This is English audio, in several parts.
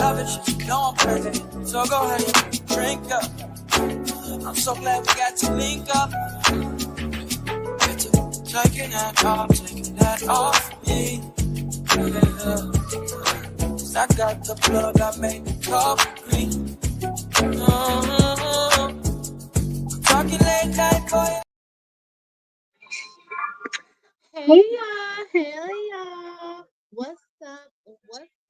love it, you know I'm crazy. So go ahead and drink up. I'm so glad we got to link up. Get to taking that off me. Yeah. 'Cause I got the plug, I made the coffee green. Talking late night, boy. Hey y'all, what's up,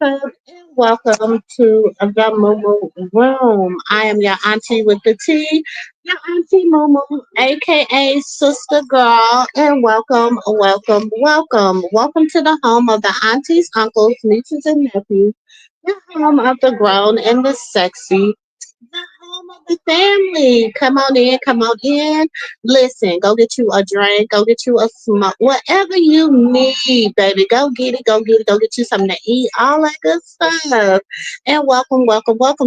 and welcome to the MooMoo Room. I am your auntie with the T, your Auntie MooMoo, aka Sister Girl, and welcome to the home of the aunties, uncles, nieces, and nephews, the home of the grown and the sexy, the home of the family. Come on in. Listen, go get you a drink, go get you a smoke, whatever you need, baby. Go get you something to eat, all that good stuff. And welcome.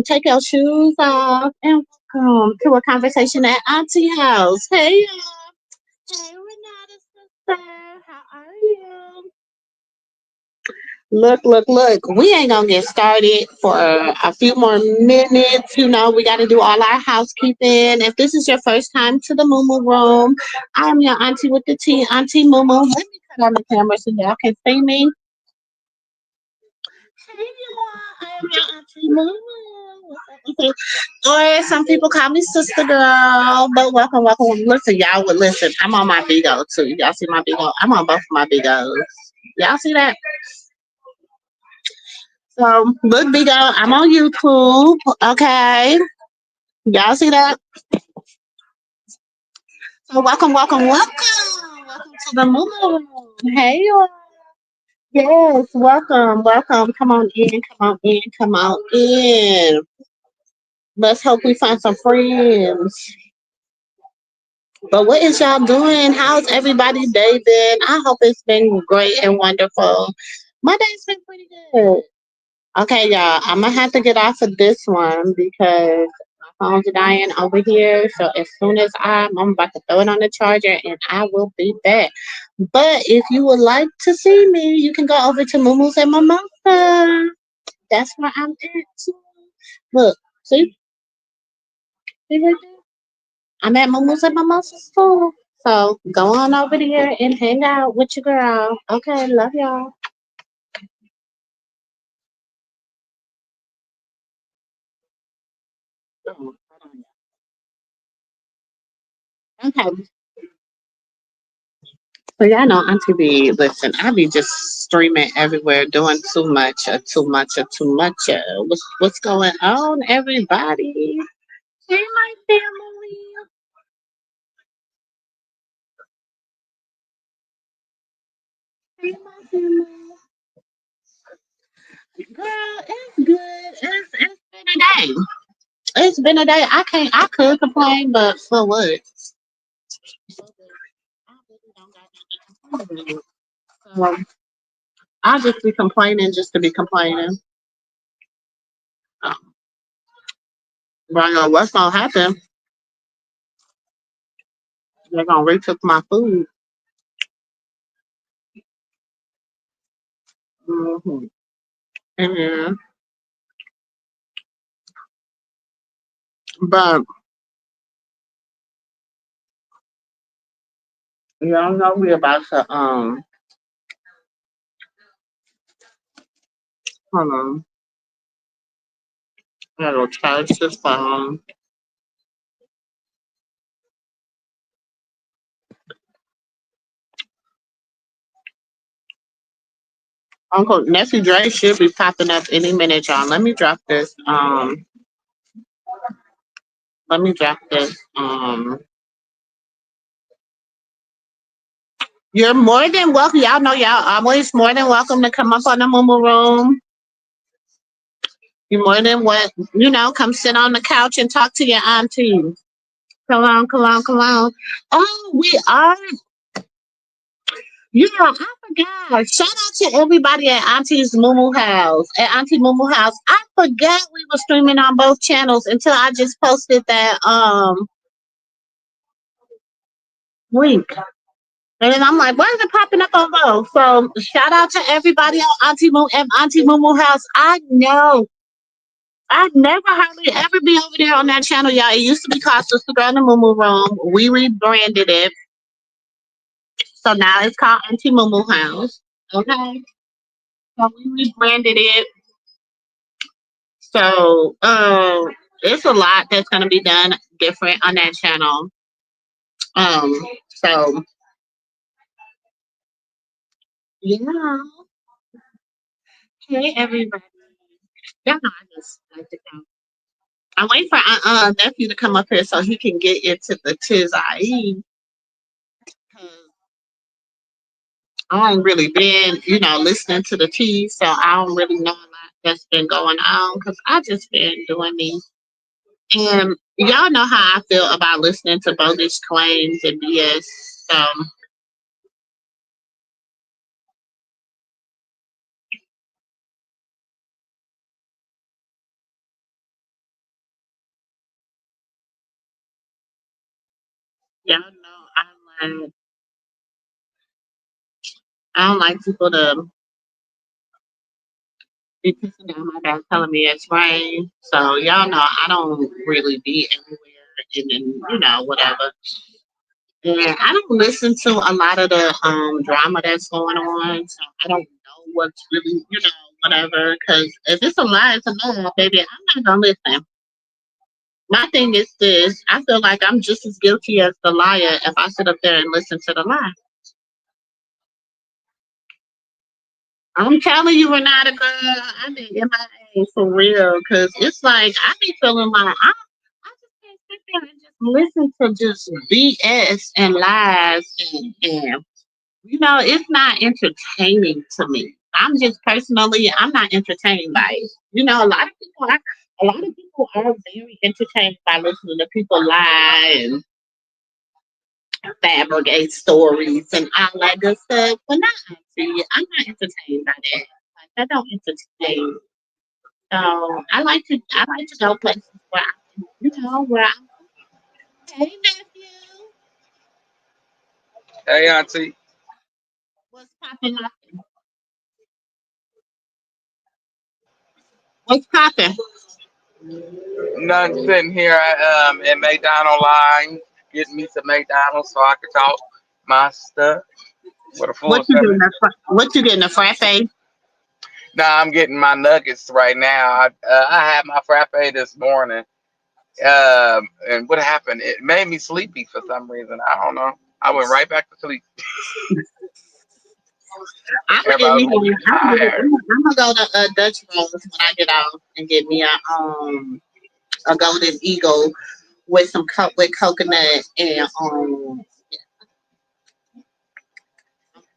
Take your shoes off and welcome to a conversation at Auntie House. Hey, y'all. Hey, Renata, sister. How are you? Look. We ain't gonna get started for a few more minutes. You know, we got to do all our housekeeping. If this is your first time to the Moomoo Room, I'm your auntie with the T, Auntie Moomoo. Let me cut on the camera so y'all can see me. Hey, y'all. I am your Auntie Moomoo. Or some people call me Sister Girl, but welcome. Listen, y'all would listen. I'm on my Bigo too. Y'all see my Bigo? I'm on both of my Bigos. Y'all see that? So look, Bigo, I'm on YouTube. Okay. Y'all see that? So welcome to the Moo. Hey y'all. Yes, welcome. Come on in. Let's hope we find some friends. But what is y'all doing? How's everybody's day been? I hope it's been great and wonderful. My day's been pretty good. Okay, y'all, I'm gonna have to get off of this one because my phone's dying over here. So as soon as I'm about to throw it on the charger and I will be back. But if you would like to see me, you can go over to Moomoo's and Mimosa. That's where I'm at too. Look, see right there? I'm at Moomoo's and Mimosa's too. So go on over there and hang out with your girl. Okay, love y'all. Okay. So y'all know Auntie B, listen, I be just streaming everywhere, doing too much. What's going on, everybody? Hey, my family. Hey, my family. Girl, it's good. It's been a day. It's been a day. I could complain, but for what? I really don't got nothing to complain about. So I'll just be complaining just to be complaining. Um, but I know what's gonna happen. They're gonna retook my food. Mm-hmm. And but y'all know we about to hold on. Gotta charge this phone. Uncle Nephew Dre should be popping up any minute, y'all. Let me drop this. You're more than welcome. Y'all know y'all always more than welcome to come up on the Moomoo Room. You're more than what come sit on the couch and talk to your auntie. Come on. Oh, we are. Yeah, I forgot. Shout out to everybody at Auntie's Moo House. At Auntie Moo House. I forgot we were streaming on both channels until I just posted that link. And then I'm like, why is it popping up on both? So shout out to everybody on Auntie Moo and Auntie Moo House. I know. I never hardly ever be over there on that channel, y'all. It used to be called Sister Girl in the Moo Room. We rebranded it, so now it's called Auntie MooMoo House. Okay, so we rebranded it. So it's a lot that's gonna be done different on that channel. Um, so yeah. Hey everybody. Y'all know I just like to come. I'm waiting for nephew to come up here so he can get into the tis I eat. I ain't really been, listening to the tea, so I don't really know a lot that's been going on because I just been doing me. And y'all know how I feel about listening to bogus claims and BS. So y'all know I don't like people to be pissing down my back telling me it's rain. So y'all know I don't really be everywhere and then whatever. And I don't listen to a lot of the drama that's going on. So I don't know what's really whatever. Because if it's a lie, it's a lie, baby. I'm not gonna listen. My thing is this: I feel like I'm just as guilty as the liar if I sit up there and listen to the lie. I'm telling you, Renata, girl, I'm in MIA for real. Because it's like I be feeling like I just can't sit there and just listen to just BS and lies and it's not entertaining to me. I'm not entertained by it. A lot of people are very entertained by listening to people lie and fabricate stories and all that good stuff. But not actually, I'm not entertained by that. Like, that don't entertain. So I like to go places where where I'm. Hey nephew, Hey, Auntie. what's popping? What's popping? Nothing sitting here in McDonald line, getting me some McDonald's so I can talk my stuff with a full What you stomach. getting? What you getting? A frappe? Nah, I'm getting my nuggets right now. I had my frappe this morning. And what happened? It made me sleepy for some reason. I don't know. I went right back to sleep. I'm gonna get Everybody me was like, one. "You tired?" I'm gonna go to Dutch Bros when I get off and get me a golden eagle with with coconut and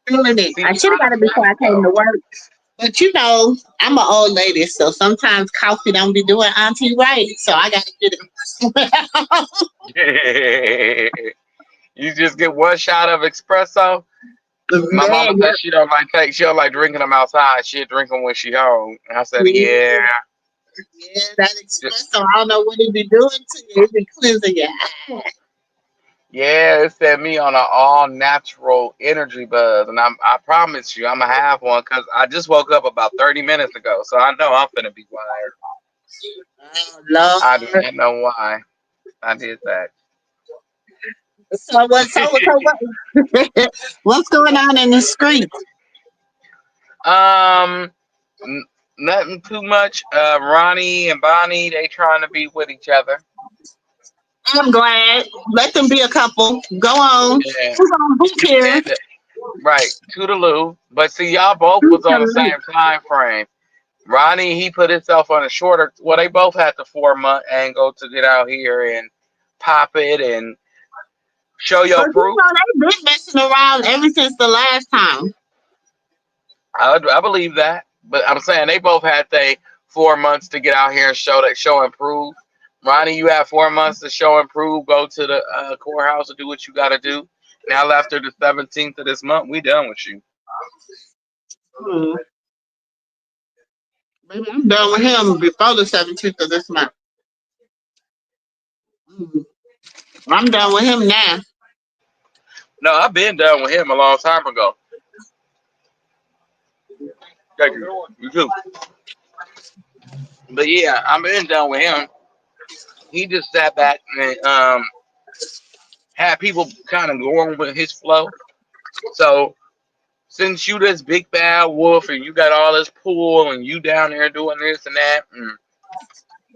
feeling it. See, I should have my got it before frappe I came to though. work. But I'm an old lady, so sometimes coffee don't be doing auntie right. So I gotta get it. You just get one shot of espresso. My mama Man, said she don't like drinking them outside. She'll drink them when she home. And I said, yeah, yeah, yeah, that just, espresso. I don't know what it be doing to you. It be cleansing your eye. yeah. It set me on an all natural energy buzz, and I promise you, I'm gonna have one because I just woke up about 30 minutes ago, so I know I'm finna be wired. Oh I do Lord. not know why I did that. So what's going on in the street? um, n- Nothing too much. Ronnie and Bonnie, they trying to be with each other. I'm glad. Let them be a couple. Go on. Yeah, Who cares? and right, toodaloo. But see, y'all both was on the same time frame. Ronnie, he put himself on a shorter. Well, they both had the 4 month angle to get out here and pop it and show your But proof. they've been messing around ever since the last time. I believe that, but I'm saying they both had they 4 months to get out here and show and prove. Ronnie, you have 4 months to show and prove. Go to the courthouse and do what you got to do. Now, after the 17th of this month, we done with you. Hmm. Maybe I'm done with him before the 17th of this month. Hmm. I'm done with him now. No, I've been done with him a long time ago. Thank you. You too. But yeah, I'm been done with him. He just sat back and had people kind of going with his flow. So since you this big bad wolf and you got all this pool and you down there doing this and that and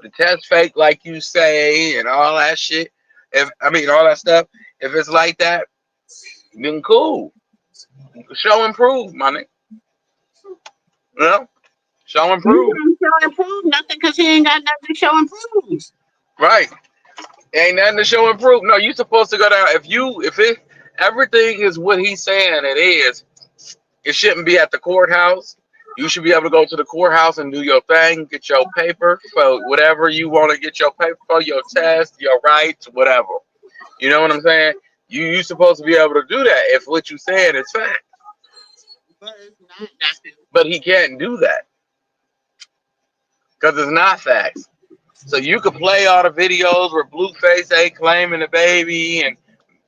the test fake like you say and all that shit, if I mean all that stuff, if it's like that, then cool. Show and prove, money. You know? Show and He prove. ain't show and prove nothing because he ain't got nothing to show and prove. Right. Ain't nothing to show and prove. No, you supposed to go down. If it everything is what he's saying it is, it shouldn't be at the courthouse. You should be able to go to the courthouse and do your thing, get your paper for whatever you want to get your paper for, your test, your rights, whatever. You know what I'm saying? You supposed to be able to do that if what you saying is fact. But it's not nothing. But he can't do that because it's not facts. So you could play all the videos where Blueface ain't claiming the baby and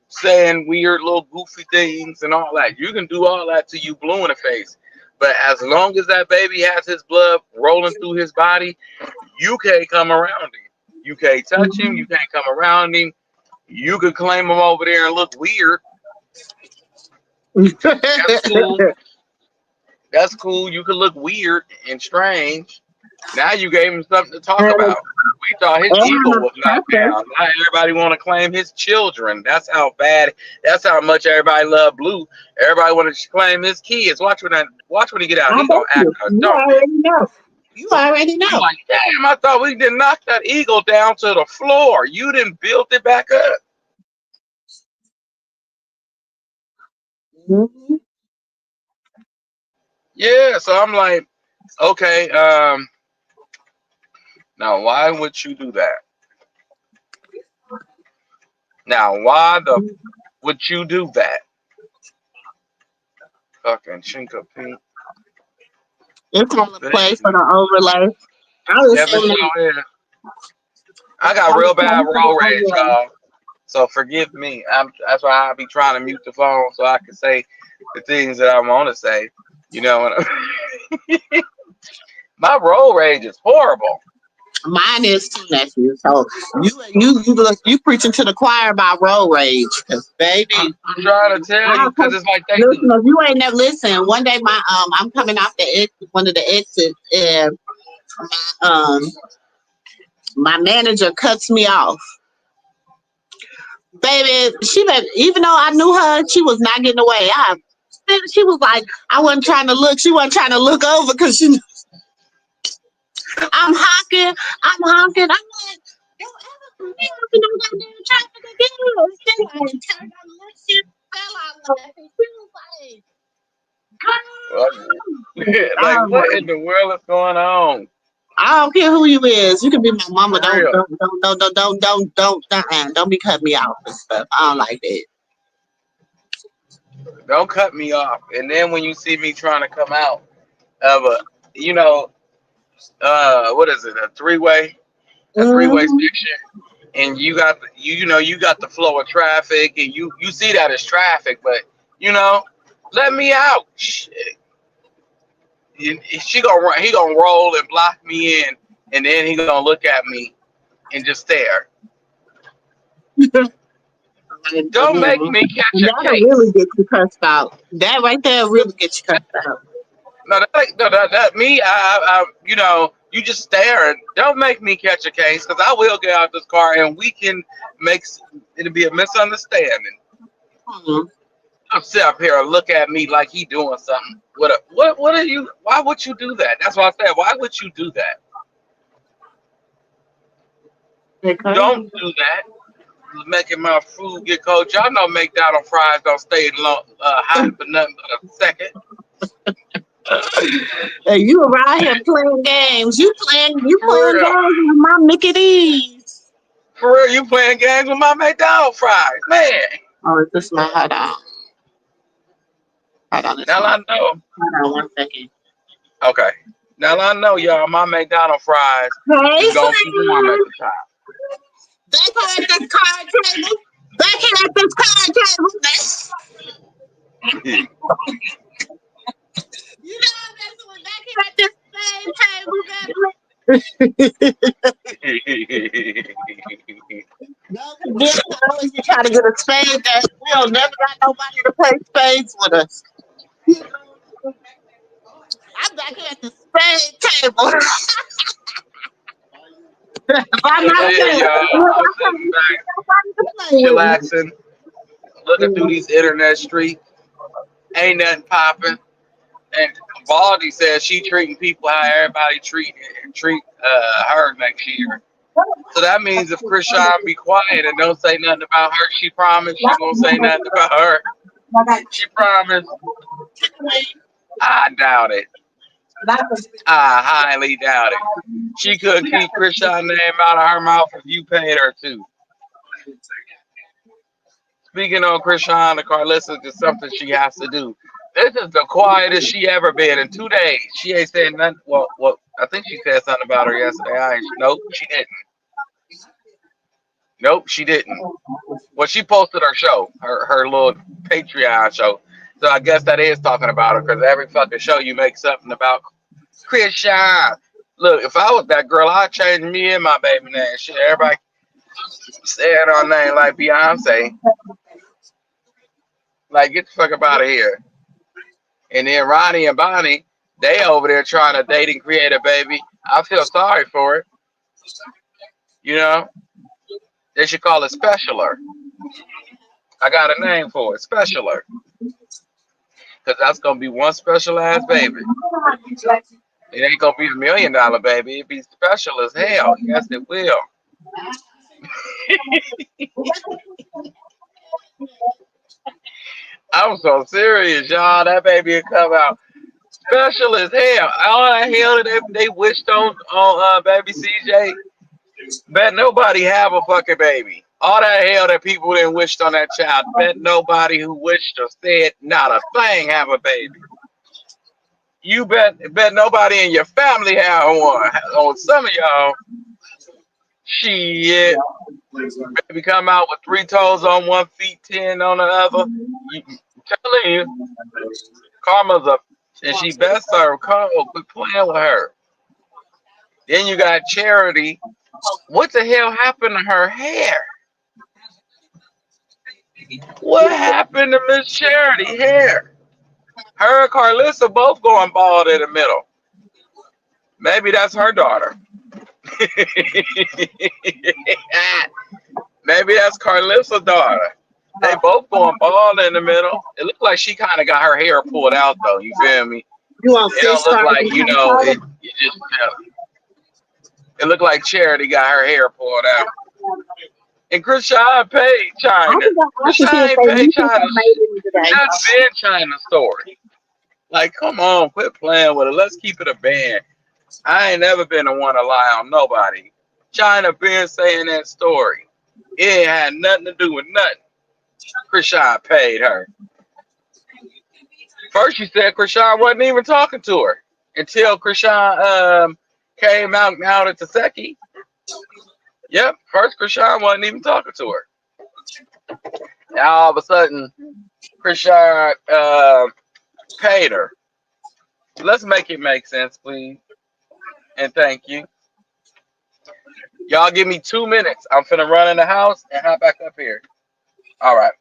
saying weird little goofy things and all that. You can do all that to you blue in the face. But as long as that baby has his blood rolling through his body, you can't come around him. You can't touch him. You can't come around him. You could claim him over there and look weird. That's cool. That's cool. You could look weird and strange. Now you gave him something to talk about. We thought his ego was knocked down. Now everybody want to claim his children. That's how bad. That's how much everybody love Blue. Everybody want to claim his kids. Watch when he get out. I He bet gonna act you. a You donkey. already know. You already I'm know. like, damn! I thought we did knock that eagle down to the floor. You didn't build it back up. Mhm. Yeah. So I'm like, okay. Now why would you do that? Now why the would you do that? Fucking chinka pink. It's all a play for Baby. the overlay. I was Never saying that. show it. I It's got all a real play bad for the road rage, overlay. y'all. So forgive me. That's why I be trying to mute the phone so I can say the things that I want to say. You know, my road rage is horrible. Mine is too, nephew. So you preaching to the choir about road rage, cause I'm baby, trying to tell you because it's like they listen. do. If you ain't never listen, one day I'm coming off the one of the exits, and um my manager cuts me off. Baby, even though I knew her, she was not getting away. She was like, I wasn't trying to look. She wasn't trying to look over because I'm honking. I'm honking. I'm like, don't ever come me honking no goddamn traffic again. She like turned on the shit, fell out laughing. She was like, Like, oh what in the world is going on? I don't care who you is. You can be my mama. For real. Don't be cutting me off and stuff. I don't like that. Don't cut me off. And then when you see me trying to come out of a, you know, what is it? A three-way Mm-hmm. section, and you got you got the flow of traffic, and you see that as traffic, but you know, let me out. Shit. He gonna roll and block me in, and then he gonna look at me and just stare. Don't make me catch a That'll really case. get you cussed out. That right there really get you cussed out. No, that me. You just staring. Don't make me catch a case because I will get out this car and we can make it'll be a misunderstanding. Mhm. I'm sit up here and look at me like he doing something. What are you? Why would you do that? That's what I said. Why would you do that? Don't Because do that. Making my food get cold. Y'all know McDonald's fries don't stay hot for nothing but a second. you around here playing games. You For playing real. games with my Mickey D's. For real, you playing games with my McDonald's fries, man. Oh, is this my hold on? Hold on, it's Now my I know. hold on 1 second. Okay. Now I know, y'all. My McDonald's fries Hey, is gonna be warm at friend. the top. Back here at this card table. Back here at this card table. You know that's what back here at this same table, baby. Again, always be trying to get a spade that we don't never got nobody to play spades with us. I'm back here at the spade table by Yeah, myself. y'all. I'm sitting back, Nobody to play with me. chillaxing, looking through these internet streets. Ain't nothing popping. And Baldy says she treating people how everybody treat her next year. So that means if Krishan be quiet and don't say nothing about her, she promised she won't say nothing about her. She promised. I doubt it. I highly doubt it. She couldn't keep Krishan's name out of her mouth if you paid her to. Speaking on Krishan, the Carlissa is something she has to do. This is the quietest she ever been in 2 days. She ain't said nothing. Well, I think she said something about her yesterday. Nope, she didn't. Nope, she didn't. Well, she posted her show, her little Patreon show. So I guess that is talking about her because every fucking show you make something about Krishan. Look, if I was that girl, I'd change me and my baby name. Shit, everybody saying our name like Beyonce. Like, get the fuck up out of here. And then Ronnie and Bonnie, they over there trying to date and create a baby. I feel sorry for it. You know, they should call it Specialer. I got a name for it, Specialer, because that's gonna be one special ass baby. It ain't gonna be $1 million baby. It be special as hell. Yes, it will. I'm so serious, y'all. That baby will come out special as hell. All that hell that they wished on baby CJ. Bet nobody have a fucking baby. All that hell that people didn't wished on that child. Bet nobody who wished or said not a thing have a baby. You bet nobody in your family have one. On some of y'all, shit, baby come out with three toes on one feet, 10 on the other. I'm telling you, Karma's up, and she best serve Karma. Quit playing with her. Then you got Charity. What the hell happened to her hair? What happened to Miss Charity hair? Her and Carlissa both going bald in the middle. Maybe that's her daughter. Maybe that's Carlissa's daughter. They both going bald in the middle. It looked like she kind of got her hair pulled out though. You feel me? You want It fish don't look fries like and cauliflower? it just it looked like Charity got her hair pulled out. And Krishan paid I China. forgot I should see Krishan if ain't they paid leaking China. some made in today. That's been China's story. Like, come on, quit playing with it. Let's keep it a band. I ain't never been the one to lie on nobody. China been saying that story. It ain't had nothing to do with nothing. Krishan paid her. First, she said Krishan wasn't even talking to her until Krishan came out at Taseki. Yep, first Krishan wasn't even talking to her. Now all of a sudden, Krishan paid her. Let's make it make sense, please, and thank you. Y'all give me 2 minutes. I'm finna run in the house and hop back up here. All right.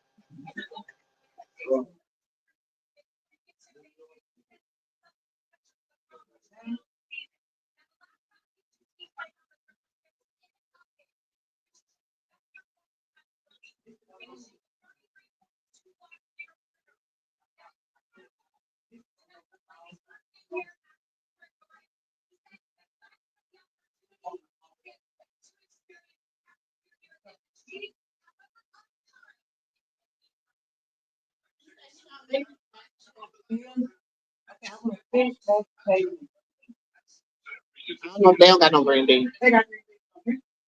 I don't know if they don't got no green beans,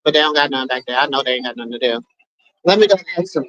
but they don't got none back there. I know they ain't got nothing to do. Let me go ask them.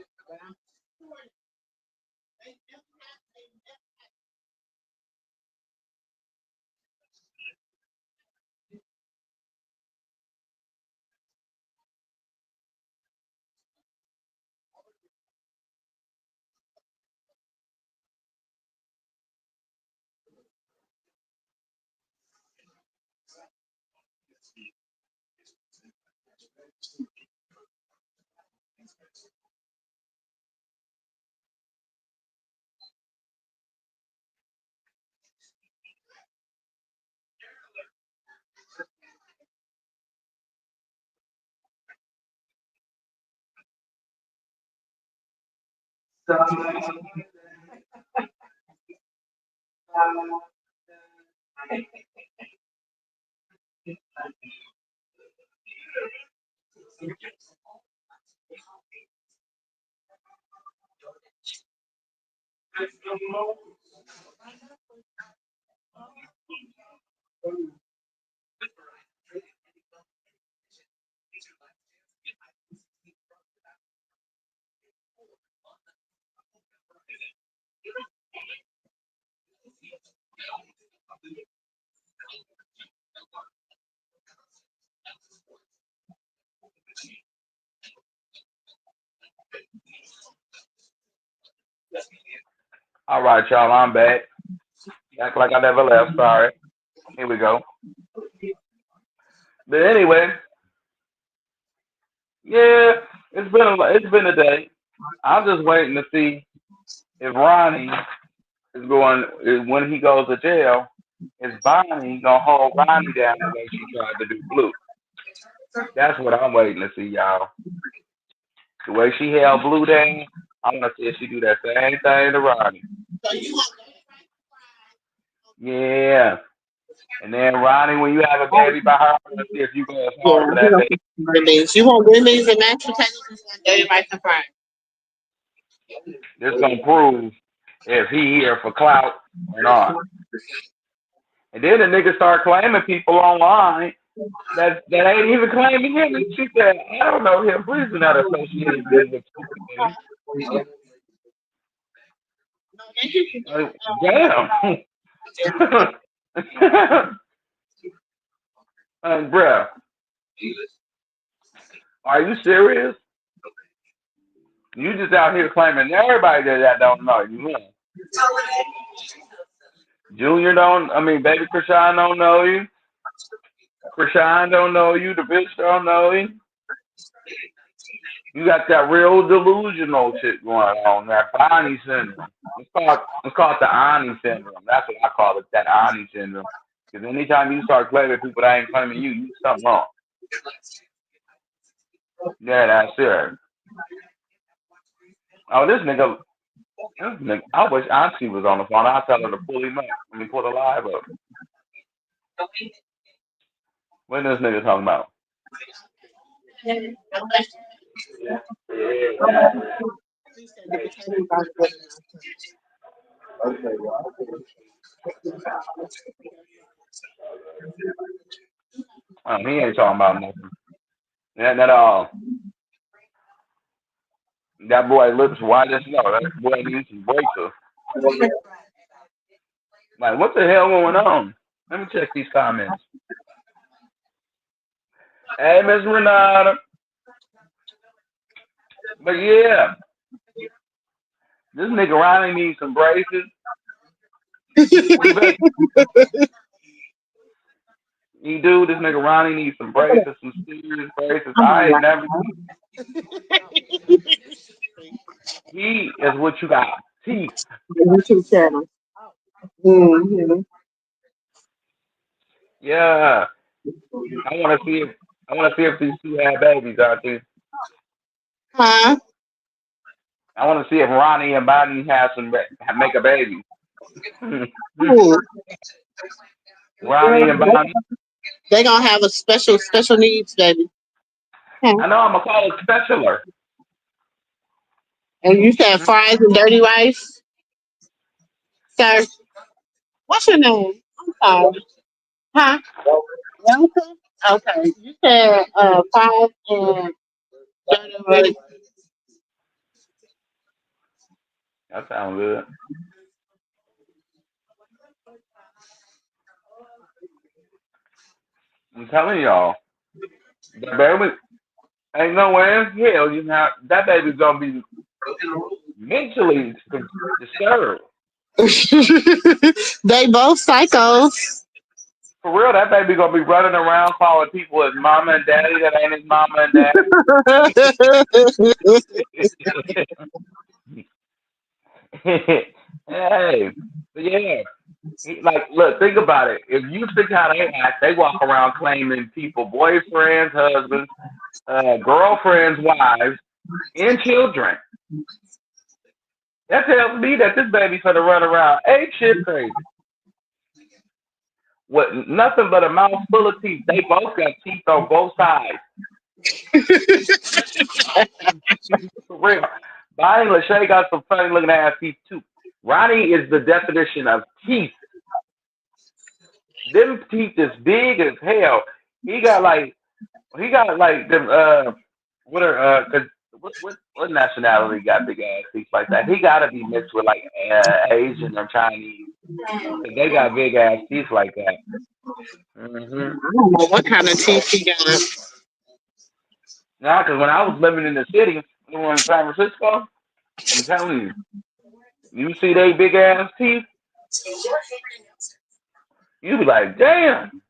All right, y'all, I'm back. Act like I never left. Sorry. Here we go. But anyway, yeah, it's been a day. I'm just waiting to see if Ronnie is going when he goes to jail. Is Bonnie gonna hold Ronnie down the way she tried to do Blue? That's what I'm waiting to see, y'all. The way she held Blue down, I want to see if she do that same thing to Ronnie. Yeah. And then Ronnie, when you have a baby by her, I want to see if you go as Yeah, hard for he that gonna baby. put some green beans. You want green beans and mashed potatoes? It's gonna dirty rice and fries. This gonna prove if he here for clout or not. And then the nigga start claiming people online that ain't even claiming him. And she said, I don't know him. Please do not associate me with stupid things. Like, damn. Like, bruh, are you serious? You just out here claiming everybody that don't know you. Huh? Junior don't, I mean, baby Krishan don't know you. Krishan don't know you. The bitch don't know you. You got that real delusional shit going on, that Bonnie syndrome. It's called the Ani syndrome. That's what I call it, that Ani syndrome. Because anytime you start claiming people that ain't claiming you, you something wrong. Yeah, that's it. Oh, this nigga, I wish Auntie was on the phone. I'll tell her to pull him up. Let me pull the live up. What this nigga talking about? He ain't talking about nothing. Yeah, that that boy lips white as snow. That boy needs some braces. Like, what the hell going on? Let me check these comments. Hey, Miss Renata. But yeah, this nigga Ronnie needs some braces. You better, he do. This nigga Ronnie needs some braces, some serious braces. I'm I gonna ain't never seen. He is what you got. Teeth. the YouTube channel. Mm-hmm. Yeah. I want to see if these two have babies out there. Huh? I want to see if Ronnie and Bonnie make a baby. Ooh. Ronnie and Bonnie. They gonna have a special needs baby. Okay. I know I'm gonna call it specialer. And you said fries and dirty rice, sir. What's your name? I'm sorry. Huh? Welcome. Okay. You said fries and dirty rice. That sounds good. I'm telling y'all, that baby ain't no way in hell you have that baby's gonna be mentally disturbed. They both psychos. For real, that baby gonna be running around calling people his mama and daddy that ain't his mama and daddy. Hey, yeah. Like, look, think about it. If you think how they act, they walk around claiming people boyfriends, husbands, girlfriends, wives, and children. That tells me that this baby's gonna run around ape shit crazy. With nothing but a mouth full of teeth. They both got teeth on both sides. For real. Bonnie and Lachey got some funny looking ass teeth too. Ronnie is the definition of teeth. Them teeth is big as hell. He got like them what are cause what nationality got big ass teeth like that? He gotta be mixed with like Asian or Chinese. 'Cause they got big ass teeth like that. I Hmm. don't know what kind of teeth he got. Now, cause when I was living in the city, in San Francisco, I'm telling you, you see they big ass teeth, you be like, damn.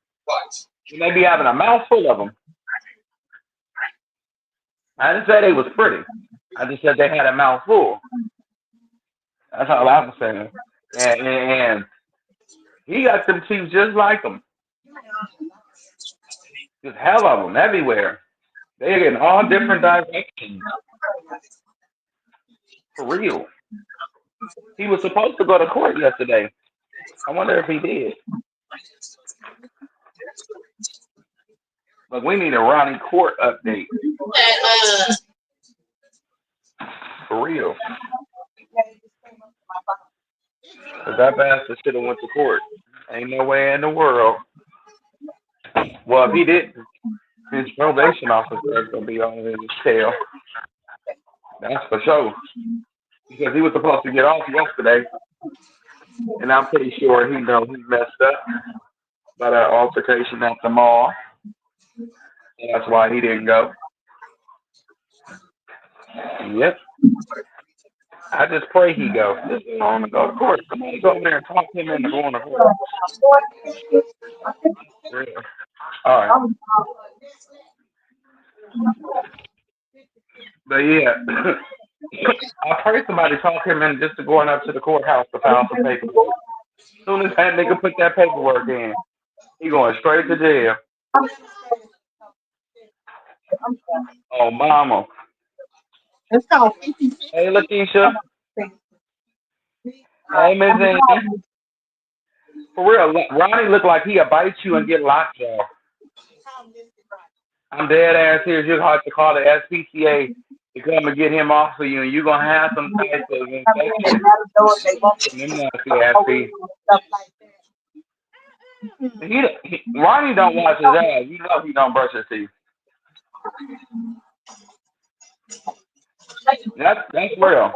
And they be having a mouth full of them. I didn't say they was pretty. I just said they had a mouth full. That's all I was saying. And he got them teeth just like them. Just hell of them everywhere. They're in all different directions. For real. He was supposed to go to court yesterday. I wonder if he did. But we need a Ronnie Court update. That, For real. Because that bastard should have went to court. Ain't no way in the world. Well, if he didn't, his probation officer is going to be on his tail. That's for sure. Because he was supposed to get off yesterday. And I'm pretty sure he knows he messed up by that altercation at the mall. And that's why he didn't go. Yep. I just pray he go. Just go on and go to court. Somebody go over there and talk him into going to court. For real. All right. But yeah, I pray somebody talk him in just to going up to the courthouse to file some paperwork. As soon as that nigga put that paperwork in, he going straight to jail. Oh, mama. it's called 50. Hey, Lakeisha. Hey, Miss Annie. For real, Ronnie look like he'll bite you and get locked off. I'm dead ass here. Just hard to call the SPCA to come and get him off of you, and you're gonna have some type of infection from them nasty ass teeth. Ronnie don't wash his ass. You know he don't brush his teeth. That's real.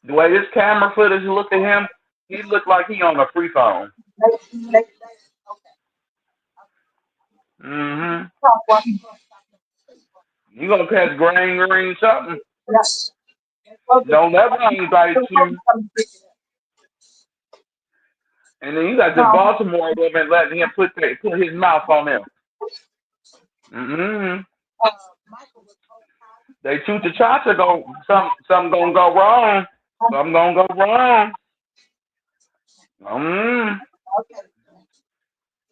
The way this camera footage look at him, he look like he on a free phone. Mm-hmm. You gonna catch green something. Don't let Ronnie bite you. And then you got this Baltimore woman letting him put his mouth on him. Mm-hmm. They shoot the shots, something gonna go wrong. Something gonna go wrong. Mm.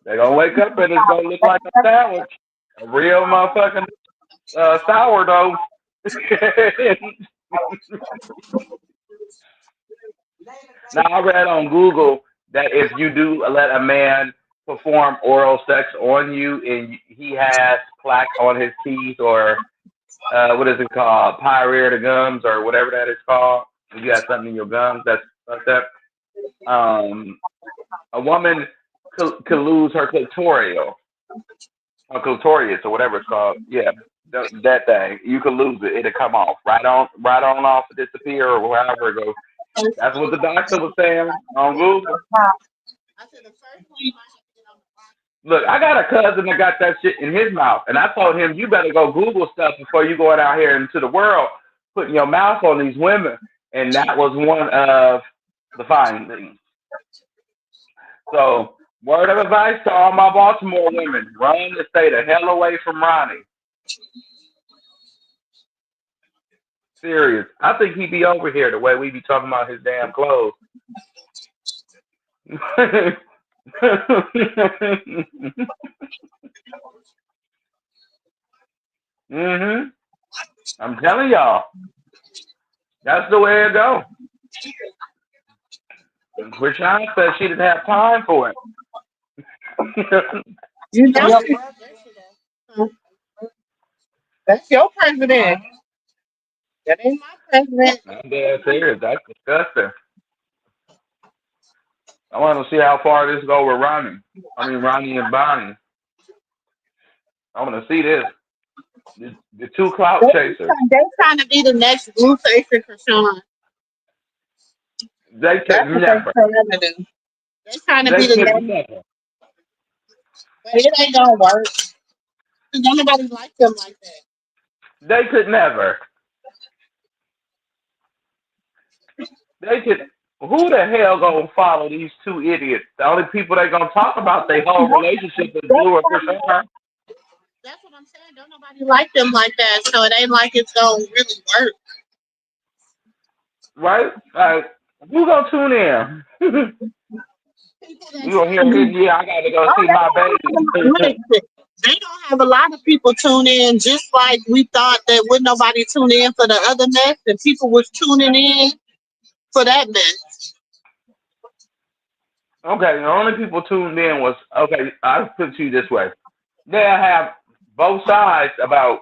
They gonna wake up and it's gonna look like a sandwich, a real motherfucking sourdough. Now I read on Google that if you do let a man perform oral sex on you and he has plaque on his teeth or what is it called, pyrrhia the gums or whatever that is called, if you have something in your gums that's like that, a woman could lose her clitoral or clitorius or whatever it's called. Yeah, that thing. You could lose it. It'll come off right on off, disappear or wherever it goes. That's what the doctor was saying on Google. Look, I got a cousin that got that shit in his mouth, and I told him you better go Google stuff before you going out here into the world putting your mouth on these women, and that was one of the findings. So, word of advice to all my Baltimore women: run to stay the hell away from Ronnie. Serious. I think he be over here the way we be talking about his damn clothes. Mhm. I'm telling y'all. That's the way it go. And Krishan said she didn't have time for it. You know that's your president. That ain't my president. I'm dead serious. That's disgusting. I want to see how far this go with Ronnie. I mean, Ronnie and Bonnie. I want to see this. The two clout chasers. They trying to be the next Blueface for Sean. They could That's what they never. trying to do. They trying to They be the could next, never. but it ain't gonna work. 'Cause don't nobody like them like that. They could never. They could. Who the hell gonna follow these two idiots? The only people they gonna talk about their whole relationship is Blue and Krishan, That's what I'm saying. Don't nobody like them like that, so it ain't like it's gonna really work. right? Like, who gonna tune in? People You that's gonna hear trying to me? Yeah, I gotta go oh, see my baby. they don't have a lot of people tune in, just like we thought that would nobody tune in for the other mess, and people was tuning in for that mess. Okay, the only people tuned in was okay. I'll put it to you this way: they'll have both sides about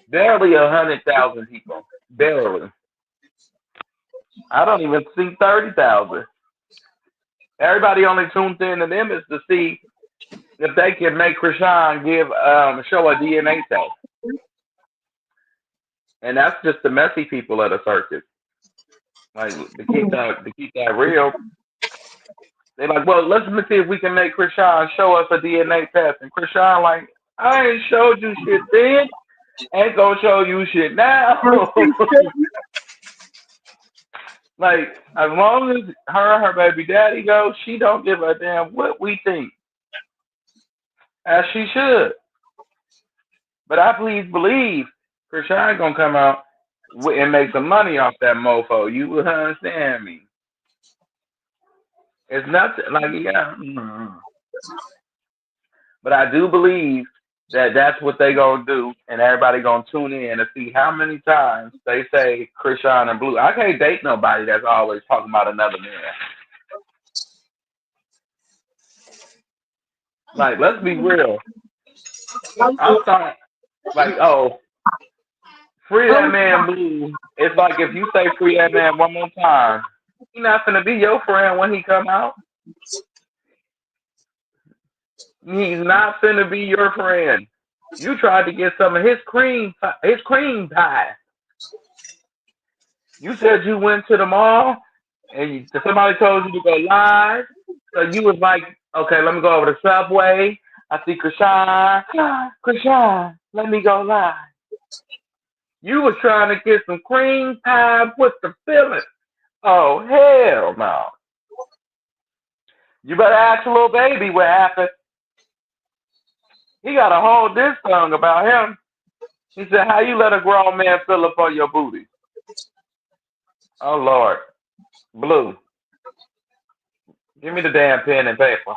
barely 100,000 people. Barely. I don't even see 30,000. Everybody only tunes in to them is to see if they can make Krishan give show a DNA test, and that's just the messy people of the circus. Like to keep that real, they're like, well, let's see if we can make Krishan show us a DNA test, and Krishan like, I ain't showed you shit then, ain't gonna show you shit now. Like as long as her and her baby daddy go, she don't give a damn what we think, as she should. But I please believe Krishan gonna come out and make some money off that mofo. You will understand me. It's nothing like yeah. But I do believe that that's what they gonna do, and everybody gonna tune in to see how many times they say Krishan and Blue. I can't date nobody that's always talking about another man. Like, let's be real. I'm sorry. Like, oh, free that man Blue. It's like if you say free that man one more time, he not gonna be your friend when he come out. He's not finna be your friend. You tried to get some of his cream pie. You said you went to the mall and somebody told you to go live. So you was like, okay, let me go over to Subway. I see Krishan. Krishan, let me go live. You was trying to get some cream pie with the filling. Oh, hell no. You better ask a little baby what happened. He got a whole diss song about him. He said, how you let a grown man fill up on your booty? Oh, Lord. Blue, give me the damn pen and paper.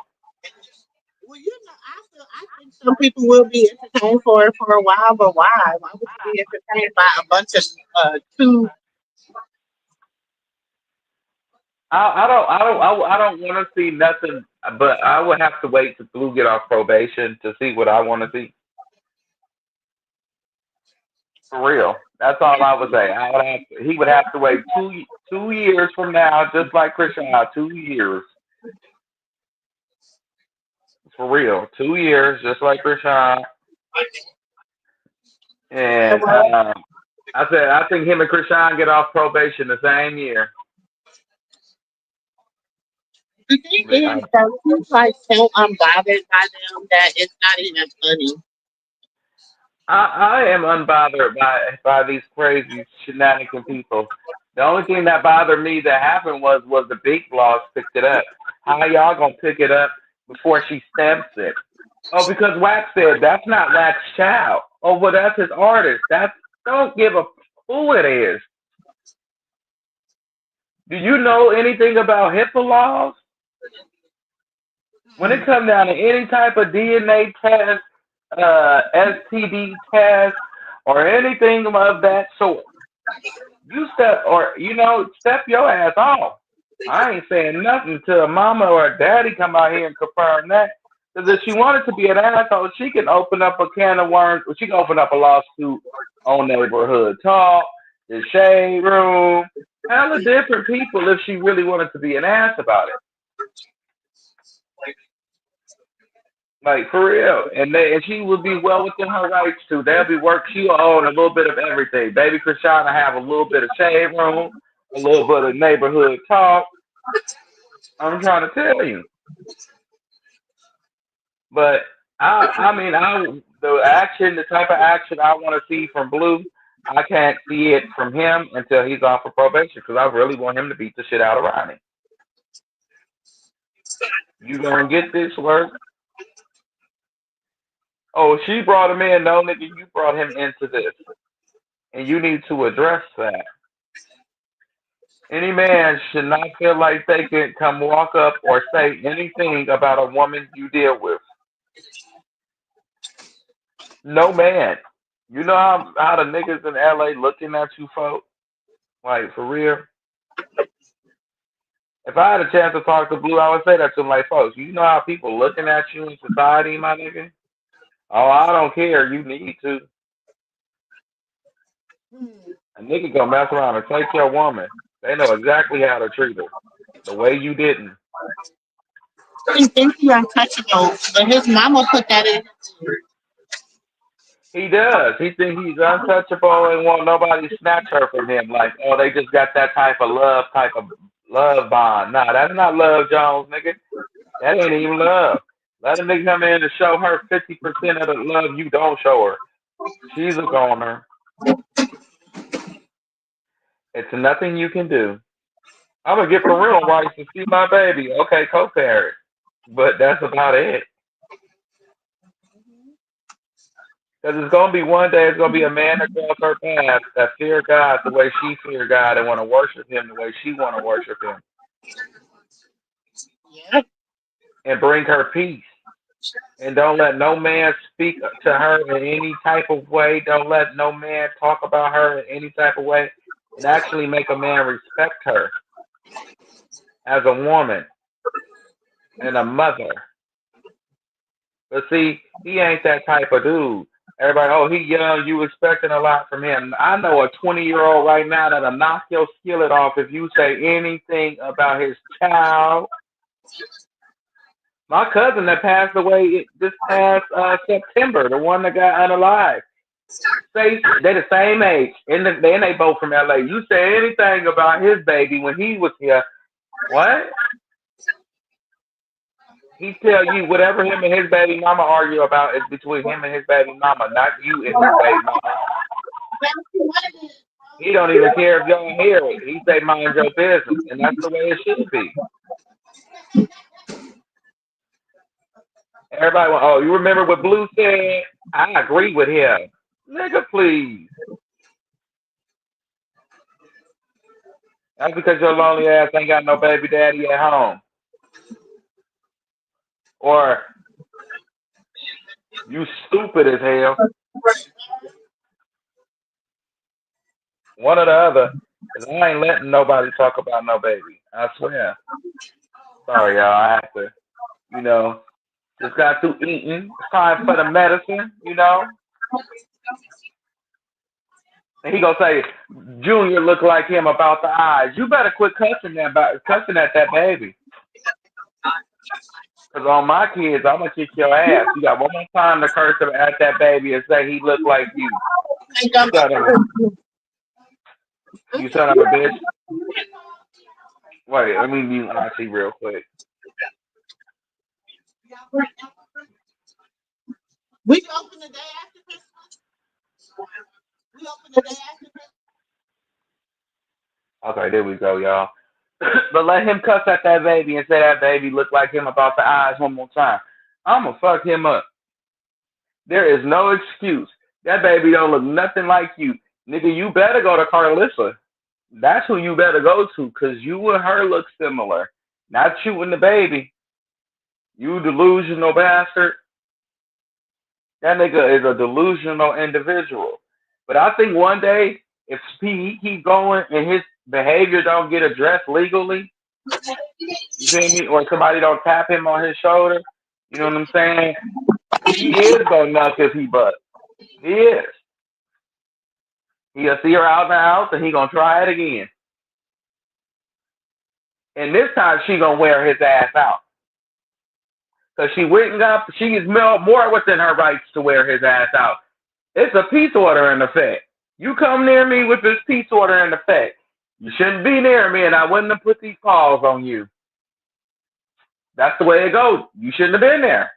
Well, I think some people will be entertained for it for a while, but why? Why would you be entertained by a bunch of two? I don't want to see nothing, but I would have to wait till Blue get off probation to see what I want to see. For real, that's all I would say. He would have to wait 2 years from now, just like Christian. 2 years, for real. 2 years, just like Christian. And I think him and Krishan get off probation the same year. The thing is, though, he's like so unbothered by them that it's not even funny. I am unbothered by these crazy shenanigan people. The only thing that bothered me that happened was the big boss picked it up. How y'all gonna pick it up before she stamps it? Oh, because Wax said that's not Wax's child. Oh, well, that's his artist. Don't give a who it is. Do you know anything about HIPAA laws? When it comes down to any type of DNA test, STD test, or anything of that sort, you step or step your ass off. I ain't saying nothing to a mama or a daddy come out here and confirm that. Because if she wanted to be an asshole, she can open up a can of worms. She can open up a lawsuit on Neighborhood Talk, the Shade Room, hella different people if she really wanted to be an ass about it. Like for real, and she would be well within her rights to. They'll be work. She'll own a little bit of everything. Baby Krishana have a little bit of Shade Room, a little bit of Neighborhood Talk. I'm trying to tell you, but the action, the type of action I want to see from Blue, I can't see it from him until he's off of probation because I really want him to beat the shit out of Ronnie. You gonna get this work? Oh, she brought him in. No, nigga, you brought him into this. And you need to address that. Any man should not feel like they can come walk up or say anything about a woman you deal with. No man. You know how the niggas in LA looking at you, folks? Like, for real? If I had a chance to talk to Blue, I would say that to him, like, folks, you know how people looking at you in society, my nigga? Oh, I don't care. You need to. A nigga gonna mess around and take your woman. They know exactly how to treat her. The way you didn't. He thinks he's untouchable, but his mama put that in. He does. He thinks he's untouchable and won't nobody snatch her from him. Like, oh, they just got that type of love bond. Nah, that's not love, Jones, nigga. That ain't even love. Let a nigga come in and show her 50% of the love you don't show her. She's a goner. It's nothing you can do. I'm gonna get parental rights to see my baby. Okay, co-parent. But that's about it. Because it's going to be one day, it's going to be a man across her path that fear God the way she fear God and want to worship him the way she want to worship him. Yeah. And bring her peace. And don't let no man speak to her in any type of way. Don't let no man talk about her in any type of way. And actually make a man respect her as a woman and a mother. But see, he ain't that type of dude. Everybody, oh, he young, you expecting a lot from him. I know a 20-year-old right now that'll knock your skillet off if you say anything about his child. My cousin that passed away this past September, the one that got unalive. They the same age, and they both from LA. You say anything about his baby when he was here, what? He tell you whatever him and his baby mama argue about is between him and his baby mama, not you and his baby mama. He don't even care if y'all hear it. He say mind your business, and that's the way it should be. Everybody, oh, you remember what Blue said? I agree with him. Nigga, please. That's because your lonely ass ain't got no baby daddy at home. Or you stupid as hell. One or the other. Cause I ain't letting nobody talk about no baby. I swear. Sorry, y'all. I have to, just got through eating. It's time for the medicine, And he gonna say, Junior look like him about the eyes. You better quit cussing at that baby. Cause on my kids, I'm gonna kick your ass. You got one more time to curse at that baby and say he look like you. You son of a bitch. Wait, let me mute Auntie real quick. We open the day after Christmas. We open the day after Christmas. Okay, there we go, y'all. But let him cuss at that baby and say that baby look like him about the eyes one more time. I'm gonna fuck him up. There is no excuse. That baby don't look nothing like you. Nigga, you better go to Carlissa. That's who you better go to, cause you and her look similar. Not you and the baby. You delusional bastard. That nigga is a delusional individual. But I think one day if he keep going and his behavior don't get addressed legally, you feel me? Or somebody don't tap him on his shoulder, you know what I'm saying? He is gonna knock if he butt. He is. He'll see her out in the house and he gonna try it again. And this time she gonna wear his ass out. Cause she went and got, she is more within her rights to wear his ass out. It's a peace order in effect. You come near me with this peace order in effect. You shouldn't be near me and I wouldn't have put these paws on you. That's the way it goes. You shouldn't have been there.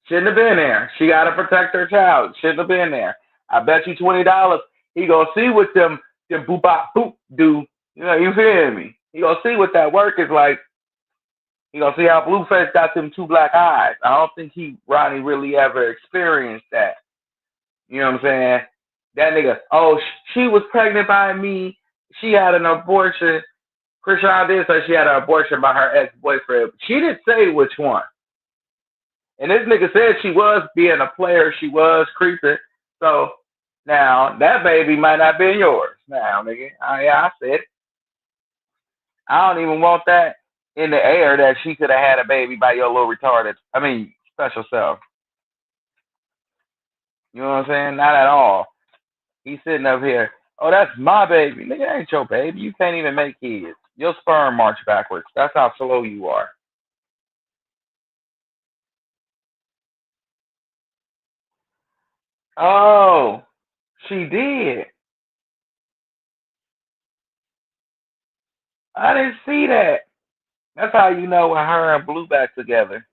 Shouldn't have been there. She got to protect her child. Shouldn't have been there. I bet you $20 he gonna see what them boop bop boop do. You know, you feel me? He gonna see what that work is like. He gonna see how Blueface got them two black eyes. I don't think Ronnie really ever experienced that. You know what I'm saying? That nigga, oh, she was pregnant by me. She had an abortion. Krishan did say she had an abortion by her ex-boyfriend. She didn't say which one. And this nigga said she was being a player. She was creeping. So now that baby might not be yours. Now, nigga, yeah, I said, I don't even want that in the air that she could have had a baby by your little retarded, special self. You know what I'm saying? Not at all. He's sitting up here. Oh, that's my baby. Nigga, that ain't your baby. You can't even make kids. Your sperm march backwards. That's how slow you are. Oh, she did. I didn't see that. That's how you know when her and Blue back together.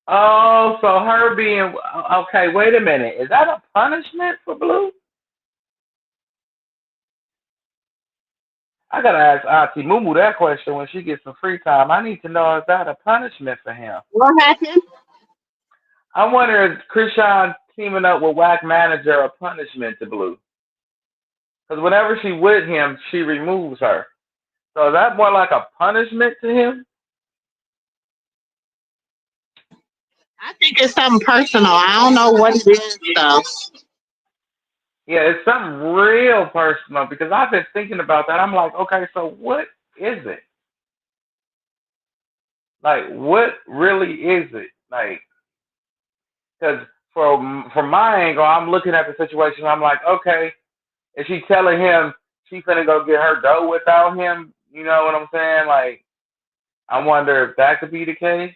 Oh, so her being okay. Wait a minute. Is that a punishment for Blue? I gotta ask Auntie MooMoo that question when she gets some free time. I need to know, is that a punishment for him? What happened? I wonder if Krishan teaming up with Whack Manager a punishment to Blue. Because whenever she with him, she removes her. So is that more like a punishment to him? I think it's something personal. I don't know what it is though. Yeah, it's something real personal because I've been thinking about that. I'm like, okay, so what is it? Like, what really is it? Like, because from my angle, I'm looking at the situation. I'm like, okay, is she telling him she's gonna go get her dough without him? You know what I'm saying? Like, I wonder if that could be the case.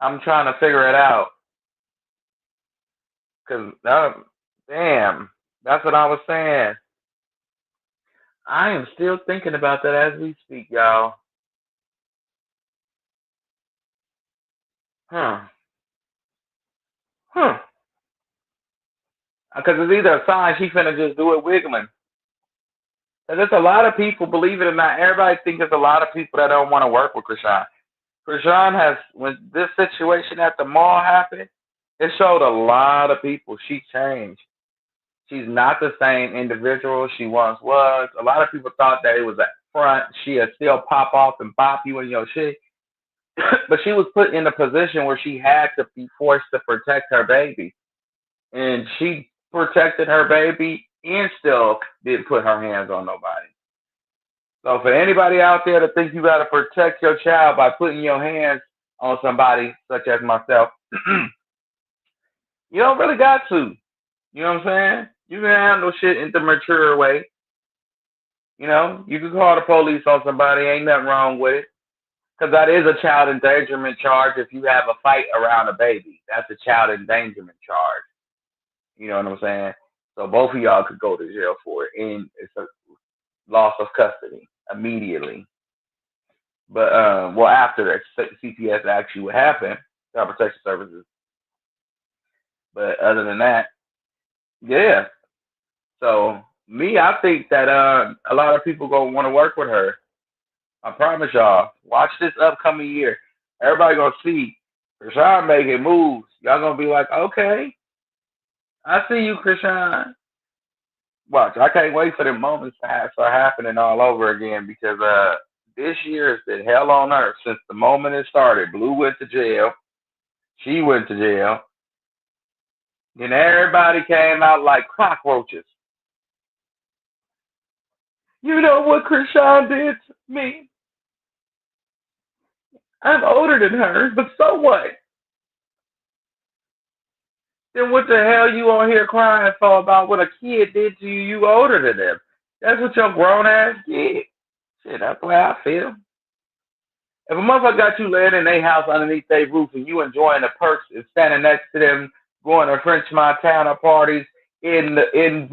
I'm trying to figure it out because damn, that's what I was saying. I am still thinking about that as we speak, y'all. Huh. Huh. Because it's either a sign she finna just do it wiggling. Because there's a lot of people, believe it or not, everybody thinks there's a lot of people that don't want to work with Krishan. Krishan has, when this situation at the mall happened, it showed a lot of people she changed. She's not the same individual she once was. A lot of people thought that it was a front. She'd still pop off and bop you in your shit. But she was put in a position where she had to be forced to protect her baby. And she protected her baby and still didn't put her hands on nobody. So for anybody out there that thinks you got to protect your child by putting your hands on somebody such as myself, you don't really got to. You know what I'm saying? You can handle shit in the mature way. You know, you can call the police on somebody. Ain't nothing wrong with it. Because that is a child endangerment charge if you have a fight around a baby. That's a child endangerment charge. You know what I'm saying? So both of y'all could go to jail for it. And it's a loss of custody immediately. But, well, after the CPS actually would happen, Child Protection Services. But other than that, yeah. So me, I think that a lot of people gonna want to work with her. I promise y'all. Watch this upcoming year. Everybody gonna see Krishan making moves. Y'all gonna be like, okay, I see you, Krishan. Watch. I can't wait for the moments to start happening all over again because this year has been hell on earth since the moment it started. Blue went to jail. She went to jail. Then everybody came out like cockroaches. You know what Krishan did to me? I'm older than her, but so what? Then what the hell you on here crying for about what a kid did to you? You older than them. That's what your grown ass did. Shit, that's the way I feel. If a motherfucker got you laying in their house underneath their roof and you enjoying the perks and standing next to them, going to French Montana parties in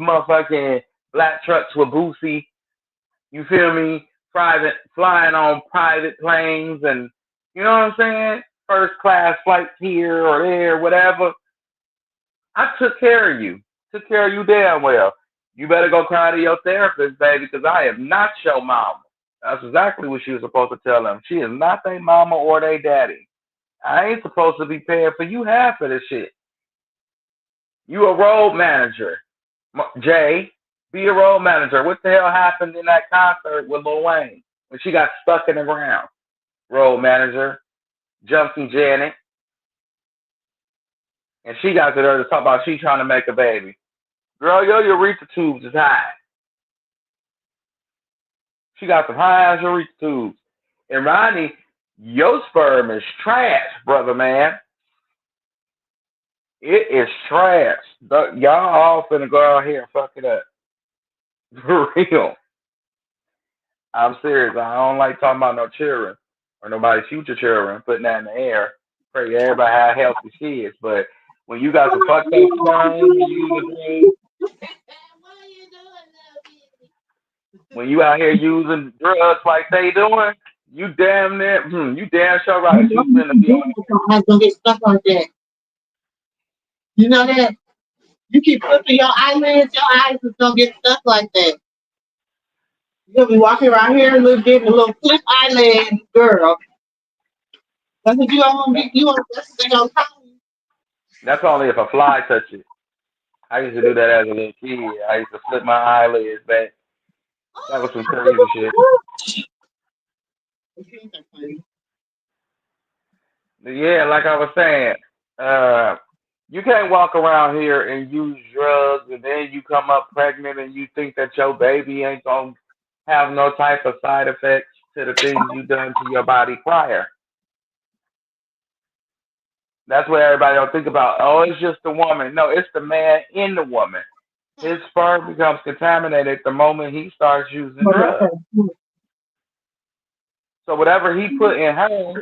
motherfucking black trucks with Boosie, you feel me? Private flying on private planes and you know what I'm saying? First class flights here or there, whatever. I took care of you. Took care of you damn well. You better go cry to your therapist, baby, because I am not your mama. That's exactly what she was supposed to tell them. She is not their mama or their daddy. I ain't supposed to be paying for you half of this shit. You a road manager. Jay, be a road manager. What the hell happened in that concert with Lil Wayne when she got stuck in the ground? Road manager, Junkie Janet. And she got to there to talk about she trying to make a baby. Girl, your urethra tubes is high. She got some high ass urethra tubes. And Ronnie, your sperm is trash, brother man. It is trash. Y'all all finna go out here and fuck it up. For real. I'm serious. I don't like talking about no children or nobody's future children, putting that in the air. Pray everybody have healthy kids. But when you got some fucked up sperm, when you out here using drugs like they doing, you damn near, you damn sure right. You finna be on. I'm gonna get stuck like that. You know that? You keep flipping your eyelids, your eyes is gonna get stuck like that. You'll be walking around here and getting a little flip eyelid, girl. That's what you don't want to be. You want to stay on top. That's only if a fly touch it. I used to do that as a little kid. I used to flip my eyelids back. That was some crazy shit. But yeah, like I was saying, you can't walk around here and use drugs and then you come up pregnant and you think that your baby ain't gonna have no type of side effects to the things you done to your body prior. That's what everybody don't think about. Oh, it's just the woman. No, it's the man in the woman. His sperm becomes contaminated the moment he starts using drugs. So whatever he put in her,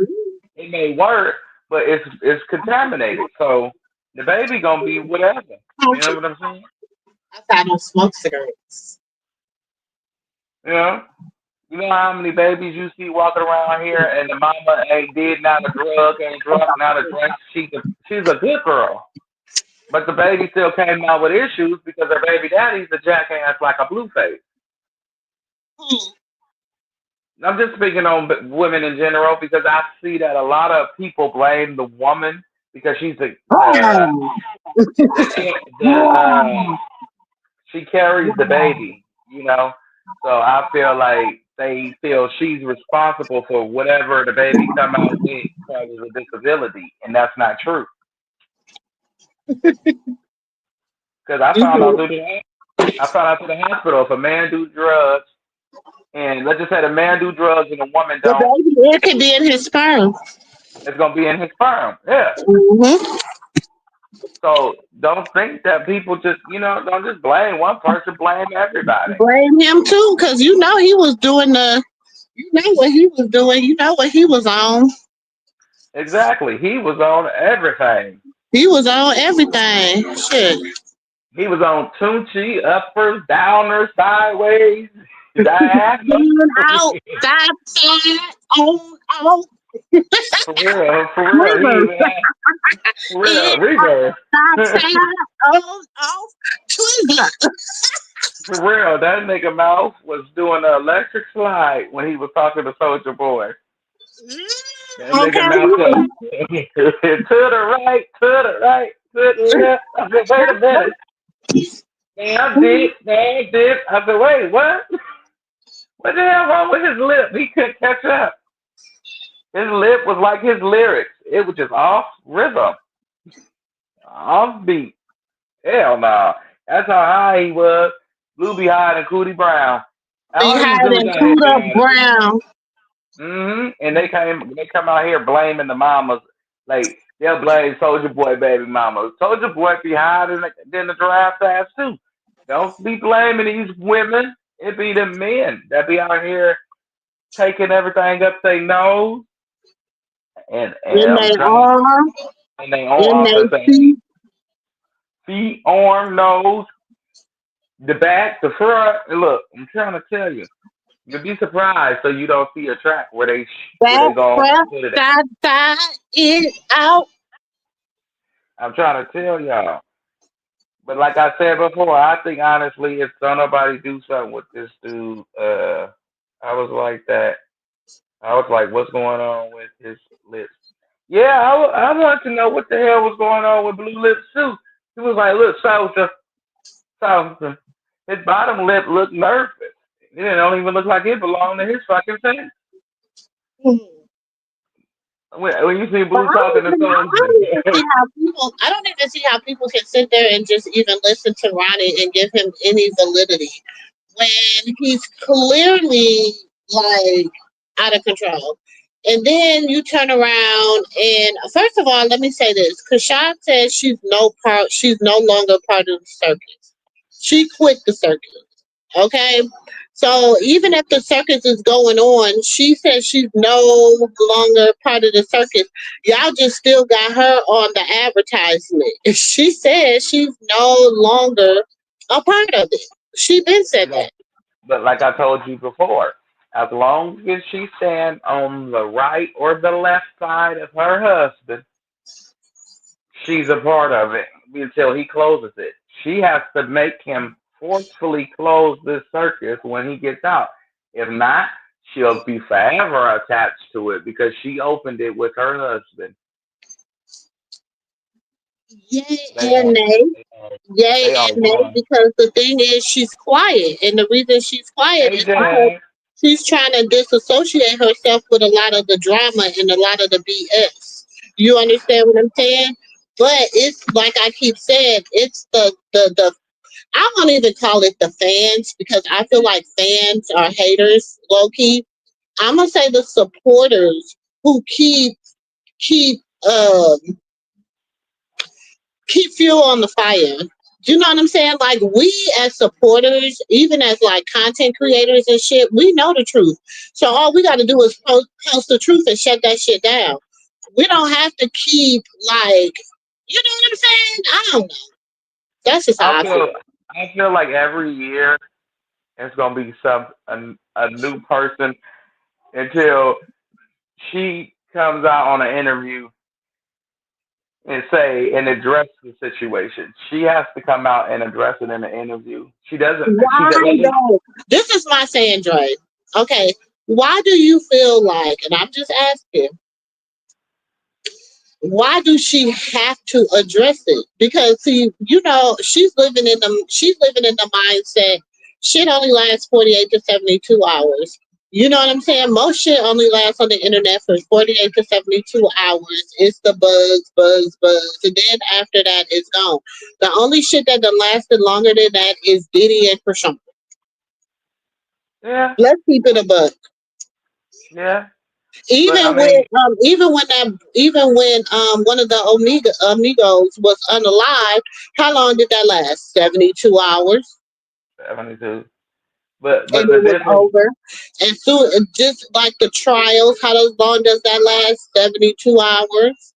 it may work, but it's contaminated. So the baby gonna be whatever. You know what I'm saying? I don't smoke cigarettes. You know how many babies you see walking around here and the mama ain't did not a drug, ain't drunk, not a drink. She's a good girl. But the baby still came out with issues because her baby daddy's a jackass like a blueface. I'm just speaking on women in general because I see that a lot of people blame the woman because she's she carries the baby, So I feel like they feel she's responsible for whatever the baby come out with causes a disability, and that's not true. Because I found out through the hospital if a man do drugs, and let's just say the man do drugs and the woman The don't, baby, it could be in his sperm. it's gonna be in his sperm. Yeah. Mm-hmm. So don't think that people just don't just blame one person, blame everybody. Blame him too, because he was doing you know what he was doing, you know what he was on. Exactly. He was on everything. He was on everything. Shit. He was on Tunchi, uppers, downers, sideways, diagonal. Out, side, on, out. For real, He Reverse. even had, for real, In, reverse. side, on, off, Twizzler. For real, that nigga mouth was doing an electric slide when he was talking to Soldier Boy. That nigga mouth was to the right, to the right, to the left. I said, wait a minute. Damn dip. I said, wait, what? What the hell wrong with his lip? He couldn't catch up. His lip was like his lyrics. It was just off rhythm, off beat. Hell no. That's how high he was. Blue be higher than Cootie Brown. Be All these higher dudes than out here be Kuda higher than Cootie Brown. And they come out here blaming the mamas. Like they'll blame Soldier Boy baby mamas. Soldier Boy be higher than the giraffe ass too. Don't be blaming these women. It be the men that be out here taking everything up their nose and In I'm their telling arm, and they own in also their saying feet. feet, arm, nose, the back, the front. And look, I'm trying to tell you, you'll be surprised so you don't see a track where Back, they gonna front, put it at. side, side, in, out. I'm trying to tell y'all. But like I said before, I think honestly, if don't nobody do something with this dude, I was like that. I was like, what's going on with his lips? Yeah, I wanted to know what the hell was going on with Blue Lips too. He was like, look, soldier. His bottom lip looked nervous. It don't even look like it belonged to his fucking face. Hmm. When you see But Blue talking to I Soldier, don't even see how people. I don't even see how people can sit there and just even listen to Ronnie and give him any validity when he's clearly like out of control. And then you turn around and first of all, let me say this: Kashawn says she's no longer part of the circus. She quit the circus. Okay. So even if the circus is going on, she says she's no longer part of the circus. Y'all just still got her on the advertisement. She says she's no longer a part of it. She been said like, that. but like I told you before, as long as she stand on the right or the left side of her husband, she's a part of it until he closes it. She has to make him forcefully close this circus when he gets out. If not, she'll be forever attached to it because she opened it with her husband. Yay They and are nay. they are, Yay they are and nay, one. because the thing is she's quiet. And the reason she's quiet is because AJ, she's trying to disassociate herself with a lot of the drama and a lot of the BS. You understand what I'm saying? But it's like I keep saying, it's the I won't even call it the fans because I feel like fans are haters, low key. I'm gonna say the supporters who keep um keep fuel on the fire. Do you know what I'm saying? Like we as supporters, even as like content creators and shit, we know the truth. So all we got to do is post the truth and shut that shit down. We don't have to keep like, you know what I'm saying? I don't know. That's just I how I feel. feel I feel like every year it's gonna be a new person until she comes out on an interview and say and address the situation. She has to come out and address it in the interview. She doesn't. She Why does. Like, though? This is my saying, Dre. Okay, why do you feel like? And I'm just asking. Why do she have to address it? Because see, you know, she's living in the mindset shit only lasts 48 to 72 hours. You know what I'm saying? Most shit only lasts on the internet for 48 to 72 hours. It's the buzz. And then after that, it's gone. The only shit that done lasted longer than that is Diddy and Krishan. yeah, Let's keep it a buck. yeah. But Even I when mean, one of the amigos was unalive, how long did that last? 72 hours, 72. and But the it was difference. over. And soon, just like the trials, long does that last? 72 hours,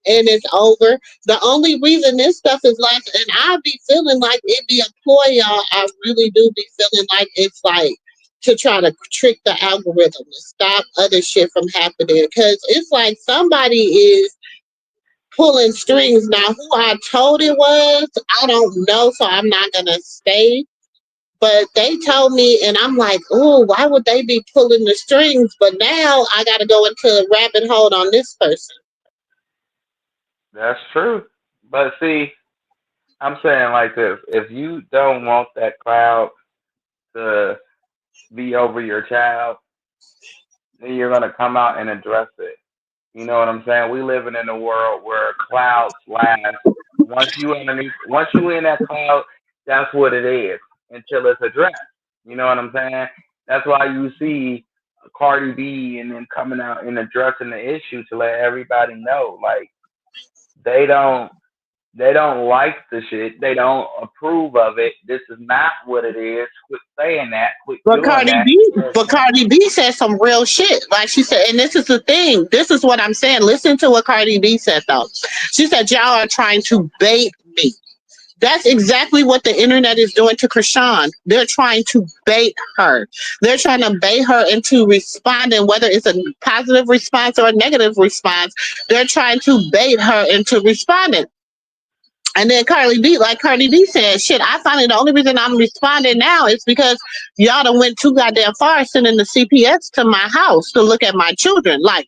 and it's over. The only reason this stuff is like, and I be feeling like it be a ploy, y'all. I really do be feeling like it's like to try to trick the algorithm to stop other shit from happening. Because it's like somebody is pulling strings. Now, who I told it was, I don't know, so I'm not gonna say. But they told me, and I'm like, oh, why would they be pulling the strings? But now I got to go into a rabbit hole on this person. That's true. But see, I'm saying like this: if you don't want that cloud to be over your child, then you're gonna come out and address it. You know what I'm saying? We living in a world where clouds last. Once you in that cloud, that's what it is until it's addressed. You know what I'm saying? That's why you see Cardi B and then coming out and addressing the issue to let everybody know, like they don't they don't like the shit. They don't approve of it. This is not what it is. Quit saying that. Quit But doing Cardi that. B, but Cardi B said some real shit. Like she said, and this is the thing. This is what I'm saying. Listen to what Cardi B said though. She said, "Y'all are trying to bait me." That's exactly what the internet is doing to Krishan. They're trying to bait her. They're trying to bait her into responding, whether it's a positive response or a negative response. They're trying to bait her into responding. And then Carly B, like Cardi B said, shit, I finally, the only reason I'm responding now is because y'all done went too goddamn far sending the CPS to my house to look at my children. Like,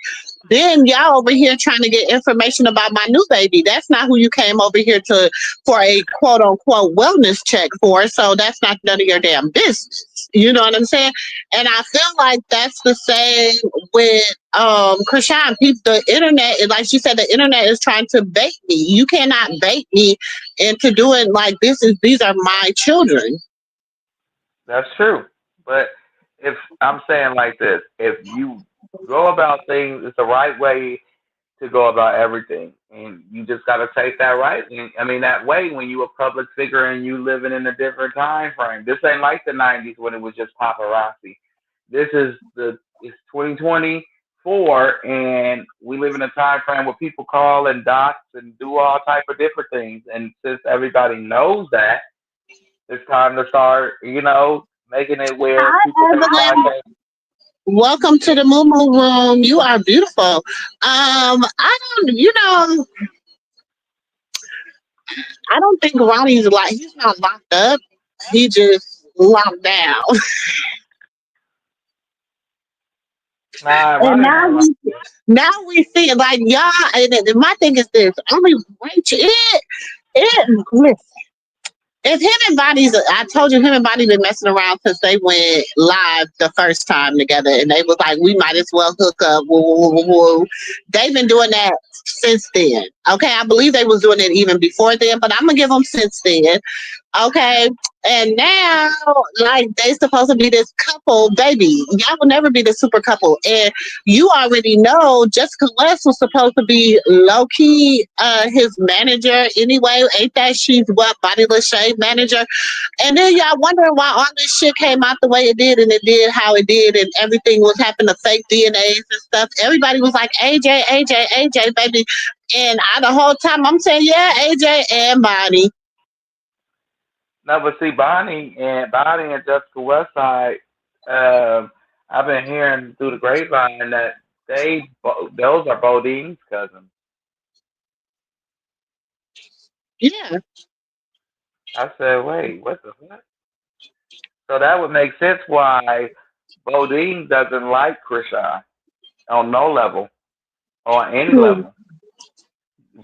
then y'all over here trying to get information about my new baby. That's not who you came over here to for a quote unquote wellness check for. So that's not none of your damn business. You know what I'm saying? And I feel like that's the same with Krishan. People, the internet, like she said, the internet is trying to bait me. You cannot bait me into doing like this. Is these are my children. That's true. But if I'm saying like this, if you go about things, it's the right way to go about everything, and you just got to take that right. I mean that way when you a public figure and you living in a different time frame. This ain't like the '90s when it was just paparazzi. This is it's 2024, and we live in a time frame where people call and dox and do all type of different things. And since everybody knows that, it's time to start, making it where people Hi, can Evelyn. contact. Welcome to the MooMoo room. You are beautiful. I don't, I don't think Ronnie's like he's not locked up. He just locked down. Nah, And Ronnie not like. now we see it like y'all. And my thing is this: only Rachel. Listen, if him and Bonnie's, I told you him and Bonnie been messing around since they went live the first time together, and they was like, we might as well hook up. Woo, woo, woo, woo. They've been doing that since then. Okay, I believe they was doing it even before then, but I'm gonna give them since then. Okay. And now, like, they supposed to be this couple, baby. Y'all will never be the super couple. And you already know Jessica West was supposed to be low key his manager anyway. Ain't that she's what Body Lachey manager? And then y'all wondering why all this shit came out the way it did and it did how it did and everything was happening to fake DNAs and stuff. Everybody was like AJ, baby. And the whole time I'm saying, yeah, AJ and Bonnie. No, but see, Bonnie and Jessica Westside, um, I've been hearing through the grapevine that those are Bodine's cousins. Yeah. I said, wait, what the fuck? So that would make sense why Bodine doesn't like Krishan on no level or on any level.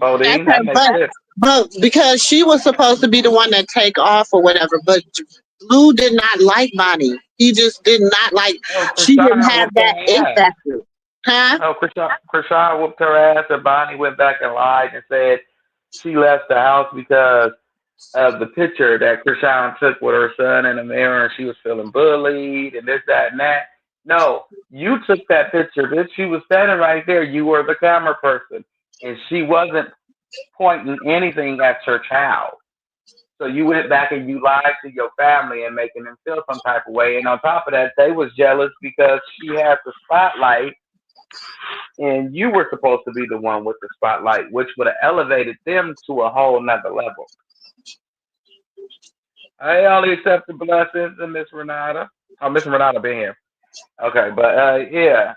That's Bodine, her, that makes sense. but because she was supposed to be the one that take off or whatever, but Lou did not like Bonnie. He just did not like. Oh, She didn't Krishan have whooped that her it ass. factor, huh? Oh, Krishan whooped her ass, and Bonnie went back and lied and said she left the house because of the picture that Krishan took with her son in the mirror, and she was feeling bullied and this, that, and that. No, you took that picture, bitch. She was standing right there. You were the camera person, and she wasn't pointing anything at your child. So you went back and you lied to your family and making them feel some type of way. And on top of that, they was jealous because she had the spotlight and you were supposed to be the one with the spotlight, which would have elevated them to a whole nother level. I only accept the blessings and Miss Renata. Oh, Miss Renata been here. Okay, but yeah,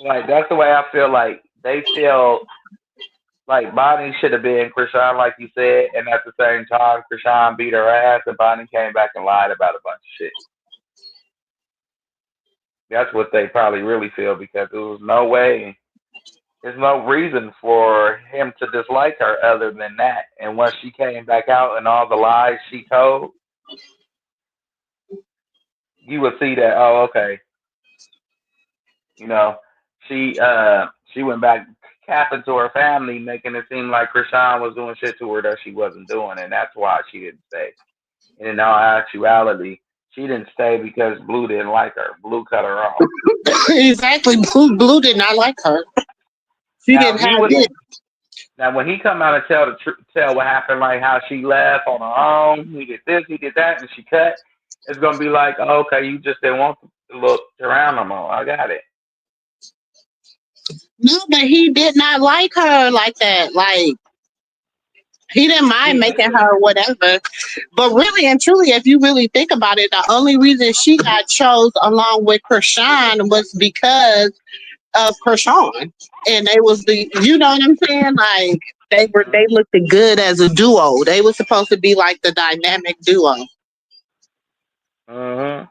like that's the way I feel. Like they feel like Bonnie should have been Krishan, like you said, and at the same time, Krishan beat her ass, and Bonnie came back and lied about a bunch of shit. That's what they probably really feel because there was no way, there's no reason for him to dislike her other than that. And once she came back out and all the lies she told, you would see that. Oh, okay, you know, she went back, capping to her family, making it seem like Krishan was doing shit to her that she wasn't doing, and that's why she didn't stay. And in all actuality, she didn't stay because Blue didn't like her. Blue cut her off. Exactly. Blue did not like her. She Now didn't if he have would, it. now when he come out and tell what happened, like how she left on her own, he did this, he did that, and she cut. It's gonna be like, oh, okay, you just didn't want to look around no more. I got it. No, but he did not like her like that. Like he didn't mind He making did. her whatever. But really and truly, if you really think about it, the only reason she got chose along with Krishan was because of Krishan. And they was the you know what I'm saying? Like they looked good as a duo. They were supposed to be like the dynamic duo. Mm-hmm.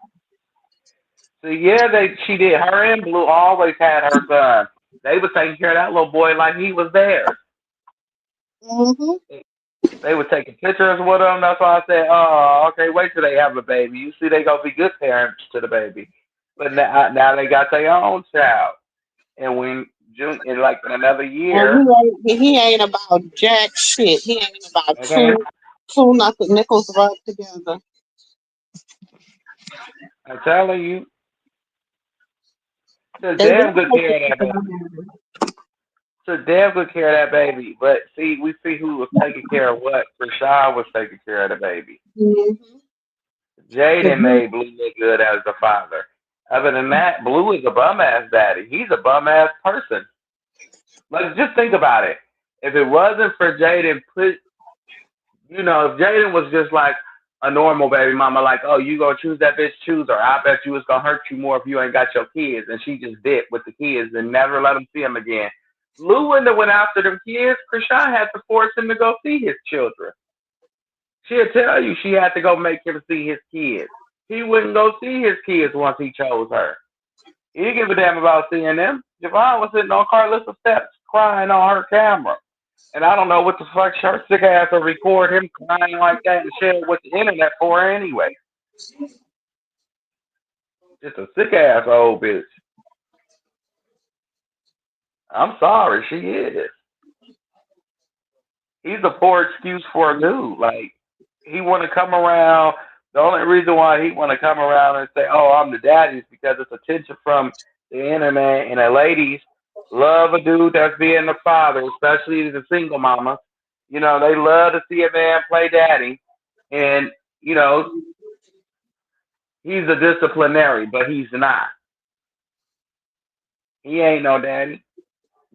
So yeah, she did. Her and Blue always had her son. They was taking care of that little boy like he was theirs. Hmm. They were taking pictures with him. That's why I said, oh, okay, wait till they have a baby. You see, they gonna be good parents to the baby. But now they got their own child, and when June in like in another And year, he ain't about jack shit. He ain't about okay, two nothing nickels rubbed together. I'm telling you, took They damn didn't good take the care of that chicken baby. out. Took damn good care of that baby. But see, we see who was taking care of what. Rashad was taking care of the baby. Mm-hmm. Jaden made Blue look good as the father. Other than that, Blue is a bum ass daddy. He's a bum ass person. Like, just think about it. If it wasn't for Jaden, if Jaden was just like a normal baby mama, like, oh, you gonna choose that bitch, choose her. I bet you it's gonna hurt you more if you ain't got your kids. And she just did with the kids and never let them see them again. Lou wouldn't have went after them kids. Krishan had to force him to go see his children. She'll tell you she had to go make him see his kids. He wouldn't go see his kids once he chose her. He didn't give a damn about seeing them. Javon was sitting on Carlissa's steps crying on her camera. And I don't know what the fuck her sick ass will record him crying like that and share it with the internet for anyway. Just a sick ass old bitch. I'm sorry, she is. He's a poor excuse for a dude. Like, he want to come around. The only reason why he want to come around and say, "Oh, I'm the daddy," is because it's attention from the internet, and the ladies love a dude that's being the father, especially the single mamas. They love to see a man play daddy, and you know, he's a disciplinary, but he's not. He ain't no daddy,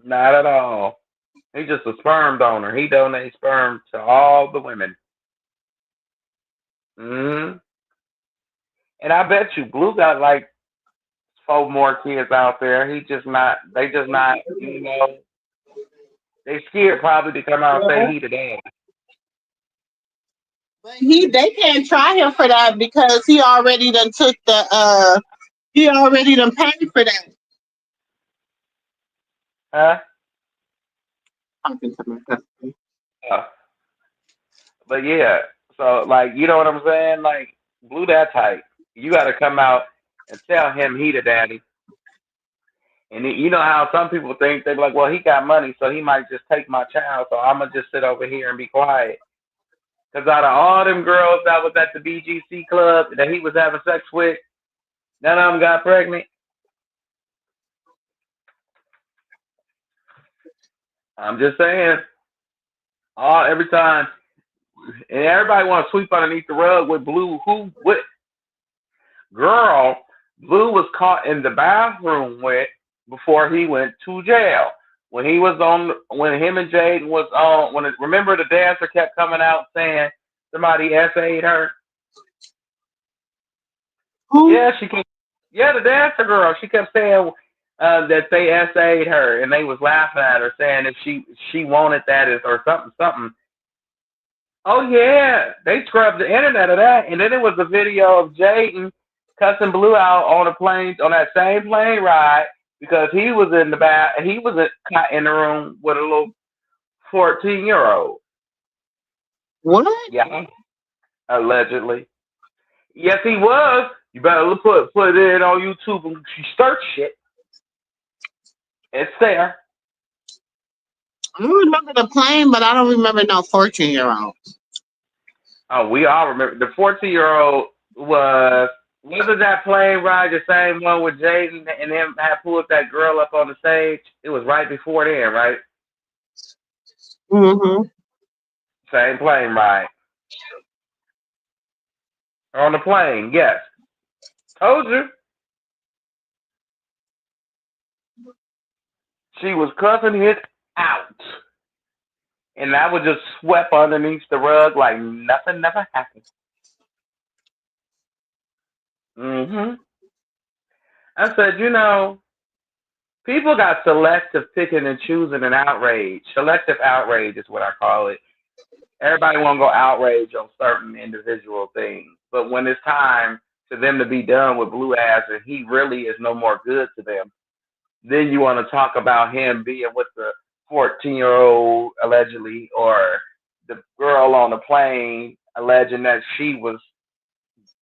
not at all. He's just a sperm donor. He donates sperm to all the women. Hmm. And I bet you Blue got like four more kids out there. He just not. They just not. They scared probably to come out and say Yeah. he the dad. But they can't try him for that because he already done paid for that. Huh? Talking to my husband. Uh, but yeah. So like, you know what I'm saying? Like, Blue that type. You got to come out and tell him he the daddy. And you know how some people think they're like, well, he got money, so he might just take my child. So I'm gonna just sit over here and be quiet. Because out of all them girls that was at the BGC club that he was having sex with, none of them got pregnant. I'm just saying. Every time, and everybody want to sweep underneath the rug with Blue. What girl Blue was caught in the bathroom with before he went to jail? When him and Jaden was on, remember the dancer kept coming out saying somebody SA'd her. Who? Yeah, yeah, the dancer girl. She kept saying that they SA'd her, and they was laughing at her, saying if she wanted that or something something. Oh yeah, they scrubbed the internet of that, and then there was a video of Jaden cussing Blue out on a plane on that same plane ride because he was in the back. He was in the room with a little 14-year-old. What? Yeah, allegedly. Yes, he was. You better put it on YouTube and search shit. It's there. I remember the plane, but I don't remember no 14-year-old. Oh, we all remember the 14-year-old was wasn't that plane ride the same one with Jaden and him had pulled that girl up on the stage? It was right before then, right? Mm-hmm. Same plane ride on the plane. Yes, told you she was cussing it out, and that was just swept underneath the rug like nothing never happened. Mhm. I said, people got selective picking and choosing and outrage. Selective outrage is what I call it. Everybody want to go outrage on certain individual things, but when it's time for them to be done with Blue ass and he really is no more good to them, then you want to talk about him being with the 14-year-old allegedly, or the girl on the plane alleging that she was,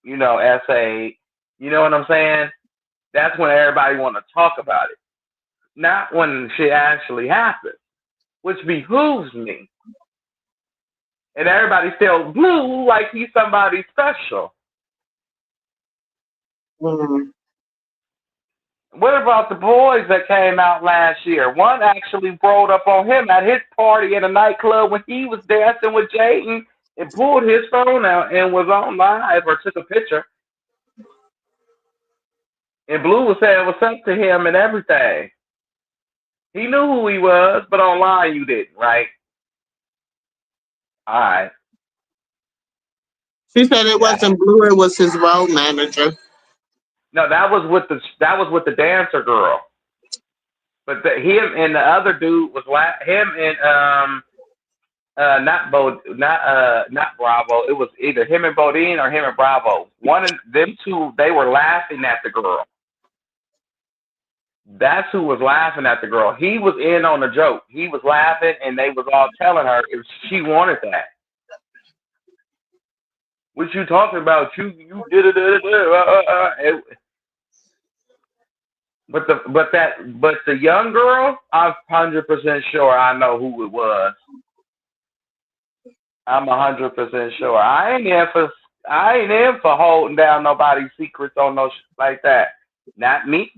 essayed. You know what I'm saying? That's when everybody want to talk about it, not when shit actually happens, which behooves me. And everybody still Blue like he's somebody special. Mm-hmm. What about the boys that came out last year? One actually rolled up on him at his party in a nightclub when he was dancing with Jayden and pulled his phone out and was on live or took a picture. And Blue was saying what's up to him and everything. He knew who he was, but online you didn't, right? All right. She said it That wasn't Blue, it was his road manager. no, that was with the dancer girl. But him and the other dude was him and not Bravo. It was either him and Bodine or him and Bravo. One of them two, they were laughing at the girl. That's who was laughing at the girl. He was in on the joke. He was laughing, and they was all telling her if she wanted that. What you talking about? You did it. But the young girl, I'm 100% sure I know who it was. I'm 100% sure. I ain't in for holding down nobody's secrets on no shit like that. Not me.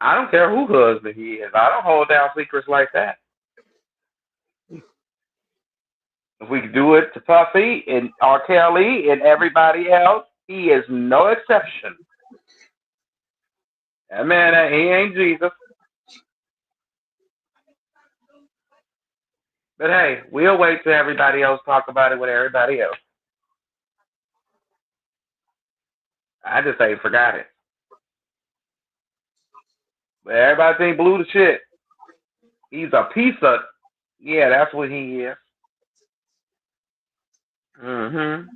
I don't care who husband he is. I don't hold down secrets like that. If we do it to Puffy and R. Kelly and everybody else, he is no exception. That man, he ain't Jesus. But hey, we'll wait till everybody else talk about it with everybody else. I just ain't forgot it. But everybody think Blue the shit. He's a piece of. Yeah, that's what he is. Mhm.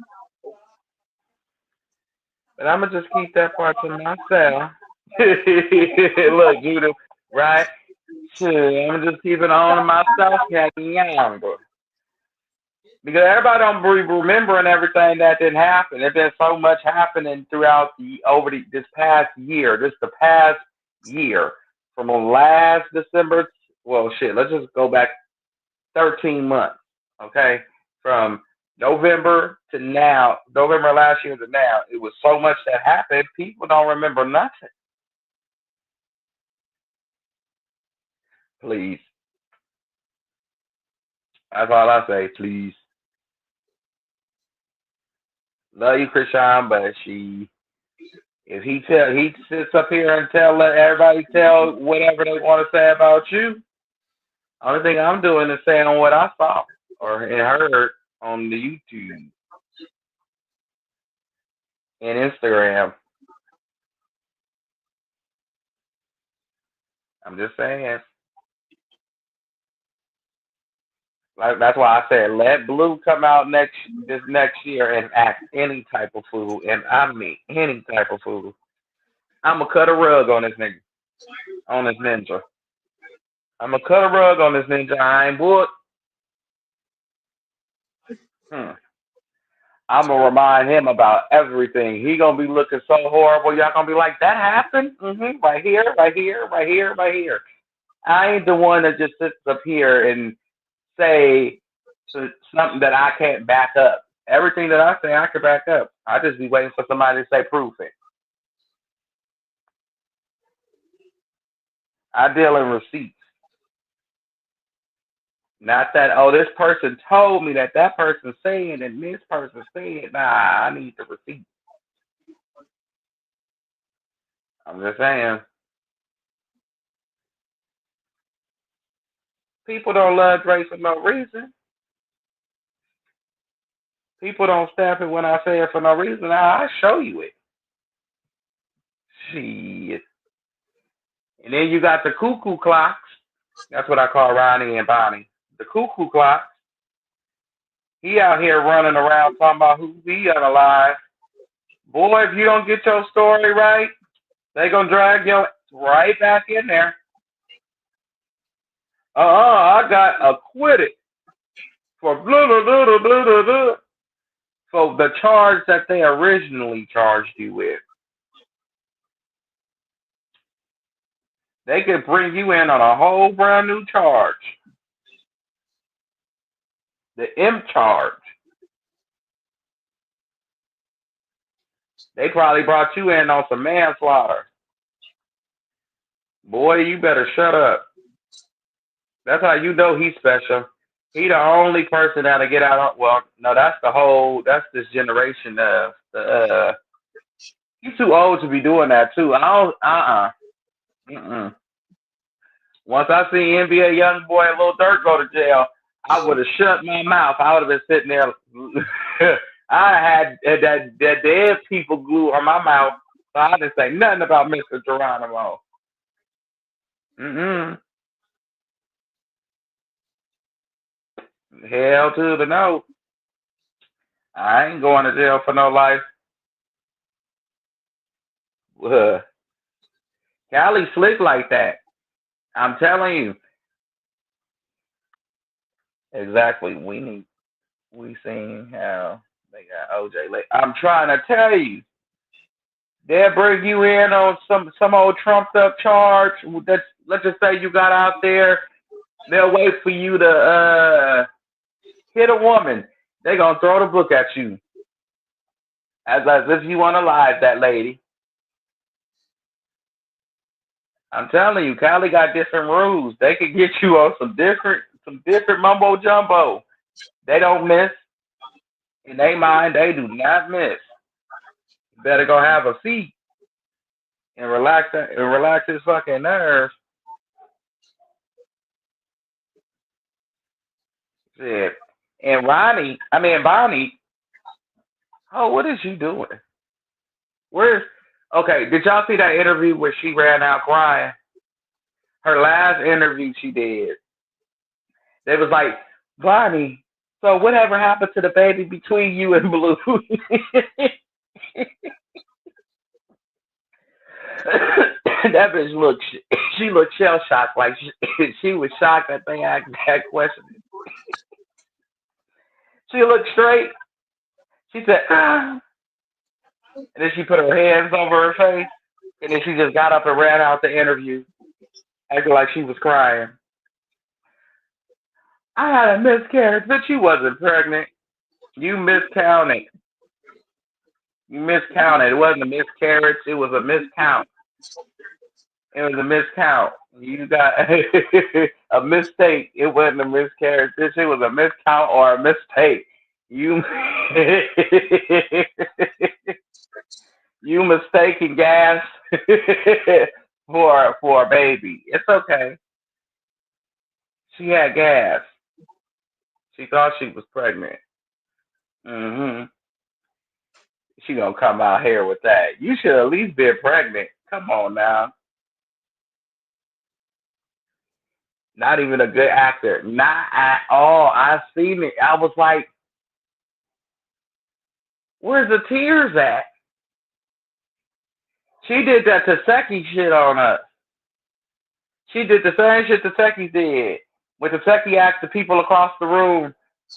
But I'm gonna just keep that part to myself. Look, Judah, right? Shit, I'm gonna just keep it on to myself, younger. Because everybody don't be remembering everything that didn't happen. There's been so much happening throughout this past year. This the past year from last December. Well, shit. Let's just go back 13 months. Okay, from November to now, November last year to now, it was so much that happened. People don't remember nothing. Please, that's all I say. Please, love you, Krishan, but if he sits up here and let everybody tell whatever they want to say about you. Only thing I'm doing is saying what I saw or heard on the YouTube and Instagram. I'm just saying. Like that's why I said let Blue come out this next year and act any type of fool, and I mean any type of fool. I'm gonna cut a rug on this nigga, on this ninja. I'm gonna cut a rug on this ninja. I ain't bored. Hmm. I'm gonna remind him about everything. He gonna be looking so horrible. Y'all gonna be like, that happened? Right here, right here, right here, right here. I ain't the one that just sits up here and say something that I can't back up. Everything that I say, I can back up. I just be waiting for somebody to say proof it. I deal in receipts. Not that, oh, this person told me that that person saying and this person said. Nah, I need the receipt. I'm just saying. People don't love Drake for no reason. People don't stamp it when I say it for no reason. I show you it. Shit. And then you got the cuckoo clocks. That's what I call Ronnie and Bonnie. The cuckoo clocks. He out here running around talking about who he unalive. Boy, if you don't get your story right, they gonna drag you right back in there. I got acquitted for blah blah blah blah blah blah. For the charge that they originally charged you with. They could bring you in on a whole brand new charge. The M charge. They probably brought you in on some manslaughter. Boy, you better shut up. That's how you know he's special. He the only person that'll get out on, well, no, that's this generation of he's too old to be doing that too. I don't, mm-mm. Once I see NBA young boy and Lil Durk go to jail, I would have shut my mouth. I would have been sitting there. I had that dead people glue on my mouth, so I didn't say nothing about Mr. Geronimo. Mm-mm. Hell to the no. I ain't going to jail for no life. Cali slick like that. I'm telling you. Exactly. We seen how they got OJ late. I'm trying to tell you. They'll bring you in on some old trumped up charge. Let's just say you got out there. They'll wait for you to hit a woman. They're gonna throw the book at you. As if you want to lie, that lady. I'm telling you, Cali got different rules. They could get you on some different mumbo jumbo. They don't miss. In their mind, they do not miss. You better go have a seat and relax his fucking nerves. Shit. And Bonnie, oh, what is she doing? Okay, did y'all see that interview where she ran out crying? Her last interview she did. They was like, Bonnie, so whatever happened to the baby between you and Blue? That bitch she looked shell shocked, like she was shocked that they asked that question. She looked straight. She said, ah. And then she put her hands over her face. And then she just got up and ran out the interview, acting like she was crying. I had a miscarriage, but you wasn't pregnant. You miscounted. You miscounted. It wasn't a miscarriage. It was a miscount. It was a miscount. You got a mistake. It wasn't a miscarriage. It was a miscount or a mistake. You you mistaken gas for a baby. It's okay. She had gas. She thought she was pregnant. Mm-hmm. She gonna come out here with that. You should at least be pregnant. Come on now. Not even a good actor. Not at all. I seen it. I was like, where's the tears at? She did that Taseki shit on us. She did the same shit Taseki did. When Taseki asked the people across the room,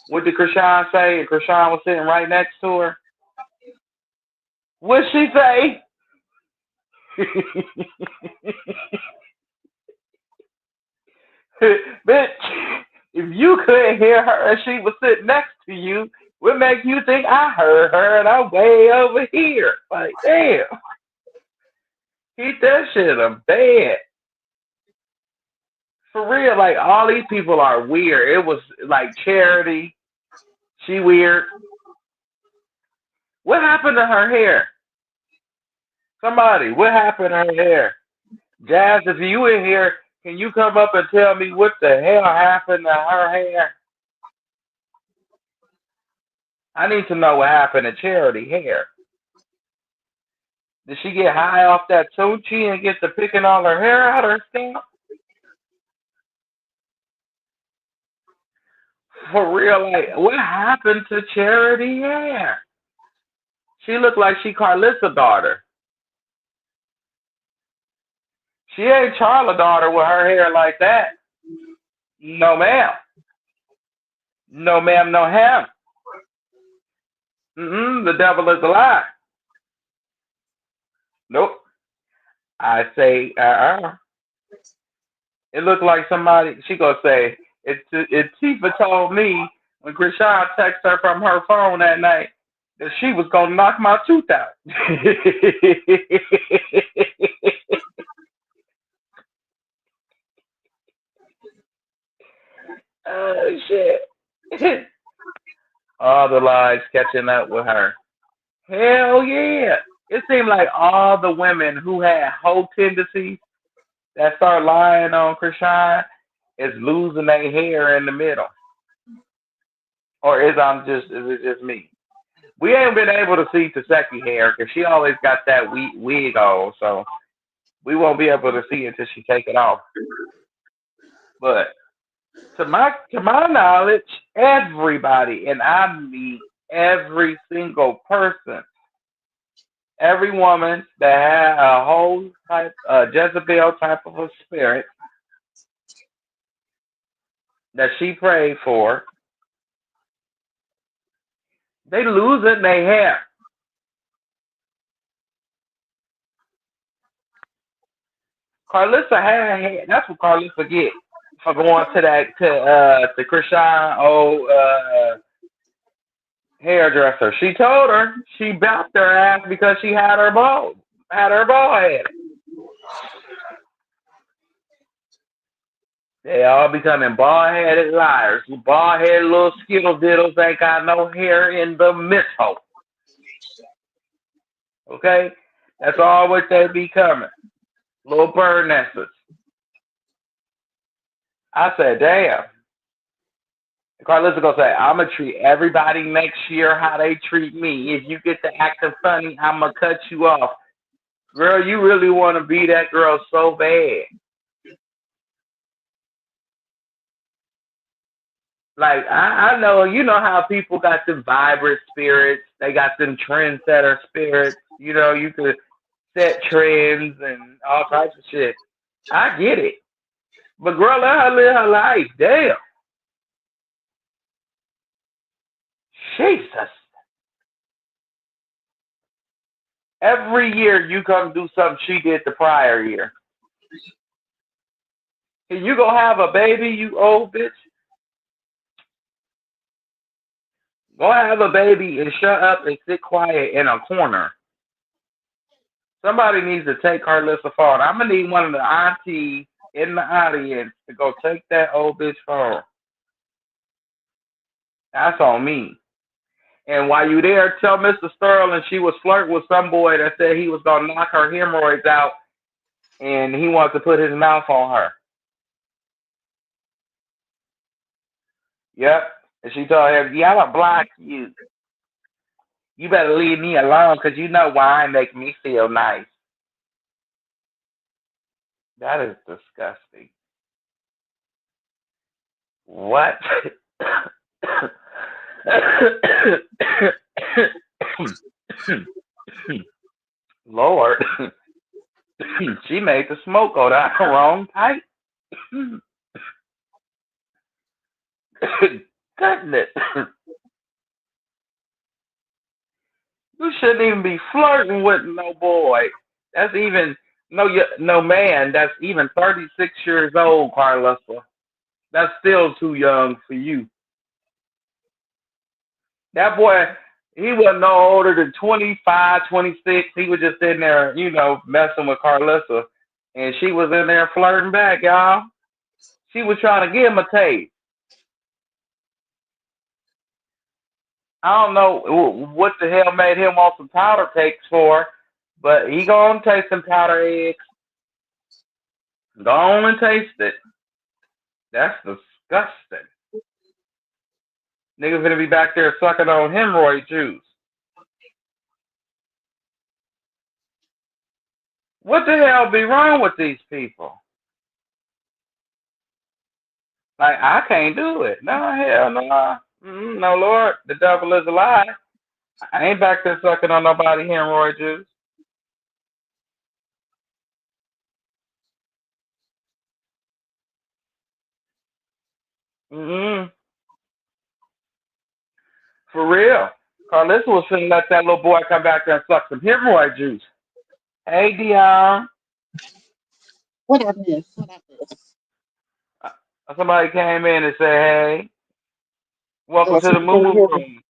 what did Krishan say? And Krishan was sitting right next to her. What'd she say? Bitch, if you couldn't hear her and she was sitting next to you, what make you think I heard her and I'm way over here? Like, damn, keep that shit in bed. For real, like all these people are weird. It was like Charity, she weird. What happened to her hair? Somebody, what happened to her hair? Jazz, if you in here, can you come up and tell me what the hell happened to her hair? I need to know what happened to Charity hair. Did she get high off that Tunchi and get to picking all her hair out of her scalp? For real, like, what happened to Charity hair? She looked like she Carlissa's daughter. She ain't Charlotte's daughter with her hair like that. No, ma'am. No, ma'am, no ham. The devil is a lie. Nope. I say, It looked like somebody, she gonna say, it Tifa told me when Krishan texted her from her phone that night that she was gonna knock my tooth out. Oh, shit. All the lies catching up with her. Hell yeah. It seemed like all the women who had whole tendencies that start lying on Krishan is losing their hair in the middle. Or is it just me? We ain't been able to see Taseki hair because she always got that wig on, so we won't be able to see it until she take it off. But to my knowledge, everybody, and I mean every single person, every woman that had a whole type, Jezebel type of a spirit that she prayed for, they losing their hair. Carlissa had hair. That's what Carlissa get for going to Krishan hairdresser. She told her she bounced her ass because she had her ball head. They all becoming bald headed liars. Bald headed little skittle diddles ain't got no hair in the misthole. Okay? That's all what they becoming. Little bird nesters. I said, damn. Carlissa gonna say, I'm gonna treat everybody next year how they treat me. If you get to acting funny, I'm gonna cut you off. Girl, you really want to be that girl so bad. Like, I know, you know how people got them vibrant spirits. They got them trendsetter spirits. You know, you could set trends and all types of shit. I get it. But girl, let her live her life. Damn. Jesus. Every year you come do something she did the prior year. And you gonna have a baby, you old bitch? Go have a baby and shut up and sit quiet in a corner. Somebody needs to take Carlissa's phone. I'm gonna need one of the aunties in the audience to go take that old bitch phone. That's on me. And while you there, tell Mr. Sterling she was flirting with some boy that said he was gonna knock her hemorrhoids out and he wants to put his mouth on her. Yep. And she told him, yeah, I'm gonna block you. You better leave me alone because you know wine make me feel nice. That is disgusting. What? Lord. She made the smoke go down the wrong pipe. Goodness. You shouldn't even be flirting with no boy. That's even no man. That's even 36 years old, Carlissa. That's still too young for you. That boy, he wasn't no older than 25, 26. He was just in there, messing with Carlissa. And she was in there flirting back, y'all. She was trying to give him a taste. I don't know what the hell made him want some powder cakes for, but he gonna taste some powder eggs. Go on and taste it. That's disgusting. Niggas gonna be back there sucking on hemorrhoid juice. What the hell be wrong with these people? Like, I can't do it. No, hell no. No, Lord. The devil is a lie. I ain't back there sucking on nobody hemorrhoid juice. Mm-mm. For real. Carlissa was finna let that little boy come back there and suck some hemorrhoid juice. Hey, Dion. What I miss? What I miss? Somebody came in and said, hey, welcome Oh, to the Moo Room.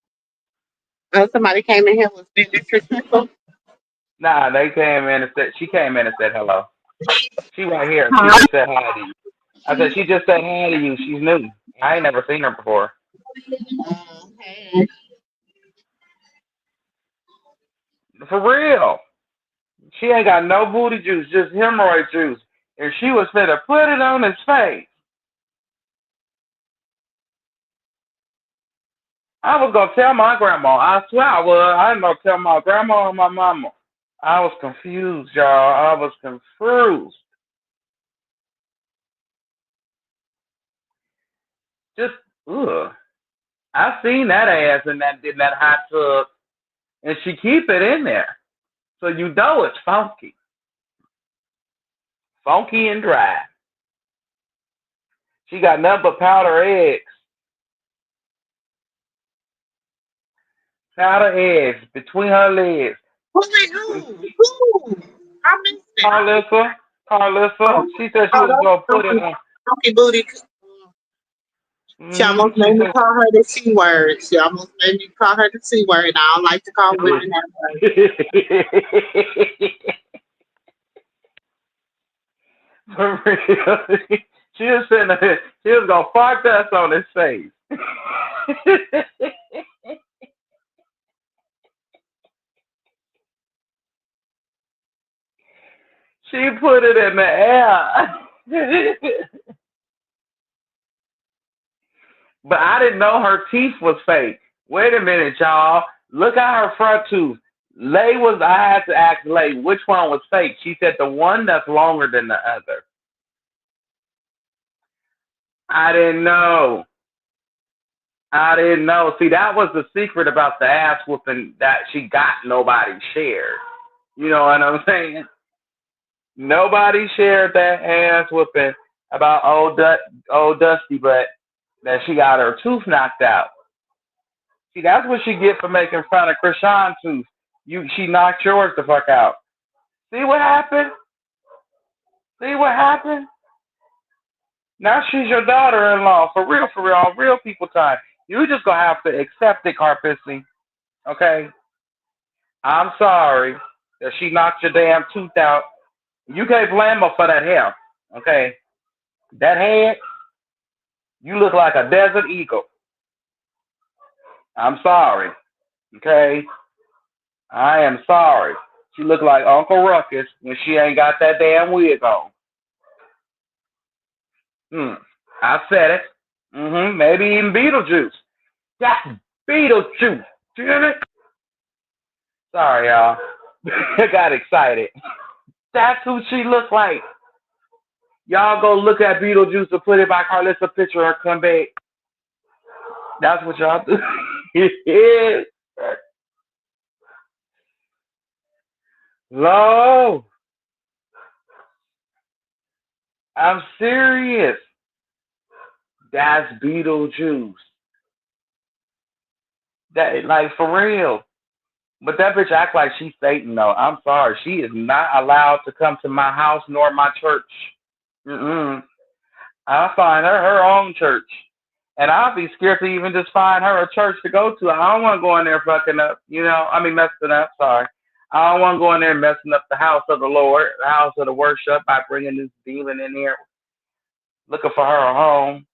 somebody came in here with Mr. Nah, she came in and said hello. She right here. She Huh? just said hi to you. I said, she just said hi to you. She's new. I ain't never seen her before. Hey. For real. She ain't got no booty juice, just hemorrhoid juice. And she was finna put it on his face. I was gonna tell my grandma. I swear I was. I didn't know tell my grandma or my mama. I was confused, y'all. I was confused. Just ugh. I seen that ass in that hot tub, and she keep it in there, so you know it's funky and dry. She got nothing but powder eggs between her legs. Who's like who? Who? I missed it. Carlissa. Oh, She said she oh, was gonna put it that's on. funky booty. She almost She made me said. call her the C word. She almost made me call her the C word. I don't like to call women that word. For real. She was sitting there, she was gonna fart dust on his face. She put it in the air. But I didn't know her teeth was fake. Wait a minute, y'all. Look at her front tooth. I had to ask Lay which one was fake. She said the one that's longer than the other. I didn't know. I didn't know. See, that was the secret about the ass whooping that she got nobody shared. You know what I'm saying? Nobody shared that ass whooping about old Dusty Butt that she got her tooth knocked out. See, that's what she get for making fun of Krishan's tooth. She knocked yours the fuck out. See what happened? See what happened? Now she's your daughter-in-law. For real, all real people time. You just gonna have to accept it, Carpissy. Okay? I'm sorry that she knocked your damn tooth out. You can't blame her for that hair. Okay? That head, you look like a desert eagle. I'm sorry. Okay? I am sorry. She look like Uncle Ruckus when she ain't got that damn wig on. I said it. Maybe even Beetlejuice. That's Beetlejuice. Damn it. Sorry, y'all. I got excited. That's who she looks like. Y'all go look at Beetlejuice and put it by Carlissa picture or come back. That's what y'all do. No, I'm serious. That's Beetlejuice. That like for real. But that bitch act like she's Satan though. I'm sorry. She is not allowed to come to my house nor my church. Mm-mm. I'll find her own church. And I'll be scared to even just find her a church to go to. I don't want to go in there fucking up, messing up, sorry. I don't want to go in there messing up the house of the Lord, the house of the worship by bringing this demon in here, looking for her a home.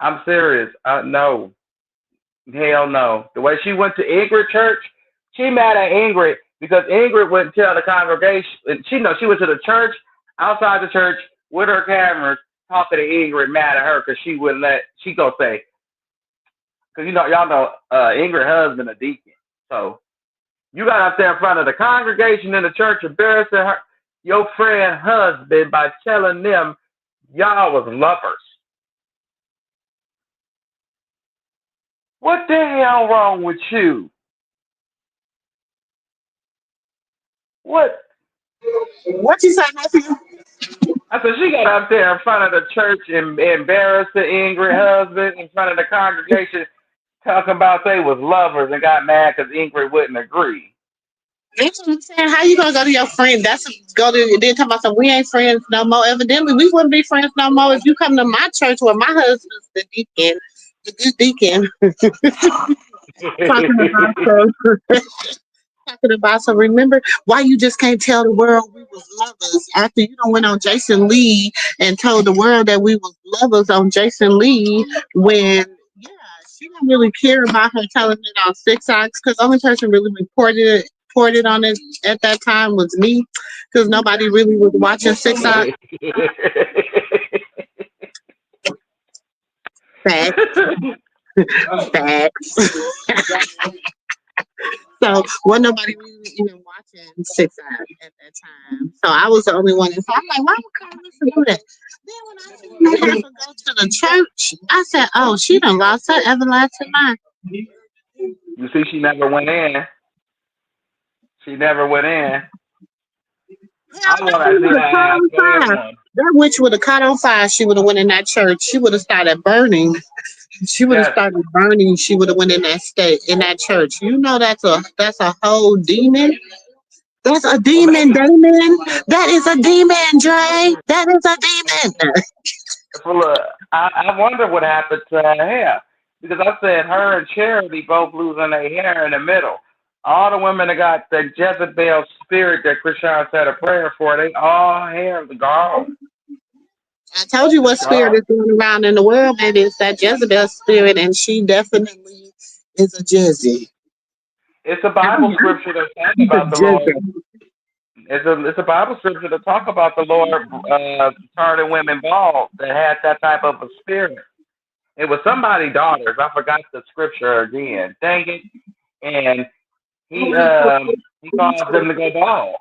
I'm serious. No. Hell no. The way she went to Ingrid church, she mad at Ingrid because Ingrid wouldn't tell the congregation. She went to the church, outside the church, with her cameras, talking to Ingrid, mad at her because she go say, because y'all know Ingrid husband a deacon. So you got up there in front of the congregation in the church embarrassing your friend husband by telling them y'all was lovers. What the hell wrong with you? What? What you say, nephew? I said she got up there in front of the church and embarrassed the Ingrid husband in front of the congregation, talking about they was lovers and got mad because Ingrid wouldn't agree. That's what I'm saying. How you gonna go to your friend? Go to then talk about some. We ain't friends no more. Evidently, we wouldn't be friends no more if you come to my church where my husband's the deacon, the good deacon, talking about some. Talking about some. Remember why you just can't tell the world we was lovers after you don't went on Jason Lee and told the world that we was lovers on Jason Lee when she didn't really care about her telling it on Six Ox because the only person really reported on it at that time was me because nobody really was watching Six Ox. Facts. Facts. So wasn't nobody really even watching Six Ox at that time. So I was the only one. So I'm like, why would Carlos do that? Then when I seen her have to go to the church, I said, oh, she done lost her everlasting mind. You see, she never went in. She never went in. Hell, I want to see have caught that ass on go in fire. one. That witch would have caught on fire. She would have went in that church. She would have started burning. She would have Yes. started burning. She would have went in that state in that church. You know that's a whole demon. That's a Well, demon, maybe. Damon. That is a demon, Dre. That is a demon. Well, I wonder what happened to her hair because I said her and Charity both losing their hair in the middle. All the women that got the Jezebel spirit that Krishan said a prayer for, they all hair is gone. I told you what It's spirit gone. is going around in the world, baby. It's that Jezebel spirit, and she definitely is a Jezzy. It's a Bible scripture that talks She's a about the Lord. Jezebel. It's a Bible scripture that talk about the Lord turning women bald that had that type of a spirit. It was somebody's daughters. I forgot the scripture again. Dang it! And he caused them to go bald.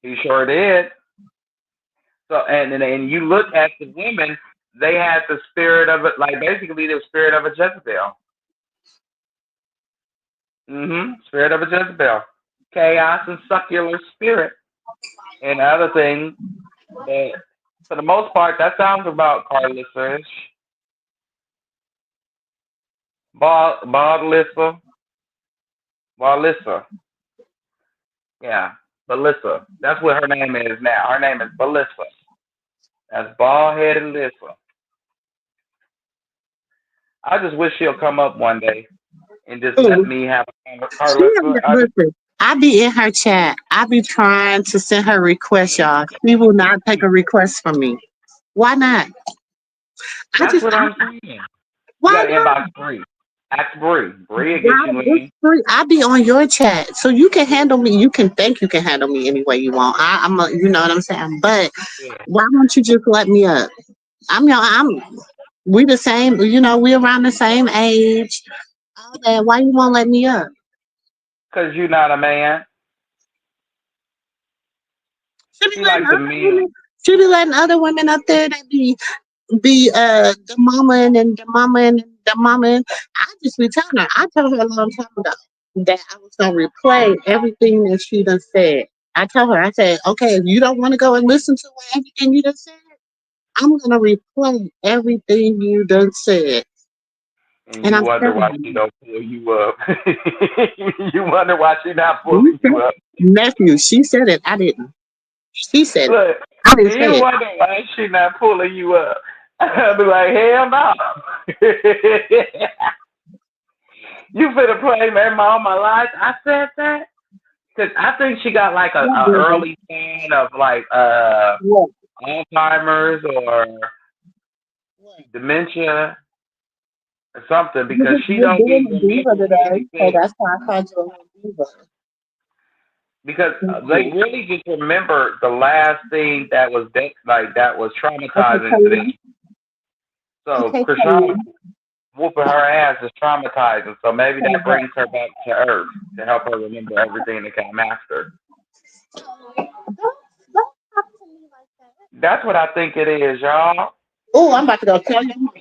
He sure did. So and you look at the women, they had the spirit of it, like basically the spirit of a Jezebel. Spirit of a Jezebel, chaos and secular spirit, and other things. But for the most part, that sounds about Carlissa-ish. Baldlissa, Baldlissa, yeah, Belissa. That's what her name is now. Her name is Belissa. That's bald headed Lissa. I just wish she'll come up one day and just let Ooh. me have She Carlissa. listen. I be in her chat. I be trying to send her requests, y'all. She will not take a request from me. Why not? That's what I'm saying. You Why got to not? inbox Bree. Ask Bree. Bree will get God, you it's in. free. I be on your chat, so you can handle me. You can think you can handle me any way you want. You know what I'm saying. But Yeah. why don't you just let me up? I'm. We the same. You know, we around the same age. All that. Why you won't let me up? Because you're not a man. She be She letting like the other women. men. She be letting other women up there that be the mama and the mama and the mama. And I just be telling her. I told her a long time ago that I was gonna replay everything that she done said. I told her. I said, okay, if you don't want to go and listen to everything you done said, I'm gonna replay everything you done said. And And you I'm wonder telling why she you, don't pull you up. You wonder why she not you pulling said, you up. nephew, she said it. I didn't. She said it. Look, I didn't you say it. wonder why she not pulling you up. I'll be like, hell no. You finna play man all my life. I said that. Cause I think she got like What a diva? early sign of like What? Alzheimer's or What? dementia or something because she You're don't be being a diva remembering what today, she so said that's why I called you a little diva. because Thank they you. really just remember the last thing that was like that was Okay, traumatizing to them. Kaylin. So Okay, Krishan Kaylin. whooping her ass is traumatizing. So maybe Okay, that brings her back to earth to help her remember everything that came after. don't talk to me like that. That's what I think it is, y'all. Oh, I'm about to go tell your mom.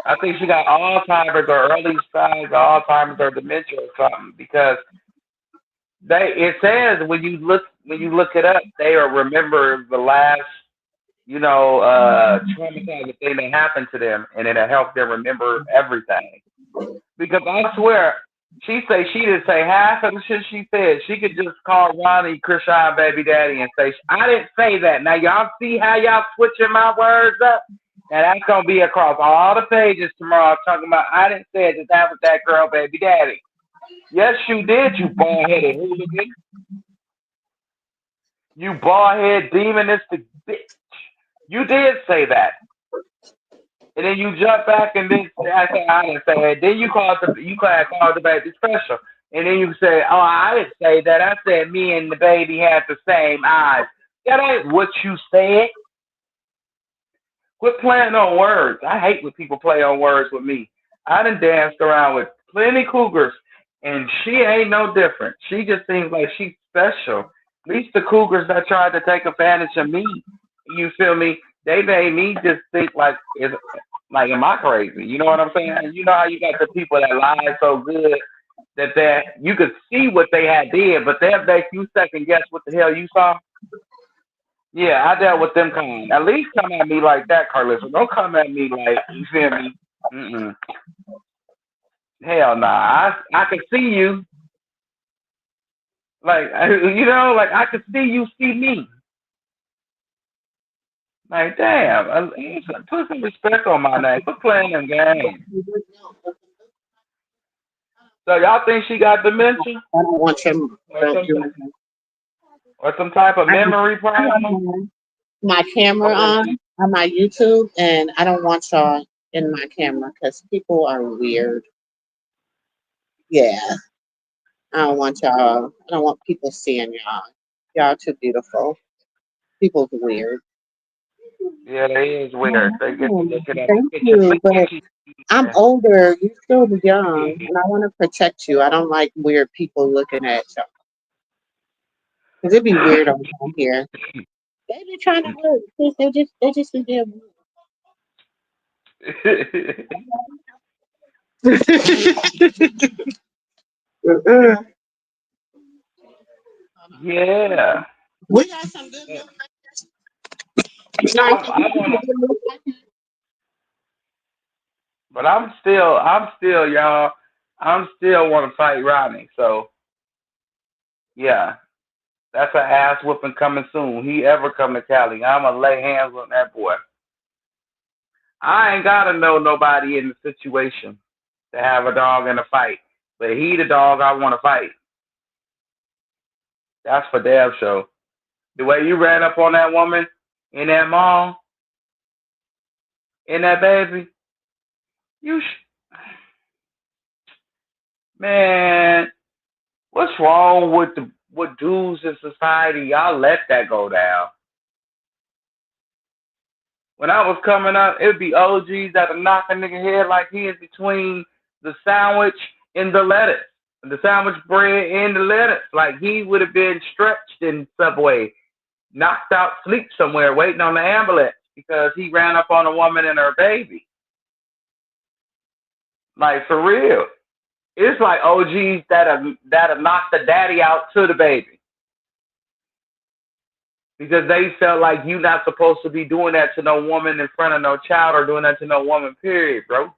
I think she got Alzheimer's or early signs of Alzheimer's or dementia or something because it says when you look it up, they are remember the last, traumatizing thing that happened to them and it'll help them remember everything. Because I swear, she didn't say half of the shit she said. She could just call Ronnie Krishan baby daddy and say, I didn't say that. Now y'all see how y'all switching my words up? Now that's gonna be across all the pages tomorrow talking about I didn't say that was that girl baby daddy. Yes, you did, you bald headed hooligan. You bald head demonistic bitch. You did say that. And then you jump back and then I say I didn't say it. Then called the baby special. And then you say, oh, I didn't say that. I said me and the baby had the same eyes. That ain't what you said. Quit playing on words. I hate when people play on words with me. I done danced around with plenty cougars, and she ain't no different. She just seems like she's special. At least the cougars that tried to take advantage of me, you feel me? They made me just think like, am I crazy? You know what I'm saying? You know how you got the people that lie so good that you could see what they had did, but they'll make you second guess what the hell you saw. Yeah, I dealt with them kind. At least come at me like that, Carlissa. Don't come at me like you feel me. Mm-mm. Hell nah. I can see you. Like like I can see you see me. Like damn, put some respect on my name. Quit playing them games. So y'all think she got dementia I don't want your or girl some doing that. or some type of I memory problem? have my camera Okay. on my YouTube, and I don't want y'all in my camera because people are weird. Yeah, I don't want y'all. I don't want people seeing y'all. Y'all too beautiful. People's weird. Yeah, they is weird. They get to looking at the Thank picture. you, Look but at you. I'm older. You're still young, and I want to protect you. I don't like weird people looking at y'all because it'd be weird on here. They be trying to look. They just be being weird. Yeah. We got some good I, milk. Nice. I want to, but y'all. I'm still want to fight Rodney. So yeah, that's an ass whooping coming soon. He ever come to Cali, I'ma lay hands on that boy. I ain't gotta know nobody in the situation to have a dog in a fight, but he the dog I want to fight. That's for damn sure. The way you ran up on that woman in that mall, in that baby, you man, what's wrong with the with dudes in society? Y'all let that go down. When I was coming up, it'd be OGs that'll knock a nigga head like he is between the sandwich and the lettuce. The sandwich bread and the lettuce. Like he would have been stretched in Subway, knocked out sleep somewhere waiting on the ambulance because he ran up on a woman and her baby. Like for real. It's like OGs that'll knock the daddy out to the baby. Because they felt like you not supposed to be doing that to no woman in front of no child or doing that to no woman, period, bro.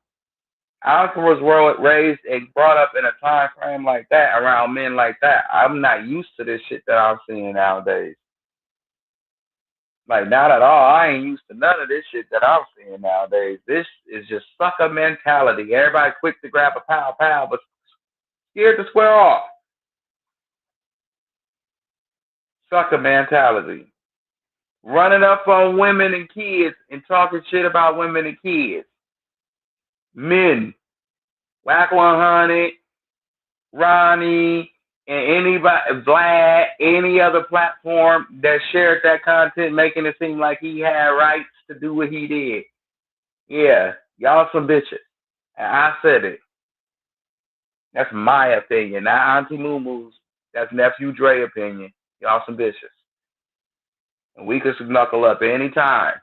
I was raised and brought up in a time frame like that around men like that. I'm not used to this shit that I'm seeing nowadays. Like not at all. I ain't used to none of this shit that I'm seeing nowadays. This is just sucker mentality. Everybody quick to grab a pow pow, but scared to square off. Sucker mentality. Running up on women and kids and talking shit about women and kids. Men. Whack 100, Ronnie, and anybody, Vlad, any other platform that shared that content, making it seem like he had rights to do what he did. Yeah, y'all some bitches. And I said it. That's my opinion. Not Auntie MooMoo's. That's Nephew Dre opinion. Y'all some bitches. And we could knuckle up any time.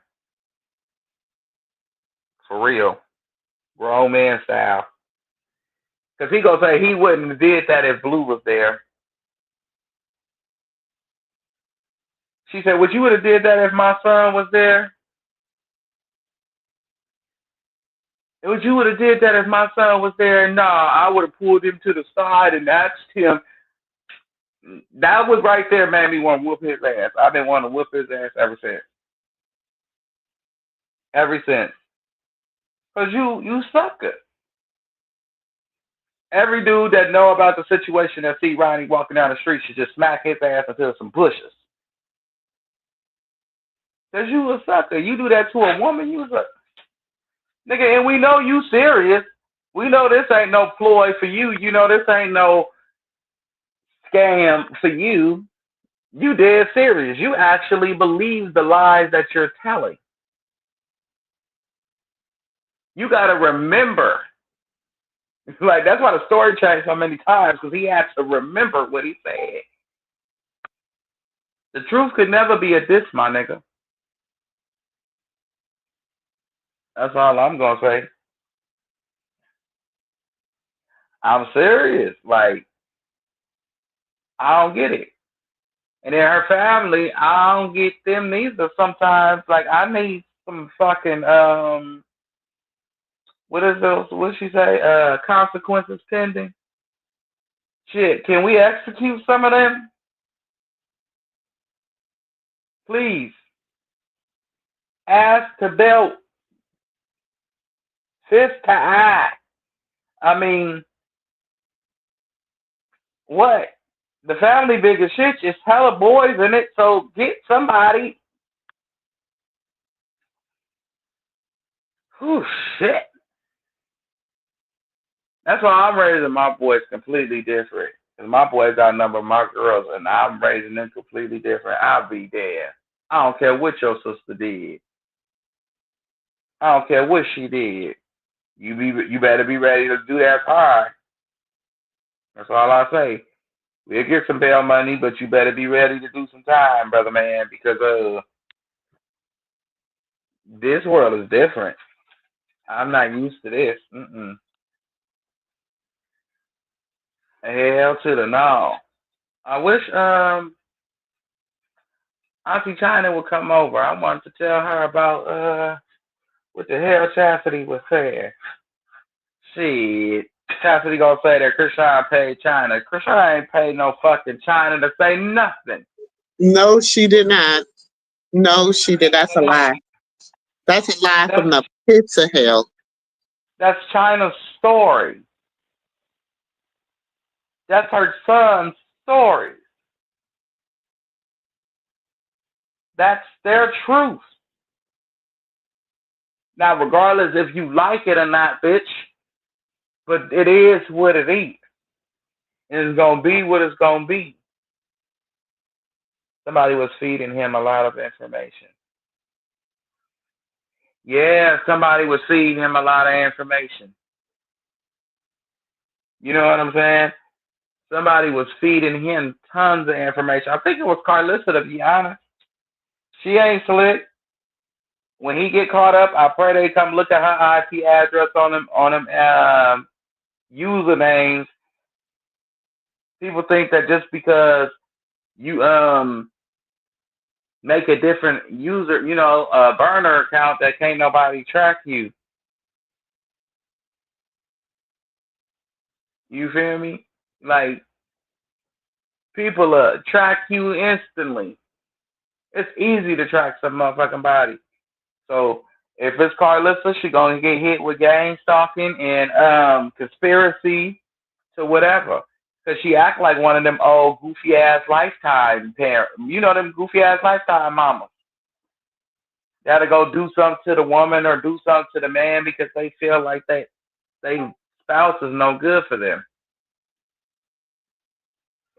For real. Grown man style. Because he gonna say he wouldn't have did that if Blue was there. She said, would you would have did that if my son was there? Would you would have did that if my son was there? Nah, I would have pulled him to the side and asked him. That was right there made me want to whoop his ass. I've been wanting to whoop his ass ever since. Ever since. Because you sucker. Every dude that know about the situation that see Ronnie walking down the street should just smack his ass into some bushes. Because you a sucker. You do that to a woman, you a sucker. Nigga, and we know you serious. We know this ain't no ploy for you. You know this ain't no scam for you. You dead serious. You actually believe the lies that you're telling. You got to remember. Like, that's why the story changed so many times, because he had to remember what he said. The truth could never be a diss, my nigga. That's all I'm going to say. I'm serious. Like, I don't get it. And then her family, I don't get them neither. Sometimes, like, I need some fucking, what is those, what she say, consequences pending? Shit, can we execute some of them? Please. Ass to belt. Fist to eye. I mean, what? The family big as shit. It's hella boys in it, so get somebody. Whew, shit. That's why I'm raising my boys completely different. Because my boys outnumber my girls, and I'm raising them completely different. I'll be there. I don't care what your sister did. I don't care what she did. You better be ready to do that part. That's all I say. We'll get some bail money, but you better be ready to do some time, brother man, because this world is different. I'm not used to this. Hell to the no. I wish Auntie China would come over. I wanted to tell her about what the hell Chastity was saying. Shit. Chastity gonna say that Krishan paid China. Krishan ain't paid no fucking China to say nothing. No, she did not. No, she did. That's a lie. That's a lie from That's the pits of hell. that's China's story. That's her son's story. That's their truth. Now, regardless if you like it or not, bitch, but it is what it is. And it's gonna be what it's gonna be. Somebody was feeding him a lot of information. Yeah, somebody was feeding him a lot of information. You know what I'm saying? Somebody was feeding him tons of information. I think it was Carlissa, to be honest. She ain't slick. When he get caught up, I pray they come look at her IP address on them usernames. People think that just because you make a different user, a burner account, that can't nobody track you. You feel me? Like, people track you instantly. It's easy to track some motherfucking body. So if it's Carlissa, she gonna get hit with gang stalking and conspiracy to whatever. Cause she act like one of them old goofy ass Lifetime parents. You know them goofy ass Lifetime mamas. Gotta go do something to the woman or do something to the man because they feel like they spouse is no good for them.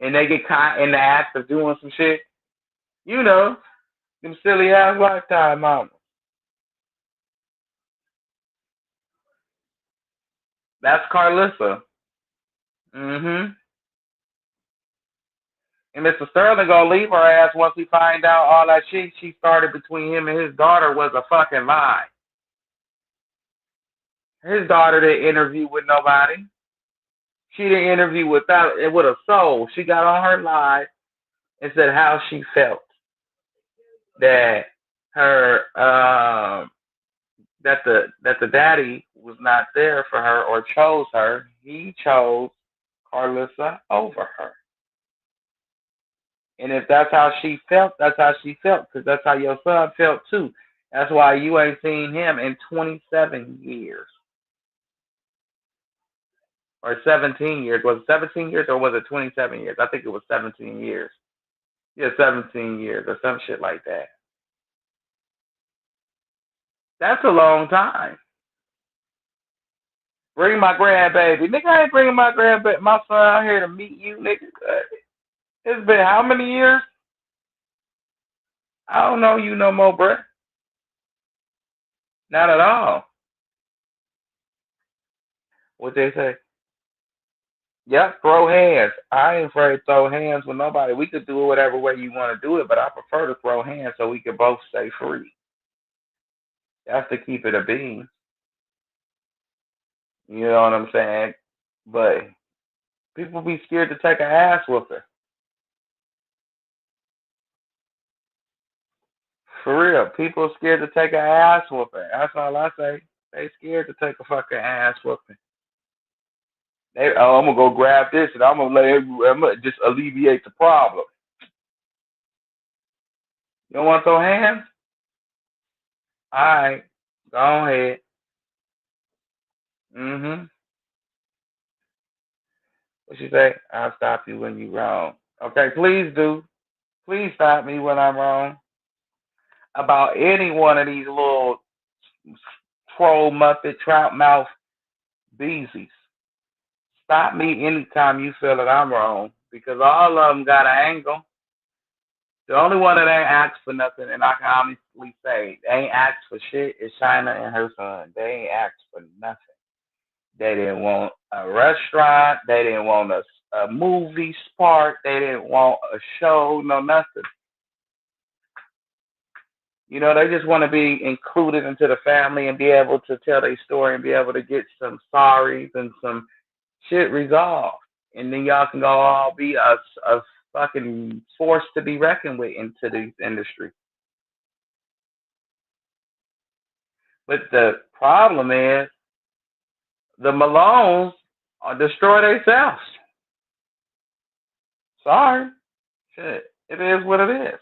And they get caught in the act of doing some shit. You know, them silly ass Lifetime mamas. That's Carlissa. Mm-hmm. And Mr. Sterling gonna leave her ass once he find out all that shit she started between him and his daughter was a fucking lie. His daughter didn't interview with nobody. She didn't interview without it with a soul. She got on her live and said how she felt that her that the daddy was not there for her or chose her. He chose Carlissa over her. And if that's how she felt, that's how she felt, because that's how your son felt too. That's why you ain't seen him in 27 years or 17 years. Was it 17 years or was it 27 years? I think it was 17 years. Yeah, 17 years or some shit like that. That's a long time. Bring my grandbaby. Nigga, I ain't bringing my son out here to meet you, nigga. It's been how many years? I don't know you no more, bruh. Not at all. What they say? Yep, throw hands. I ain't afraid to throw hands with nobody. We could do it whatever way you want to do it, but I prefer to throw hands so we can both stay free. That's to keep it a bean. You know what I'm saying? But people be scared to take an ass whooping. For real, people scared to take an ass whooping. That's all I say. They scared to take a fucking ass whooping. I'm gonna go grab this and I'm gonna just alleviate the problem. You don't want to throw hands? All right, go ahead. Mm-hmm. What you say? I'll stop you when you're wrong. Okay, please do. Please stop me when I'm wrong about any one of these little troll muppet trout mouth beesies. Stop me anytime you feel that I'm wrong because all of them got an angle. The only one that ain't asked for nothing, and I can honestly say, they ain't asked for shit, is China and her son. They ain't asked for nothing. They didn't want a restaurant. They didn't want a movie spark. They didn't want a show, no nothing. You know, they just want to be included into the family and be able to tell their story and be able to get some sorries and some shit resolved. And then y'all can go all be a fucking force to be reckoned with into this industry. But the problem is the Malones destroy themselves. Sorry. Shit. It is what it is.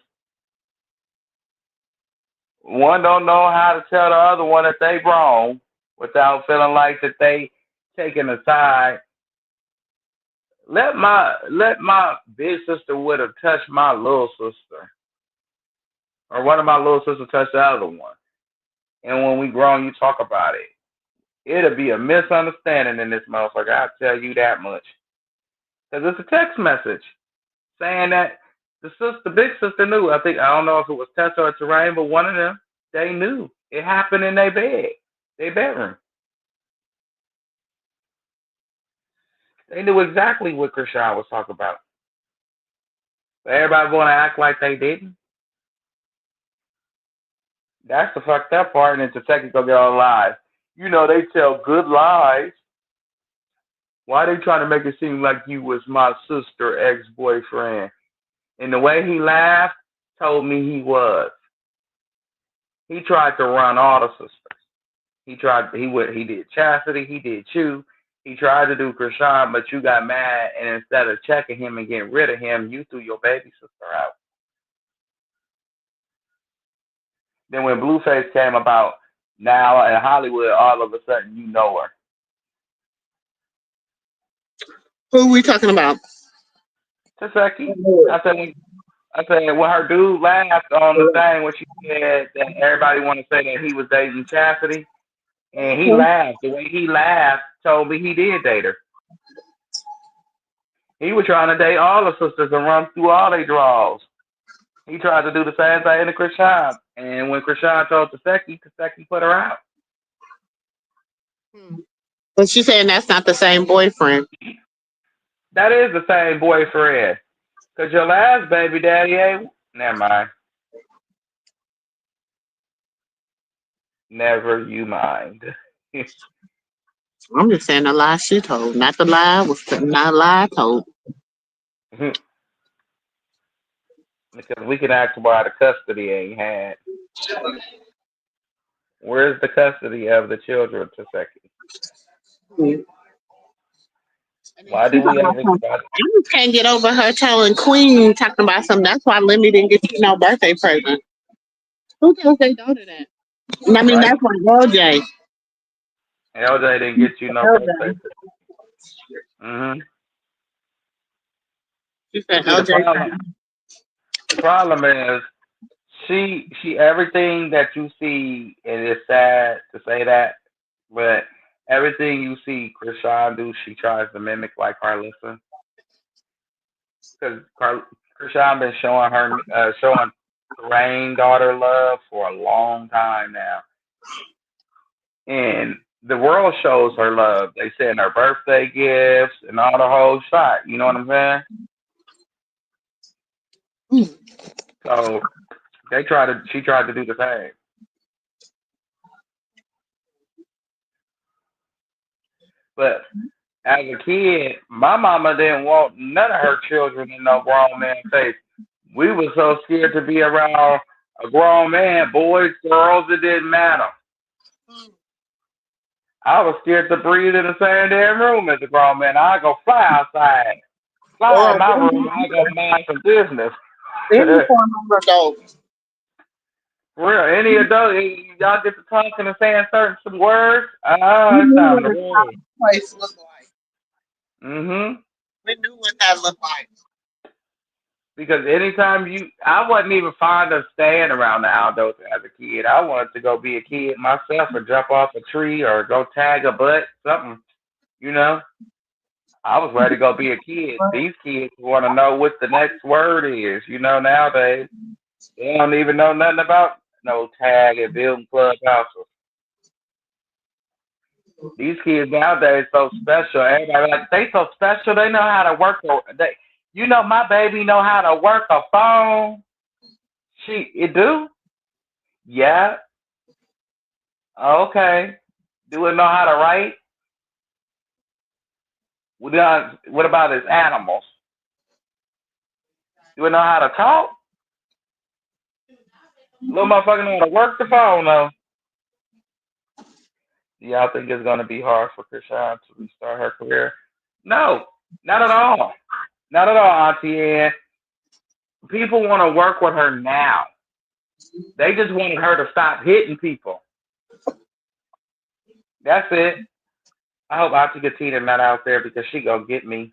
One don't know how to tell the other one that they wrong without feeling like that they taking a side. Let my big sister would have touched my little sister, or one of my little sisters touch the other one. And when we grown, you talk about it. It'll be a misunderstanding in this motherfucker. I'll tell you that much. Because it's a text message saying that the big sister knew. I don't know if it was Tessa or Terrain, but one of them, they knew. It happened in their bedroom. They knew exactly what Krishan was talking about. But everybody going to act like they didn't. That's the fucked up part, and it's a technical get all lies. You know, they tell good lies. Why are they trying to make it seem like you was my sister ex-boyfriend? And the way he laughed told me he was. He tried to run all the sisters. He did Chastity, he did you. He tried to do Krishan, but you got mad, and instead of checking him and getting rid of him, you threw your baby sister out. Then when Blueface came about, now in Hollywood, all of a sudden you know her. Who are we talking about? Taseki. I said when I said when her dude laughed on the thing when she said that everybody want to say that he was dating Chastity, and he laughed. The way he laughed told me he did date her. He was trying to date all the sisters and run through all their draws. He tried to do the same thing to Krishan. And when Krishan told Taseki, Taseki put her out. But she's saying that's not the same boyfriend. That is the same boyfriend. Because your last baby daddy ain't. Never mind. Never you mind. I'm just saying the lie she told, not the lie was not a lie told. Because we can ask why the custody ain't had. Where's the custody of the children, Taseki? Mm. Why do we ever? I just can't get over her telling Queen talking about something. That's why Lemmy didn't get you no birthday present. Who tells their daughter that? And I mean, Right? that's like LJ. LJ didn't get you no birthday. LJ. Mm-hmm. She said See, LJ. the problem is she everything that you see, and it's sad to say that, but everything you see Krishan do, she tries to mimic like Carlissa. Because Krishan been showing Rain daughter love for a long time now, and the world shows her love. They send her birthday gifts and all the whole shot. You know what I'm saying? Mm. So she tried to do the same. But as a kid, my mama didn't want none of her children in no grown man face. We were so scared to be around a grown man, boys, girls, it didn't matter. I was scared to breathe in the same damn room as a grown man. I go fly outside, fly in Or my room. I go mind some business. any form of adult. For real, any adult, y'all get to talking and saying some words. We It's knew time what to the roll. place looked like. Mhm. We knew what that looked like. Because anytime I wasn't even fond of staying around the adults as a kid. I wanted to go be a kid myself or jump off a tree or go tag a butt, something, you know. I was ready to go be a kid. These kids want to know what the next word is, nowadays. They don't even know nothing about no tag and building clubhouses. These kids nowadays so special. Everybody like they so special. They know how to work. My baby know how to work a phone. It do? Yeah. Okay. Do it know how to write? What about his animals? Do it know how to talk? Little motherfucker know how to work the phone though. Do y'all think it's gonna be hard for Krishan to restart her career? No, not at all. Not at all, Auntie Ann. People want to work with her now. They just wanted her to stop hitting people. That's it. I hope Auntie Katina not out there because she gonna get me.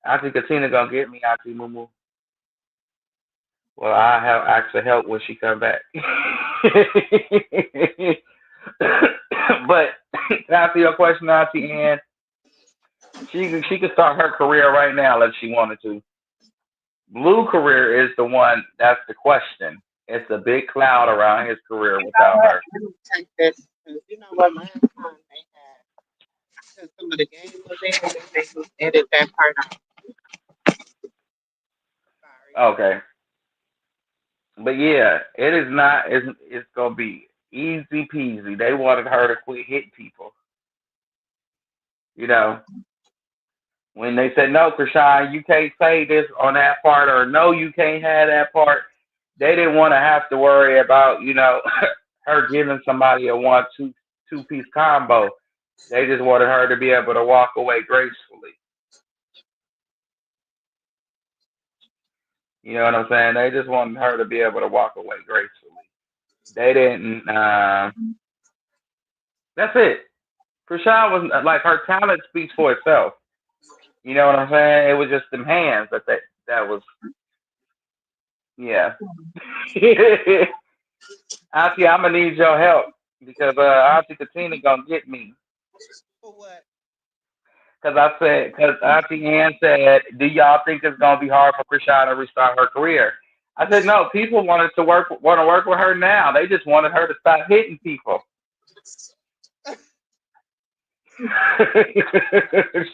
Auntie Katina gonna get me, Auntie MooMoo. Well, I have actually help when she come back. But to answer your question, Auntie Ann, she could start her career right now if she wanted to. Blue career is the one that's the question. It's a big cloud around his career You know without what? her. Let me take this. 'Cause you know what? Last time they had, because some of the games was there, they just edit that part out. Sorry. Okay. But yeah, it is not. It's gonna be easy peasy. They wanted her to quit hitting people. You know, when they said no, Krishan, you can't say this on that part, or no, you can't have that part. They didn't want to have to worry about her giving somebody a two piece combo. They just wanted her to be able to walk away gracefully. You know what I'm saying? They just wanted her to be able to walk away gracefully. They didn't. That's it. Krishan was like her talent speaks for itself. You know what I'm saying? It was just them hands that was yeah. Auntie, I'm gonna need your help because Auntie Katina gonna get me. For what? Because Auntie Ann said, "Do y'all think it's gonna be hard for Krishan to restart her career?" I said, "No. People want to work with her now. They just wanted her to stop hitting people.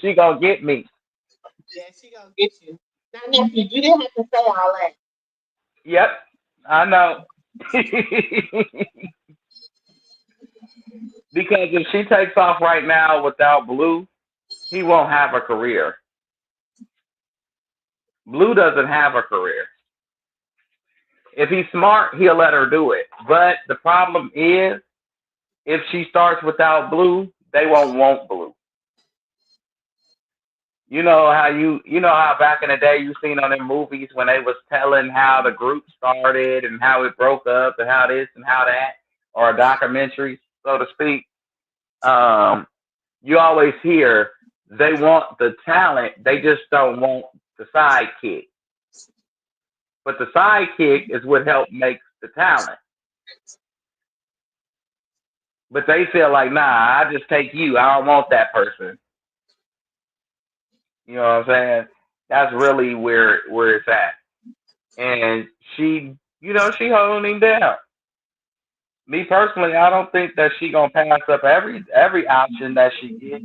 She gonna get me. Yeah, she gonna get you. Now, nephew, you didn't have to say all that. Yep, I know." Because if she takes off right now without Blue, he won't have a career. Blue doesn't have a career. If he's smart, he'll let her do it. But the problem is, if she starts without Blue, they won't want Blue. You know how back in the day you seen on them movies when they was telling how the group started and how it broke up and how this and how that, or a documentary, so to speak. Um, you always hear they want the talent, they just don't want the sidekick. But the sidekick is what helped make the talent. But they feel like, nah, I just take you. I don't want that person. You know what I'm saying? That's really where it's at. And she holding him down. Me personally, I don't think that she gonna pass up every option that she gets.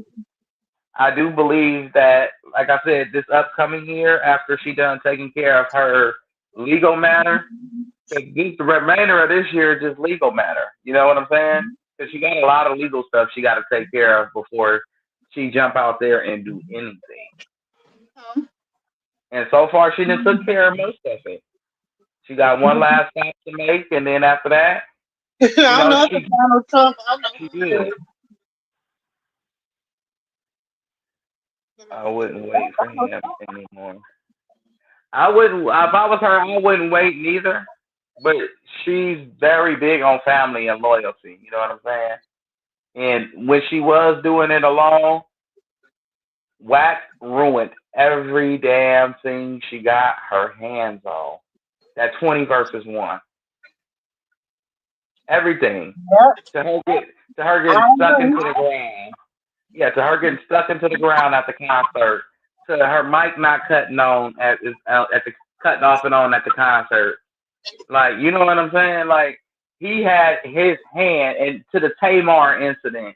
I do believe that, like I said, this upcoming year, after she done taking care of her legal matter, because the remainder of this year is just legal matter. You know what I'm saying? Because she got a lot of legal stuff she got to take care of before she jump out there and do anything. Huh? And so far, she done took care of most of it. She got one last stop to make, and then after that, I you don't know, know if it's Donald Trump. I don't know she who it good. is. I wouldn't wait for him anymore. I wouldn't. If I was her, I wouldn't wait neither. But she's very big on family and loyalty. You know what I'm saying? And when she was doing it alone, Wax ruined every damn thing she got her hands on. That 20 versus 1. Everything. Yep, To her get to her getting I stuck into agree. the ground. Yeah, to her getting stuck into the ground at the concert. To her mic not cutting on at the cutting off and on at the concert. Like, you know what I'm saying? Like, he had his hand, and to the Tamar incident,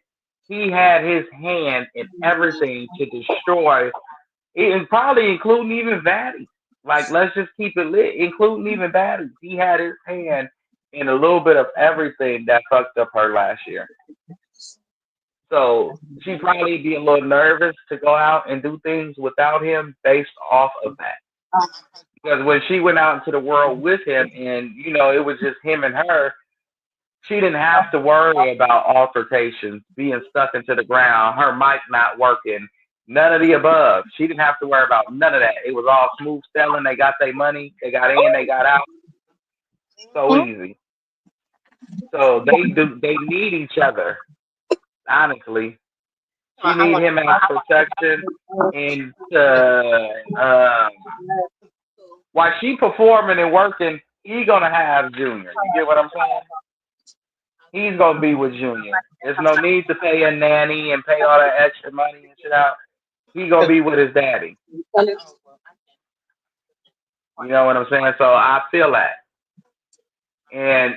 he had his hand in everything to destroy, and probably including even Batty. Like, let's just keep it lit, including even Batty. He had his hand in a little bit of everything that fucked up her last year. So she'd probably be a little nervous to go out and do things without him based off of that. Because when she went out into the world with him and, it was just him and her, she didn't have to worry about altercations, being stuck into the ground, her mic not working, none of the above. She didn't have to worry about none of that. It was all smooth sailing. They got their money, they got in, they got out. So Mhm. easy. So they need each other, honestly. She I need want him as protection and while she performing and working, he gonna have Junior. You get what I'm saying? He's gonna be with Junior. There's no need to pay a nanny and pay all that extra money and shit out. He gonna be with his daddy. You know what I'm saying? So I feel that, and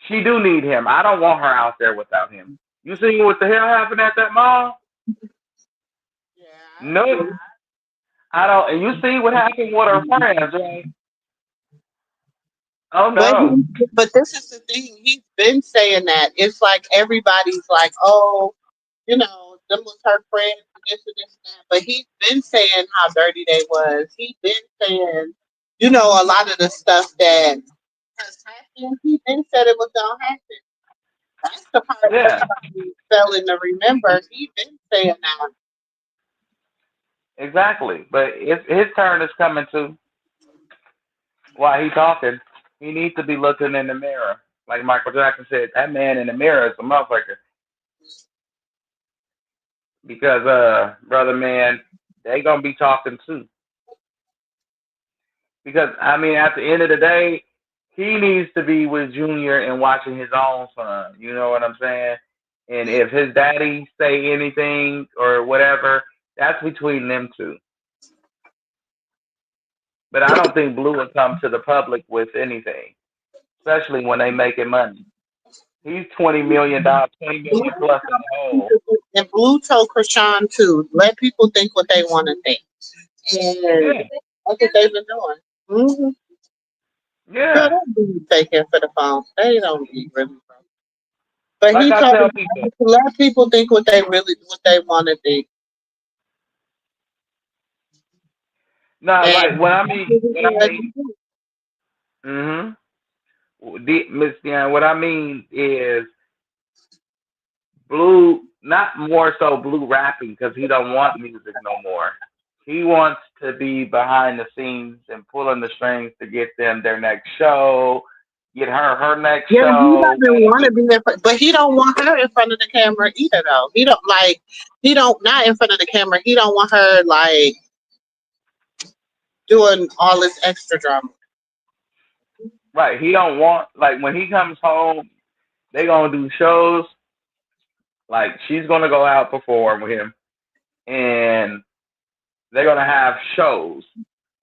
she do need him. I don't want her out there without him. You see what the hell happened at that mall? Yeah. No, I don't. And you see what happened with her friends, right? Oh But no. but this is the thing. He's been saying that. It's like everybody's like, oh, them was her friends and this and this and that. But he's been saying how dirty they was. He's been saying, a lot of the stuff that has happened. He been said it was gonna happen. That's the part Yeah, everybody failing to remember. He been saying that. exactly. But his turn is coming too. while he talking, he needs to be looking in the mirror. Like Michael Jackson said, that man in the mirror is a motherfucker. Because brother man, they gonna be talking too. Because I mean, at the end of the day, he needs to be with Junior and watching his own son. You know what I'm saying? And if his daddy say anything or whatever, that's between them two. But I don't think Blue will come to the public with anything, especially when they making money. He's $20 million, 20 million plus in the hole. And Blue told Krishan too, let people think what they want to think. And Yeah, that's what they've been doing. Mm-hmm. Girl, yeah. don't be taking for the phone. They don't be really. But Like he I told tell them people, to let people think what they want to think. no, And like what I let mean, them do. mm-hmm. Miss Dion, what I mean is Blue, not more so Blue rapping because he don't want music no more. He wants to be behind the scenes and pulling the strings to get them their next show, get her next Yeah, he show. doesn't want to be in front, but he don't want her in front of the camera either. Though he don't like, he don't not in front of the camera. He don't want her like doing all this extra drama. Right, he don't want like when he comes home, they gonna do shows. Like she's gonna go out perform with him, and they're gonna have shows,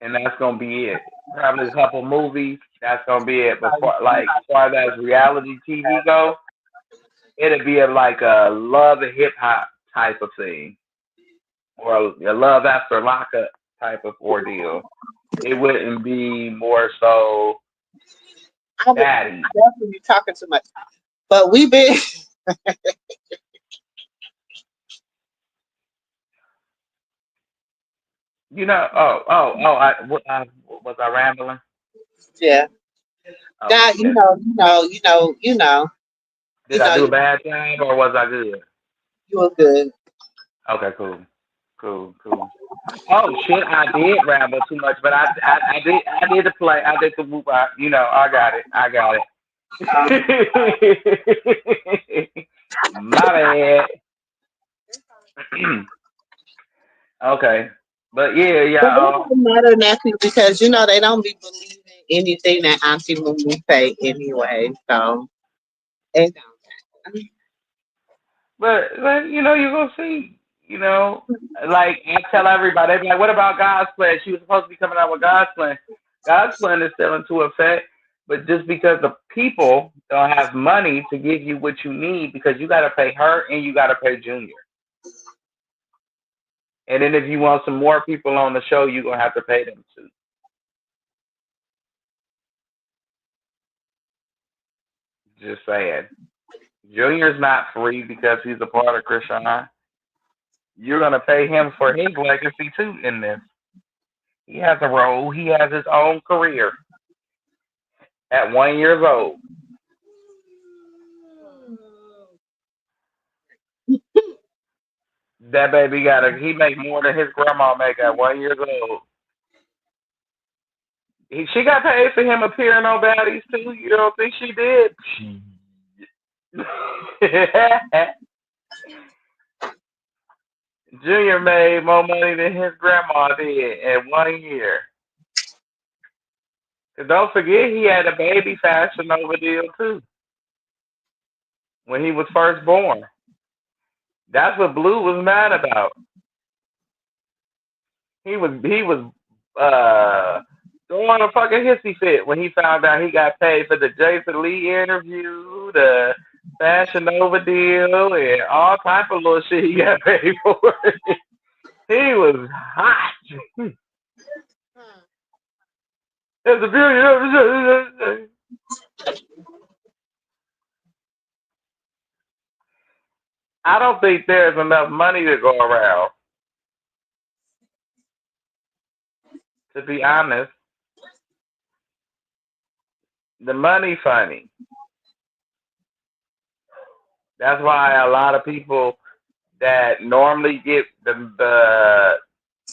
and that's gonna be it. Probably a couple movies. That's gonna be it. But as far as reality TV go, it'd be like a love and hip hop type of thing, or a love after lockup type of ordeal. It wouldn't be more so I would batty. definitely be talking too much, but we been You know? Oh! Was I rambling? yeah. Oh Now shit! Did I do a you bad job or was I good? you were good. Okay, cool, cool. Oh shit! I did ramble too much, but I did the play. I did the whoop. You know, I got it. My bad. Okay, but yeah, But it y'all. don't matter, nephew, because they don't be believing anything that Auntie MooMoo say anyway. So it don't. But you know, you're gonna see. You know, like I tell everybody, they be like, "What about God's plan?" She was supposed to be coming out with God's plan. God's plan is still into effect, but just because the people don't have money to give you what you need, because you got to pay her and you got to pay Junior. And then if you want some more people on the show, you're gonna have to pay them too. Just saying. Junior's not free because he's a part of Krishan. You're gonna pay him for his legacy too in this. He has a role. He has his own career at 1 years old. That baby he make more than his grandma make at 1 years old. She got paid for him appearing on Baddies too. You don't think she did? Junior made more money than his grandma did in 1 year. And don't forget he had a baby fashion over deal too when he was first born. That's what Blue was mad about. He was throwing a fucking hissy fit when he found out he got paid for the Jason Lee interview, the Fashion Nova deal, and all type of little shit he got paid for. He was hot. It's a beauty. I don't think there's enough money to go around. To be honest, the money funny. That's why a lot of people that normally get the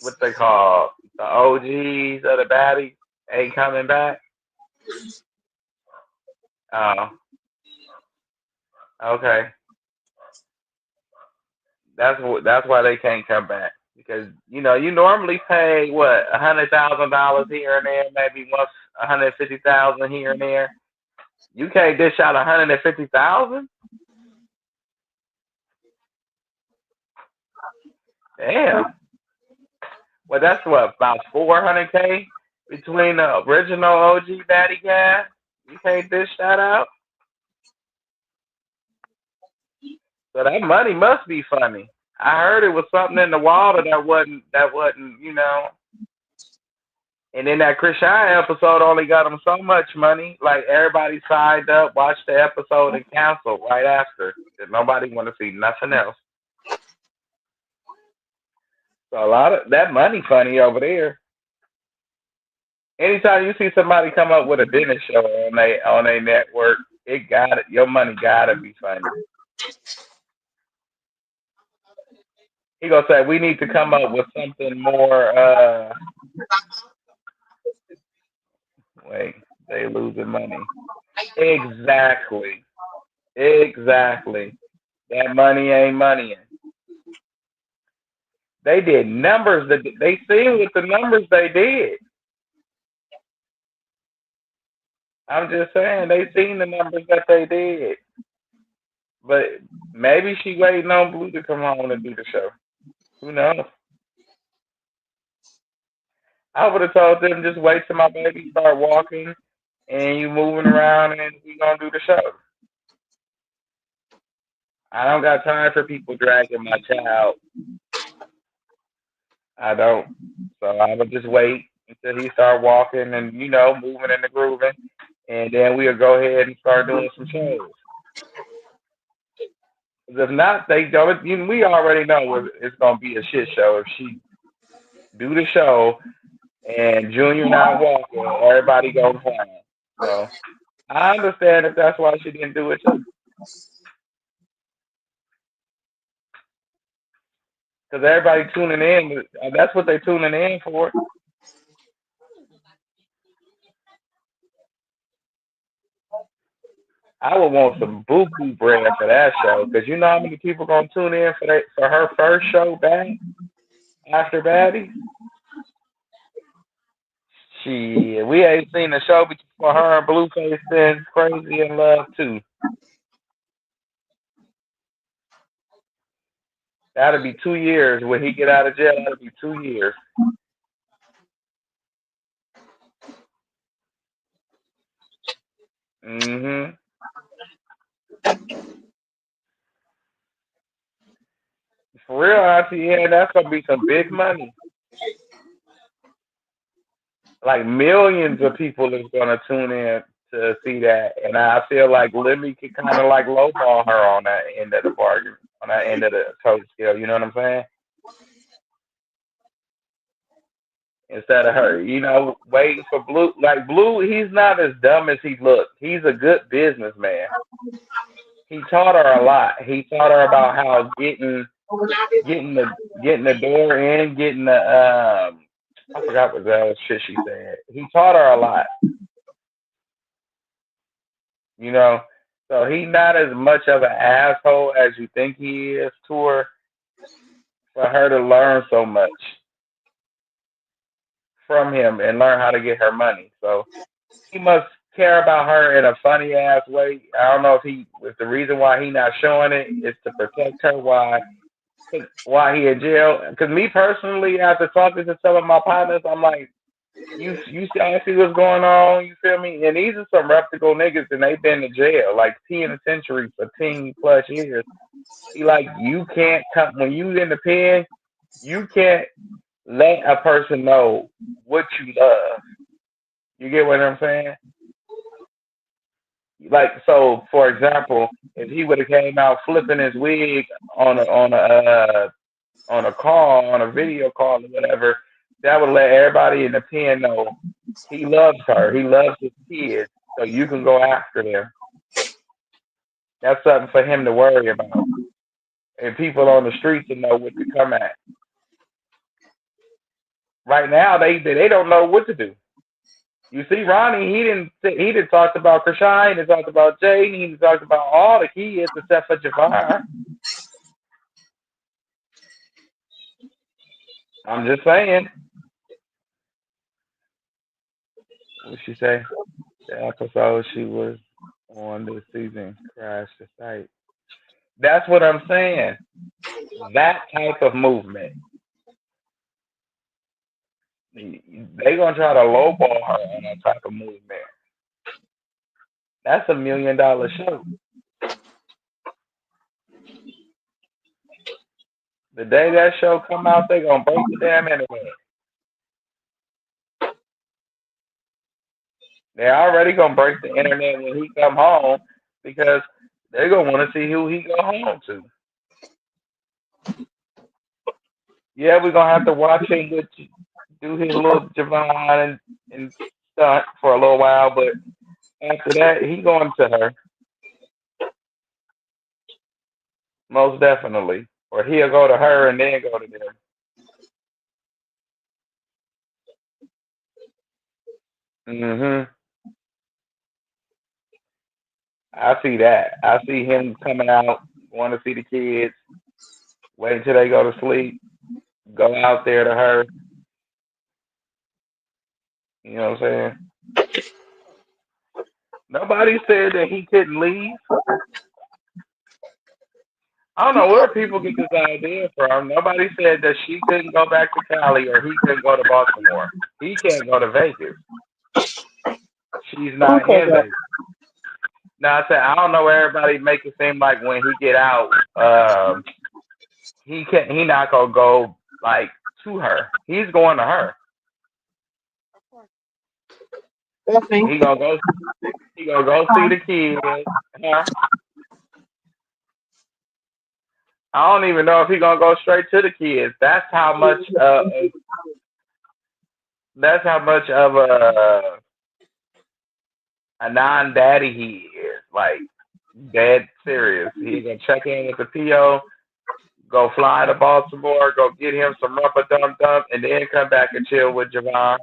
what they call the OGs of the baddies ain't coming back. Oh, okay. That's why they can't come back because you normally pay what $100,000 here and there, maybe once 150,000 here and there. You can't dish out 150,000. Damn. Well, that's what about 400K between the original OG Daddy Gas. You can't dish that out. So that money must be funny. I heard it was something in the water that wasn't. And then that Chris Shine episode only got him so much money. Like everybody signed up, watched the episode, and canceled right after. Cause nobody want to see nothing else. So a lot of that money funny over there. Anytime you see somebody come up with a dinner show on a network, it got it. Your money gotta be funny. He gonna say we need to come up with something more. Wait, they losing money. Exactly. Exactly. That money ain't money. They did numbers that they seen with the numbers they did. I'm just saying they seen the numbers that they did. But maybe she waiting on Blue to come home and do the show. Who knows? I would have told them just wait till my baby start walking and you moving around and we gonna do the show. I don't got time for people dragging my child. I don't. So I would just wait until he start walking and moving and grooving, and then we'll go ahead and start doing some shows. 'Cause if not, they don't. We already know it's gonna be a shit show if she do the show and Junior not walking. Everybody goes flying. So I understand if that's why she didn't do it too, because everybody tuning in. That's what they tuning in for. I would want some buku bread for that show, because you know how many people gonna tune in for her first show back after Baddie. We ain't seen the show for her and Blueface since Crazy in Love too. That'll be 2 years when he get out of jail. That'll be 2 years. Mhm. For real, Auntie, yeah, that's gonna be some big money. Like millions of people is gonna tune in to see that, and I feel like Libby could kind of like lowball her on that end of the bargain, on that end of the total scale. You know what I'm saying? Instead of her, waiting for Blue. Like Blue, he's not as dumb as he looks. He's a good businessman. He taught her a lot. He taught her about how getting the door in, getting the I forgot what the hell shit she said. He taught her a lot, you know. So he's not as much of an asshole as you think he is to her, for her to learn so much from him and learn how to get her money. So he must care about her in a funny ass way. I don't know if the reason why he not showing it is to protect her why he in jail. Because me personally, after talking to some of my partners, I'm like, you see, I see what's going on. You feel me? And these are some reputable niggas, and they've been to jail, like penitentiary for 10+ years. He like, you can't come when you in the pen. You can't let a person know what you love. You get what I'm saying? Like, so, for example, if he would have came out flipping his wig on a call, on a video call or whatever, that would let everybody in the pen know he loves her, he loves his kids, so you can go after them. That's something for him to worry about, and people on the street to know what to come at. Right now, they don't know what to do. You see, Ronnie, he didn't talk about Krishan, he didn't talk about Jaden, he didn't talk about all the kids except for Javon. I'm just saying. What she say? The episode she was on this season crashed the site. That's what I'm saying. That type of movement. They gonna try to lowball her on that type of movement. That's $1 million show. The day that show come out, they gonna break the damn internet. They already gonna break the internet when he come home because they gonna want to see who he go home to. Yeah, we're gonna have to watch him do his little Javon and stunt for a little while, but after that, he going to her most definitely, or he'll go to her and then go to them. Mhm. I see that. I see him coming out, going to see the kids, wait until they go to sleep, go out there to her. You know what I'm saying? Nobody said that he couldn't leave. I don't know where people get this idea from. Nobody said that she couldn't go back to Cali or he couldn't go to Baltimore. He can't go to Vegas. She's Who not said in that? Vegas. Now I said I don't know. Everybody make it seem like when he get out, he can't. He not gonna go like to her. He's going to her. That's me. He gonna go. He gonna go see the kids. Huh? I don't even know if he gonna go straight to the kids. That's how much of a non-daddy he is. Like dead serious. He gonna check in with the PO, go fly to Baltimore, go get him some rubber dum dum, and then come back and chill with Javon.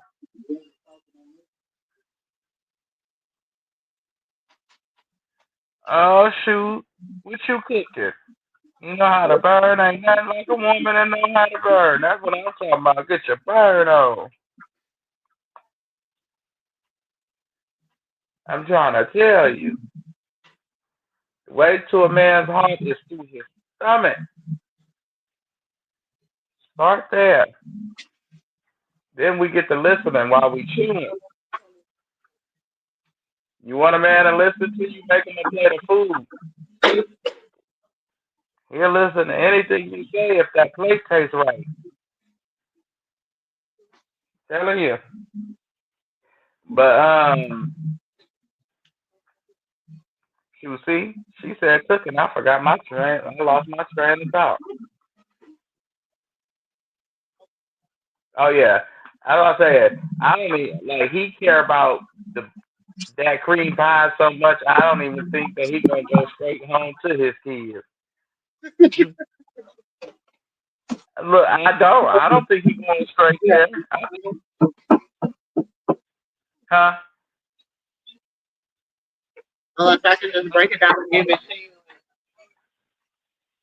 Oh shoot, what you cooking? You know how to burn? Ain't nothing like a woman that know how to burn. That's what I'm talking about. Get your burn on. I'm trying to tell you. Wait till a man's heart is through his stomach. Start there. Then we get to listening while we chewing. You want a man to listen to you, make him a plate of food. He'll listen to anything you say if that plate tastes right. Telling you. But you see, she said cooking. I forgot my train. I lost my train of thought. Oh yeah, as I said, I don't even like he care about the that cream pie so much. I don't even think that he gonna go straight home to his kids. Look, I don't. I don't think he going straight there. Huh? Unless I can just break it down and give it to you.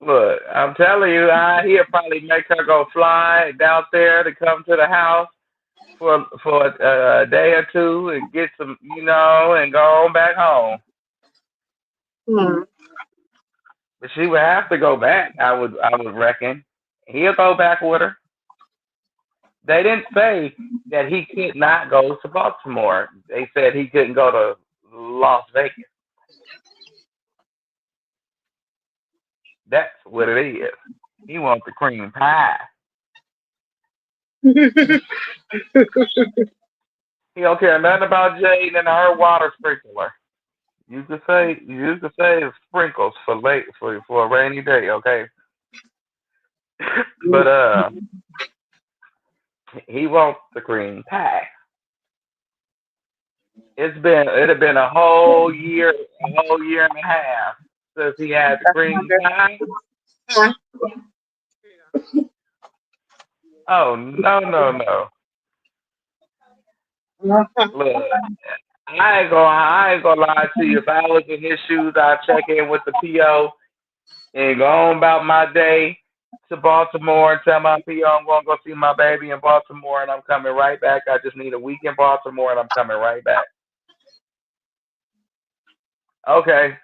Look, I'm telling you, he'll probably make her go fly down there to come to the house for a day or two and get some, and go on back home. Hmm. But she would have to go back. I would reckon. He'll go back with her. They didn't say that he could not go to Baltimore. They said he couldn't go to Las Vegas. That's what it is. He wants the cream pie. He don't care nothing about Jade and her water sprinkler. You could say it's sprinkles for a rainy day, okay? But he wants the cream pie. It'd have been a whole year and a half since he had the cream pie. Oh no no no! Uh-huh. Look, I ain't gonna lie to you. If I was in his shoes, I'd check in with the PO and go on about my day to Baltimore and tell my PO I'm gonna go see my baby in Baltimore and I'm coming right back. I just need a week in Baltimore and I'm coming right back. Okay.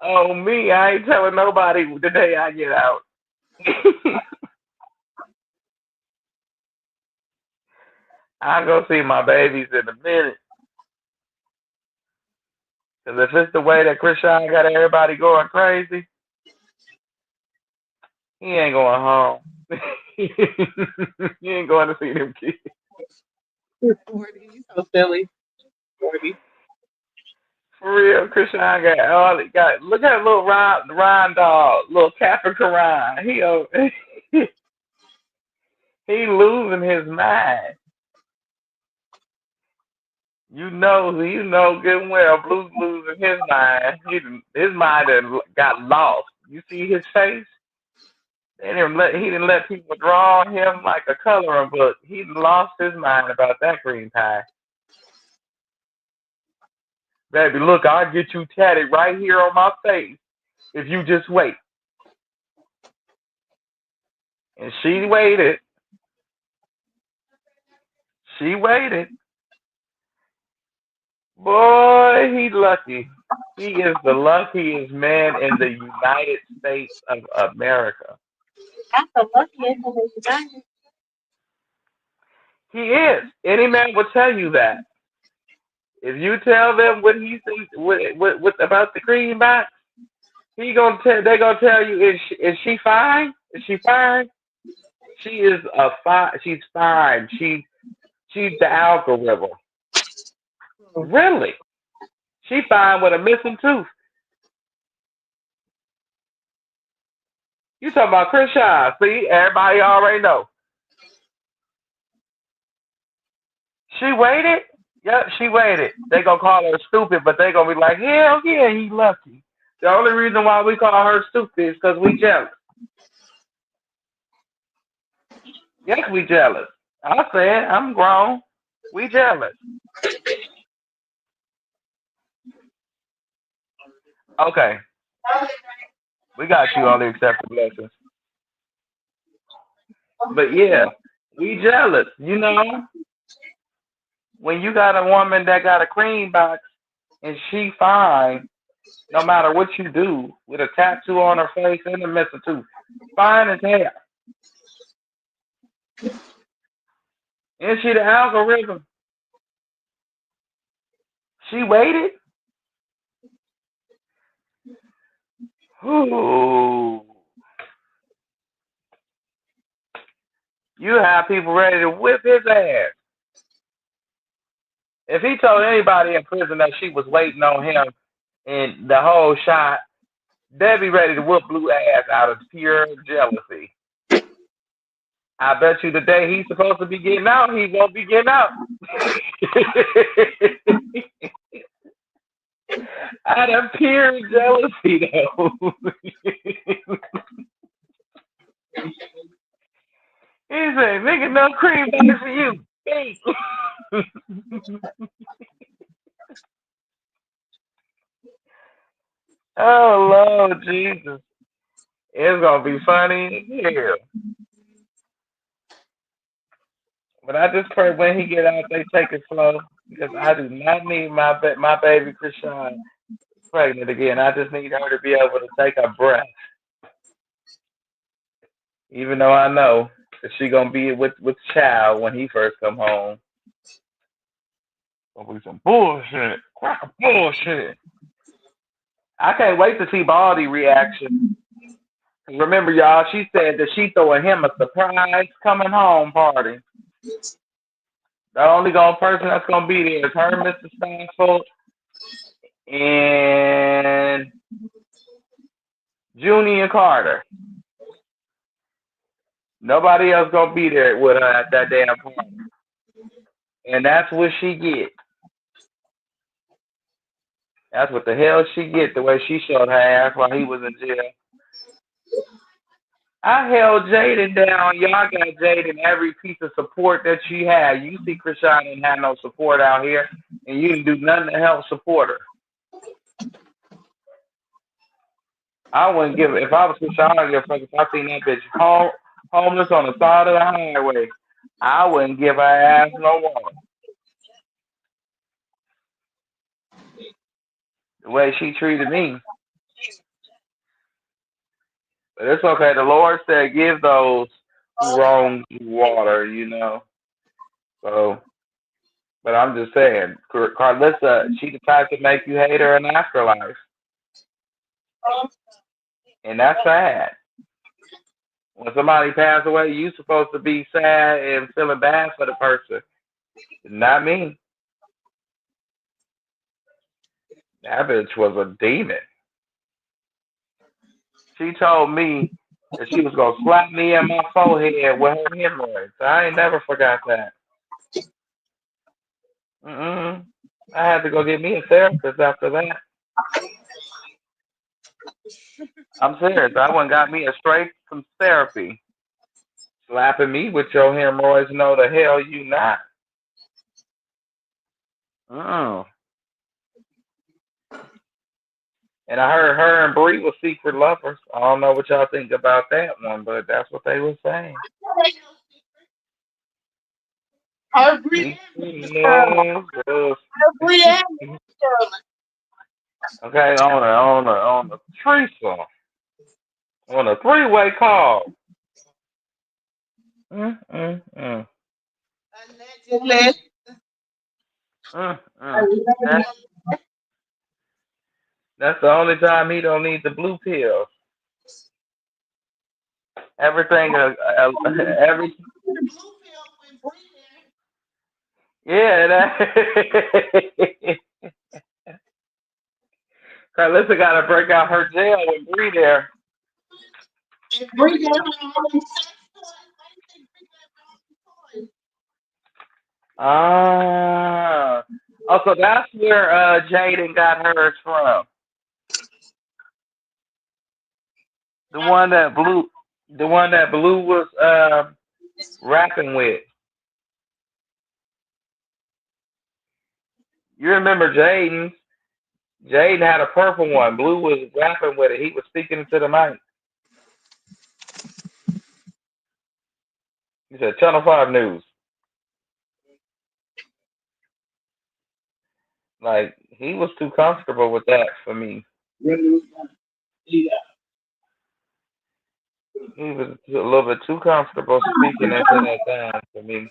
Oh me, I ain't telling nobody the day I get out. I go see my babies in a minute. Cause if it's the way that Krishan got everybody going crazy, he ain't going home. He ain't going to see them kids. 40, you so silly. 40. For real, Krishan got all he got. Look at little Ryan dog, little Capricorn. He losing his mind. You know good and well, Blue's losing his mind. His mind done got lost. You see his face? He didn't let people draw him like a coloring book. He lost his mind about that green pie. Baby, look, I'll get you tatted right here on my face if you just wait. And she waited. She waited. Boy, he lucky. He is the luckiest man in the United States of America. That's the luckiest of his time. He is. Any man will tell you that. If you tell them what he thinks what about the greenback, they gonna tell you is she fine? Is she fine? She is a fine. She's fine. She's the algorithm. Really? She fine with a missing tooth. You talking about Chris Shaw? See, everybody already know. She waited. Yep, she waited. They gonna call her stupid, but they gonna be like, hell yeah, he lucky. The only reason why we call her stupid is because we jealous. Yes, we jealous. I said, I'm grown. We jealous. Okay, we got you on the accepted blessings. But yeah, we jealous. You know, when you got a woman that got a cream box and she fine, no matter what you do, with a tattoo on her face and a missing tooth, fine as hell. Is she the algorithm? She waited. Ooh. You have people ready to whip his ass. If he told anybody in prison that she was waiting on him and the whole shot, they'd be ready to whoop Blue ass out of pure jealousy. I bet you the day he's supposed to be getting out, he won't be getting out. Out of pure jealousy, though. He said, nigga, no cream back for you. Hey. Oh, Lord Jesus. It's going to be funny as hell. But I just pray when he get out, they take it slow. Because I do not need my baby Krishan pregnant again. I just need her to be able to take a breath. Even though I know that she going to be with child when he first come home. Gonna be some bullshit. Crack of bullshit. I can't wait to see Baldy reaction. Remember, y'all, she said that she throwing him a surprise coming home party. The only person that's gonna be there is her, Mr. Stanford, and Junie and Carter. Nobody else gonna be there with her at that damn party. And that's what she get. That's what the hell she get, the way she showed her ass while he was in jail. I held Jaden down. Y'all got Jaden every piece of support that she had. You see, Krishan didn't have no support out here, and you didn't do nothing to help support her. I wouldn't give if I was Krishan, I wouldn't give a fuck if I seen that bitch homeless on the side of the highway. I wouldn't give her ass no water. The way she treated me. But it's okay. The Lord said, give those who wrong you water, you know. So, but I'm just saying, Carlissa, she the type to make you hate her in the afterlife. And that's sad. When somebody passes away, you supposed to be sad and feeling bad for the person. Not me. That bitch was a demon. She told me that she was gonna slap me in my forehead with her hemorrhoids. I ain't never forgot that. I had to go get me a therapist after that. I'm serious. I went and got me a straight from therapy. Slapping me with your hemorrhoids? No, the hell you not. And I heard her and Bree were secret lovers. I don't know what y'all think about that one, but that's what they were saying. Every Okay, on a threesome, on a three-way call. Allegedly. That's the only time he don't need the blue pill. Everything, every. Yeah, that. Carlissa got to break out her jail with Bree there. Oh, so that's where Jaden got hers from. The one that Blue was rapping with. You remember Jaden? Jaden had a purple one. Blue was rapping with it. He was speaking into the mic. He said, Channel 5 News. Like, he was too comfortable with that for me. He was a little bit too comfortable speaking into that time for me.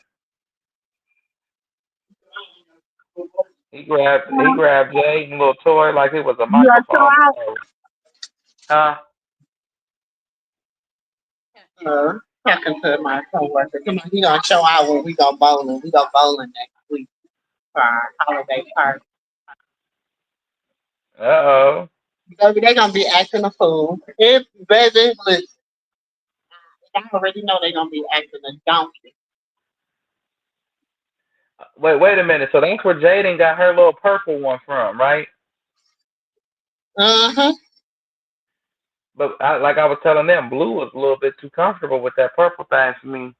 He grabbed Jaden little toy like it was a microphone. Huh? Talking to my coworker. Come on, he gonna show out when we go bowling. We go bowling next week for our holiday party. Baby, they gonna be acting a fool. If baby, listen, I already know they gonna be acting a donkey. Wait a minute. So that's where Jaden got her little purple one from, right? But like I was telling them, Blue was a little bit too comfortable with that purple thing for me.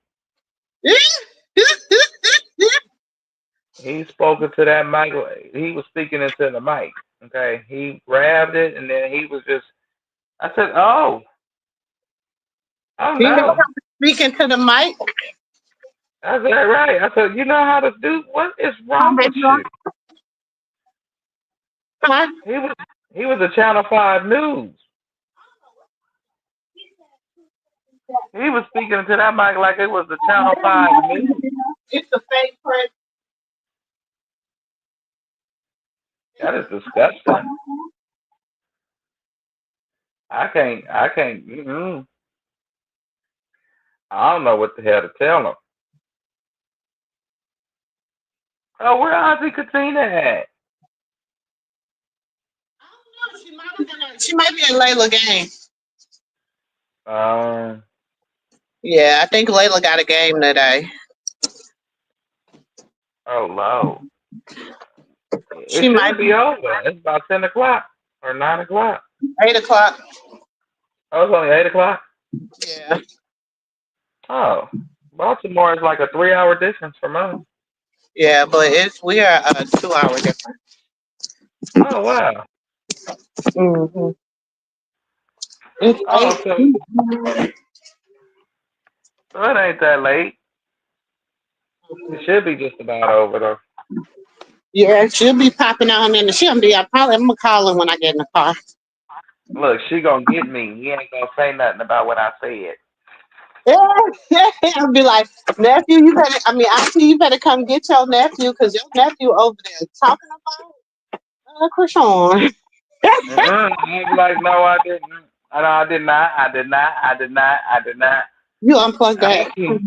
He spoke into that mic. He was speaking into the mic. Okay, he grabbed it and then he was just. I said, "Oh no!" Speaking to the mic. I said, "Right." I said, "You know how to do? What is wrong with you?" He was a Channel 5 News. He was speaking to that mic like it was the Channel 5 News. It's a fake press. That is disgusting. I can't. I don't know what the hell to tell him. Oh, where Auntie Katina at? I don't know. She might be in Layla game. Yeah, I think Layla got a game today. Oh, low. She might be over. It's about 10 o'clock or 9 o'clock. 8 o'clock. Oh, it's only 8 o'clock. Yeah, Oh, Baltimore is like a 3 hour difference from us. yeah, but we are 2 hour difference. Oh wow. Mm-hmm. It's Oh, eight. so it ain't that late. It should be just about over though. Yeah, she'll be popping on in the. She'll be. I'm gonna call her when I get in the car. Look, she gonna get me. He ain't gonna say nothing about what I said. Yeah, I'll be like, nephew, you better. I mean, auntie, you better come get your nephew because your nephew over there talking about Krishan. I'd be like, no, I didn't. No, I did not. I did not. I did not. I did not. You unplug that. Auntie,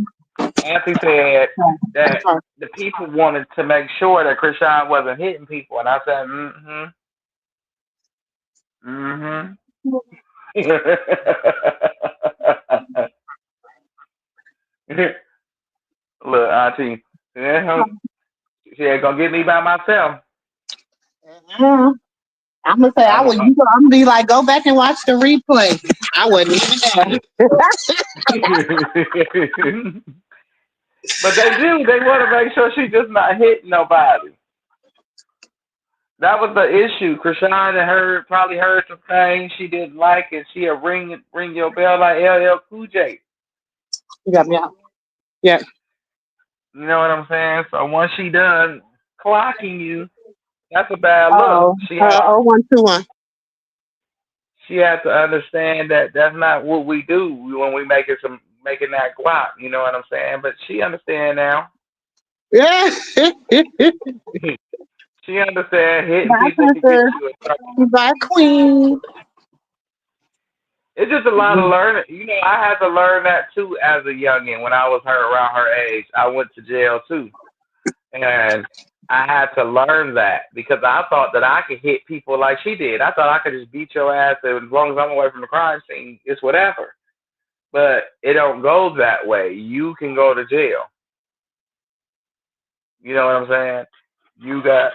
Auntie said that the people wanted to make sure that Krishan wasn't hitting people, and I said, mm-hmm. Look, Auntie, yeah, she ain't gonna get me by myself. Mhm. I'm gonna say I I'm would. a, I'm gonna be like, go back and watch the replay. I wasn't even there. but they do. They want to make sure she just not hitting nobody. That was the issue. Krishan and her probably heard some things she didn't like, and she'll ring your bell like LL Cool J. You got me out. Yeah. You know what I'm saying? So once she done clocking you, that's a bad look. Oh, 0121. She had to understand that that's not what we do when we making that guap. You know what I'm saying? But she understand now. Yeah. She understand hitting My people can get sister, you in trouble. my queen. It's just a lot of learning. You know, I had to learn that too as a youngin. When I was around her age, I went to jail too, and I had to learn that because I thought that I could hit people like she did. I thought I could just beat your ass, and as long as I'm away from the crime scene, it's whatever. But it don't go that way. You can go to jail. You know what I'm saying?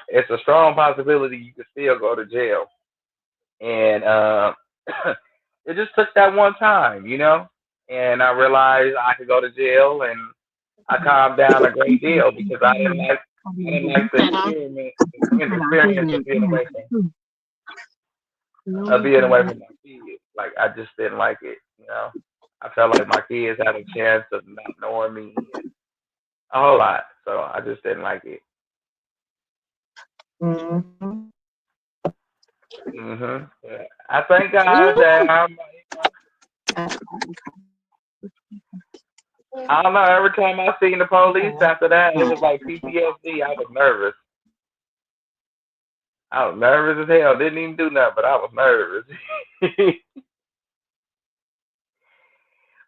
It's a strong possibility you could still go to jail. And it just took that one time, you know? And I realized I could go to jail and I calmed down a great deal because I didn't like the experience of being away from my kids. Like I just didn't like it, you know. I felt like my kids had a chance of not knowing me and a whole lot. So I just didn't like it. Mhm. Yeah. I thank God that I don't know. Every time I seen the police after that, it was like PTSD. I was nervous. I was nervous as hell. Didn't even do nothing, but I was nervous.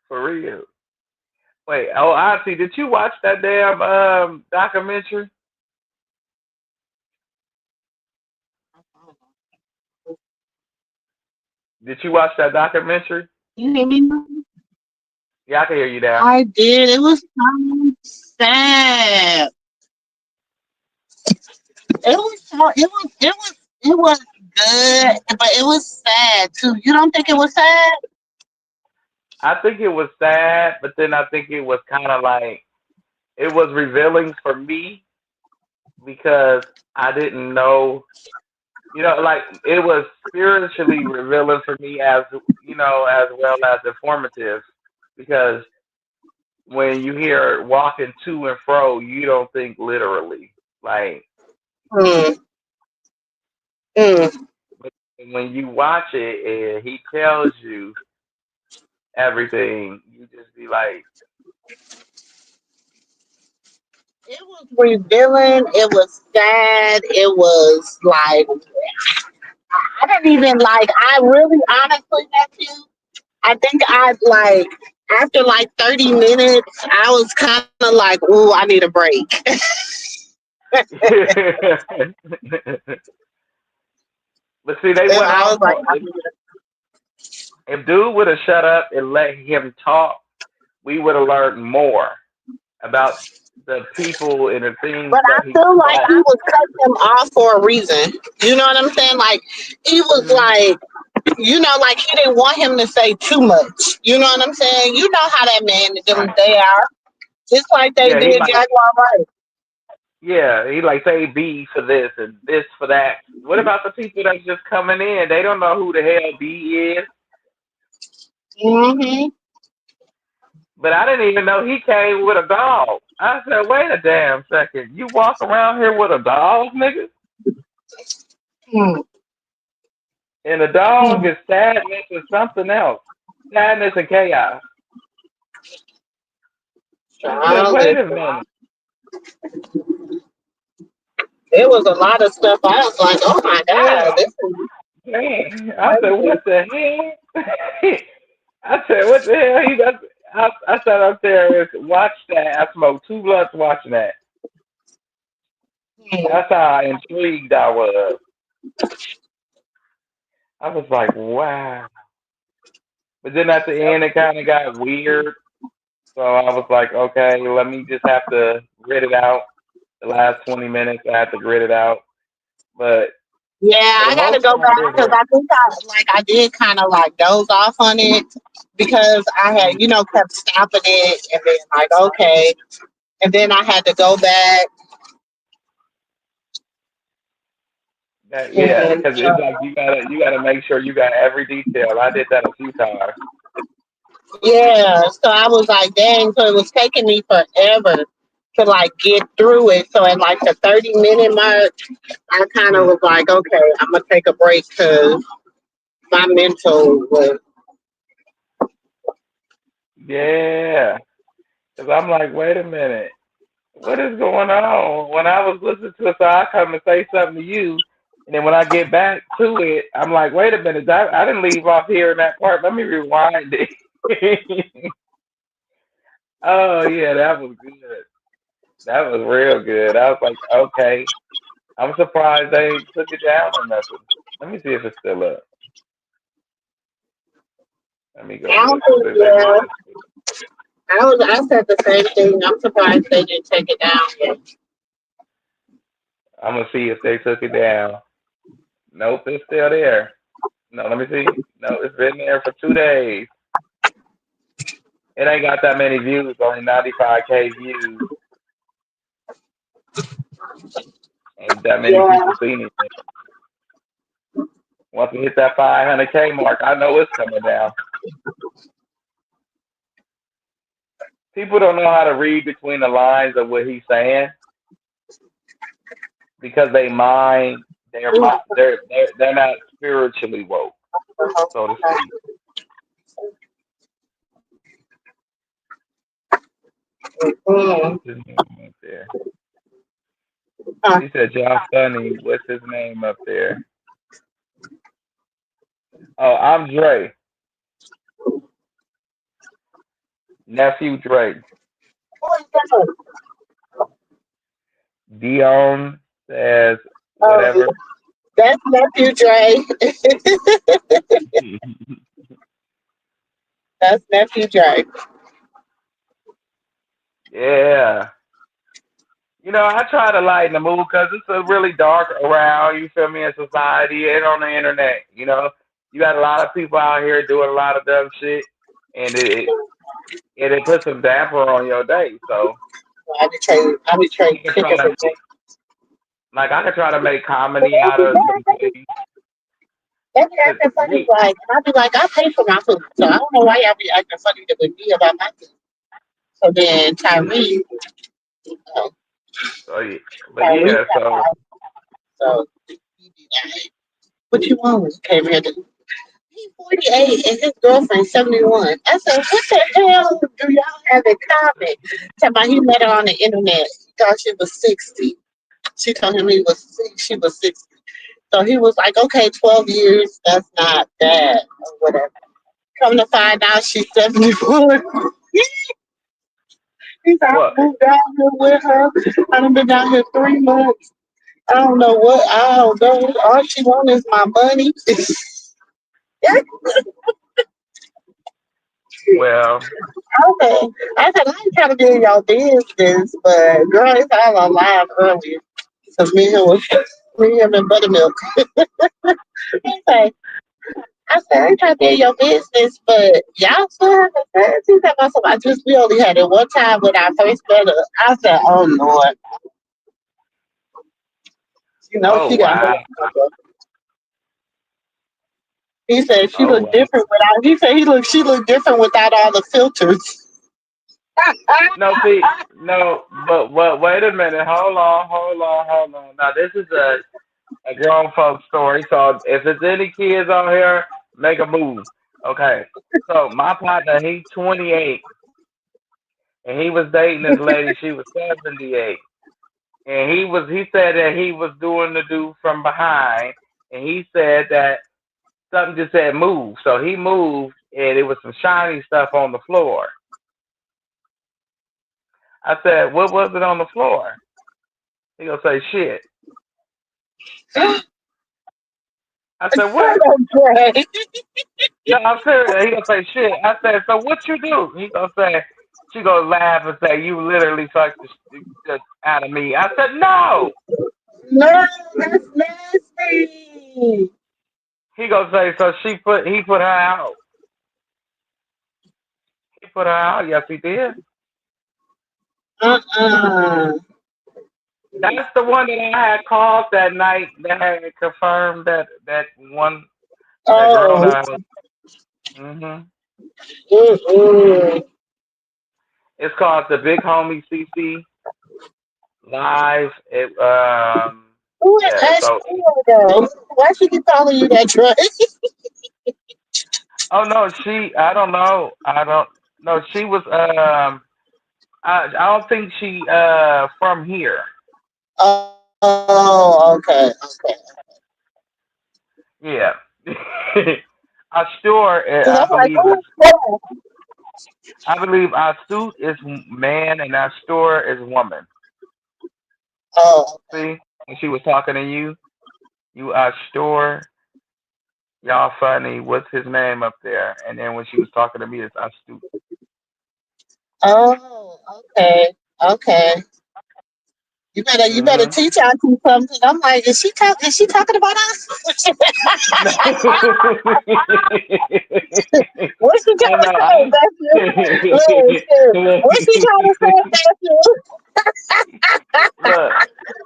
For real. Wait, oh, Auntie, did you watch that damn documentary? Did you watch that documentary? You hear me? Yeah, I can hear you now. I did. It was so sad. It was good, but it was sad too. You don't think it was sad? I think it was sad, but then I think it was kind of like it was revealing for me because I didn't know, like it was spiritually revealing for me as as well as informative because when you hear walking to and fro, you don't think literally. Like Mm, mm. when you watch it and he tells you everything, you just be like, It was revealing. It was sad. It was like I didn't even like. I really, honestly, nephew. I think I like after like 30 minutes, I was kind of like, "Ooh, I need a break." but see, they And went I was off like, on if dude would have shut up and let him talk, we would have learned more about the people and the things but I that he feel like saw. he was cutting them off for a reason. You know what I'm saying? Like he was Hmm like. Like he didn't want him to say too much. You know what I'm saying? You know how that man and them Right. they are. Just like they Yeah, he did like Jaguar Wright. he like say B for this and this for that. What about the people that's just coming in? They don't know who the hell B is. Mm-hmm. But I didn't even know he came with a dog. I said, wait a damn second. You walk around here with a dog, nigga? Mm-hmm. And the dog is sadness and something else. Sadness and chaos. I said, wait a minute. It was a lot of stuff. I was like, oh my God, Yeah. this is Man. I said, crazy. what the hell? I said, what the hell? I sat up there and watched that. I smoked 2 blunts watching that. Mm. That's how intrigued I was. I was like, wow. But then at the end, it kind of got weird. So I was like, okay, let me just have to grit it out. The last 20 minutes, I had to grit it out. But Yeah, for the I got to most go part, back it because was, I did kind of like doze off on it because I had, mm, kept stopping it and then like, okay. And then I had to go back yeah, and, because it's like you gotta make sure you got every detail. I did that a few times. yeah. So I was like, dang, so it was taking me forever to like get through it. So at like the 30-minute mark, I kind of Mm, was like, okay, I'm going to take a break because my mental was, yeah, because I'm like, wait a minute, what is going on? When I was listening to it, so I come and say something to you, and then when I get back to it, I'm like, wait a minute, I didn't leave off here in that part. Let me rewind it. Oh yeah, that was good. That was real good. I was like, okay. I'm surprised they took it down or nothing. Let me see if it's still up. Let me go I don't look. think, They yeah. must have. I said the same thing. I'm surprised they didn't take it down yet. I'm gonna see if they took it down. Nope, it's still there. No, let me see. No, it's been there for 2 days. It ain't got that many views. Only 95K views. Ain't that many Yeah. people seen it. Once we hit that 500K mark, I know it's coming down. People don't know how to read between the lines of what he's saying because they're not spiritually woke, so to speak. Mm. What's his name up there? Uh, He said John Funny. What's his name up there? Oh, I'm Dre, nephew Dre. Dion says oh, whatever. that's nephew Dre. That's nephew Dre. Yeah. I try to lighten the mood because it's a really dark around, you feel me, in society and on the internet. You got a lot of people out here doing a lot of dumb shit, and it puts a damper on your day. So I be I trading can try tickets to again. I can try to make But comedy out of some things. they be 'Cause acting funny, we, like, I be like, I pay for my food, so I don't know why y'all be acting funny with me about my food. So then uh, so yeah, but Tyrese yeah, got so fired, so he be like, what you want when you came here to He's 48 and his girlfriend 71. I said, what the hell do y'all have in common? Talking about he met her on the internet. He thought she was 60. She told him she was 60. So he was like, okay, 12 years, that's not bad or whatever. Come to find out she's 71. He said, I what? moved down here with her. I done been down here 3 months. I don't know what. I don't know. All she wants is my money. Well, Okay. I said, I ain't trying to be in y'all business, but girl, it's all alive earlier. So me and him and Buttermilk. Okay. I said, I ain't trying to be in your business, but y'all still having sex. He said, myself, I just, we only had it one time when I first met her. I said, oh, Lord. You know, Oh she got her. wow. He said she Oh looked wow. different without, he said she looked different without all the filters. No, see, no, but wait a minute. Hold on. Now this is a grown folks story. So if there's any kids on here, make a move. Okay. So my partner, he's 28, and he was dating this lady. She was 78, and he said that he was doing the dude from behind, and he said that something just said move. So he moved, and it was some shiny stuff on the floor. I said, what was it on the floor? He gonna say shit. I said, what? Okay. No, I'm serious. He gonna say shit. I said, so what you do? He gonna say, she gonna laugh and say, you literally sucked the shit out of me. I said, no. No, that's nasty. He gonna say, so he put her out. He put her out. Yes, he did. Uh-uh. That's the one that I had called that night that had confirmed that one that girl Oh. that I was. Hmm. Mm-mm. It's called the Big Homie CC Live. Who Yeah. asked So you though? Why she keep calling you that drug? oh no, I don't know. I don't no, she was I don't think she from here. Oh, okay. Yeah. I sure Cause I'm like, I who's that? believe our suit is man and our store is woman. Oh, See? When she was talking to you, you are store, y'all funny, what's his name up there? And then when she was talking to me it's astute. oh, okay, okay. You better Mhm. teach Auntie something. I'm like, is she talking about us? What's she I trying to know. say, nephew? Look, shit. What's she trying to say, nephew? Look,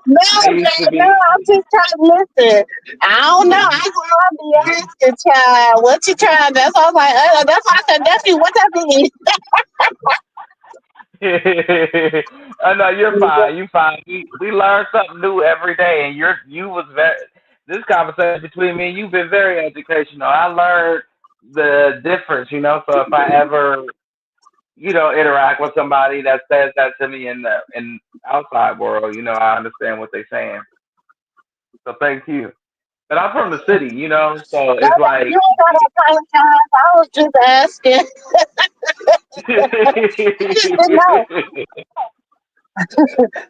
No, I used to no, be. I'm just trying to listen. I don't know. I gonna be asking, child. What you trying? That's all I was like. That's why I said, nephew. What that mean? I know you're fine. You fine. We learn something new every day, and you was very. This conversation between me and you've been very educational. I learned the difference, So if I ever, interact with somebody that says that to me in the outside world, I understand what they're saying. So thank you. But I'm from the city, so No, it's no, you like. ain't gotta apologize. I was just asking. I just didn't know.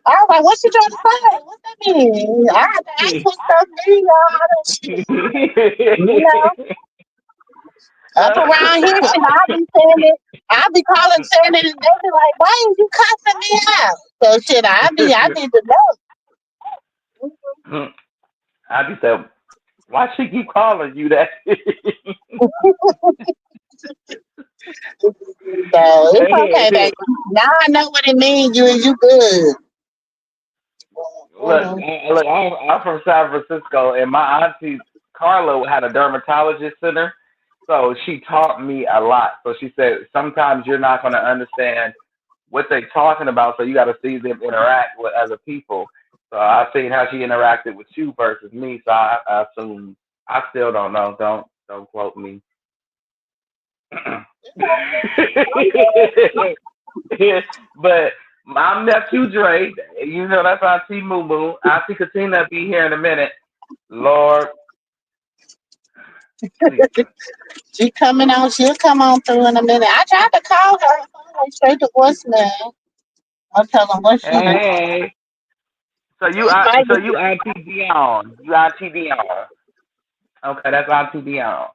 I was like, what you trying to say? What that mean? I had to ask what stuff mean, y'all. You know, up around here, shit, I'll be saying it. I'll be calling saying it, and they be like, why is you cussing me out? So shit, I need to I be saying, why she keep calling you that? know. So it's okay, baby. Now I know what it means. You good. Look, Mhm. I'm from San Francisco, and my auntie Carla had a dermatologist center, so she taught me a lot. So she said sometimes you're not going to understand what they're talking about, so you got to see them interact with other people. So I've seen how she interacted with you versus me, so I assume I still don't know. Don't quote me. But my nephew Dre, that's Auntie MooMoo. Auntie Katina be here in a minute. Lord, please. She coming on. She'll come on through in a minute. I tried to call her. Her phone went straight to voicemail. I'll tell her what she doing. Hey, It might so be. you Auntie Dion. You Auntie Dion. Okay, that's Auntie Dion.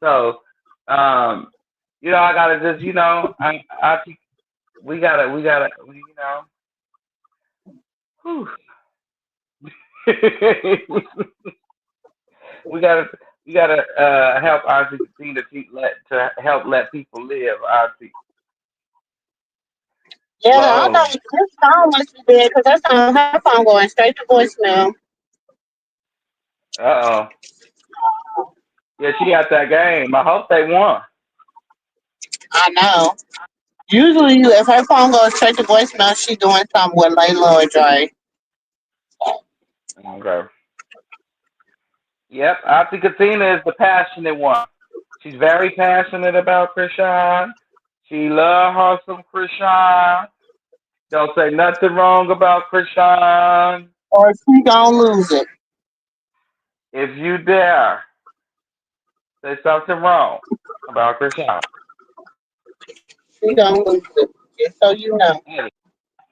So, um, I gotta just, Auntie, whew. we gotta You gotta help Auntie Katina to help let people live, Auntie. Yeah, I don't know. Slowly. This phone must be dead because that's on her phone going straight to voicemail. Uh oh. Yeah, she got that game. I hope they won. I know. Usually, if her phone goes straight to voicemail, she doing something with Layla or Dre. Okay. Yep, Auntie Katina is the passionate one. She's very passionate about Krishan. She love her some Krishan. Don't say nothing wrong about Krishan. Or she gonna lose it. If you dare say something wrong about Krishan, She gonna lose it. Just so you know. hey,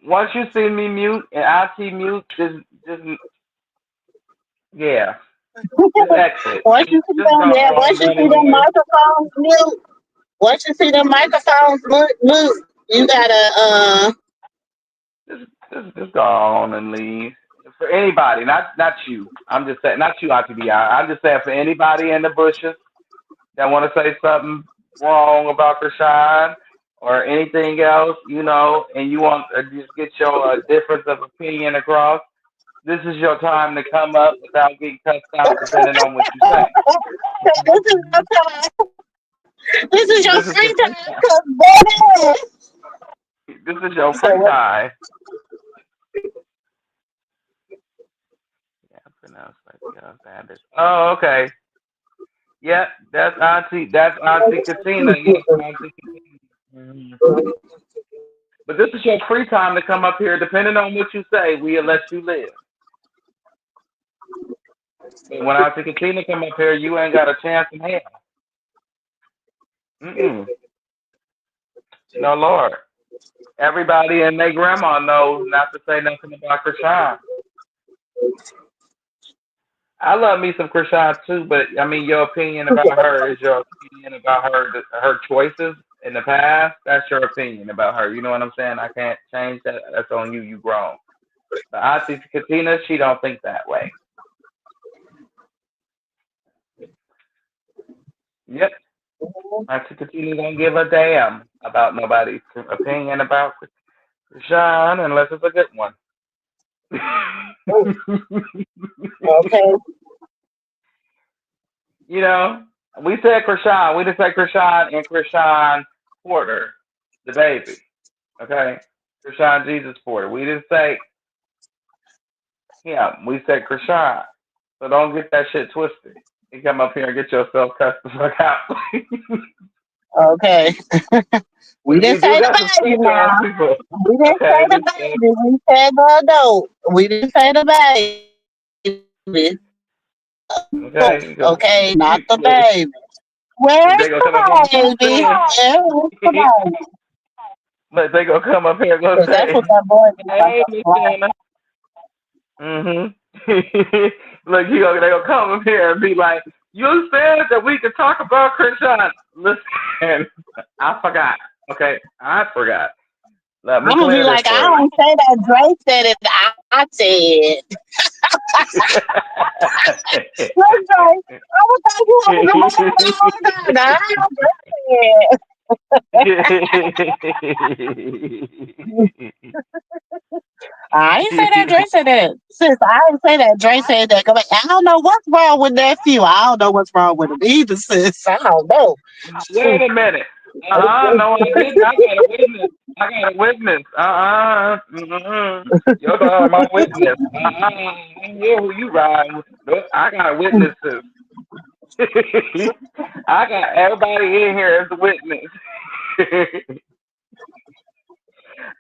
once you see me mute and Auntie mute, just yeah, just exit. Once you see Just them, go yeah, on, once you go see them anywhere. microphones mute, once you see them microphones mute, you gotta Just go on and leave. For anybody, not you. I'm just saying, not you, Auntie Bi. I'm just saying for anybody in the bushes that want to say something wrong about Rashawn or anything else, and you want to just get your difference of opinion across. This is your time to come up without getting cussed out, depending on what you say. this is your time. This is your This is free your free time, time. cause baby. This is your So free what? time. Yeah, pronounced like bandit. Oh, okay. Yeah, That's Auntie Katina. Yes, Auntie Katina. Mhm. But this is your free time to come up here. Depending on what you say, we'll let you live. But when Auntie Katina come up here, you ain't got a chance in hell. Mm-mm. No, Lord. Everybody and their grandma knows not to say nothing about Krishan. I love me some Krishan too, but I mean, your opinion about her is your opinion about her choices in the past. That's your opinion about her. You know what I'm saying? I can't change that. That's on you. You grown. But Auntie Katina, she don't think that way. Yep. Auntie Katina don't give a damn about nobody's opinion about Krishan unless it's a good one. Okay. You know, we said Krishan. We just said Krishan and Krishan Porter, the baby. Okay? Krishan Jesus Porter. We didn't say him. We said Krishan. So don't get that shit twisted. You come up here and get yourself cussed the fuck out. Okay. We didn't we do say got some the baby spiritual now. ass people. We didn't Okay, say the baby. We said the adult. We didn't say the baby. okay, Okay, not the look, baby. Where's they gonna come up here the and baby? say, Where's the baby? but they gonna come up here and gonna Because that's say, what that boy did like hey, a Miss fly. Anna. Mhm. Look, they gonna come up here and be like, you said that we could talk about Krishan. Listen, I forgot. Okay, I forgot. Let me I'm gonna be clear this like, I for you. don't say that. Dre said it. I said. Look, Dre, I was like, you want to go back down? No, I don't Dre said. I ain't say that. Dre said that. Sis, I ain't say that. Dre said that. Go back. I don't know what's wrong with nephew. I don't know what's wrong with him either, sis. I don't know. Wait a minute. No, I didn't. I got a witness. I got a witness. Your dog, my witness. I hear who you riding with. Nope, I got witnesses. I got everybody in here as a witness.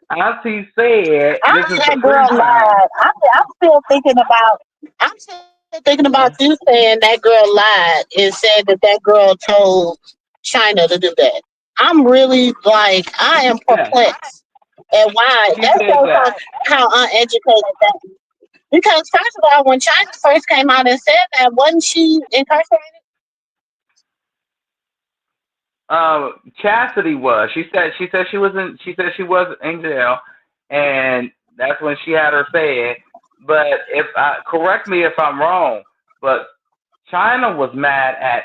Auntie said I this think is the that girl free time. lied. I'm still thinking about. I'm still thinking about Uh, you saying that girl lied and said that that girl told China to do that. I'm really like I am yeah, perplexed at why she that said shows that. how uneducated that is. Because first of all, when China first came out and said that, wasn't she incarcerated? Chastity was. She said she wasn't. She said she was in jail, and that's when she had her say it. But if I correct me if I'm wrong, but China was mad at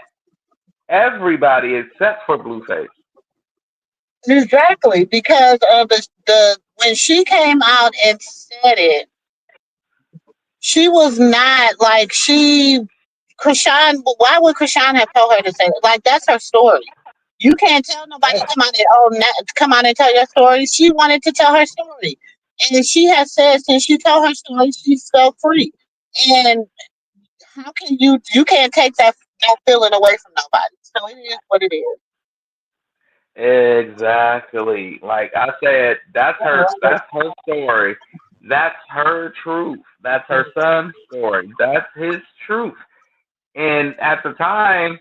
everybody except for Blueface. Exactly, because of the when she came out and said it, she was not like she Krishan. Why would Krishan have told her to say it? Like that's her story. You can't tell nobody Yeah, come on and tell your story. She wanted to tell her story, and she has said since she told her story, she's so free. And how can you can't take that feeling away from nobody. So it is what it is. exactly. Like I said, that's her story. That's her truth. That's her son's story. That's his truth. And at the time,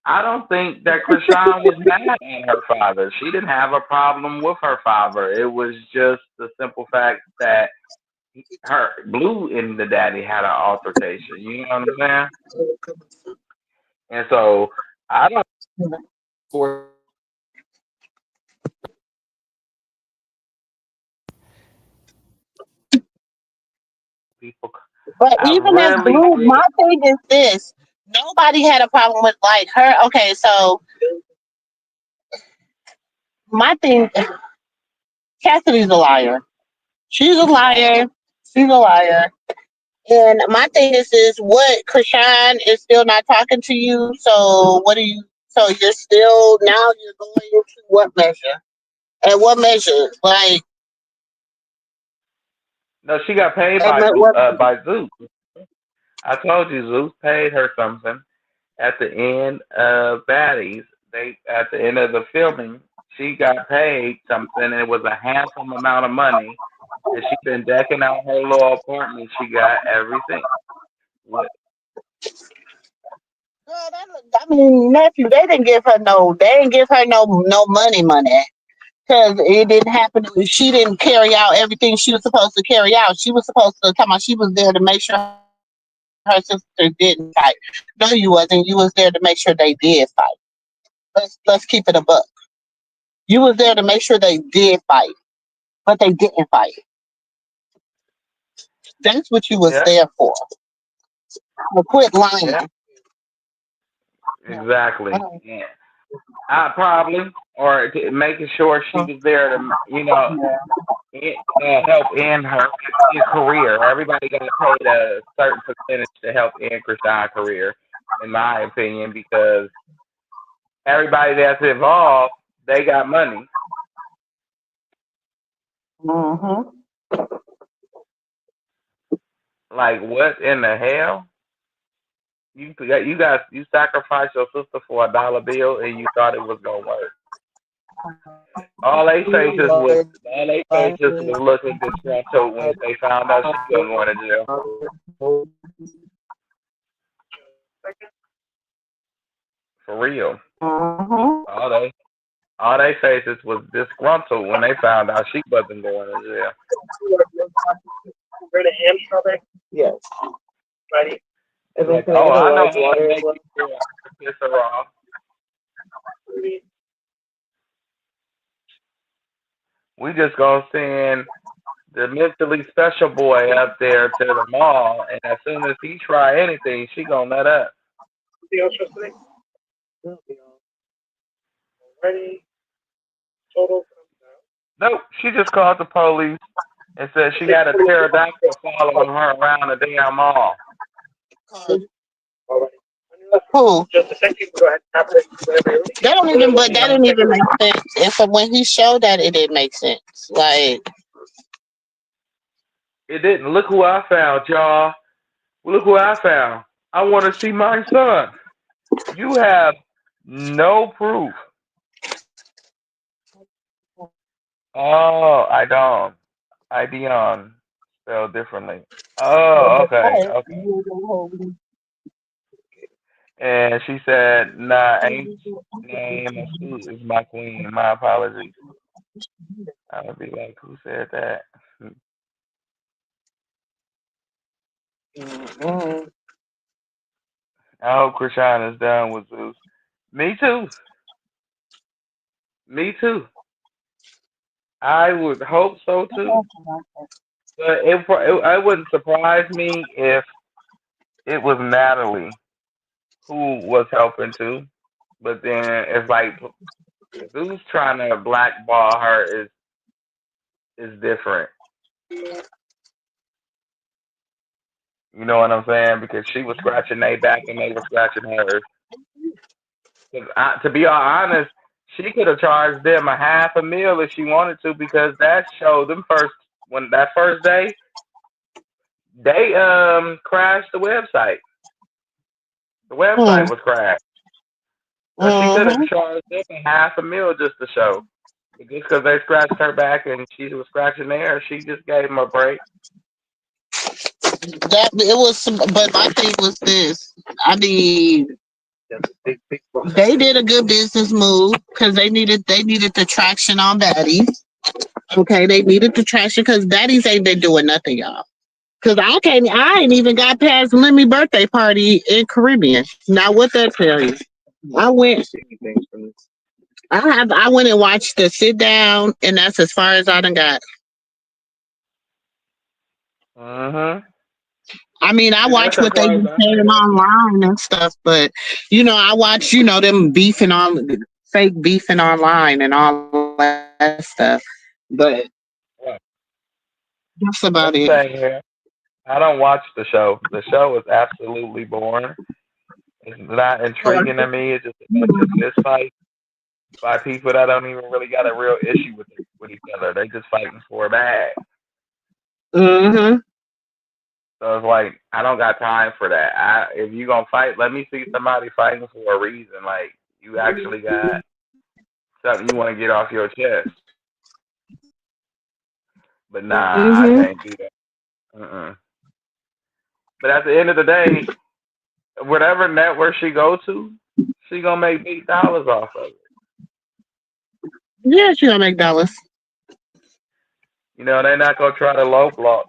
I don't think that Krishan was mad at her father. She didn't have a problem with her father. It was just the simple fact that her Blue and the daddy had an altercation. You know what I'm saying? And so I don't for people. But I even as really, Blue, really my thing is this: nobody had a problem with like her. Okay, so my thing, Cassidy's a liar. She's a liar. She's a liar. And my thing is what Krishan is still not talking to you. So what do you? So you're still now you're going to what measure? And what measure? Like no. She got paid and by what? by Zeus. I told you Zeus paid her something at the end of Baddies. They at the end of the filming, she got paid something, and it was a handsome amount of money. And she been decking out her little apartment. She got everything. What? Girl, I mean, nephew, they didn't give her no money, because it didn't happen. She didn't carry out everything she was supposed to carry out. She was supposed to come on. She was there to make sure her sister didn't fight. No, you wasn't. You was there to make sure they did fight. Let's keep it a buck. You was there to make sure they did fight, but they didn't fight. That's what you was Yeah, there for. Well, quit yeah, lying. exactly. Yeah. I probably or making sure she was there to help end her career. Everybody got paid a certain percentage to help end Krishan's career, in my opinion, because everybody that's involved, they got money. Mm-hmm. Like what in the hell? You sacrificed your sister for a dollar bill and you thought it was gonna work. All they faces was looking disgruntled when they found out she was going to jail. For real. Mm-hmm. All they all they faces was disgruntled when they found out she wasn't going to jail. Yes. It's like, oh, I know how to make you feel to piss her off. We just gonna send the mentally special boy up there to the mall, and as soon as he try anything, she gonna let up. Nope, she just called the police and said she had a pterodactyl following her around the damn mall. Who? That didn't even make sense. And so when he showed that, it didn't make sense. Like, It didn't. Look who I found, y'all. Look who I found. I want to see my son. You have no proof. Oh, I don't. I Dion spelled differently. Oh, okay, okay. And she said, "Nah, ain't name of suit is my queen. My apologies." I would be like, "Who said that?" mm, I hope Krishan is done with Zeus. Me too. Me too. I would hope so too. But it wouldn't surprise me if it was Natalie. who was helping too. But then it's like who's trying to blackball her is different. You know what I'm saying? Because she was scratching their back and they were scratching hers. 'Cause to be all honest, she could have charged them a half a meal if she wanted to because that show them first when that first day they crashed the website. The website Mm, was crashed. So she could have mm-hmm. charged them a half a meal just to show. But just because they scratched her back and she was scratching theirs, she just gave them a break. That it was, but my thing was this. I mean, they did a good business move because they needed the traction on baddies. Okay, they needed the traction because baddies ain't been doing nothing, y'all. Cause I ain't even got past Lemmy birthday party in Caribbean. Now what that tell you? I went, I went and watched the sit down, and that's as far as I done got. Mhm. I mean, I See, that's watch as what they far as be I saying got. online and stuff, but I watch, them beefing on fake beefing online and all that stuff. But Well, that's about it. that's the thing here. I don't watch the show. The show is absolutely boring. It's not intriguing to me. It's just a bunch of fist fights by people that don't even really got a real issue with each other. They just fighting for a bag. Mm-hmm. So it's like I don't got time for that. If you gonna fight, let me see somebody fighting for a reason. Like you actually got something you want to get off your chest. But nah, I Mm-hmm. can't do that. Mm-mm. But at the end of the day, whatever network she go to, she gonna make big dollars off of it. Yeah, she gonna make dollars. They're not gonna try to lowball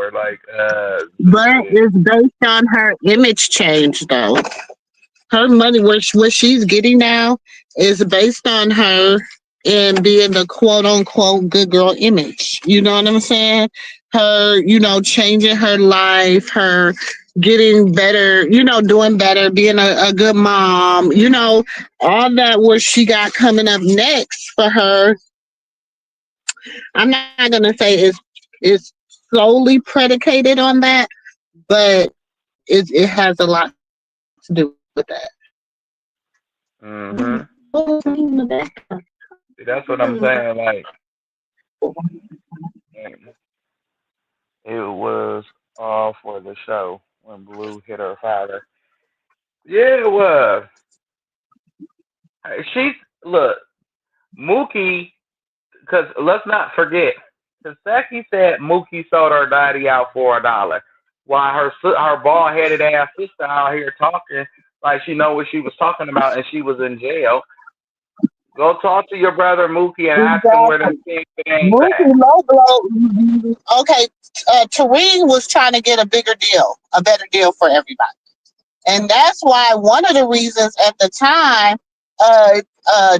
her like Zeus But did. it's based on her image change, though. Her money, what she's getting now, is based on her and being the quote unquote good girl image. You know what I'm saying? Her, changing her life, her getting better, doing better, being a good mom, all that what she got coming up next for her. I'm not gonna say it's solely predicated on that, but it has a lot to do with that. Mhm. See, that's what I'm saying. Like it was all for the show when Blue hit her father. Yeah, it was. She look Mookie, because let's not forget, Kaseki said Mookie sold her daddy out for $1, while her bald headed ass sister out here talking like she know what she was talking about and she was in jail. Go talk to your brother Mookie and ask him where them Exactly. things ain't Mookie at. Low Blow. Okay, Tareen was trying to get a bigger deal, a better deal for everybody, and that's why one of the reasons at the time,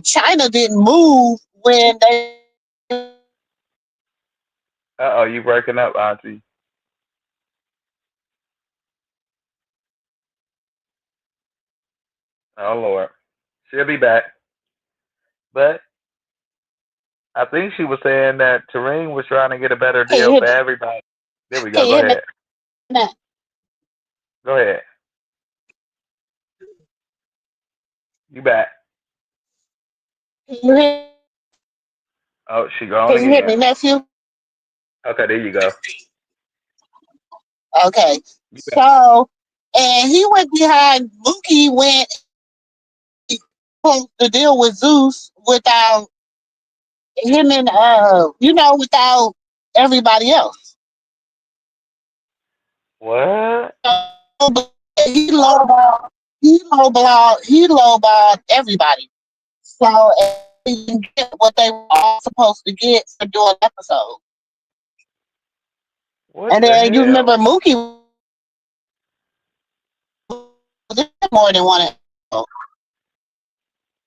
China didn't move when they were trying to get the deal. Oh, you breaking up, Auntie? Oh Lord, she'll be back. But I think she was saying that Tareen was trying to get a better Can you deal hear for me? everybody. There we Can go. you Go hear me ahead. now? Go ahead. You back. Can you hear me? Oh, she gone Can you hear again. me, nephew? Okay, there you go. Okay. You back. So, and he went behind Mookie went and closed the deal with Zeus without him and without everybody else. What? So, he lowballed he lowballed everybody. So and they didn't get what they were all supposed to get for doing the episode. What And the then you hell? remember Mookie was in more than one episode.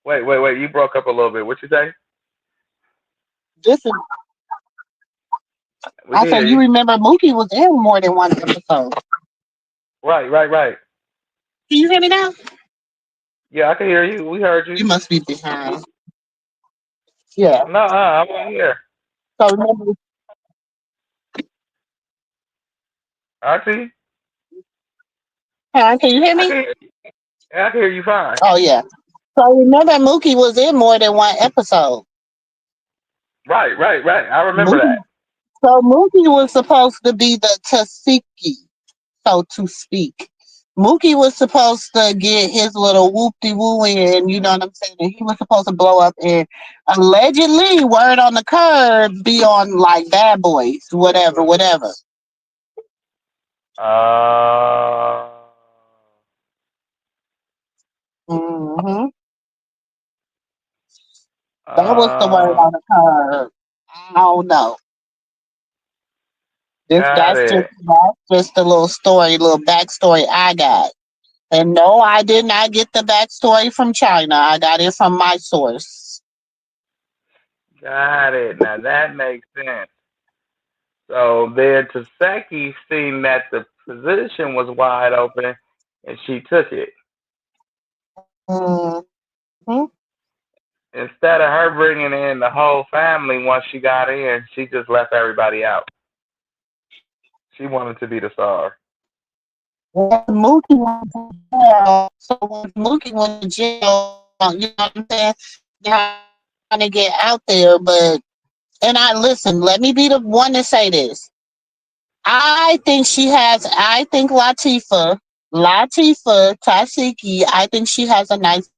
Wait. You broke up a little bit. What you say? This is We I can said hear you you. remember Mookie was in more than one episode. Right. Can you hear me now? Yeah, I can hear you. We heard you. You must be behind. Yeah. No, I'm right here. So remember, Auntie, huh, can you hear I me? can hear, I can hear you fine. Oh yeah. So remember, Mookie was in more than one episode. Right, right, right. I remember that. Mookie. So Mookie was supposed to be the Tasiki, so to speak. Mookie was supposed to get his little whoop de woo in, you know what I'm saying? And he was supposed to blow up and allegedly, word on the curb, be on like Bad Boys, whatever, whatever. Uh, Hmm. That was the word uh, on the curb. I don't know. This got it. that's just a little story, little backstory I got. And no, I did not get the backstory from China. I got it from my source. Got it. Now that makes sense. So then Taseki seen that the position was wide open and she took it. Hmm. Instead of her bringing in the whole family once she got in, she just left everybody out. She wanted to be the star. When Mookie went to jail, so when Mookie went to jail, you know what I'm saying? They're trying to get out there, but and I listen. Let me be the one to say this. I think she has. I think Latifah Tasiki. I think she has a nice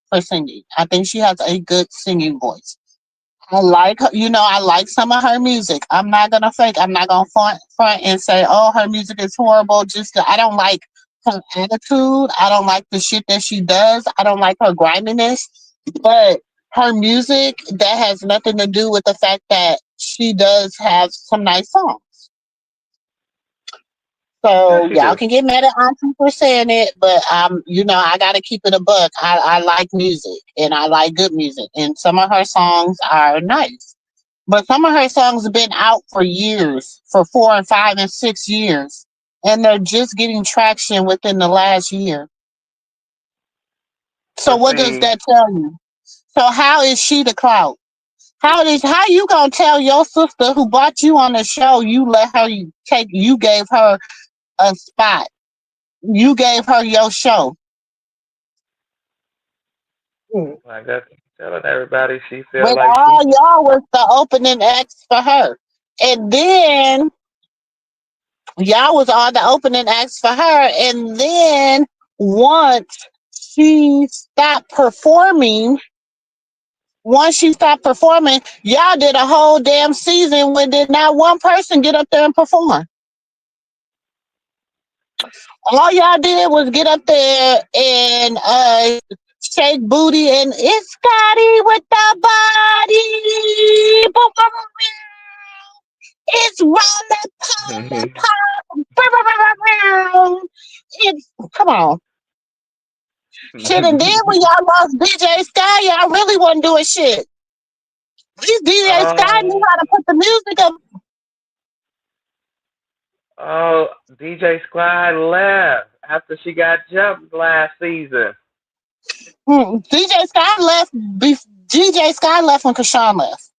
for singing. I think she has a good singing voice. I like her, I like some of her music. I'm not gonna fake. I'm not gonna front and say, "Oh, her music is horrible." I don't like her attitude. I don't like the shit that she does. I don't like her griminess. But her music that has nothing to do with the fact that she does have some nice songs. Yes, So she y'all do. can get mad at Auntie for saying it, but I gotta keep it a buck. I like music and I like good music, and some of her songs are nice. But some of her songs have been out for years, for 4 and 5 and 6 years, and they're just getting traction within the last year. So But what does see, that tell you? So how is she the clout? How you gonna tell your sister who bought you on the show you gave her a spot? You gave her your show. Hmm. like that's telling everybody she feel When like all she. y'all was the opening acts for her. And then y'all was all the opening acts for her. And then once she stopped performing, once she stopped performing, y'all did a whole damn season when did not one person get up there and perform. All y'all did was get up there and shake booty and it's Scotty with the body. Boom, boom, boom, boom. It's roller coaster pop. Boom, boom, boom, boom, boom. It's come on. Shit, and then when y'all lost DJ Sky, y'all really wasn't doing shit. At least DJ Sky knew Oh, how to put the music up. oh, DJ Squad left after she got jumped last season. DJ Sky left. DJ Sky left when Kashawn left.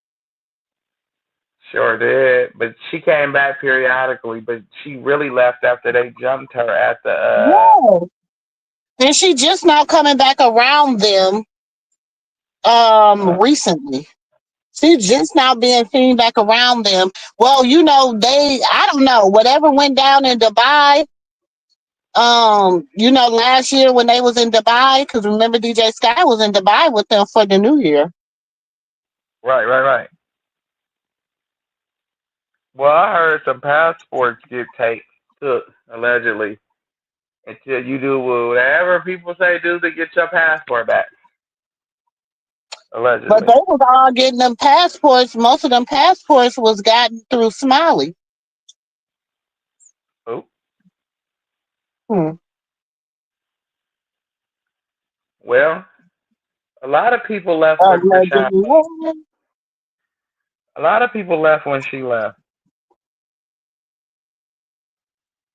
Sure did, but she came back periodically. But she really left after they jumped her at the. Yeah. And she just now coming back around them Uh recently. She's just now being seen back around them. Well, I don't know, whatever went down in Dubai, last year when they was in Dubai, because remember DJ Sky was in Dubai with them for the new year. right, right, right. Well, I heard some passports get took allegedly until you do whatever people say do to get your passport back. But Allegedly. they was all getting them passports. Most of them passports was gotten through Smiley. Oh, Hmm. well, a lot of people left with Krishan. Allegedly. A lot of people left when she left.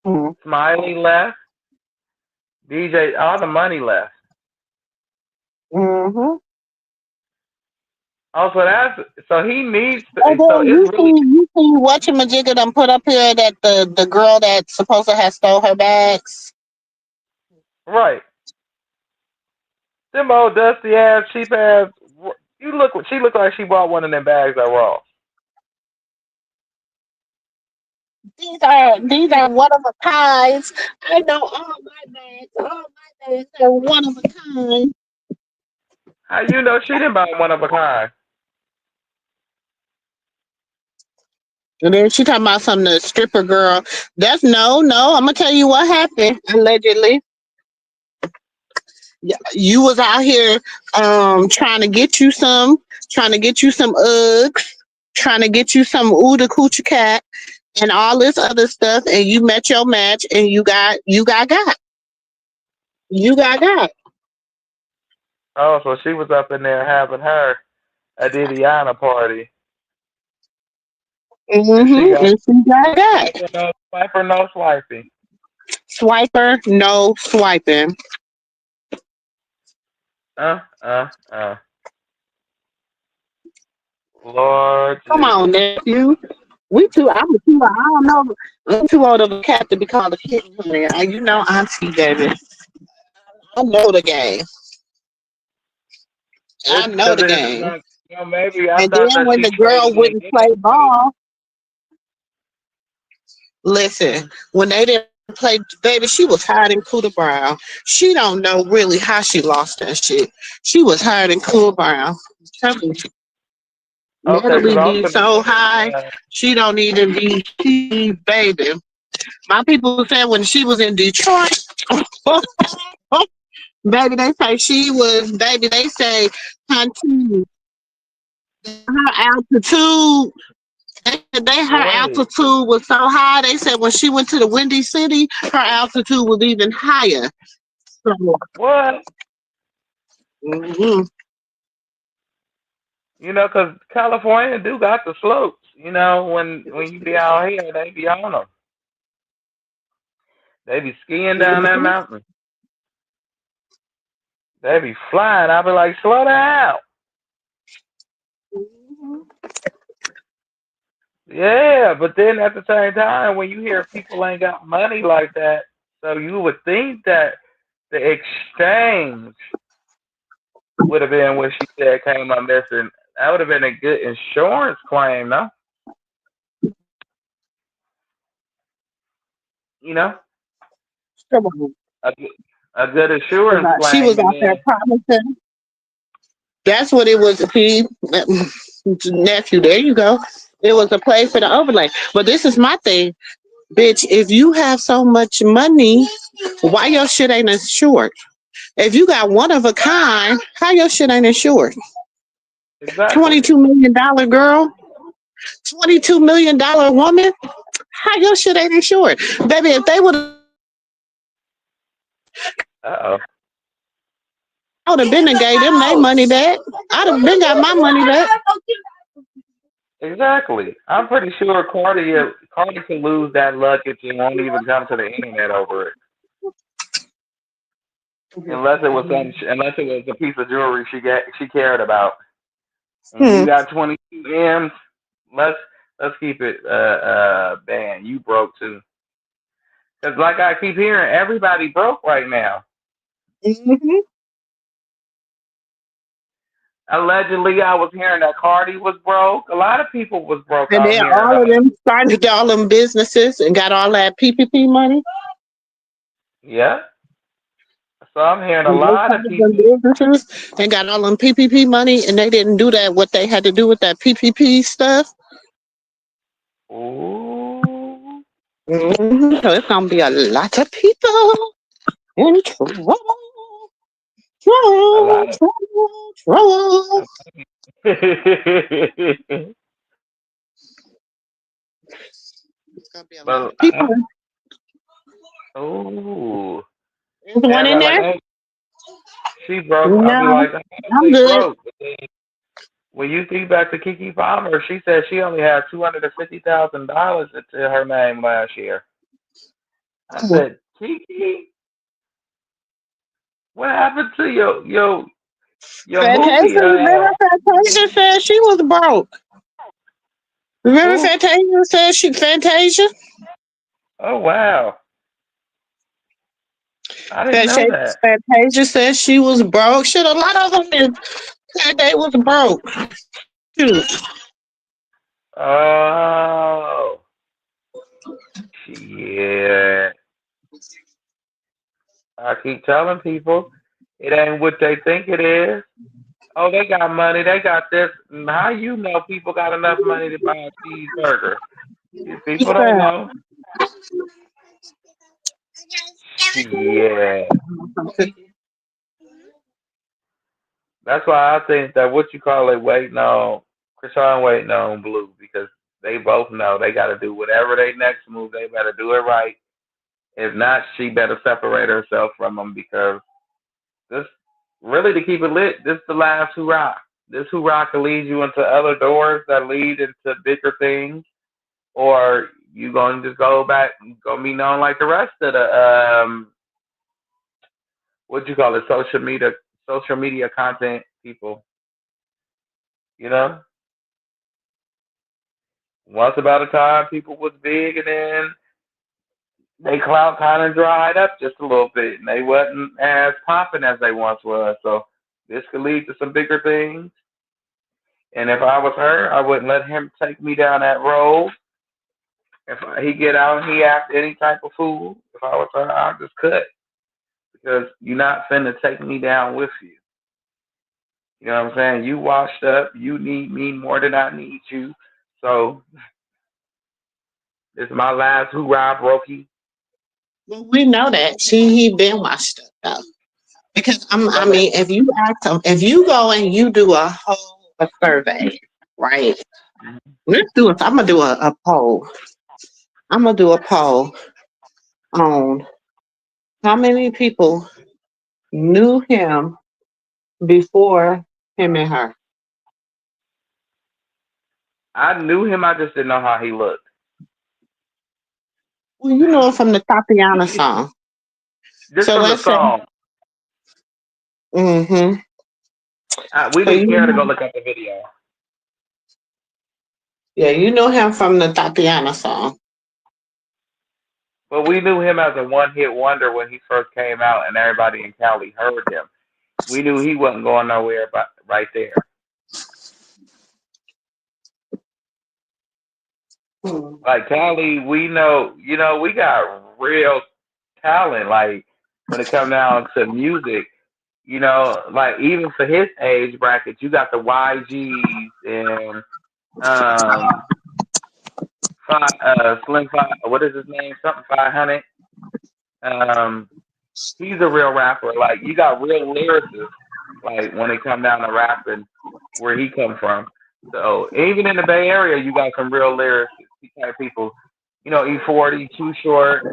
Hmm. Smiley left. DJ, all the money left. Mm-hmm. Oh, so he needs And to, so then it's really you see what Majigga done put up here that the girl that supposed to have stole her bags. right. Them old dusty ass, cheap ass. She looked like she bought one of them bags at Ross. These are one of a kinds. I know all my bags. All my bags are one of a kind. How you know she didn't buy one of a kind? And then she talking about some the stripper girl. That's no. I'm gonna tell you what happened. Allegedly, you was out here trying to get you some Uggs, trying to get you some Uda Coochie Cat and all this other stuff, and you met your match, and you got. Oh, so she was up in there having her a Didiana party, and she got And she got. swiper no swiping. Swiper, no swiping. Uh, uh, uh. Lord Come on, Jesus. nephew. I don't know. I'm too old of a cat to be called a kitten, honey. You know, auntie, baby. I know the game. I It's know because the it's game. not, maybe I And thought then that when she the girl traded wouldn't in play with ball, listen, when they didn't play, baby, she was hiding Cooter Brown. She don't know really how she lost that shit. She was hiding Cooter Brown. Tell me, Okay, because Natalie I was be gonna so say, high, she don't even be she, baby. My people said when she was in Detroit, baby, they say she was, baby, they say her altitude, her wait, altitude was so high. They said when she went to the Windy City, her altitude was even higher. So, what? mhm. Because California do got the slopes. When you be out here, they be on them. They be skiing down that Mhm. mountain. They be flying. I be like, slow down. Yeah, but then at the same time, when you hear people ain't got money like that, so you would think that the exchange would have been what she said came up missing. That would have been a good insurance claim, no? You know, Come on. a, a good insurance She was claim, and out there then promising. That's what it was. Nephew, there you go. It was a play for the overlay. But this is my thing, bitch. If you have so much money, why your shit ain't insured? If you got one of a kind, how your shit ain't insured? exactly. $22 million girl, $22 million woman, how your shit ain't insured? Baby, if they would Uh oh. I would have been and gave them their money back. I'd have been got my money back. Exactly. I'm pretty sure Cardi could lose that luggage and won't even come to the internet over it, unless it was a piece of jewelry she cared about. And you Hmm. got 22 M's. Let's keep it banned. You broke too. Cause like I keep hearing, everybody broke right now. Mm-hmm. Allegedly, I was hearing that Cardi was broke. A lot of people was broke And out then here in all of Atlanta. them started all them businesses and got all that PPP money. Yeah. So I'm hearing a And they lot of started them people. businesses and got all them PPP money, and they didn't do that what they had to do with that PPP stuff. Ooh. So it's gonna be a lot of people in trouble, A lot of trouble. It's gonna be a lot but of people. ooh. There's one in Everybody like, there. oh, she broke. I'll be No, like, how I'm they good. broke? But then when you think back to Kiki Palmer, she said she only had $250,000 into her name last year. I said, Kiki, what happened to your Your Fantasia, movie, remember Fantasia said she was broke. Remember who? Fantasia said Fantasia? Oh wow, I didn't know Fantasia, that. Fantasia said she was broke. Shit, a lot of them said they was broke. Shoot. Oh, shit. I keep telling people it ain't what they think it is. Oh, they got money. They got this. How you know people got enough money to buy a cheeseburger? These people don't know. Shit. That's why I think that what you call it waiting on Krishan waiting on Blue because they both know they got to do whatever they next move. They better do it right. If not, she better separate herself from them because this really to keep it lit. This is the last hurrah. This hurrah can lead you into other doors that lead into bigger things, or you gonna just go back, gonna be known like the rest of the what you call it, social media content people. You know, once about a time, people was big, and then they clout kind of dried up just a little bit, and they wasn't as popping as they once was. So this could lead to some bigger things. And if I was her, I wouldn't let him take me down that road. If he get out and he act any type of fool, if I was her, I'd just cut because you're not finna take me down with you. You know what I'm saying? You washed up. You need me more than I need you. So this is my last hoorah, brokey. Well, we know that he been washed up though. Because I But mean, if you ask them, if you go and you do a survey, right? Let's do it. I'm gonna do a poll. I'm gonna do a poll on how many people knew him before him and her. I knew him. I just didn't know how he looked. Well, you know it from the Tatiana song. Just So from the let's say, song, mm-hmm. we So didn't you care to go know, look at the video. yeah, you know him from the Tatiana song. But we knew him as a one-hit wonder when he first came out, and everybody in Cali heard him. We knew he wasn't going nowhere, but right there. Hmm. Like Cali, we know, we got real talent. Like when it comes down to music, like even for his age bracket, you got the YGs and um, Slim Five. What is his name? Something 500. Um, he's a real rapper. Like you got real lyricists. Like when it come down to rapping, where he come from. So even in the Bay Area, you got some real lyricists, type people. E40, Too Short,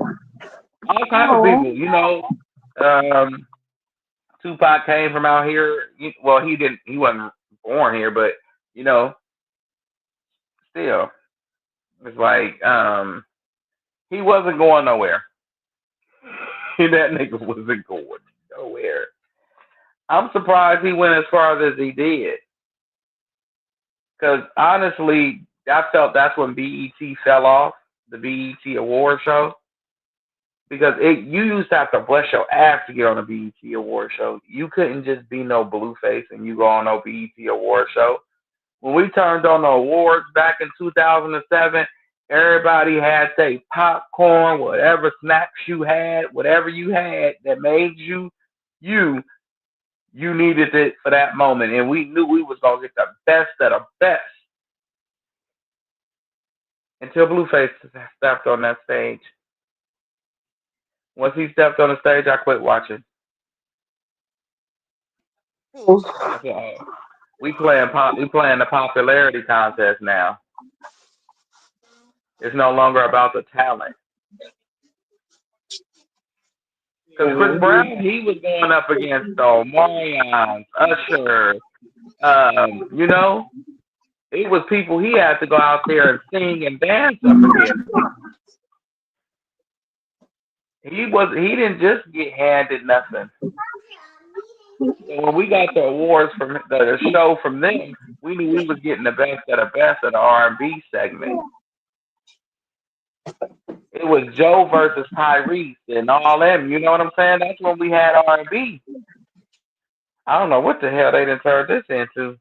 all kind of Oh, people. Um, Tupac came from out here. Well, he didn't. He wasn't born here, but you know, still, it's like he wasn't going nowhere. That nigga wasn't going nowhere. I'm surprised he went as far as he did. Because honestly, I felt that's when BET fell off, the BET award show. Because you used to have to bust your ass to get on a BET award show. You couldn't just be no blueface and you go on no BET award show. When we turned on the awards back in 2007, everybody had their popcorn, whatever snacks you had, whatever you had that made you, you needed it for that moment. And we knew we was going to get the best of the best until Blueface stepped on that stage. Once he stepped on the stage, I quit watching. I said, "Oh, we playing the popularity contest now. It's no longer about the talent." Because Chris Brown, he was going up against Omarion, Usher. It was people he had to go out there and sing and dance up against. He didn't just get handed nothing. So when we got the awards from the show from them, we knew we was getting the best of the R&B segment. It was Joe versus Tyrese and all them. You know what I'm saying? That's when we had R&B. I don't know what the hell they done turned this into.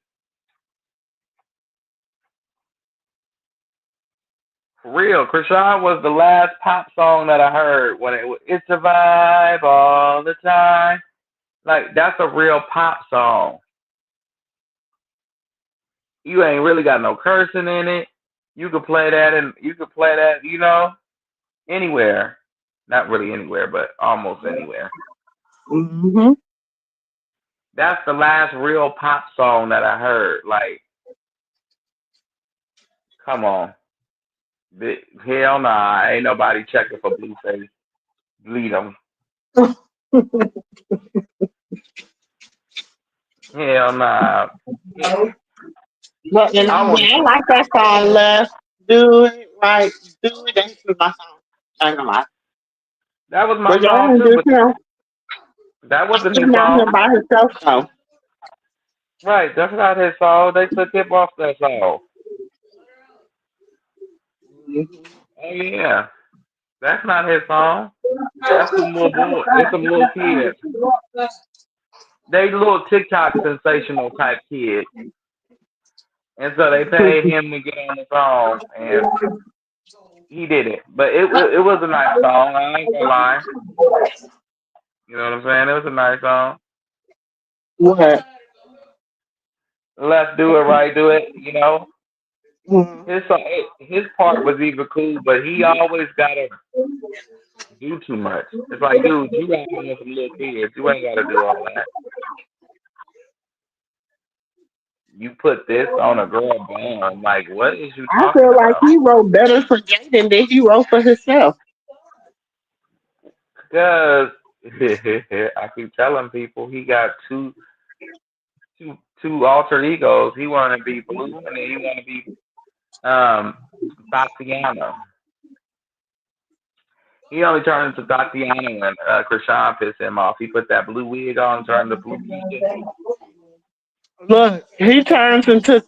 For real, Krishan was the last pop song that I heard when it's a vibe all the time. Like that's a real pop song. You ain't really got no cursing in it. You could play that and you could play that, anywhere. Not really anywhere, but almost anywhere. Hmm. That's the last real pop song that I heard. Like, come on. Hell nah, ain't nobody checking for Blueface. Bleed 'em. Hell nah. But and I want I like that song. Let's do it right. Do it. That's my song. I ain't gonna lie. that was my But y'all song ain't too, just but he that wasn't his out here song. by himself though. Right, that's not his song. They took him off that song. Oh yeah, that's not his song. That's some little boy. It's some little kids. They little TikTok sensational type kids, and so they paid him to get on the song, and he did it. But it was a nice song. I ain't gonna lie. You know what I'm saying? It was a nice song. What? Let's do it right, do it. Mhm. His part was even cool, but he always gotta do too much. It's like, dude, you rapping with some little kids. You ain't gotta do all that. You put this on a girl band. Like, what is you I talking feel like about? he wrote better for Jaden than he wrote for himself. Because I keep telling people he got two alter egos. He wanna be Blue and then he wanna be um Tatiana. He only turned into Tatiana when Krishan pissed him off. He put that blue wig on and turned to Blue Keisha. Look, he turns into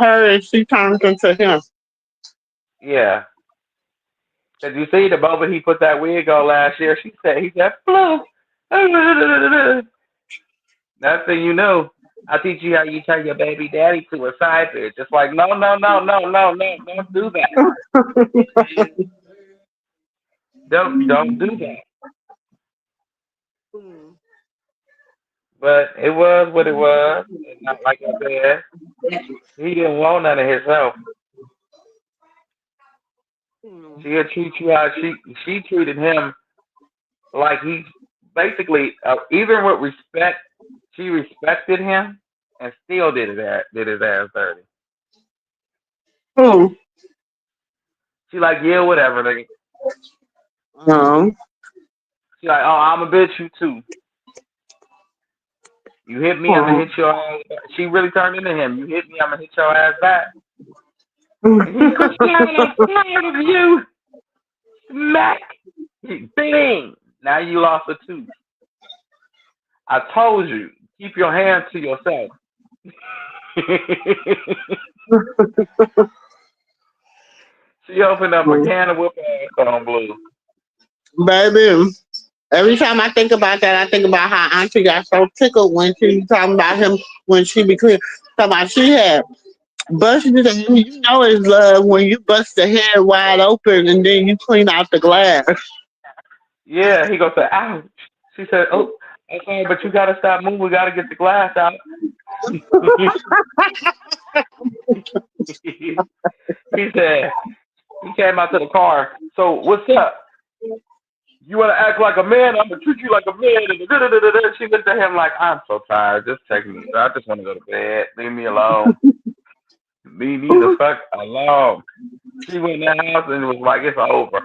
her and she turns into him. Yeah. Did you see the moment he put that wig on last year? He said, Blue. That's thing you know. I'll teach you how you turn your baby daddy to a side bitch. It's like, no, no, no, no, no, no, don't do that. Don't do that. But it was what it was. And not like I said, he didn't want none of himself. She'll treat you how she treated him like he basically even with respect, she respected him and still did his ass dirty. Hmm. She like, yeah, whatever, nigga. Um, She like, oh, I'm a bitch, you too. You hit me, I'm gonna hit your ass back. She really turned into him. You hit me, I'm gonna hit your ass back. And he goes, I'm tired of you. Smack. Bing. Now you lost a tooth. I told you, keep your hands to yourself. She opened up a can of whoop ass on Blue. Baby, every time I think about that, I think about how Auntie got so tickled when she was talking about him when she be clear. Talking about she had busted it, and you know it's love when you bust the head wide open and then you clean out the glass. Yeah, he goes, ouch. She said, oh, okay, but you gotta stop moving. We gotta get the glass out. He said, he came out to the car. So what's up? You want to act like a man? I'm gonna treat you like a man. And she looked at him like, I'm so tired. Just take me. I just want to go to bed. Leave me alone. Leave me the fuck alone. She went in the house and it was like, it's over.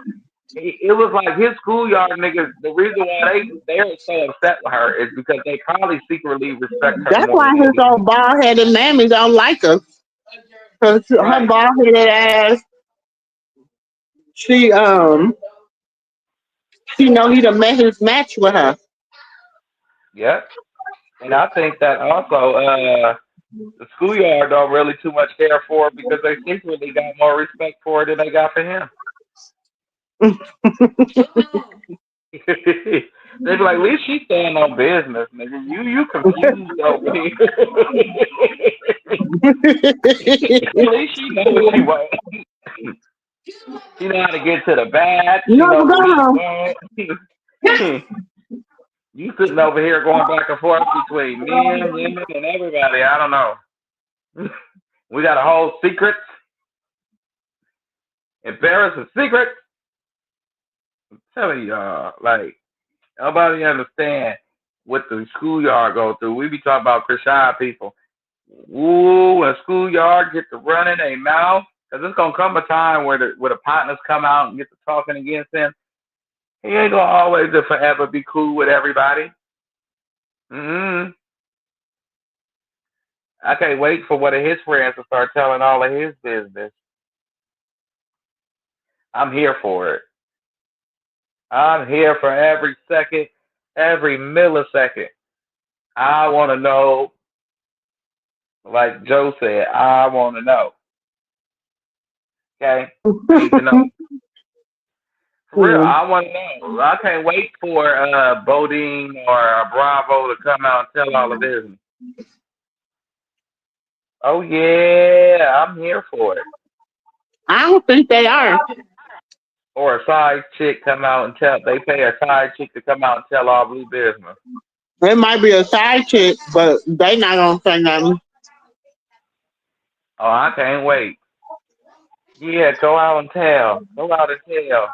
It was like his schoolyard niggas. The reason why they're so upset with her is because they probably secretly respect her That's more why than they his do old him. bald headed mammy don't like her. Cause her Right. bald headed ass, she she know he done met his match with her. Yep. And I think that also the schoolyard don't really too much care for it because they secretly got more respect for it than they got for him. They be like, at least she stand on business, nigga. You confused over here. At least she know what she wants. She know how to get to the bag. She No, know go who he home. wants. You sitting over here going back and forth between men, women, and everybody. I don't know. We got a whole secret, embarrassing secret. I'm telling y'all, like nobody understand what the schoolyard go through. We be talking about Christian people. Ooh, when schoolyard get to running their mouth, cause it's gonna come a time where the partners come out and get to talking against him. He ain't gonna always just forever be cool with everybody. Mm-hmm. I can't wait for one of his friends to start telling all of his business. I'm here for it. I'm here for every second, every millisecond. I want to know, like Joe said, I want to know. Okay? I need to know. For real, Hmm. I want to know. I can't wait for Bodine or Bravo to come out and tell all of this. Oh, yeah, I'm here for it. I don't think they are. Or a side chick come out and tell, they pay a side chick to come out and tell all blue business. It might be a side chick, but they not gonna say nothing. Oh, I can't wait. Yeah, go out and tell. Go out and tell.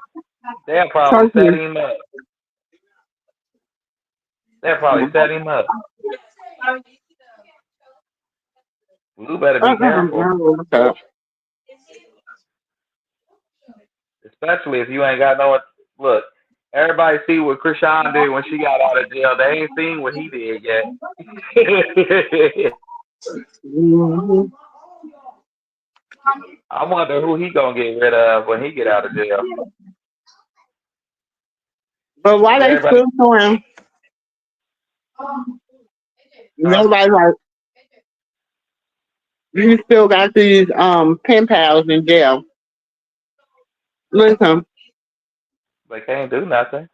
They'll probably set Turkey. him up. They'll probably set him up. You better be careful, Okay. especially if you ain't got no. Look, everybody see what Krishan did when she got out of jail. They ain't seen what he did yet. Mhm. I wonder who he gonna get rid of when he get out of jail. But why Cause they everybody, still doing? huh? Nobody like you. Still got these pen pals in jail. Listen, They can't do nothing.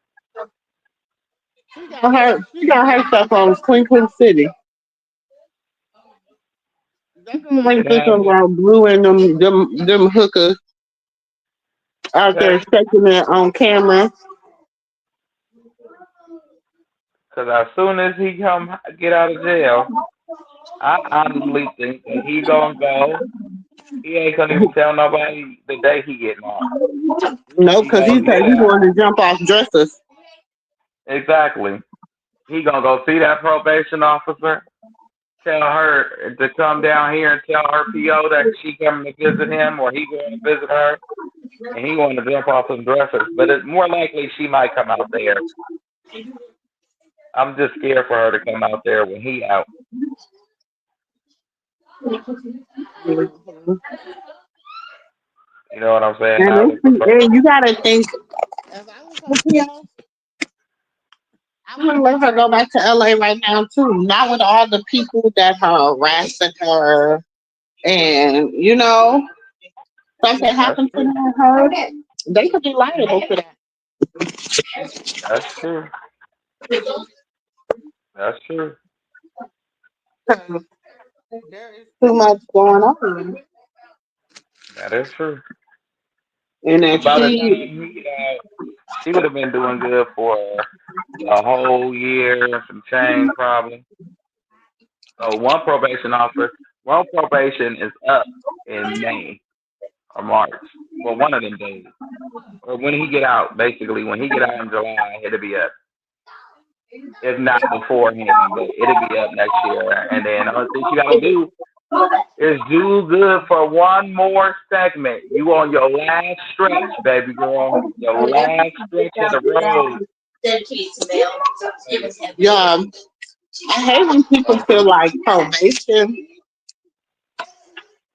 she got her stuff on Queen Queen City. They gonna She make can this have it. around Blue and them hookers out Okay. there shaking it on camera. Cause as soon as he come get out of jail, I honestly think that he gonna go. He ain't gonna even tell nobody the day he getting out. No, He because he gonna said get he out. wanted to jump off dressers. Exactly. He gonna go see that probation officer, tell her to come down here and tell her PO that she coming to visit him or he going to visit her, and he going to jump off some dressers. But it's more likely she might come out there. I'm just scared for her to come out there when he out. You know what I'm saying? And, I would prefer. and you gotta think, if I was on PO, I wouldn't let her go back to LA right now too. Not with all the people that are harassing her, and something That's happened to true. her. They could be liable for that. That's true. That's true. 'Cause there is too much going on, That is true. and if But by the she, time he get out, she would have been doing good for a whole year and some change probably. So one probation is up in May or March. Well, one of them days. Or when he get out, basically, when he get out in July, it'll be up. If not beforehand, but it'll be up next year. And then the only thing you gotta do is do good for one more segment. You on your last stretch, baby girl. Your last stretch of the road. yeah, I hate when people feel like probation.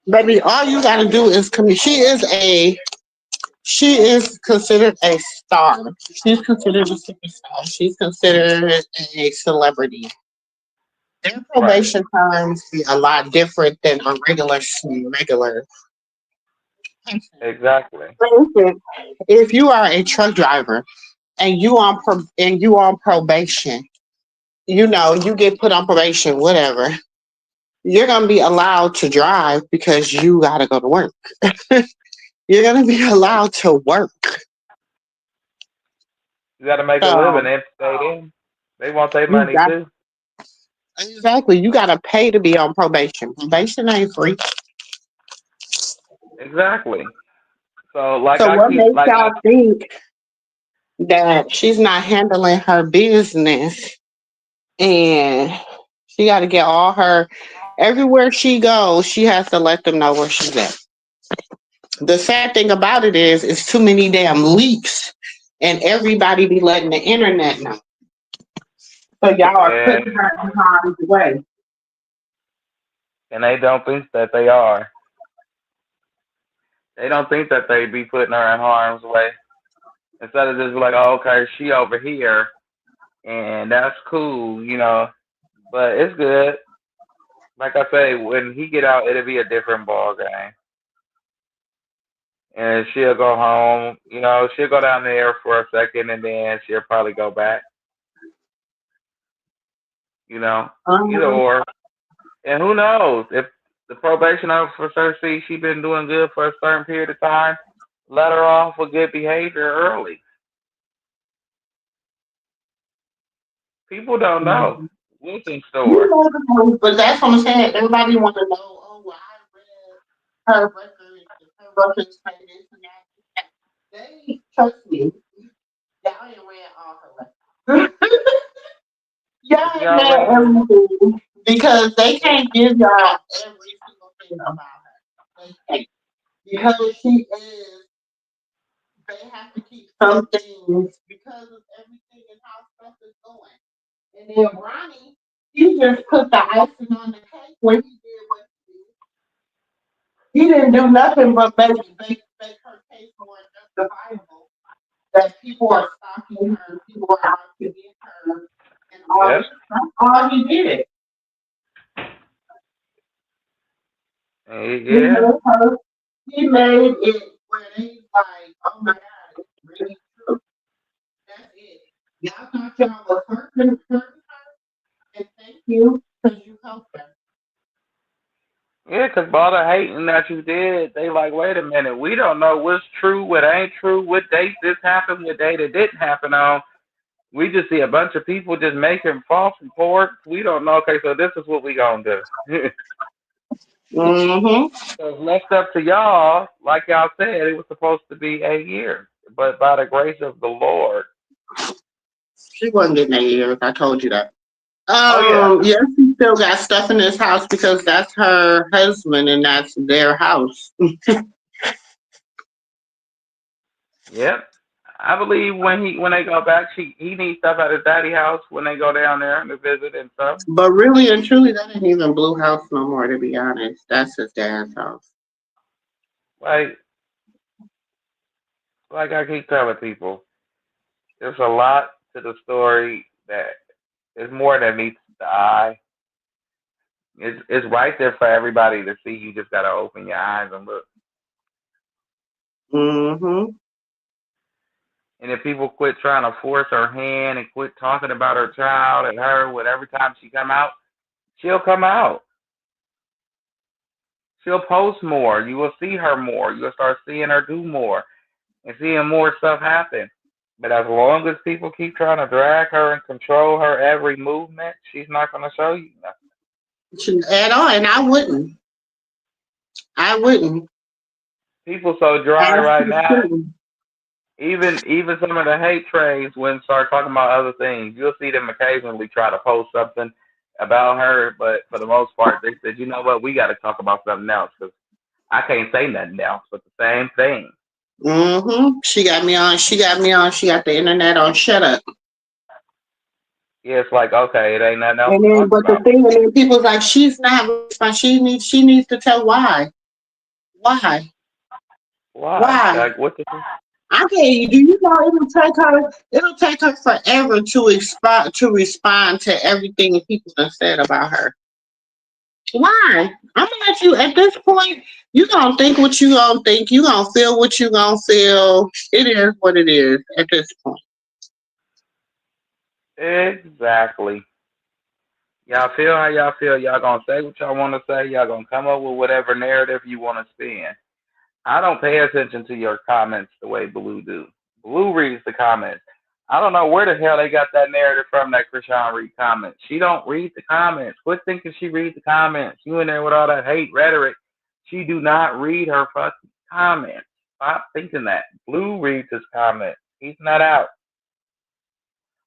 Baby, all you gotta do is come. She is a She is considered a star. She's considered a superstar. She's considered a celebrity. Their Right. probation terms be a lot different than a regular person. Exactly. For instance, if you are a truck driver and you on probation, you know, you get put on probation, whatever, you're gonna be allowed to drive because you gotta go to work. You're gonna be allowed to work. You got to make a living So and stay in. They want their you money got too. exactly you gotta pay to be on probation. Probation ain't free. Exactly. So like So I what keep makes like I y'all think that she's not handling her business and she got to get all her everywhere she goes, she has to let them know where she's at. The sad thing about it is it's too many damn leaks and everybody be letting the internet know. So y'all are yeah, putting her in harm's way. and they don't think that they are. They don't think that they be putting her in harm's way. Instead of just like, oh, okay, she over here, and that's cool, you know. But it's good. Like I say, when he get out, it'll be a different ball game. And she'll go home. You know, she'll go down there for a second, and then she'll probably go back. You know, either Um, or. And who knows if the probation officer sees she been doing good for a certain period of time, let her off for good behavior early. People don't know. Wilson you store. know, but that's what I'm saying. Everybody want to know, oh, well, I read her records, her records say this and that. They, trust me, y'all ain't read all her records. If Y'all ain't y'all read read everything because they it, can't give y'all every single thing about her. They can't. Because she is, they have to keep some things because of everything and how stuff is going. And then Ronnie, he just put the icing on the cake when he did what he did. He didn't do nothing but make her case more justifiable. That people are stalking her, people are out to get her, and all yep, this. That's all he did. He yeah, made her. He made it where they like, oh my God, it's really true. That's it. Y'all thought y'all was hurting her, and thank you because you helped her. yeah. Cause all the hating that you did, they like, wait a minute, we don't know what's true, what ain't true, what date this happened, what date it didn't happen on. We just see a bunch of people just making false reports. We don't know. Okay, so this is what we gonna do. Mm-hmm. So it's left up to y'all. Like y'all said, it was supposed to be 8 years, but by the grace of the Lord. She wasn't getting 8 years. I told you that. Oh yeah, Yes, he still got stuff in his house because that's her husband and that's their house. yep. I believe when they go back, he needs stuff at his daddy house when they go down there to visit and stuff. But really and truly, that ain't even Blue House no more, to be honest. That's his dad's house. Like like I keep telling people, there's a lot to the story that is more than meets the eye. It's right there for everybody to see. You just gotta open your eyes and look. Mm-hmm. And if people quit trying to force her hand and quit talking about her child and her, with every time she come out, she'll come out. She'll post more. You will see her more. You'll start seeing her do more and seeing more stuff happen. But as long as people keep trying to drag her and control her every movement, she's not going to show you nothing. At all, and I wouldn't. I wouldn't. People so dry As right she now. should. Even some of the hate trains, when start talking about other things, you'll see them occasionally try to post something about her. But for the most part, they said, you know what, we got to talk about something else because I can't say nothing else but the same thing. Mm-hmm. She got me on. She got me on. She got the internet on. Shut up. Yeah, it's like, okay, it ain't nothing else And to then, talk but the about. thing, and then people's like, she's not responsible. She needs to tell why. Why? Why? Why? Like what the I can't. Do you know it'll take her? It'll take her forever to respond to everything people have said about her. Why? I'm gonna let you. At this point, you gonna think what you gonna think. You gonna feel what you gonna feel. It is what it is. At this point, exactly. Y'all feel how y'all feel. Y'all gonna say what y'all want to say. Y'all gonna come up with whatever narrative you want to spin. I don't pay attention to your comments the way Blue do. Blue reads the comments. I don't know where the hell they got that narrative from that Krishan read comments. She don't read the comments. Quit thinking she reads the comments. You in there with all that hate rhetoric. She do not read her fucking comments. Stop thinking that. Blue reads his comments. He's not out.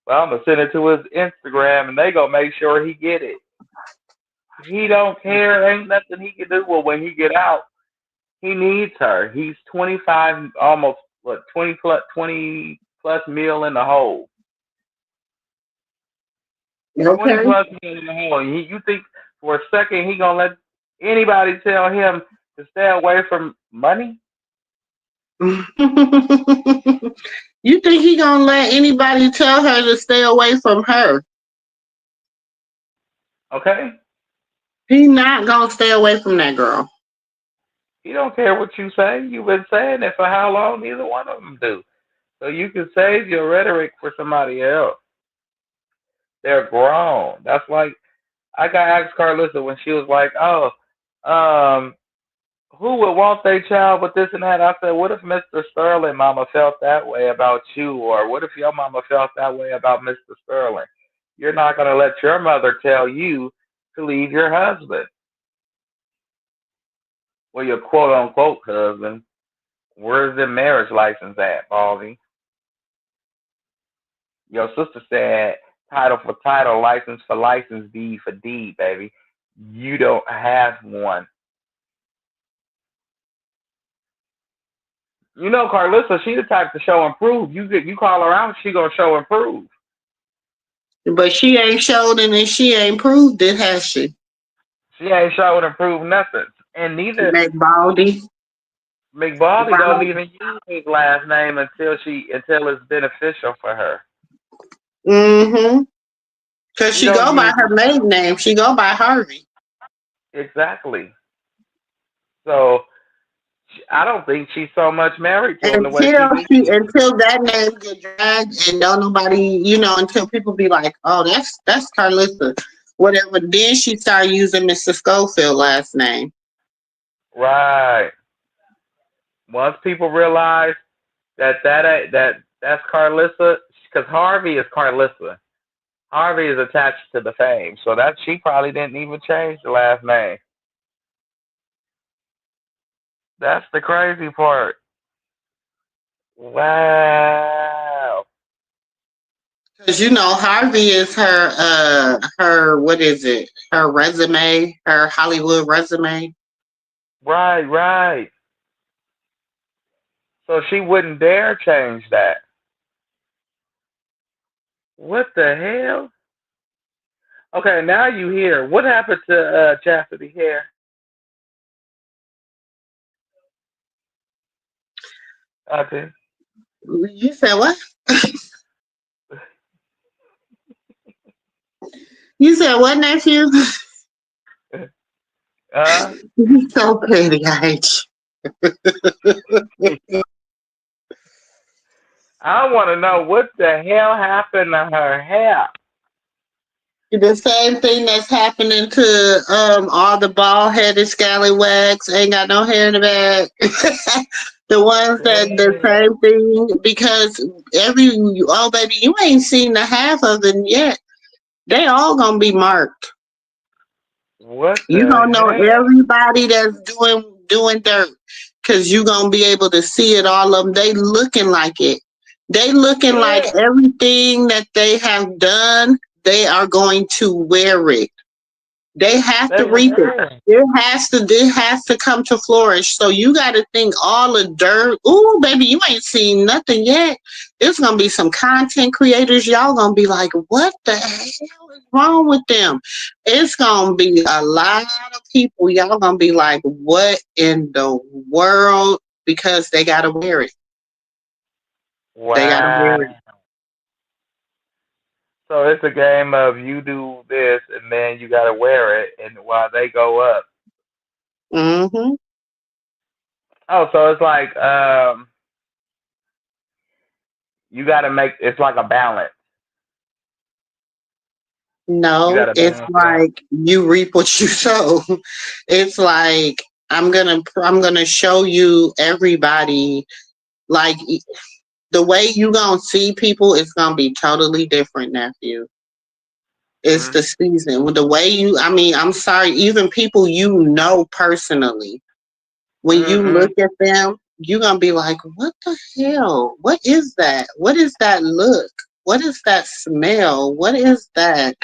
Well, I'm gonna send it to his Instagram and they gonna make sure he get it. He don't care. Ain't nothing he can do. Well, when he get out, he needs her. He's 25, almost what 20 plus mil in the hole. Twenty okay. plus mil in the hole. You think for a second he gonna let anybody tell him to stay away from money? You think he gonna let anybody tell her to stay away from her? Okay. He not gonna stay away from that girl. He don't care what you say. You've been saying it for how long? Neither one of them do. So you can save your rhetoric for somebody else. They're grown. That's like I got asked Carlissa when she was like, "Oh, um, who would want their child with this and that?" I said, "What if Mr. Sterling mama felt that way about you, or what if your mama felt that way about Mr. Sterling? You're not gonna let your mother tell you to leave your husband, well, your quote unquote husband. Where's the marriage license at, Baldy? Your sister said title for title, license for license, deed for deed, baby. You don't have one." You know, Carlissa, she the type to show and prove. You call her out, she gonna show and prove. But she ain't showed it and she ain't proved it, has she? She ain't showing and prove nothing. And neither Make Baldy. McBaldy don't Baldy. even use his last name until it's beneficial for her. Mm-hmm. Cause She she don't go by use her maiden name. She go by Harvey. exactly. So I don't think she's so much married to him the way she Until thinks she she is. until that name get dragged and don't nobody, until people be like, oh, that's Carlissa. Whatever. Then she started using Mr. Schofield last name. Right. Once people realize that's Carlissa, because Harvey is Carlissa. Harvey is attached to the fame, so that she probably didn't even change the last name. That's the crazy part. Wow. Cause Harvey is her what is it? Her resume, her Hollywood resume. Right, right. So she wouldn't dare change that. What the hell? Okay, now you hear. What happened to Chastity Hair? Okay. You said what? You said what, nephew? Uh, You so pretty, I hate I want to know what the hell happened to her hair. you. The same thing that's happening to all the bald headed scallywags ain't got no hair in the back. The ones that the Dang. same thing because baby, you ain't seen the half of it yet. They all gonna be marked. What You the gonna know hell? everybody that's doing dirt, cause you gonna be able to see it. All of them, they looking like it. They looking like Yeah. everything that they have done. They are going to wear it. They have They to reap it. were. It has to come to flourish. So you got to think all the dirt. Ooh, baby, you ain't seen nothing yet. There's gonna be some content creators. Y'all gonna be like, what the hell is wrong with them? It's gonna be a lot of people. Y'all gonna be like, what in the world? because they gotta wear it. They gotta Wow. wear it. So it's a game of you do this and then you gotta wear it, and while they go up. Hmm. Oh, so it's like you gotta make it's like a balance. You No, gotta it's balance it out. like you reap what you sow. It's like I'm gonna show you everybody like the way you gonna see people is gonna be totally different, nephew. It's Mhm. the season. With the way you, I mean, I'm sorry, even people you know personally, when Mhm. you look Mhm. at them, you're gonna be like, what the hell? What is that? What is that look? What is that smell? What is that?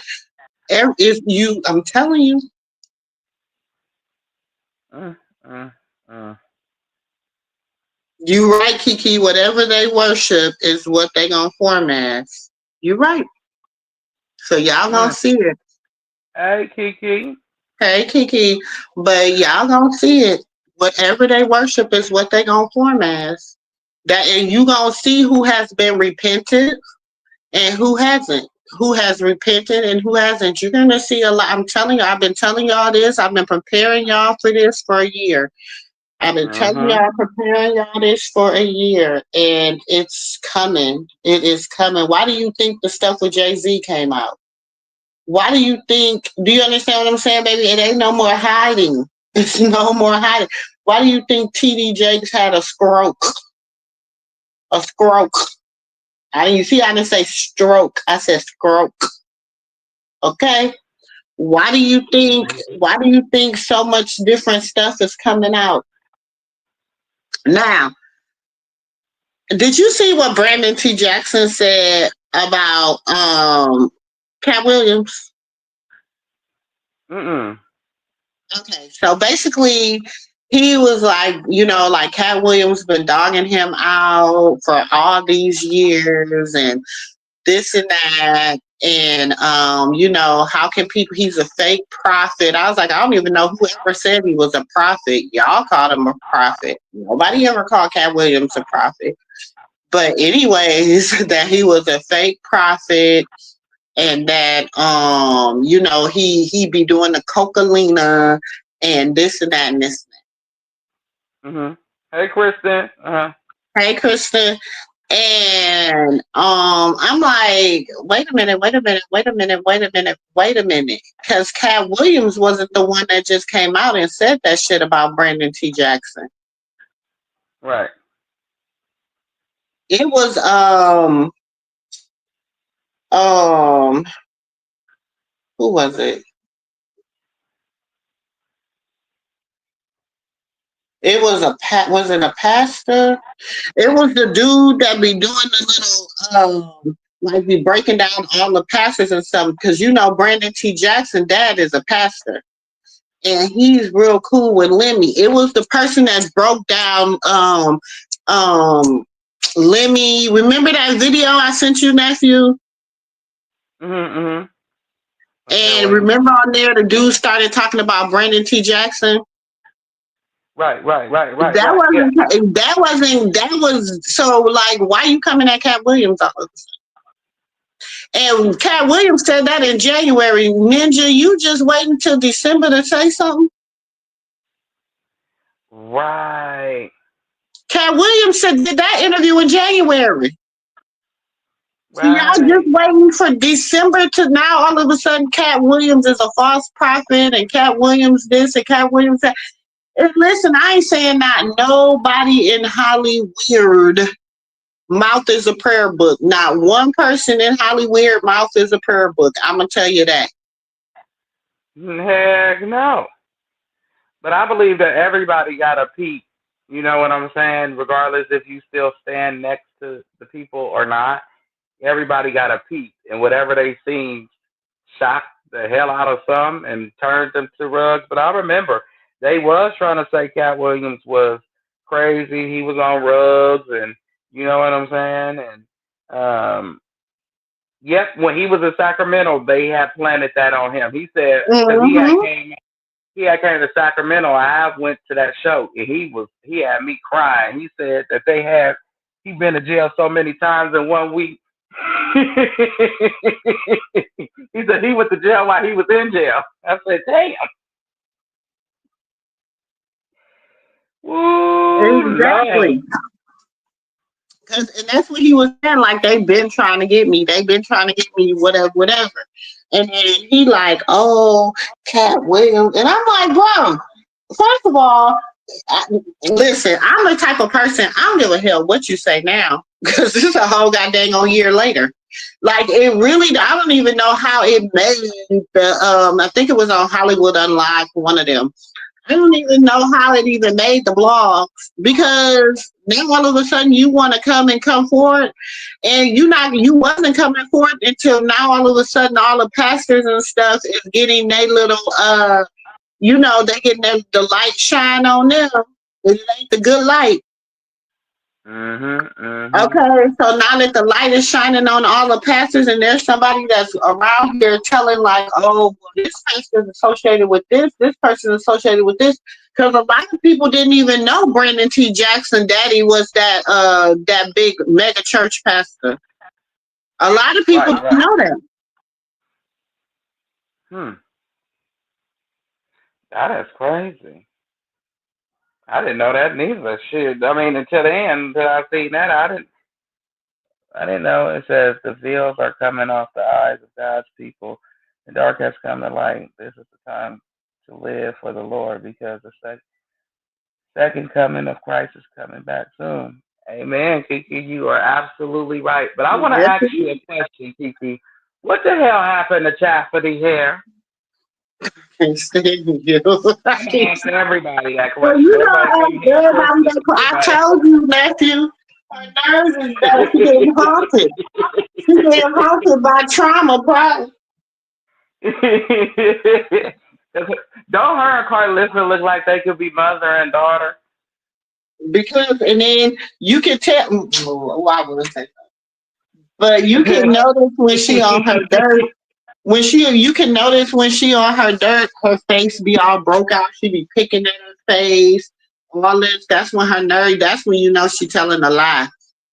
If you, I'm telling you, Mhm. Mhm. Mhm. you right, Kiki. Whatever they worship is what they gonna form as. You right. So y'all gonna Mhm. see it. Hey, Kiki. Hey, Kiki. But y'all gonna see it. Whatever they worship is what they gonna form as. That, and you gonna see who has been repented and who hasn't. Who has repented and who hasn't. You're gonna see a lot. I'm telling you, I've been telling y'all this. I've been preparing y'all for this for a year. I've been telling Mhm. y'all, preparing y'all this for a year, and it's coming. It is coming. Why do you think the stuff with Jay Z came out? Why do you think? Do you understand what I'm saying, baby? It ain't no more hiding. It's no more hiding. Why do you think TD Jakes had a stroke? A stroke. I didn't. You see, I didn't say stroke. I said stroke. Okay. Why do you think? Why do you think so much different stuff is coming out now? Did you see what Brandon T. Jackson said about Cat Williams? Mhm. Okay, so basically, he was like, like Cat Williams been dogging him out for all these years and this and that. And, how can people, he's a fake prophet. I was like, I don't even know whoever said he was a prophet. Y'all called him a prophet. Nobody ever called Cat Williams a prophet. But anyways, that he was a fake prophet and that he be doing the cocalina and this and that and this. Mhm. Hey, Kristen. Hey, Kristen. And I'm like, wait a minute, wait a minute, wait a minute, wait a minute, wait a minute. Because Cat Williams wasn't the one that just came out and said that shit about Brandon T. Jackson. Right. It was um who was it? It was was it a pastor? It was the dude that be doing the little like be breaking down all the pastors and stuff because Brandon T. Jackson dad is a pastor and he's real cool with Lemmy. It was the person that broke down um Lemmy. Remember that video I sent you, nephew? Mhm. Mhm. Okay, And Williams. remember on there the dude started talking about Brandon T. Jackson? Right. Right. Right. Right. That Right. Yeah. wasn't that wasn't that was so like why you coming at Cat Williams all of a sudden? And Cat Williams said that in January. Ninja, you just waiting until December to say something? Right. Cat Williams said did that interview in January. So y'all just Right. waiting for December to now all of a sudden Cat Williams is a false prophet and Cat Williams this and Cat Williams that. And listen, I ain't saying not nobody in Hollywood mouth is a prayer book. Not one person in Hollywood mouth is a prayer book. I'm gonna tell you that. Heck no. But I believe that everybody got a peep. You know what I'm saying? Regardless if you still stand next to the people or not, everybody got a peep. And whatever they seen shocked the hell out of some and turned them to rugs. But I remember they was trying to say Cat Williams was crazy. He was on rugs and you know what I'm saying? And yep, when he was in Sacramento, they had planted that on him. He said because he had Mm-hmm. came he had came to Sacramento. I went to that show, and he had me crying. He said that he been to jail so many times in 1 week. He said he went to jail while he was in jail. I said, damn. Ooh, Lord. Exactly. And that's what he was saying. Like, they've been trying to get me. They've been trying to get me, whatever, whatever. And then he like, oh, Cat Williams. And I'm like, bro, first of all, I, listen, I'm the type of person, I don't give a hell what you say now. Because this is a whole goddamn year later. Like, it really, I don't even know how it made the, I think it was on Hollywood Unlocked, one of them. I don't even know how it even made the blogs, because then all of a sudden you want to come forward, and you wasn't coming forward until now. All of a sudden, all the pastors and stuff is getting their little they getting the light shine on them. It ain't the good light. Okay, so now that the light is shining on all the pastors, and there's somebody that's around here telling like, oh, well, this pastor is associated with this person is associated with this, because a lot of people didn't even know Brandon T. Jackson daddy was that big mega church pastor. A lot of people Right, didn't right. know that. Hmm. That is crazy. I didn't know that neither. Shit. I mean, until the end, until I seen that, I didn't know. It says the veils are coming off the eyes of God's people. The dark has come to light. This is the time to live for the Lord, because the second coming of Christ is coming back soon. Amen, Kiki. You are absolutely right. But I want to Yes, ask you a question, Kiki. What the hell happened to Chastity Hair? I can't stand you. I I'm can't. asking everybody that Well, question. Everybody coming here everybody Christian. I Everybody. told you, nephew, her nerves is bad. She getting haunted. She getting haunted by trauma, bro. Don't her and Carlissa look like they could be mother and daughter? Because, and then you can tell, well, I wouldn't say that. But you can notice when she on her dirt, you can notice when she on her dirt, her face be all broke out. She be picking at her face, all this. That's when her nerve, that's when you know she telling a lie.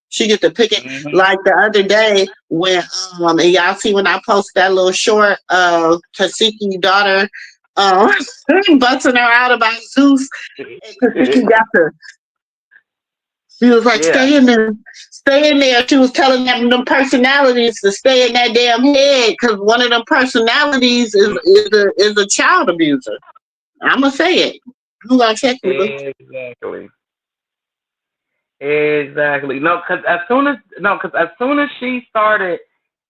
She get to pick it. Hmm. Like the other day when and y'all see when I posted that little short of Tasiki daughter busting her out about Zeus, and Tasiki got to, she was like, Yeah. stay in there, stay in there. She was telling them personalities to stay in that damn head, because one of them personalities is a child abuser. I'ma say it. Who gonna check me, boo? Exactly. Exactly. No, because as soon as she started,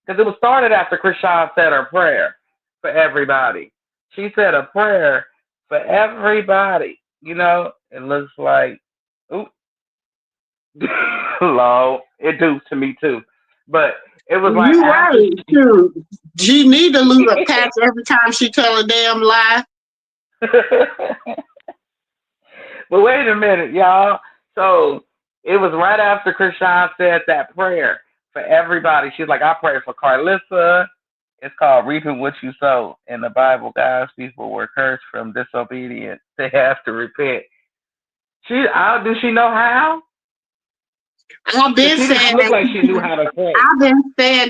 because it was started after Krishan said her prayer for everybody. She said a prayer for everybody. It looks like, ooh, low. It do to me too. But it was like You after right, too. She need to lose a patch every time she tell a damn lie. But wait a minute, y'all. So it was right after Krishan said that prayer for everybody. She's like, I pray for Carlissa. It's called reaping what you sow. In the Bible, God's people were cursed from disobedience. They have to repent. Do she know how? I've Because been she didn't saying look that. like she knew how to pray. I've been saying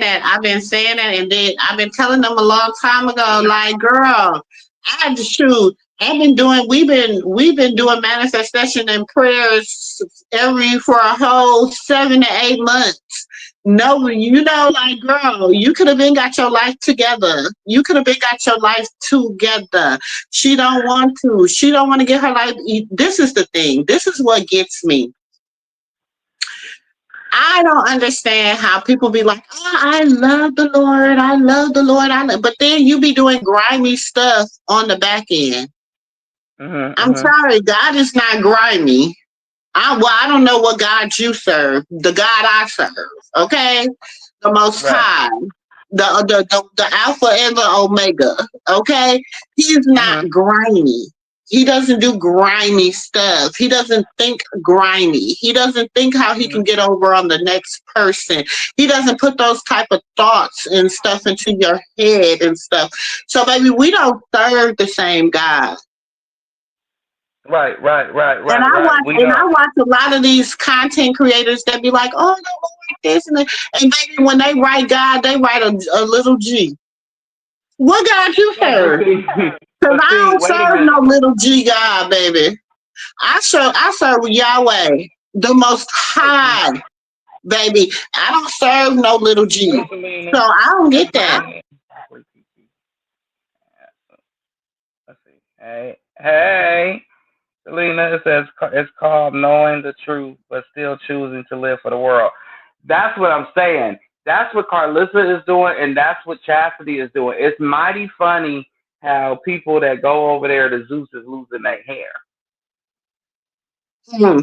that, and then I've been telling them a long time ago. Like, girl, I shoot. We've been doing manifestation and prayers for a whole 7 to 8 months. No, like, girl, you could have been got your life together. You could have been got your life together. She don't want to. She don't want to get her life. This is the thing. This is what gets me. I don't understand how people be like, oh, I love the Lord. I love the Lord. But then you be doing grimy stuff on the back end. Hmm. I'm Hmm. sorry, God is not grimy. I don't know what God you serve. The God I serve, okay? The Most Right. High, the Alpha and the Omega, okay? He's not Hmm. grimy. He doesn't do grimy stuff. He doesn't think grimy. He doesn't think how he Hmm. can get over on the next person. He doesn't put those type of thoughts and stuff into your head and stuff. So, baby, we don't serve the same God. Right, right, right, And right, right. We I know. watch a lot of these content creators that be like, oh, no, like this and baby, when they write God, they write a little G. What God you Yeah, but serve? see, Because but I see, don't wait a serve minute. no little G God, baby. I serve Yahweh, the Most Wait, see, High, baby. I don't serve no little G. wait, Selena. So I don't Wait, get that. Selena. Wait, let's see. Hey, hey, Selena. It says it's called knowing the truth, but still choosing to live for the world. That's what I'm saying. That's what Carlissa is doing, and that's what Chastity is doing. It's mighty funny how people that go over there to Zeus is losing their hair. Hmm.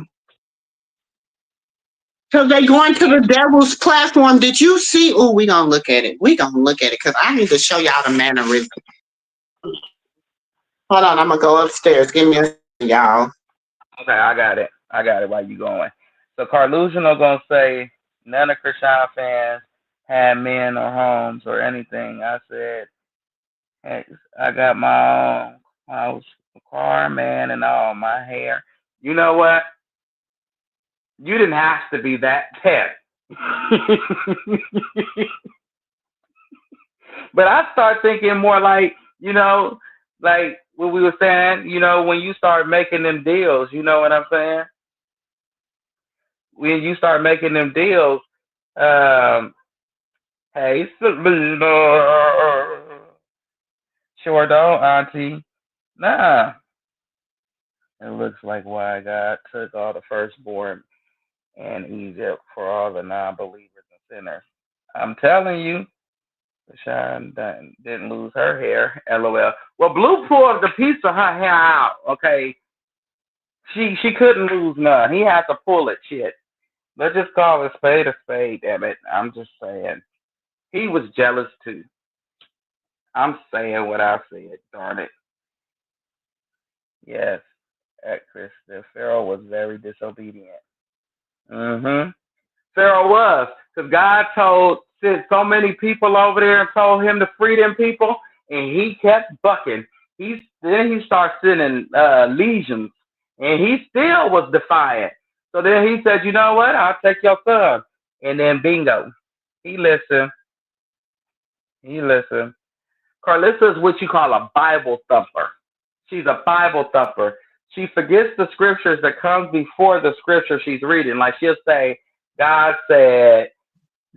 So they going to the devil's platform. Did you see? Oh, we gonna look at it. We gonna look at it because I need to show y'all the mannerism. Hold on, I'm gonna go upstairs. Give me a second, y'all. Okay, I got it. I got it. While you going? So Carlusional gonna say none of Krishan fans had men or homes or anything. I said, hey, I got my own house, car, man, and all my hair. You know what? You didn't have to be that pet. But I start thinking more like, like what we were saying, when you start making them deals, you know what I'm saying? When you start making them deals, um, hey, sure don't, Auntie. Nah. It looks like why God took all the firstborn in Egypt for all the non-believers and sinners. I'm telling you, Sean didn't lose her hair. LOL. Well, Blue pulled the piece of her hair out. Okay, she couldn't lose none. He had to pull it. Shit. Let's just call a spade a spade. Damn it. I'm just saying. He was jealous too. I'm saying what I said. Darn it. Yes, at Chris, the Pharaoh was very disobedient. Mm-hmm. Pharaoh was, because God sent so many people over there and told him to free them people, and he kept bucking. Then he started sending legions, and he still was defiant. So then he said, "You know what? I'll take your son." And then bingo, he listened. He listened. Carlissa is what you call a Bible thumper. She's a Bible thumper. She forgets the scriptures that comes before the scripture she's reading. Like she'll say, God said,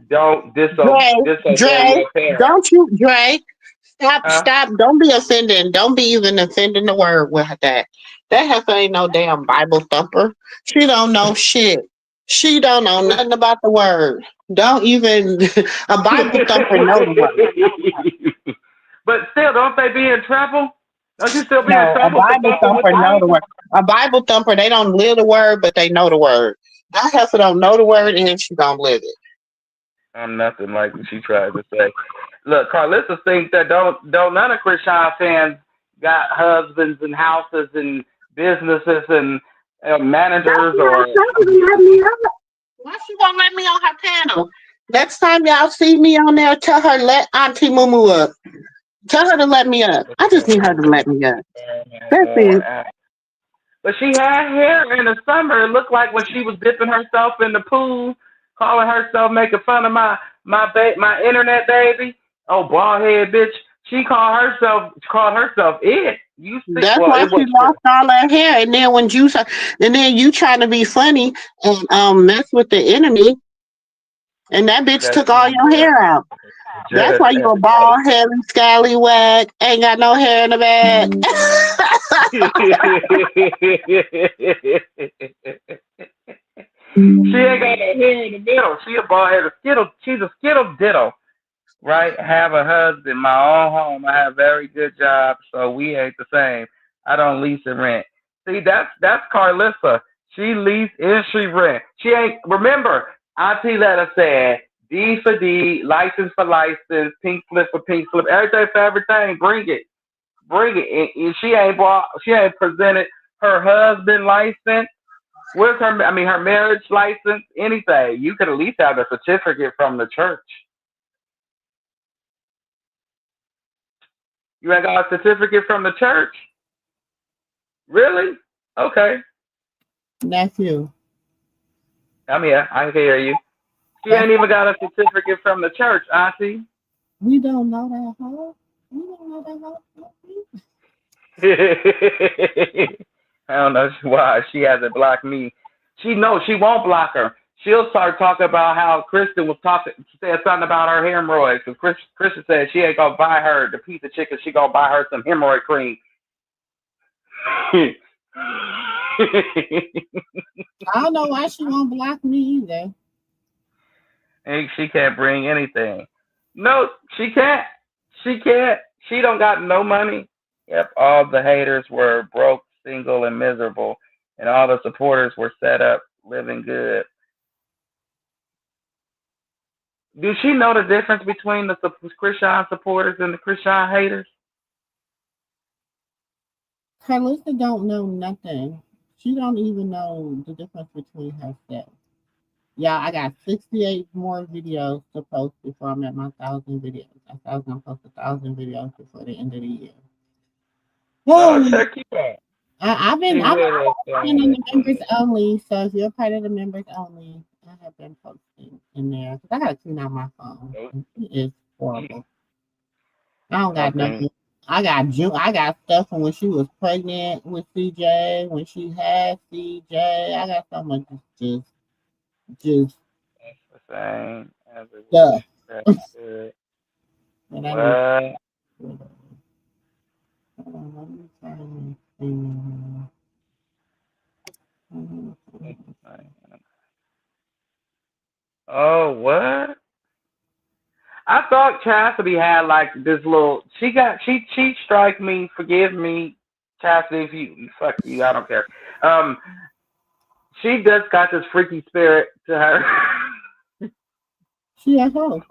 don't Dre, disobey Dre, your parents. don't you, Dre? Stop, Huh? stop. Don't be offending. Don't be even offending the word with that. That heifer ain't no damn Bible thumper. She don't know shit. She don't know nothing about the word. Don't even a Bible thumper know the word. But still, don't they be in trouble? Don't you still be in No, a trouble for Bible fucking with thumper the know the word? word. A Bible thumper, they don't live the word, but they know the word. That heifer don't know the word and she don't live it. I'm nothing like what she tried to say. Look, Carlissa thinks that don't none of Krishan fans got husbands and houses and businesses and That's managers why I or told her to let me up. Why she won't let me on her panel? Next time y'all see me on there, tell her let Auntie MooMoo up. Tell her to let me up. I just need her to let me up. That's it. but she had hair in the summer. It looked like when she was dipping herself in the pool, calling herself, making fun of my internet baby. Oh, bald head bitch. She called herself it. You see? That's Well, why it she was lost all that hair. And then you trying to be funny and mess with the enemy, and that bitch just took all your hair out. That's just why you a bald headed scallywag. Ain't got no hair in the back. she ain't got no hair in the middle. She a bald headed skittle. She's a skittle ditto. Right? Have a husband, my own home. I have very good job, so we ain't the same. I don't lease and rent. See, that's Carlissa. She lease and she rent. She ain't remember. Auntie Letta said D for D, license for license, pink slip for pink slip, everything for everything. Bring it. And she ain't brought. She ain't presented her husband license. Where's her? I mean, her marriage license. Anything. You could at least have a certificate from the church. You ain't got a certificate from the church? Really? Okay. Nephew. I'm here. I can hear you. She That's ain't even got a certificate from the church, Auntie. we don't know that hoe. We don't know that hoe. I don't know why she hasn't blocked me. She knows she won't block her. She'll start talking about how Kristen was talking, said something about her hemorrhoids. Because Kristen said she ain't gonna buy her the piece of chicken. She gonna buy her some hemorrhoid cream. I don't know why she won't block me either. And she can't bring anything. No, she can't. She can't. She don't got no money. Yep, all the haters were broke, single, and miserable, and all the supporters were set up, living good. Do she know the difference between the Christian supporters and the Christian haters? Carlissa don't know nothing. She don't even know the difference between herself. Yeah, I got 68 more videos to post before I'm at my 1,000 videos. I was gonna post 1,000 videos before the end of the year. Oh, Oh, check you out. She's I've really been in saying the members only. So if you're part of the members only, I have been posting in there because I gotta clean out my phone. it. It is horrible. I don't got Okay. nothing. I got stuff from when she was pregnant with CJ, when she had CJ. I got so much just It's the same as it was. stuff That's good. that I need to What? get rid of. Hold on, let me find this thing. Oh, what? I thought Chastity had like this little. She strike me. Forgive me, Chastity. If you fuck you, I don't care. She just got this freaky spirit to her. She a hoe.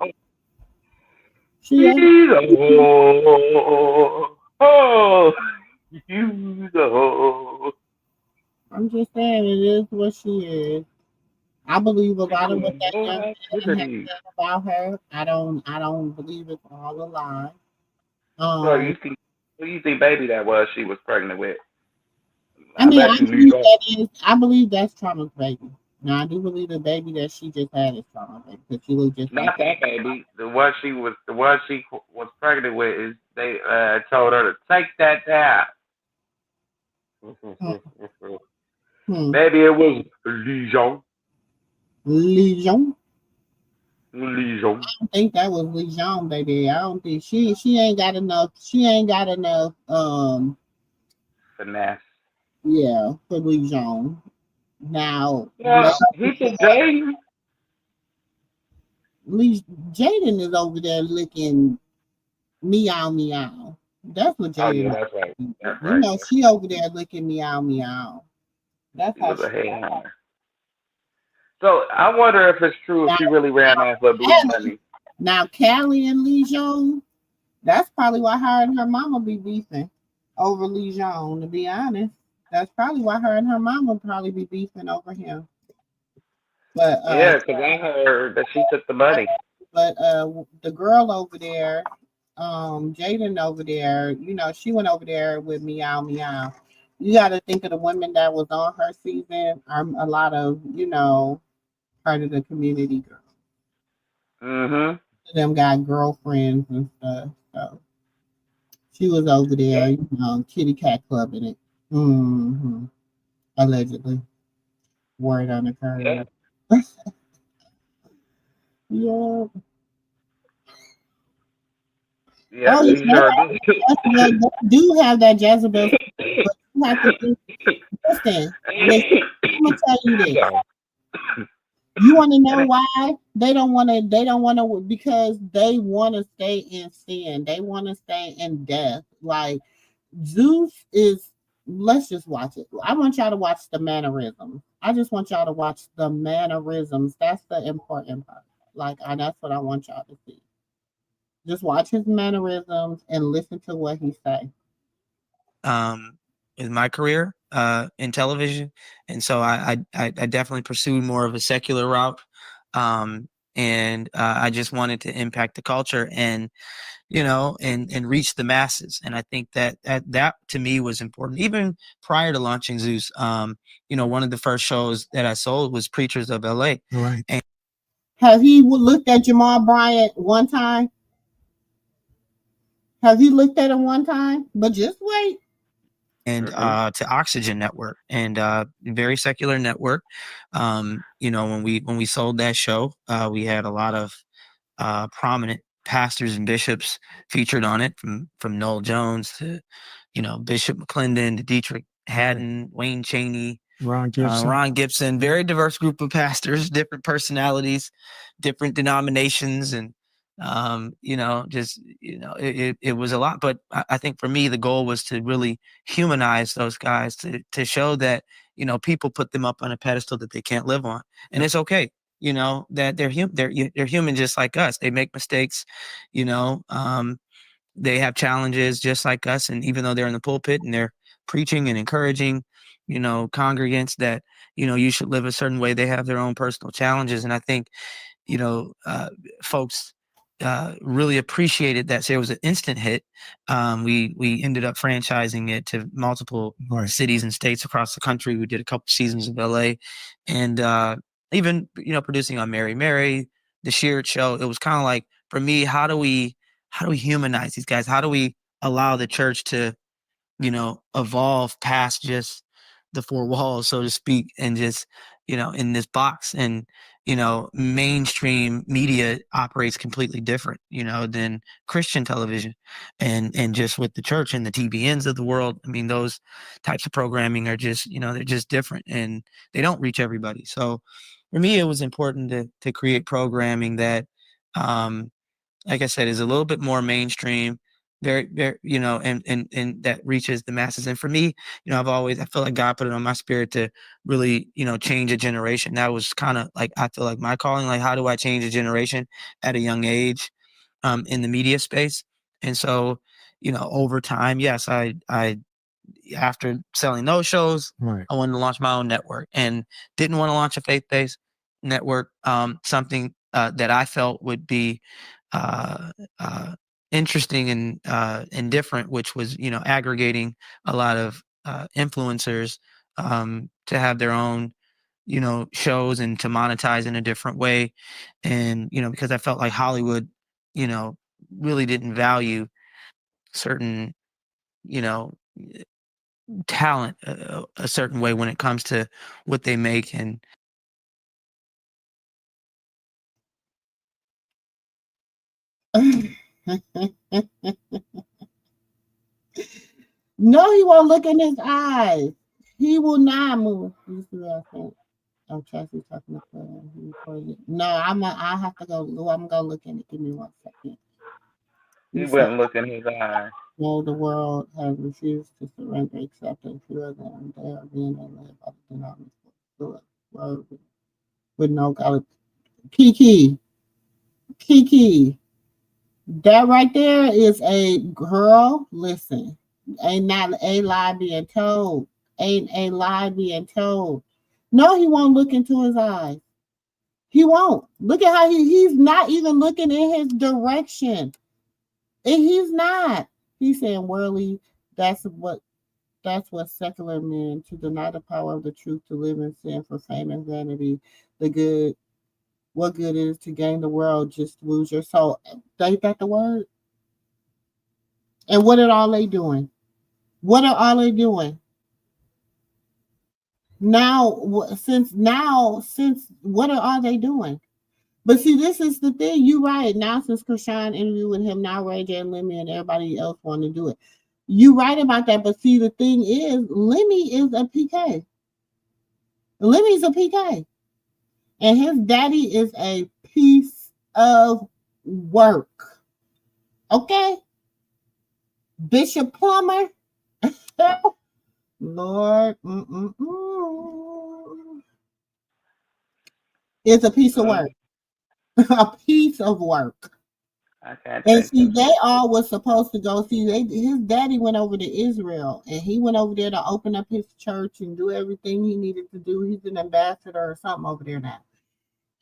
She She's a a hoe. Oh, you the hoe. I'm just saying it is what she is. I believe a She lot of what doing that no young man has activities. said about her. I don't believe it's all a lie. So Um, who you think baby that was she was pregnant with? I I mean, bet you New York. I believe that's Trauma's baby. Now I do believe the baby that she just had is Trauma's baby because she looks just like Not that baby. The one she was pregnant with is they told her to take that down. her. Hmm. Maybe it was Lijon. Legion. Lijon. I think that was Legion, baby. I don't think she ain't got enough. She ain't got enough. Finesse. Yeah, for Legion. Now, Yeah, he took Jaden. Jaden is over there licking meow meow. That's what Oh yeah, Jaden. that's right. That's You right. know, she over there licking meow meow. That's He how was a she. head hunter. So I wonder if it's true if Now, she really ran off with Blue Money. now Callie and Legion. That's probably why her and her mama be beefing over Legion. To be honest, that's probably why her and her mama probably be beefing over him. But Yeah, because I heard that she took the money. the girl over there, Jaden over there, you know, she went over there with Meow Meow. You got to think of the women that was on her season are a lot of, you know, part of the community girls. Mm-hmm. Them got girlfriends and stuff. So she was over there, you know, kitty cat clubbing it. Mm-hmm. Allegedly. Word on the Yeah. curb. Yeah. Yeah, Oh, she sure did. Jezebel, they do have that Jezebel, but you have to think. Listen. I'm gonna tell you this. You want to know why they don't want to? They don't want to because they want to stay in sin. They want to stay in death. Like Zeus is. Let's just watch it. I want y'all to watch the mannerisms. I just want y'all to watch the mannerisms. That's the important part. Like, that's what I want y'all to see. Just watch his mannerisms and listen to what he say. um, in my career in television, and so I definitely pursued more of a secular route. and I just wanted to impact the culture and and reach the masses. And I think that to me was important. Even prior to launching Zeus, one of the first shows that I sold was Preachers of LA. Right. And have he looked at Jamal Bryant one time? Have you looked at him one time? But just wait. And to Oxygen Network, and very secular network. When we sold that show, we had a lot of prominent pastors and bishops featured on it, from Noel Jones to Bishop McClendon to Dietrich Haddon, Wayne Chaney, Ron Gibson. Very diverse group of pastors, different personalities, different denominations, and it was a lot. But I think for me, the goal was to really humanize those guys, to show that people put them up on a pedestal that they can't live on, and it's okay. That they're human just like us. They make mistakes. They have challenges just like us, and even though they're in the pulpit and they're preaching and encouraging congregants that you should live a certain way, they have their own personal challenges. And I think folks really appreciated that. So it was an instant hit. We ended up franchising it to multiple cities and states across the country. We did a couple seasons of LA, and even producing on Mary Mary, the Sheared Show. It was kind of like, for me, how do we humanize these guys? How do we allow the church to evolve past just the four walls, so to speak, and just in this box? And mainstream media operates completely different than Christian television, and just with the church and the TBNs of the world. I mean, those types of programming are just they're just different, and they don't reach everybody. So for me, it was important to create programming that like I said, is a little bit more mainstream, very, very, and that reaches the masses. And for me, I feel like God put it on my spirit to really, change a generation. That was kind of like, I feel like my calling. Like, how do I change a generation at a young age, in the media space? And so, over time, yes, I after selling those shows, I wanted to launch my own network, and didn't want to launch a faith-based network. Something that I felt would be uh, interesting and different, which was aggregating a lot of influencers to have their own shows and to monetize in a different way. And because I felt like Hollywood really didn't value certain you know talent a certain way when it comes to what they make. And No, he won't look in his eyes. He will not move. You see what I think? Oh, Chelsea's talking to him. No, I have to go. I'm gonna look in it. Give me 1 second. He wouldn't look in his eyes. No, the world has refused to surrender, accept, and fear them. They are being led by the denomination word with no God. Kiki, that right there is a girl. Listen, ain't not a lie being told. Ain't a lie being told. No, he won't look into his eyes. He won't. Look at how he's not even looking in his direction. And he's not. He's saying worldly, that's what secular men, to deny the power of the truth, to live in sin for fame and vanity. What good is to gain the world, just to lose your soul? Ain't that the word? And what are all they doing? What are all they doing? Since what are all they doing? But see, this is the thing. You right. Now, since Krishan interviewed with him, now Ray J and Lemmy and everybody else want to do it. You right about that. But see, the thing is, Lemmy is a PK. Lemmy's a PK. And his daddy is a piece of work. Okay? Bishop Plummer. Lord. It's a piece of work. A piece of work. And see, they all was supposed to go see. His daddy went over to Israel, and he went over there to open up his church and do everything he needed to do. He's an ambassador or something over there now.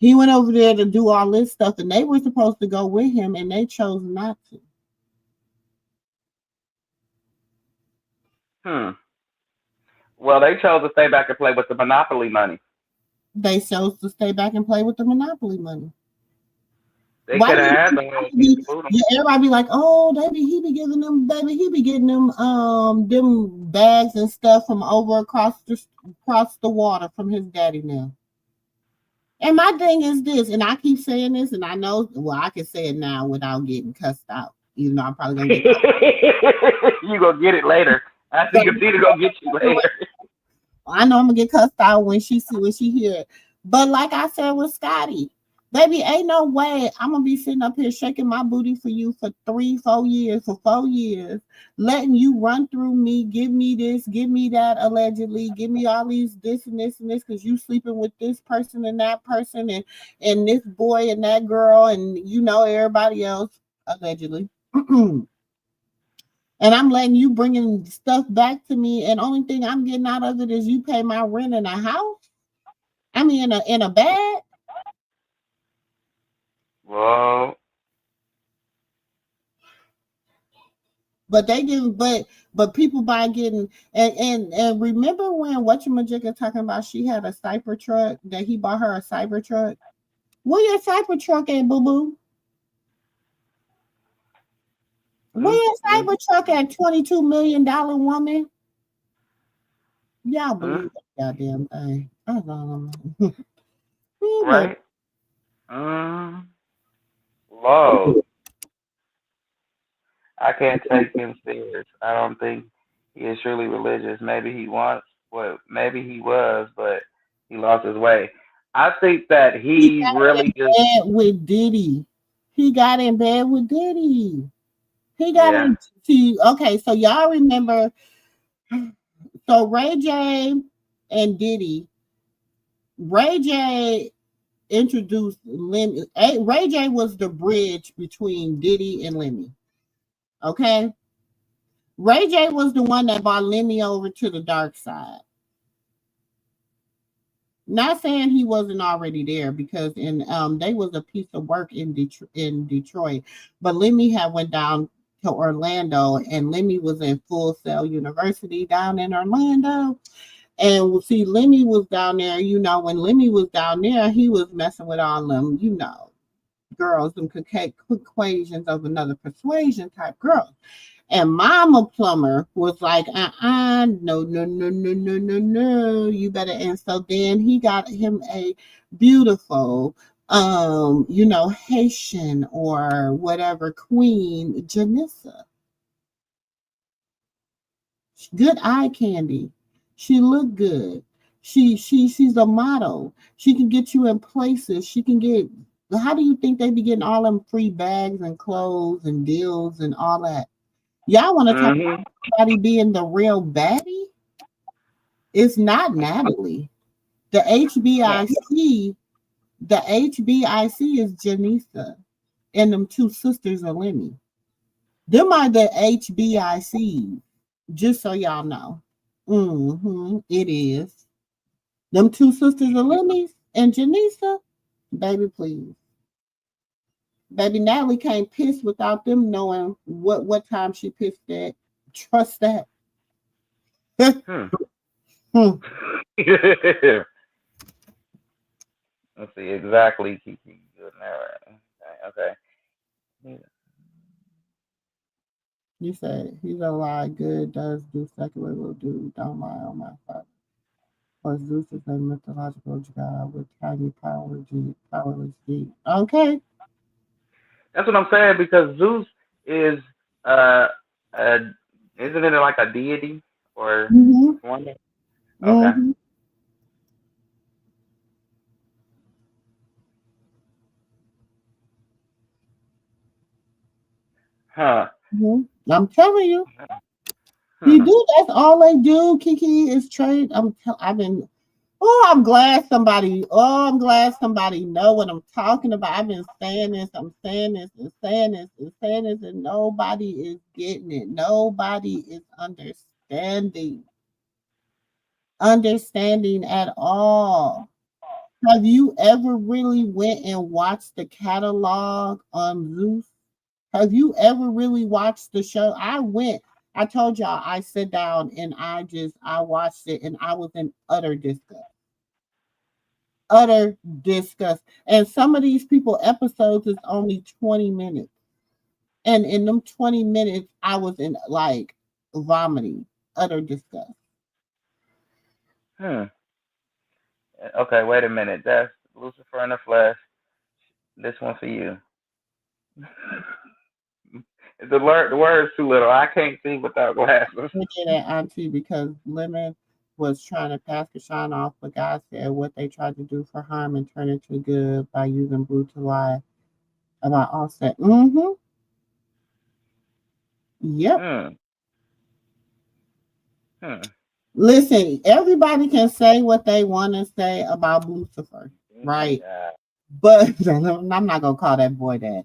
He went over there to do all this stuff, and they were supposed to go with him, and they chose not to. Hmm. Well, they chose to stay back and play with the Monopoly money. They chose to stay back and play with the Monopoly money. They Why could do have you had think the whole piece be, to boot them. yeah, everybody be like, oh, baby, he be giving them, baby, he be getting them bags and stuff from over across the water from his daddy now. And my thing is this, and I keep saying this, and I know, well, I can say it now without getting cussed out. Even though I'm probably gonna get You gonna get it later. I see you see to go get you later. I know I'm gonna get cussed out when she hear it. But like I said with Scotty, baby, ain't no way I'm gonna be sitting up here shaking my booty for you for 3, 4 years, for 4 years, letting you run through me, give me this, give me that, allegedly, give me all these this and this, because you sleeping with this person and that person and this boy and that girl and everybody else, allegedly. And I'm letting you bringing stuff back to me, and only thing I'm getting out of it is you pay my rent in a house. I mean, in a bed. Well, But they give, but people by getting and remember when whatchamajigga talking about she had a cyber truck that he bought her a cyber truck. Where your cyber truck at, boo boo? Where mm, your mm, cyber truck at, $22 million woman? Y'all mm, believe that goddamn thing? I don't know. But right? Mm, Lord, I can't take him serious. I don't think he is truly religious. Maybe he wants, well, maybe he was, but he lost his way. I think that he he got in really just, bed with Diddy. He got in bed with Diddy. He got yeah. in. See, okay, so y'all remember? So Ray J and Diddy. Ray J introduced Lemmy. Ray J was the bridge between Diddy and Lemmy. Okay, Ray J was the one that brought Lemmy over to the dark side. Not saying he wasn't already there, because they was a piece of work in Detroit, but Lemmy had went down to Orlando, and Lemmy was in Full Sail University down in Orlando. And see, Lemmy was down there. When Lemmy was down there, he was messing with all them, girls, them equations of another persuasion type girls. And Mama Plumber was like, no, no, no, no, no, no, no, you better. And so then he got him a beautiful, Haitian or whatever queen, Janissa. Good eye candy. She looked good. She's a model. She can get you in places. She can get. How do you think they be getting all them free bags and clothes and deals and all that? Y'all want to talk Hmm. about somebody being the real baddie? It's not Natalie. The HBIC, the HBIC is Janisa, and them two sisters are Lemmy. Them are the HBICs. Just so y'all know. It is. Them two sisters are Lemmy's and Janisa. Baby, please. Baby, Natalie can't piss without them knowing what time she pissed at. Trust that. Hmm. Hmm. Let's see exactly. Kiki, good now. Okay. Okay. You said he's a lie. Good does do secular will do. Don't lie on my father. Or Zeus is a mythological god with tiny powerless G. Okay. That's what I'm saying because Zeus is uh, uh isn't it like a deity or Mm-hmm. one? Okay. Mm-hmm. Huh. Mm-hmm. I'm telling you. He Hmm. do. That's all they do. Kiki is trade. I've been. Oh, I'm glad somebody. Oh, I'm glad somebody know what I'm talking about. I've been saying this. I'm saying this and saying this and saying this, and nobody is getting it. Nobody is understanding. Understanding at all. Have you ever really went and watched the catalog on Zeus? Have you ever really watched the show? I went. I told y'all I sit down and I watched it and I was in utter disgust. Utter disgust. And some of these people episodes is only 20 minutes. And in them 20 minutes, I was in like vomiting, utter disgust. Hmm. Okay, wait a minute. That's Lucifer in the flesh. This one for you. The word's too little. I can't see without glasses. We did that, Auntie, because Lemon was trying to pass Kashawn off, but God said what they tried to do for harm and turn it to good by using Blue to lie about Offset. Mm-hmm. Yep. Hmm. Hmm. Listen, everybody can say what they want to say about Lucifer, right? Yeah. But I'm not gonna call that boy that.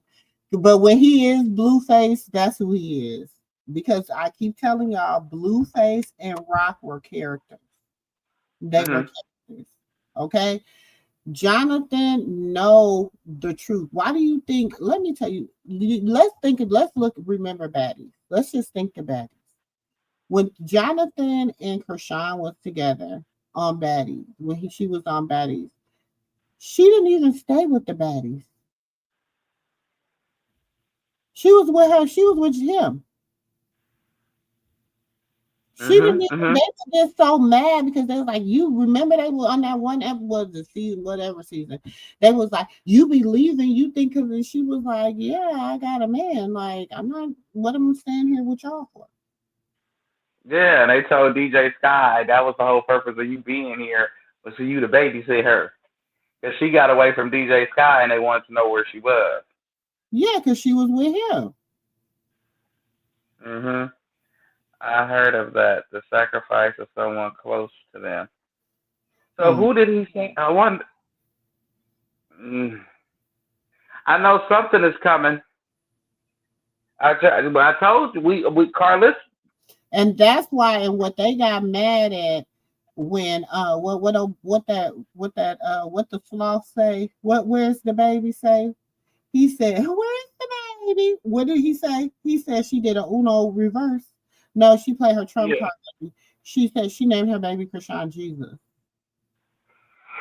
But when he is Blueface, that's who he is. Because I keep telling y'all, Blueface and Rock were characters. They were Mhm. characters. Okay. Jonathan know the truth. Why do you think? Let me tell you. Let's think. Let's look. Remember baddies. Let's just think the baddies. When Jonathan and Krishan was together on baddies, she was on baddies, she didn't even stay with the baddies. She was with her. She was with him. She didn't Mhm. even, they Mhm. were just so mad because they was like, you remember they were on that one episode, was the season, whatever season. They was like, you be leaving, you think, because she was like, yeah, I got a man. Like, I'm not, what am I staying here with y'all for? Yeah, and they told DJ Sky that was the whole purpose of you being here was for you to babysit her. Because she got away from DJ Sky and they wanted to know where she was. Yeah, because she was with him. Mhm. I heard of that. The sacrifice of someone close to them. So Hmm. who did he think? I wonder. Mm, I know something is coming. I told you we Carlos. And that's why, and what they got mad at when what the sloth say? Where's the baby say? He said, where's the baby? What did he say? He said she did a Uno reverse. No, she played her trump Yeah. card. She said she named her baby Krishan Jesus.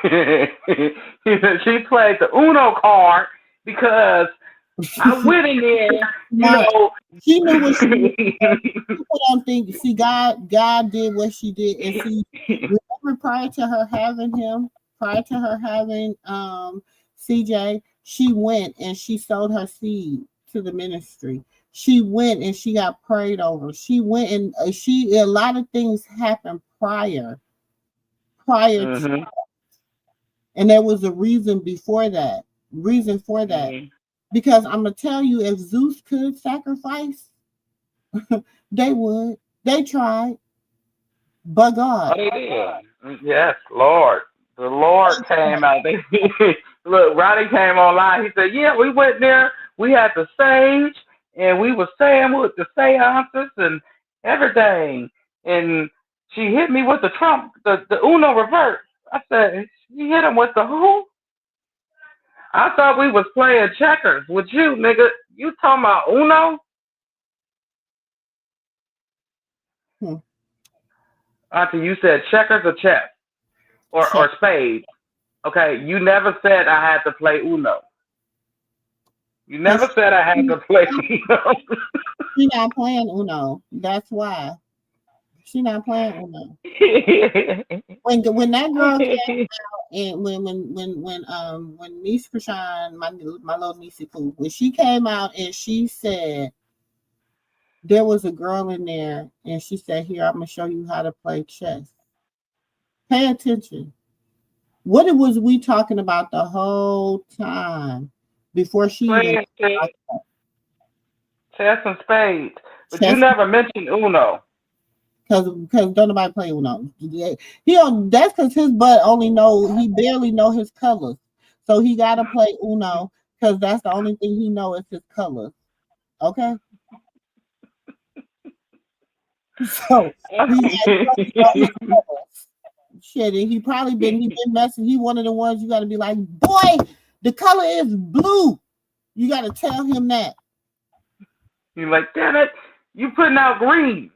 She played the Uno card because I went in there, you Right. know. She knew what she was doing. People don't think. See, God did what she did, and see, remember prior to her having CJ, she went and she sowed her seed to the ministry. She went and she got prayed over. She went and she a lot of things happened prior to, Mhm. and there was a reason before that. Reason for that, Mhm. because I'm gonna tell you, if Zeus could sacrifice, they would. They tried, but Oh, God. they did. Yes, Lord. The Lord came out. They look. Ronnie came online. He said, "Yeah, we went there. We had the sage, and we were saying with the seances and everything. And she hit me with the trump, the Uno reverse. I said, she hit him with the who? I thought we was playing checkers with you, nigga. You talking about Uno? Hmm. Auntie, you said checkers or chess or Check. spades. Okay, you never said I had to play Uno. You never Cause said I had to play Uno. she not playing Uno. That's why she not playing Uno. When that girl came and when niece Krishan, my little niece Pooh, when she came out and she said there was a girl in there and she said, "Here, I'm gonna show you how to play chess." Pay attention. What it was we talking about the whole time before she even Playing chess and spades, but you chess? never mentioned Uno. Because don't nobody play Uno. He don't. That's because his butt only know he barely know his colors, so he got to play Uno because that's the only thing he know is his colors. Okay, so he only know his colors. Shit, and he been messing. He one of the ones you got to be like, boy, the color is blue. You got to tell him that. You're like, damn it, you putting out green.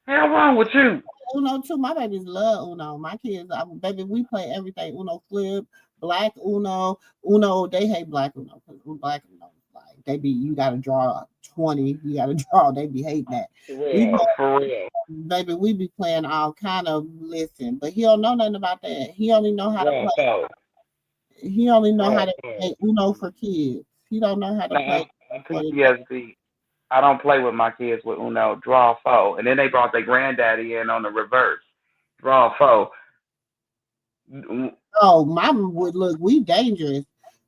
Hell wrong with you? Uno too. My babies love Uno. My kids, baby, we play everything. Uno flip, black Uno. Uno, they hate black Uno because black Uno, like they be, you got to draw 20. You got to draw. They be hating that. For real. Baby, we be playing all kind of listen, but he don't know nothing about that. He only know how to play. He only know how to play Uno for kids. He don't know how to play. I'm PTSD. I don't play with my kids with Uno. Draw four, and then they brought their granddaddy in on the reverse. Draw four. Oh, mama would look. We dangerous.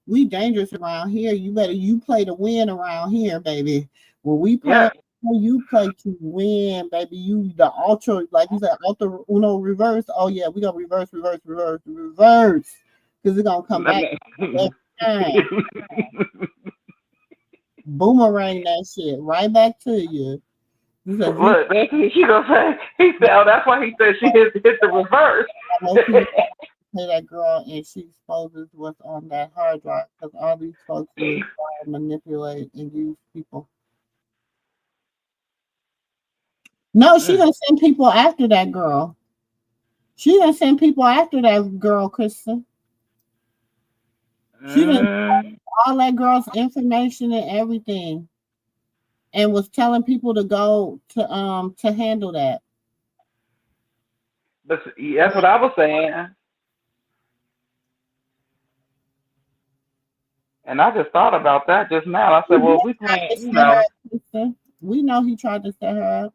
We dangerous around here. You play to win around here, baby. When we play, you play to win, baby. You the ultra, like you said, ultra Uno reverse. Oh yeah, we gonna reverse, because it's gonna come back every time. Boomerang that shit right back to you. Look, that's what she gonna say. He said, "Oh, that's why he said she hit the reverse." Play that girl, and she exposes what's on that hard drive because all these folks do manipulate and use people. No, she gonna send people after that girl. She gonna send people after that girl, Kristen. She done all that girl's information and everything, and was telling people to go to handle that. But that's what I was saying. And I just thought about that just now. I said, well, we playing, you know. We know he tried to set her up.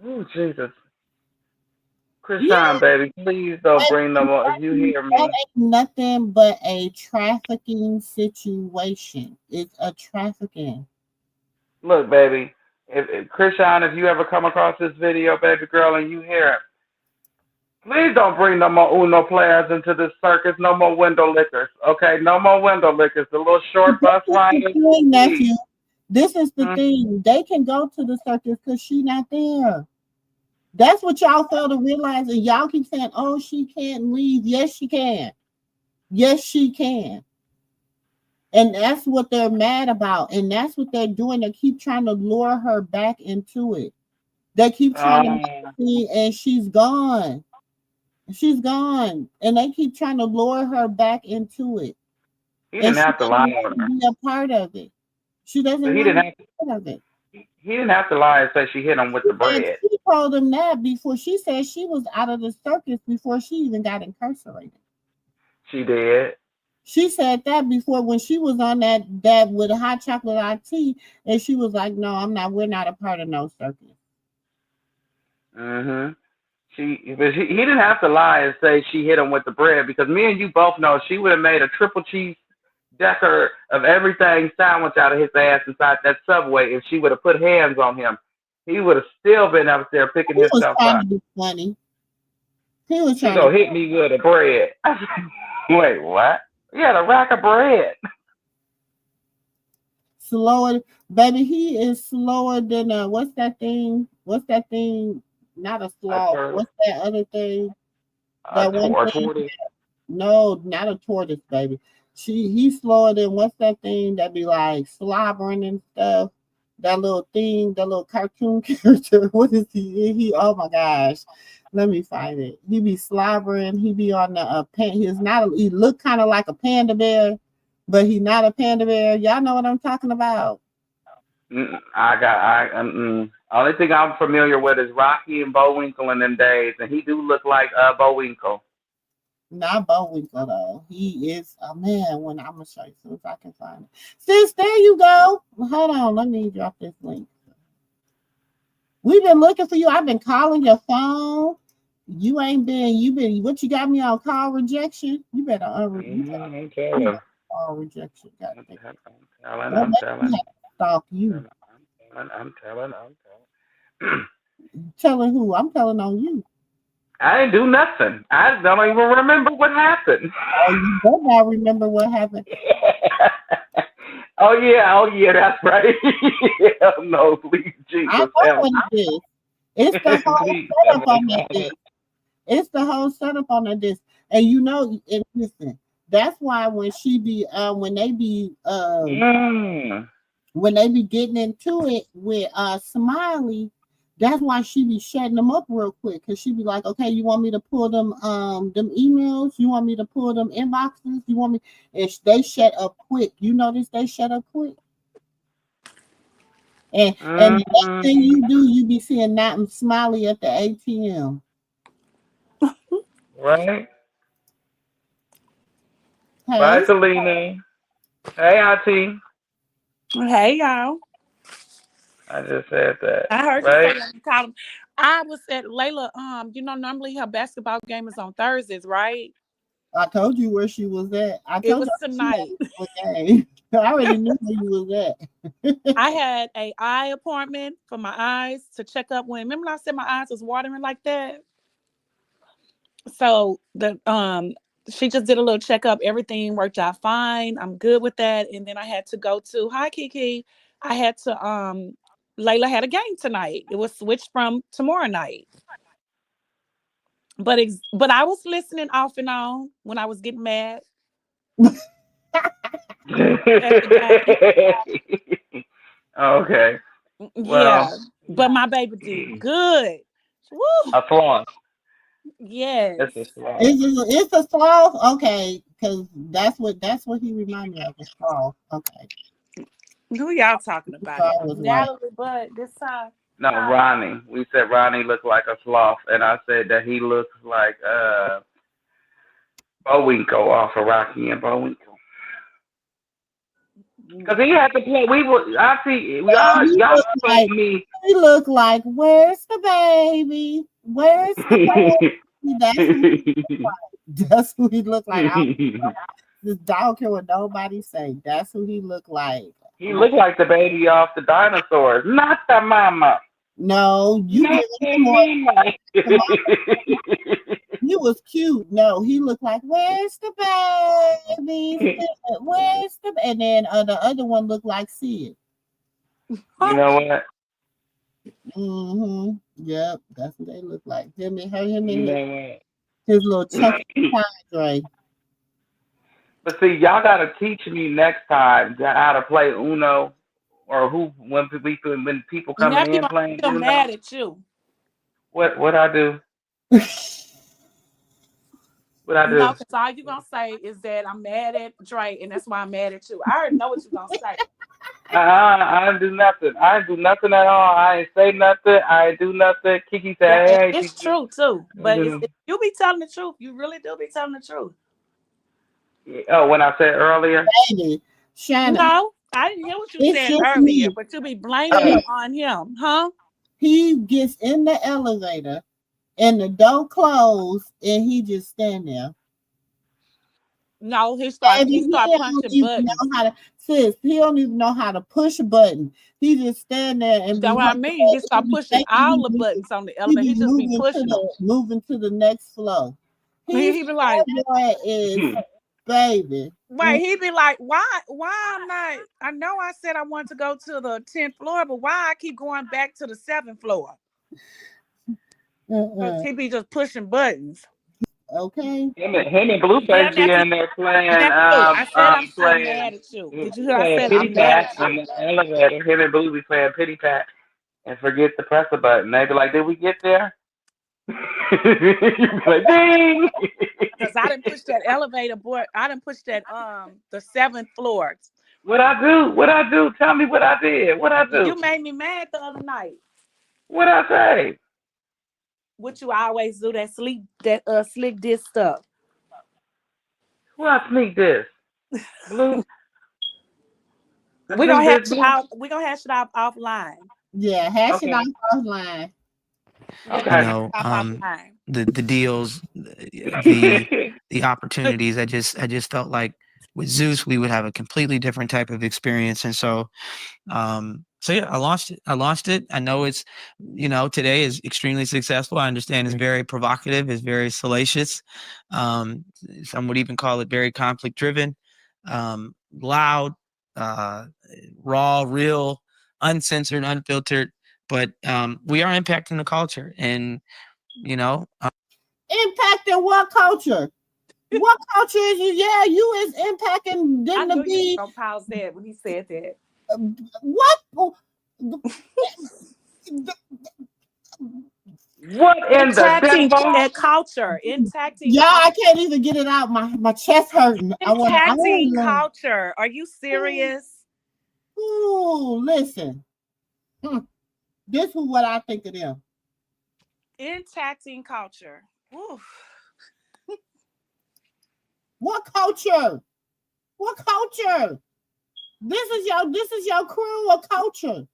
Oh, Jesus. Krishan, baby, please don't bring no more. If you hear me. That ain't nothing but a trafficking situation. It's a trafficking. Look, baby, if Krishan, if you ever come across this video, baby girl, and you hear it, please don't bring no more Uno players into this circus. No more window lickers, okay? No more window lickers. The little short bus riders. Nephew, this is the thing. They can go to the circus because she's not there. That's what y'all fail to realize. And y'all keep saying, oh, she can't leave. Yes, she can. Yes, she can. And that's what they're mad about. And that's what they're doing. They keep trying to lure her back into it. They keep trying to see, and she's gone. She's gone. And they keep trying to lure her back into it. He didn't have to lie on her. Be a part of it. She doesn't want to be a part of it. He didn't have to lie and say she hit him with the bread. She told him that before. She said she was out of the circus before she even got incarcerated. She did. She said that before when she was on that with a hot chocolate hot tea, and she was like, "No, I'm not. We're not a part of no circus." But he didn't have to lie and say she hit him with the bread because me and you both know she would have made a triple cheese decker of everything sandwich out of his ass inside that Subway if she would have put hands on him. He would have still been up there picking himself up. He was trying to be funny. He was trying to hit me with a bread. Wait, what? He had a rack of bread. Slower, baby. He is slower than what's that thing? What's that thing? Not a sloth. What's that other thing? That one thing? No, not a tortoise, baby. He's slower than what's that thing that be like slobbering and stuff? That little thing, that little cartoon character. What is he? Oh my gosh. Let me find it. He be slobbering. He be on the he look kind of like a panda bear, but he not a panda bear. Y'all know what I'm talking about. Only thing I'm familiar with is Rocky and Bullwinkle in them days, and he do look like Bullwinkle. Not Bullwinkle though. He is a man. When I'm gonna show you, see if I can find it. Sis, there you go. Hold on, let me drop this link. We've been looking for you. I've been calling your phone. You ain't been. What you got me on call rejection? You better unrejection. Call rejection. I'm telling. Stalk you. I'm telling. Telling who? I'm telling on you. I didn't do nothing. I don't even remember what happened. Oh, you better not remember what happened. Oh yeah, that's right. No, please, Jesus. I know what it is. It's the whole setup on that thing. It's the whole setup on the disc. And you know, and listen, that's why when she be Mm. when they be getting into it with Smiley, that's why she be shutting them up real quick. Cause she be like, okay, you want me to pull them emails? You want me to pull them inboxes? You want me? And they shut up quick. You notice they shut up quick. And the next thing Mm. you do, you be seeing Nat and Smiley at the ATM. Right. Bye, Hey, Selena. Hey, Auntie. Hey y'all. I just said that. I heard you say Right. that you called him. I was at Layla, normally her basketball game is on Thursdays, right? I told you where she was at. I It told was you she tonight. had a game. I already knew where you was at. I had a eye appointment for my eyes to check up when remember I said my eyes was watering like that? So the she just did a little checkup. Everything worked out fine. I'm good with that. And then I had to go to hi Kiki. I had to Layla had a game tonight. It was switched from tomorrow night. But I was listening off and on when I was getting mad at the game. Okay. Well, Yeah. But my baby did good. Woo! a flaw. It's a Yes. flaw. It's a sloth? Okay, because that's what he reminded me of, a sloth. Okay. Who y'all talking So about? I was like, Natalie Bud this time. No, Ronnie. We said Ronnie looked like a sloth, and I said that he looks like Bowinkle off of Rocky and Bowinkle. Cause he had to play. We were. I see. no, Y'all told me. he looked like, where's the baby? Where's the baby? That's who that's who he looked like. This dog care what nobody say. That's who he looked like. He looked like the baby off the dinosaurs, not the mama. No, you Not giving the him more. mama. He was cute. No, he looked like, where's the baby? Where's the and then the other one looked like Sid. You know what? Mm-hmm. Yep, that's what they look like. Him You and know what? his little chunky Andre. But see, y'all gotta teach me next time how to play Uno, or who when people coming Nephew in gonna playing still Uno. mad at you. What I do? What I No, do? because all you gonna say is that I'm mad at Dre, and that's why I'm mad at you. I already know what you're gonna say. I didn't do nothing. I didn't do nothing at all. I ain't say nothing. I ain't do nothing. Kiki Yeah, said, and "Hey, it's Kiki." true too. But you be telling the truth. You really do be telling the truth. Oh, when I said earlier. Baby, Shannon, No, I didn't hear what you it's said just earlier, me. but you be blaming Oh. it on him, huh? He gets in the elevator and the door closed and he just stand there. No, Baby, he he start don't punching even know buttons. how to sis. He don't even know how to push a button. He just stand there and That's be what I mean. He he start be pushing thinking all the buttons on the he elevator. be He just be pushing them. moving to the next floor. He's He be like, that boy is baby. wait, he be like, why I'm not? I know I said I wanted to go to the 10th floor, but why I keep going back to the 7th floor? Because Uh-uh. he be just pushing buttons. Okay. Him and Yeah, Blueface be nephew, in there playing nephew. I said I'm still playing mad at you. Did you hear? I said pity I'm mad pat at in you. the elevator. Him and Blue be playing pity pat and forget to press the button. They be like, "Did we get there?" You be like, "Ding!" Because I didn't push that elevator board. I didn't push that the 7th floor. What I do? What I do? Tell me what I did. What I do? You made me mad the other night. What I say? What you always do that slick this stuff. Who I sneak this? Blue? I We're sneak gonna this hash it blue? out. We're gonna hash it out offline. Yeah, hash it Okay. out offline. Yeah, You let's Okay. hash know, it out offline. the deals, the opportunities. I just felt like with Zeus we would have a completely different type of experience, and so yeah, I launched it. I know it's, today is extremely successful. I understand it's very provocative, it's very salacious. Some would even call it very conflict driven, loud, uh, raw, real, uncensored, unfiltered. But we are impacting the culture, and you know, Impacting what culture? What culture is you? Yeah, you is impacting I them knew to you was be gonna pause that when he said that. what? What in the Impacting devil? culture, impacting Yeah, culture, I can't even get it out. My chest hurting. I wanna. I impacting wanna. culture. Are you serious? Ooh, listen. Hmm, this is what I think of them. Impacting culture. Oof. What culture? What culture? This is your crew of culture.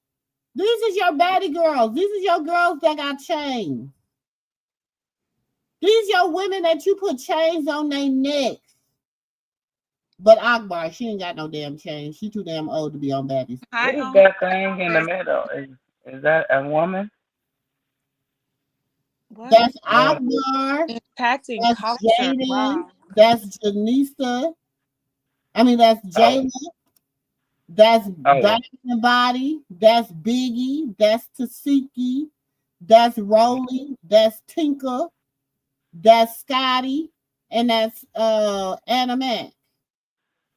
These is your baddie girls. These is your girls that got chains. These your women that you put chains on their necks. But Akbar, she ain't got no damn chain. She too damn old to be on baddies. What Hi, is Uncle. that thing in the middle? Is that a woman? What? That's No. Akbar. Impacting That's culture. Jaden. Wow. That's Janisa. I mean, that's Oh, Jayla. That's oh, Diamond Body. That's Biggie. That's Tasiki. That's Rolly. That's Tinker. That's Scotty. And that's Anna.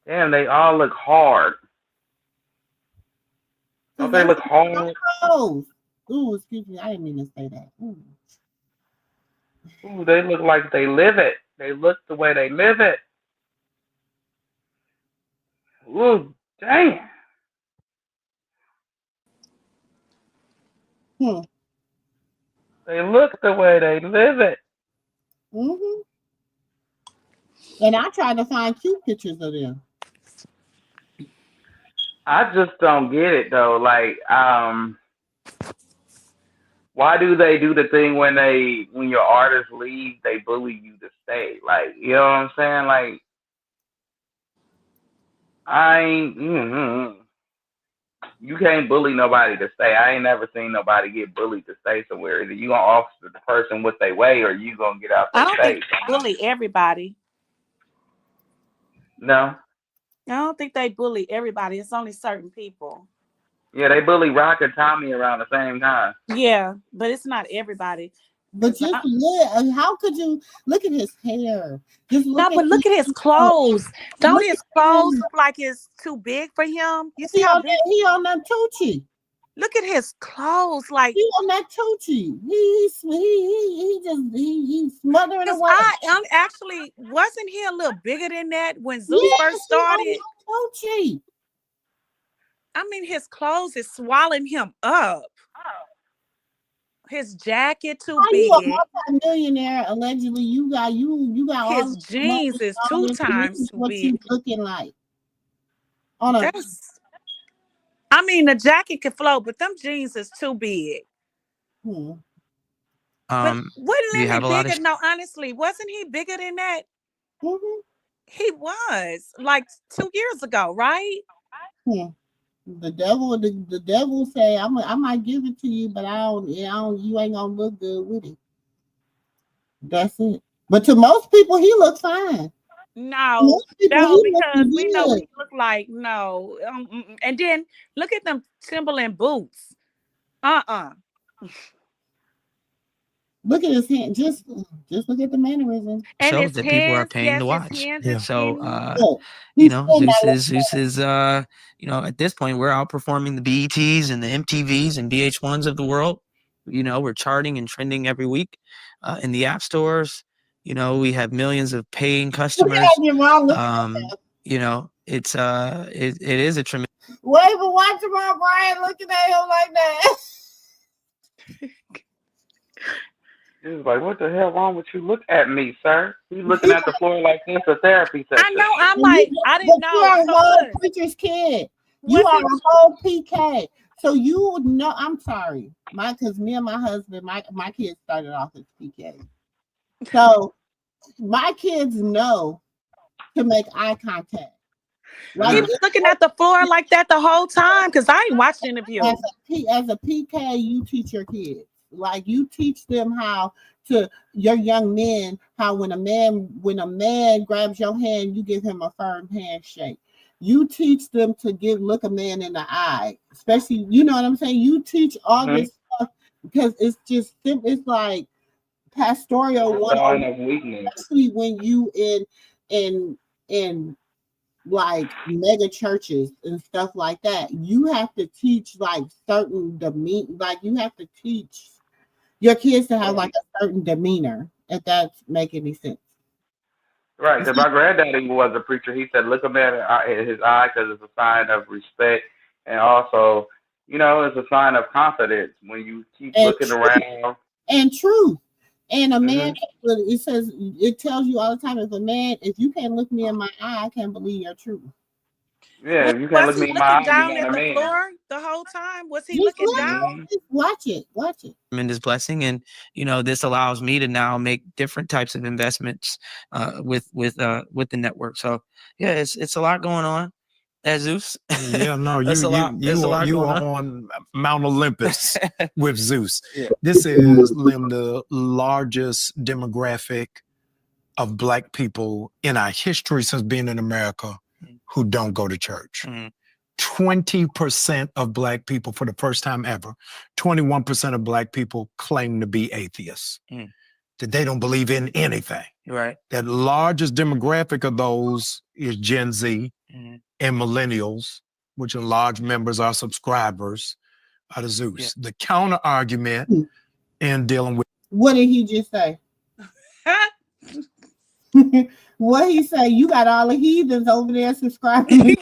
damn! They all look hard. Don't Because they that's look the hard? pros. Ooh, excuse me. I didn't mean to say that. Ooh. Ooh, they look like they live it. They look the way they live it. Ooh, damn. Hmm. They look the way they live it. Mm-hmm. And I tried to find cute pictures of them. I just don't get it though. Like, why do they do the thing when your artists leave, they bully you to stay? Like, you know what I'm saying? Like, I ain't. You can't bully nobody to stay. I ain't never seen nobody get bullied to stay somewhere. Either you gonna offer the person what they weigh, or you gonna get out I their don't think face. they bully everybody. No. I don't think they bully everybody. It's only certain people. Yeah, they bully Rock and Tommy around the same time. Yeah, but it's not everybody. But Cause just look, how could you look at his hair? Just no, look at but look at his clothes. Don't look his at clothes him. look like it's too big for him? You see how big? He on that Tucci. Look at his clothes. Like, He on that Tucci. He just he's smothering cause away. I'm actually wasn't he a little bigger than that when Zeus first Yes, he on started? that Tucci. I mean, his clothes is swallowing him up. His jacket too How you big. a multi-millionaire? Allegedly, you got all His this money, jeans is all two this, and this times is too what you big. looking like on a. That's. I mean, the jacket can float, but them jeans is too big. Hmm. But Um, wasn't do you Lemmy have a lot bigger? of No, honestly, wasn't he bigger than that? Hmm. He was like 2 years ago, right? Hmm. The devil say, I might give it to you, but I don't, you ain't gonna look good with it. That's it. But to most people, he looks fine. No, Most people, no, he because looking we know what good. he looked like. No, and then look at them Timberland boots. Uh. Look at his hand. Just look at the mannerism. And shows his that people are hands, paying to yes, his watch? hands is Yeah. So, skinny. Look, you he's know, still not looking. Zeus is, at this point, we're outperforming the BETs and the MTVs and VH1s of the world. You know, we're charting and trending every week in the app stores. You know, we have millions of paying Look customers. at him wrong. You know, it is a tremendous. Wait, but watch him out, Brian, looking at him like that. He was like, "What the hell wrong with you? Look at me, sir. You looking at the floor like this a therapy I session." know. I'm And like, I but didn't you know. are a So whole look, preacher's kid. You was are he? a whole PK. So you would know. I'm sorry, because me and my husband, my kids started off as PK. So my kids know to make eye contact. Like He Mm. was looking at the floor like that the whole time because I ain't watched the interview. as a PK, you teach your kids. Like you teach them how to your young men how when a man grabs your hand, you give him a firm handshake. You teach them to look a man in the eye, especially you know what I'm saying. You teach all Mhm. this stuff because it's just it's like pastoral It's a sign 101, of weakness. especially when you in like mega churches and stuff like that. You have to teach like certain demean, like you have to teach your kids to have like Right. a certain demeanor, if that make any sense. Right, because my granddaddy was a preacher. He said, "Look a man in his eye, because it's a sign of respect, and also, it's a sign of confidence when you keep And looking around." and truth. And a man, Hmm. it says, it tells you all the time, if a man, if you can't look me in my eye, I can't believe your truth. Yeah, Was, if you can't was look he me in my looking eye, you're down not at a the man. floor the whole time? Was he Just looking look, down? Hmm. just watch it, watch it. Tremendous blessing, and this allows me to now make different types of investments with the network. So yeah, it's a lot going on. As Zeus, Yeah, no, it's a lot. It's a lot you going are on. on Mount Olympus with Zeus. Yeah. This is the largest demographic of Black people in our history since being in America who don't go to church. Mhm. 20% of Black people, for the first time ever, 21% of Black people claim to be atheists, Mm. that they don't believe in anything. Right. That largest demographic of those is Gen Z Mhm. and millennials, which in large members are subscribers of the Zeus. The counter argument in dealing with What did he just say? What he say? You got all the heathens over there subscribing.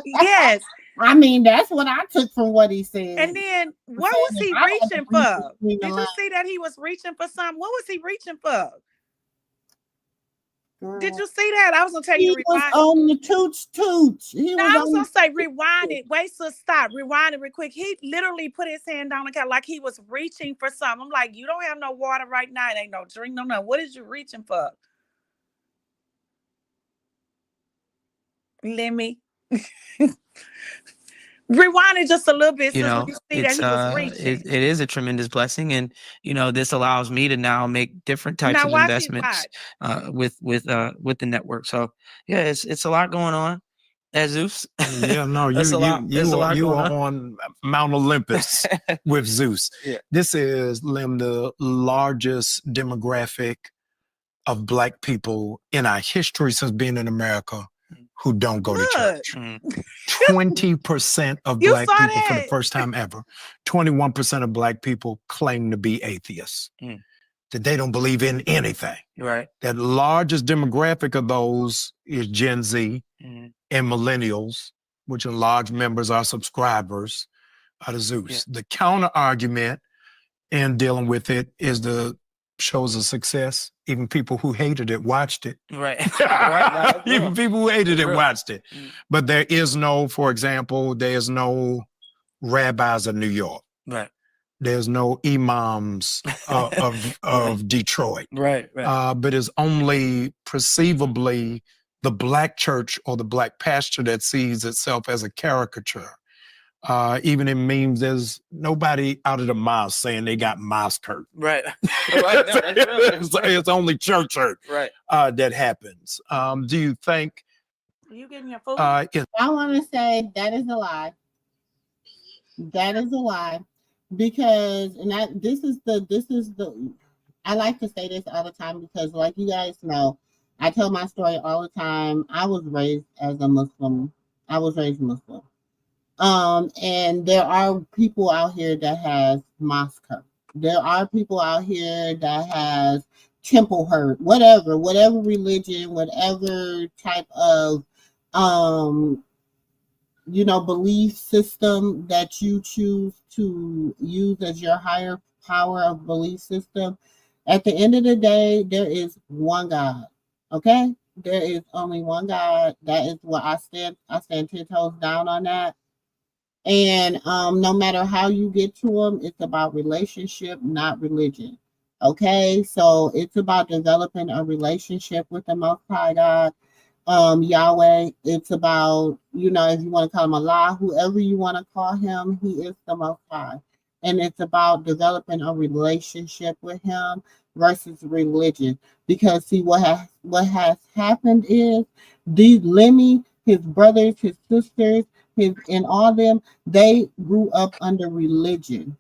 Yes. I mean, that's what I took from what he said. And then what Saying was that he I had to reaching read for? between the Did you lines. see that he was reaching for something? What was he reaching for? Did Girl. you see that? I was gonna tell you He to was rewind. on the toots. He No, was I was on. gonna say rewind it. Wait, so stop. Rewind it real quick. He literally put his hand down the couch like he was reaching for something. I'm like, you don't have no water right now. It ain't no drink, no nothing. What is you reaching for? Let me rewind it just a little bit so we can see that it's he was reaching. it is a tremendous blessing, and this allows me to now make different types Now of watch it. investments Watch. with the network. So yeah, it's a lot going on. As Zeus, yeah, no, it's a lot. It's a lot you going are on. on Mount Olympus with Zeus. Yeah. This is the largest demographic of Black people in our history since being in America who don't go to Look. church. 20% of You Black saw people for the that? first time ever, 21% of Black people claim to be atheists, that they don't believe in anything. Right. That largest demographic of those is Gen Z and millennials, which in large members are subscribers of the Zeus. The counter argument in dealing with it is the shows a success. Even people who hated it watched it. Right. Right. Even people who hated it real. watched it. But there is no, for example, there's no rabbis of New York. Right. There's no imams of Detroit. Right. But it's only perceivably the Black church or the Black pastor that sees itself as a caricature. Even in memes, there's nobody out of the mosque saying they got mosque hurt. Right. Right. No, it's only church hurt. Right. That happens. Do you think? Are you getting your food? I want to say that is a lie. That is a lie, because this is the. I like to say this all the time because, like you guys know, I tell my story all the time. I was raised as a Muslim. I was raised Muslim. And there are people out here that has mosque hurt. There are people out here that has temple hurt, whatever religion, whatever type of belief system that you choose to use as your higher power of belief system. At the end of the day, there is one God. Okay? There is only one God. That is what I stand 10 toes down on that. And no matter how you get to them, it's about relationship, not religion. Okay, so it's about developing a relationship with the Most High God, Yahweh. It's about, if you want to call him Allah, whoever you want to call him, he is the Most High. And it's about developing a relationship with him versus religion. Because see, what has happened is these Lemmy, his brothers, his sisters, and all them, they grew up under religion.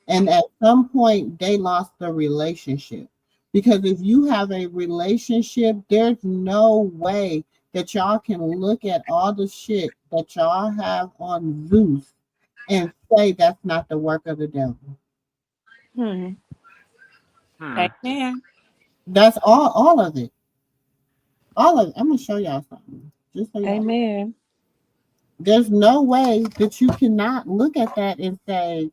And at some point, they lost the relationship. Because if you have a relationship, there's no way that y'all can look at all the shit that y'all have on Zeus and say that's not the work of the devil. Hmm. Hmm. Amen. That's all of it. All of it. I'm gonna show y'all something. Just so y'all. Amen. There's no way that you cannot look at that and say,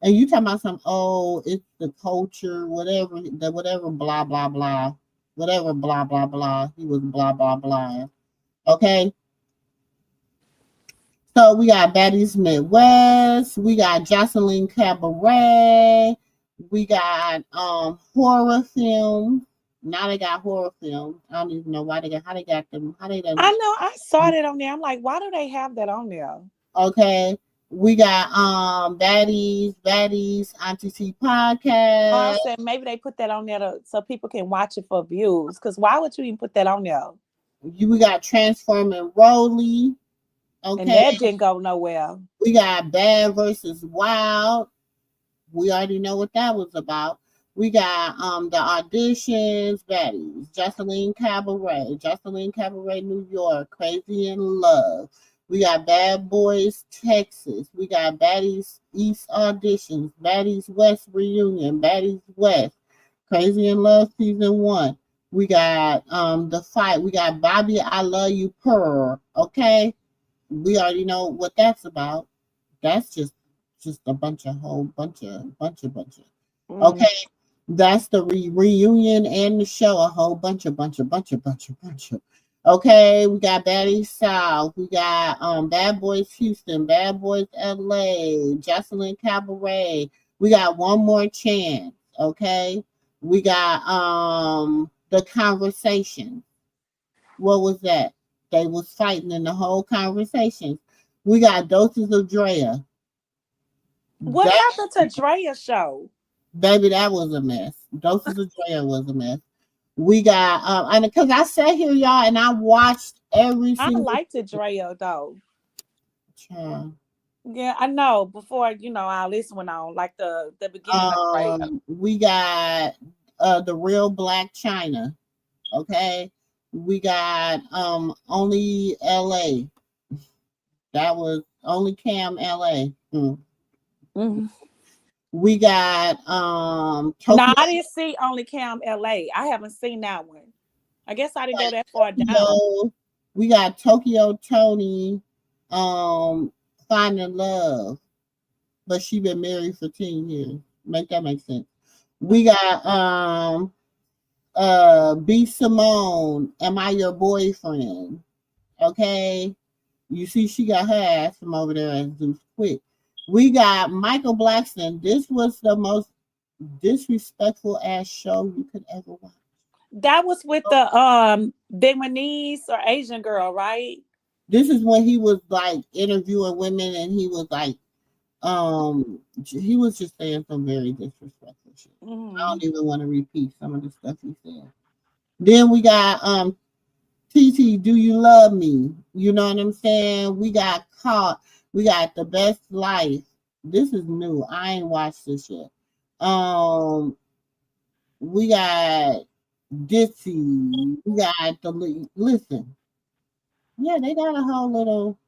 and you talking about some, oh, it's the culture, whatever, the whatever, blah blah blah, whatever, blah blah blah. He was blah blah blah. Okay, so we got Baddies Midwest, we got Jocelyn Cabaret, we got horror films. Now they got horror films. I don't even know why they got how they got them. How they done. I know. I saw that on there. I'm like, why do they have that on there? Okay. We got Baddies, Auntie T I podcast. said maybe they put that on there so people can watch it for views. Because why would you even put that on there? We got Transforming Rolly. And Okay. that didn't go nowhere. We got Bad versus Wild. We already know what that was about. We got the auditions, Baddies, Jocelyn Cabaret, New York, Crazy in Love. We got Bad Boys, Texas. We got Baddies East auditions, Baddies West reunion, Baddies West, Crazy in Love season 1. We got the fight. We got Bobby, I Love You Pearl. Okay, we already know what that's about. That's just a bunch of whole bunch of. Mm. Okay, that's the reunion and the show. A whole bunch of. Okay, we got Baddies South. We got Bad Boys Houston, Bad Boys LA, Jocelyn Cabaret. We got One More Chance. Okay, we got the conversation. What was that? They was fighting in the whole conversation. We got Doses of Drea. What That happened to Drea's show? baby, that was a mess. Doses of Drea was a mess. We got and because I sat here, y'all, and I watched every I single liked Drea though. child. Yeah, I know. Before all this went on, like the beginning of Drea. We got the real Black China. Okay. We got only LA. That was only Cam LA. Mhm. We got No, Tokyo. I didn't see Only Cam LA. I haven't seen that one. I guess I didn't go that far down. Tokyo. We got Tokyo Tony um finding love, but she been married for 10 years. Make that make sense. We got B Simone, Am I Your Boyfriend? Okay. You see she got her ass from over there at Zeus Quick. We got Michael Blackson. This was the most disrespectful ass show you could ever watch. That was with the Vietnamese or Asian girl, right? This is when he was like interviewing women and he was just saying some very disrespectful shit. I Mm. don't even want to repeat some of the stuff he said. Then we got TT, Do You Love Me? You know what I'm saying? We got Caught. We got The Best Life. This is new. I ain't watched this yet. We got Ditsy. We got listen. Yeah, they got a whole little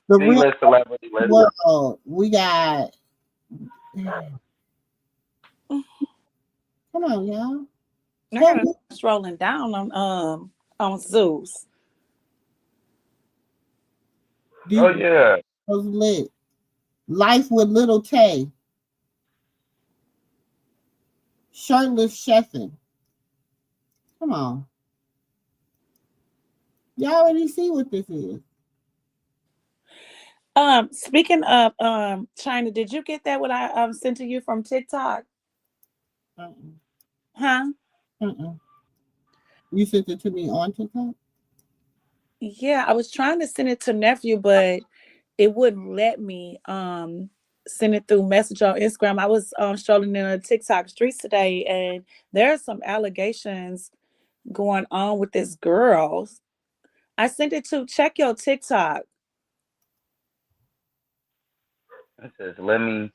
the real D-list celebrity list. world. We got come on, y'all. I Tell gotta me scrolling down on Zeus. these Oh yeah. was lit. Life with Little Tay. Shirtless chefing. Come on. Y'all already see what this is. Speaking of China, did you get that what I sent to you from TikTok? Uh-uh. Huh? Uh-uh. You sent it to me on TikTok? Yeah, I was trying to send it to nephew, but it wouldn't let me send it through message on Instagram. I was strolling in the TikTok streets today, and there are some allegations going on with this girl. I sent it to check your TikTok. It says, let me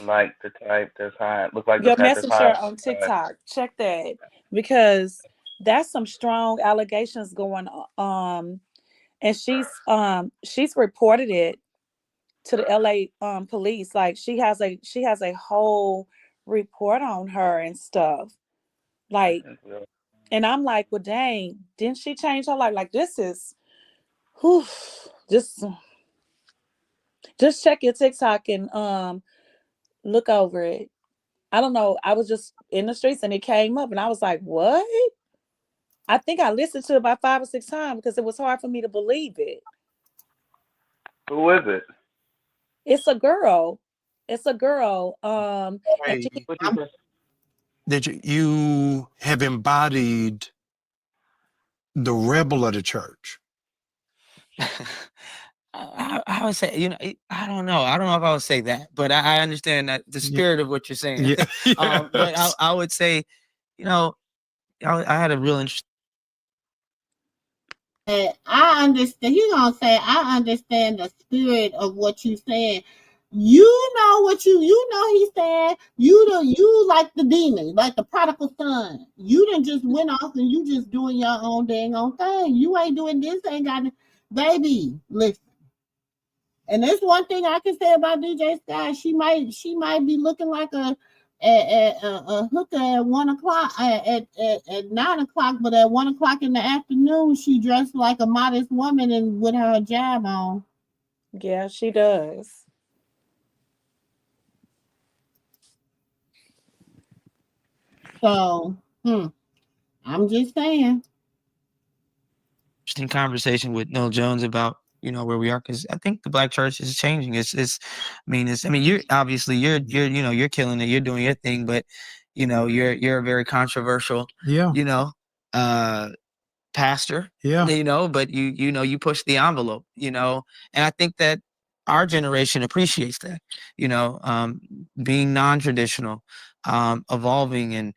like the type that's hot. Look like the Your type that's messenger hot. on TikTok. Check that because that's some strong allegations going on. And she's reported it to the LA police. Like she has a whole report on her and stuff. Like, and I'm like, well, dang, didn't she change her life? Like, this is, whew, just just check your TikTok and look over it. I don't know. I was just in the streets and it came up and I was like, what? I think I listened to it about 5 or 6 times because it was hard for me to believe it. Who is it? It's a girl. It's a girl. And Hey, she, What you say? that you have embodied the rebel of the church. I would say, I don't know. I don't know if I would say that, but I understand that the spirit of what you're saying. Yeah. But I would say, I had a real interest. I understand. He gonna say, I understand the spirit of what you saying. You know what you know. He said you like the demon, like the prodigal son. You done just went off and you just doing your own dang on thing. You ain't doing this. Ain't got, baby. Listen. And there's one thing I can say about DJ Sky. She might be looking like a hooker at 1 o'clock at 9 o'clock, but at 1 o'clock in the afternoon, she dressed like a modest woman and with her hijab on. yeah, she does. So, I'm just saying. Interesting conversation with Noel Jones about where we are, because I think the black church is changing. You're obviously you're killing it, you're doing your thing, but you're a very controversial Yeah. pastor, Yeah. but you push the envelope, and I think that our generation appreciates that, being non-traditional, evolving. And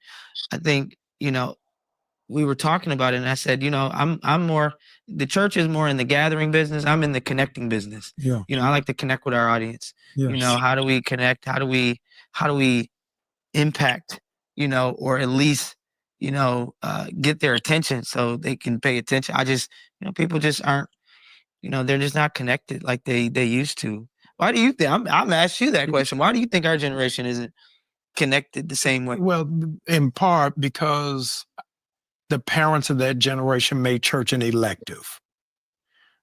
I think we were talking about it, and I said, I'm more, the church is more in the gathering business. I'm in the connecting business. Yeah. I like to connect with our audience. Yes. How do we connect? How do we impact, or at least, get their attention so they can pay attention. I just, people just aren't, they're just not connected like they used to. Why do you think, I'm asking you that question. Why do you think our generation isn't connected the same way? Well, in part because the parents of that generation made church an elective.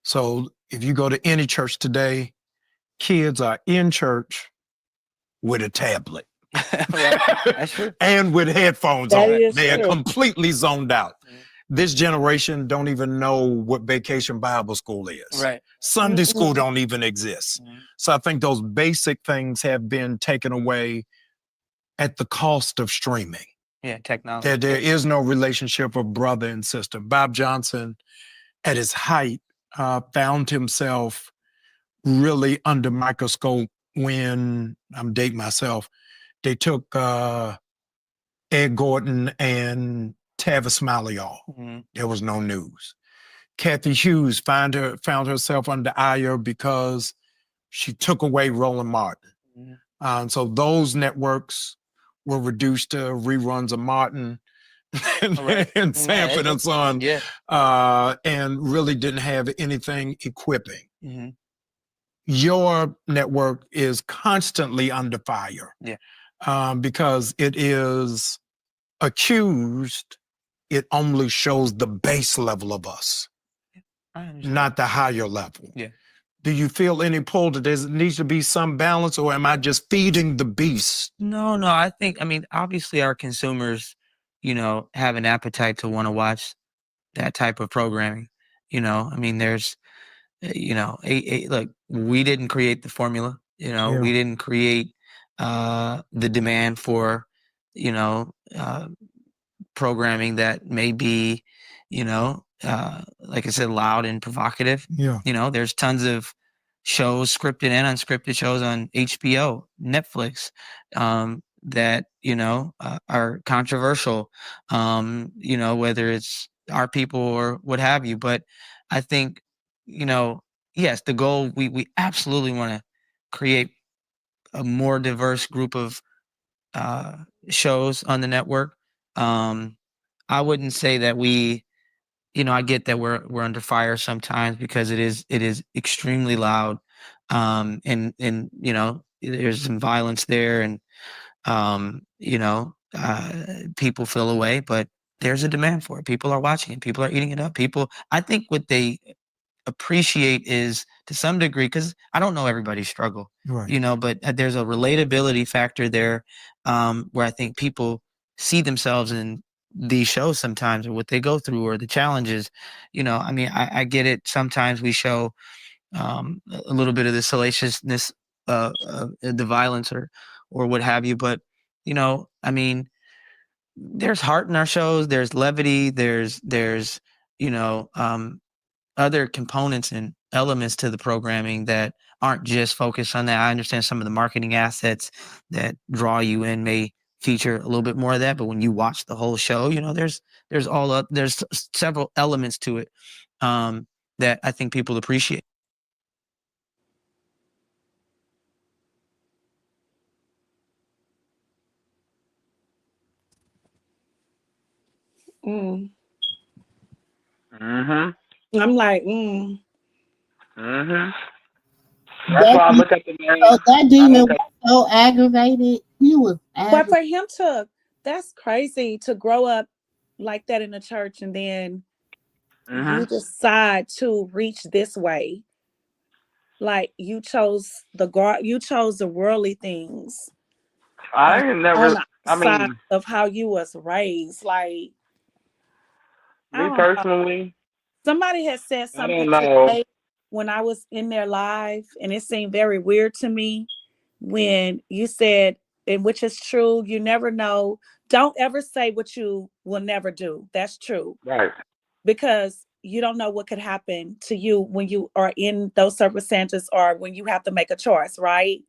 So if you go to any church today, kids are in church with a tablet. That's true. And with headphones That on. is They are true. completely zoned out. This generation don't even know what Vacation Bible School is. Right. Sunday school don't even exist. So I think those basic things have been taken away at the cost of streaming. Yeah, technology. There is no relationship of brother and sister. Bob Johnson, at his height, found himself really under microscope when, I'm dating myself, they took Ed Gordon and Tavis Smiley off. There was no news. Kathy Hughes found herself under ire because she took away Roland Martin. So those networks were reduced to reruns of Martin and Sanford and Son, and really didn't have anything equipping. Your network is constantly under fire. Because it is accused, it only shows the base level of us, not the higher level. Do you feel any pull that there needs to be some balance, or am I just feeding the beast? No, I think, obviously our consumers, have an appetite to want to watch that type of programming. There's, look, we didn't create the formula, we didn't create the demand for, programming that may be, like I said, loud and provocative. There's tons of shows, scripted and unscripted shows on HBO, Netflix, that are controversial, whether it's our people or what have you. But I think, yes, the goal, we absolutely want to create a more diverse group of shows on the network. I wouldn't say that we, I get that we're under fire sometimes because it is extremely loud, and there's some violence there, and people feel away, but there's a demand for it. People are watching it. People are eating it up. I think what they appreciate is to some degree, because I don't know everybody's struggle, Right. but there's a relatability factor there, where I think people see themselves in these shows sometimes, or what they go through, or the challenges. I mean, I get it. Sometimes we show a little bit of the salaciousness, the violence, or what have you. But I mean, there's heart in our shows. There's levity. There's other components and elements to the programming that aren't just focused on that. I understand some of the marketing assets that draw you in may feature a little bit more of that, but when you watch the whole show, there's several elements to it, that I think people appreciate. Mm. Mhm. I'm like, Mhm. That's That why I de- look at the so man. that I demon look was at. so aggravated. He was but aggravated. for him to, that's crazy to grow up like that in the church and then you Mhm. decide to reach this way. Like you chose the worldly things I on ain't on never. the I side mean, of how you was raised. Like, I me don't know. personally, Somebody had said I something don't know. today when I was in their live, and it seemed very weird to me when you said, and which is true, you never know. Don't ever say what you will never do. That's true. Right. Because you don't know what could happen to you when you are in those circumstances or when you have to make a choice, right?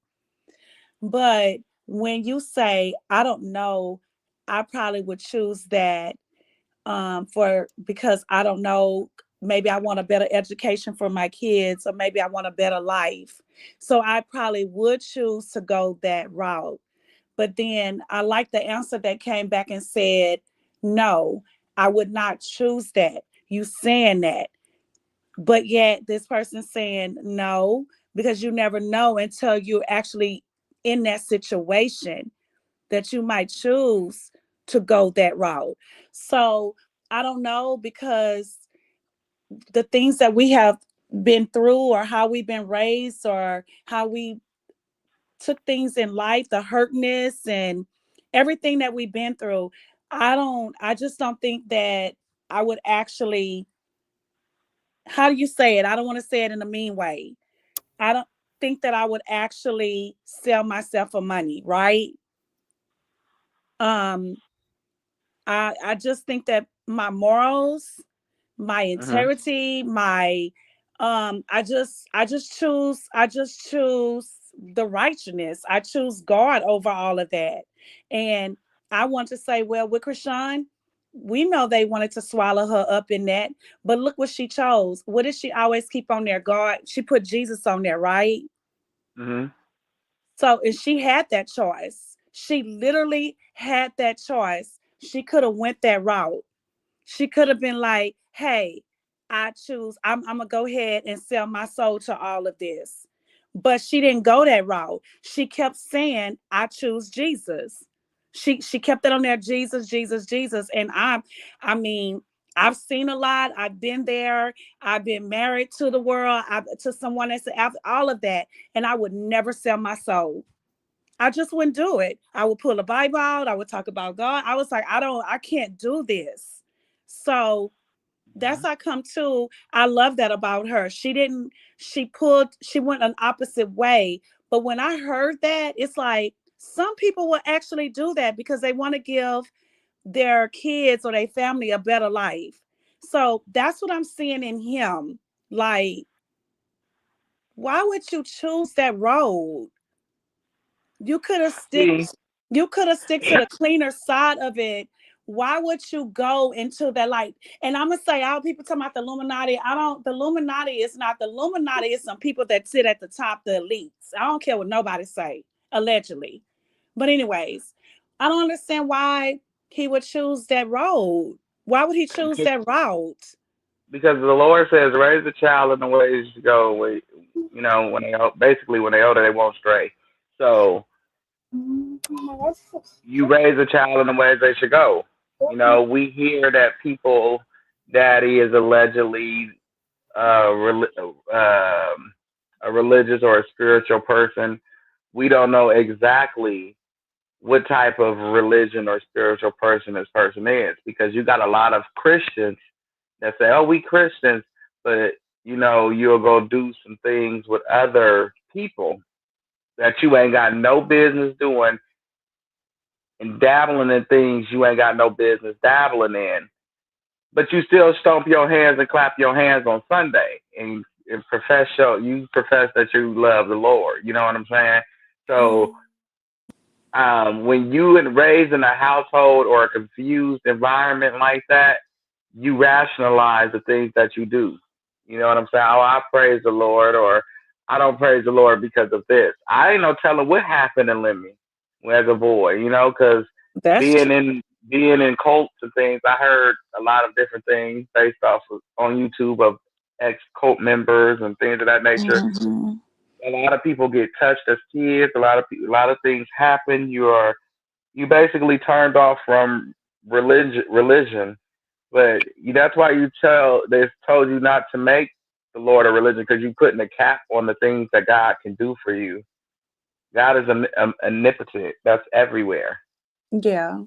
But when you say, I don't know, I probably would choose that, for because I don't know, maybe I want a better education for my kids, or maybe I want a better life. So I probably would choose to go that route. But then I like the answer that came back and said, no, I would not choose that. You saying that. But yet this person saying no, because you never know until you're actually in that situation that you might choose to go that route. So I don't know, because the things that we have been through, or how we've been raised, or how we took things in life, the hurtness and everything that we've been through, I just don't think that I would actually, how do you say it? I don't want to say it in a mean way. I don't think that I would actually sell myself for money, right? Um, I just think that my morals, my Mhm. integrity, my I just choose the righteousness. I choose God over all of that. And I want to say, well, with Krishan, we know they wanted to swallow her up in that, but look what she chose. What did she always keep on there? God, she put Jesus on there, right? Mhm. So, and she had that choice. She literally had that choice. She could have went that route. She could have been like, hey, I'm gonna go ahead and sell my soul to all of this. But she didn't go that route. She kept saying, I choose Jesus. She kept it on there, Jesus, Jesus, Jesus. And I mean, I've seen a lot. I've been there. I've been married to the world, to someone that's after all of that. And I would never sell my soul. I just wouldn't do it. I would pull a Bible out. I would talk about God. I was like, I can't do this. So that's Mhm. how come to. I love that about her. She went an opposite way. But when I heard that, it's like some people will actually do that because they want to give their kids or their family a better life. So that's what I'm seeing in him. Like, why would you choose that road? You could have stick See, you could have stick to the cleaner side of it. Why would you go into that, like, and I'm gonna say, all people talking about the Illuminati. I don't The Illuminati is not the Illuminati, is some people that sit at the top, the elites. I don't care what nobody say. allegedly. But anyways, I don't understand why he would choose that road. Why would he choose because that route? the Lord says, raise the child in the ways to go. When basically when they older, they won't stray. So you raise a child in the ways they should go. We hear that people, daddy is allegedly uh, a religious or a spiritual person. We don't know exactly what type of religion or spiritual person this person is, because you got a lot of Christians that say, "Oh, we Christians," but you'll go do some things with other people that you ain't got no business doing, and dabbling in things you ain't got no business dabbling in. But you still stomp your hands and clap your hands on Sunday, and you profess that you love the Lord. You know what I'm saying? So when you raised in a household or a confused environment like that, you rationalize the things that you do. You know what I'm saying? Oh, I praise the Lord, or I don't praise the Lord because of this. I ain't no telling what happened in Lemmy as a boy, because That's being true. in cults and things, I heard a lot of different things based off on YouTube of ex cult members and things of that nature. Mhm. A lot of people get touched as kids. A lot of things happen. You basically turned off from religion, but that's why they told you not to make the Lord a religion, because you putting a cap on the things that God can do for you. God is omnipotent. That's everywhere. Yeah.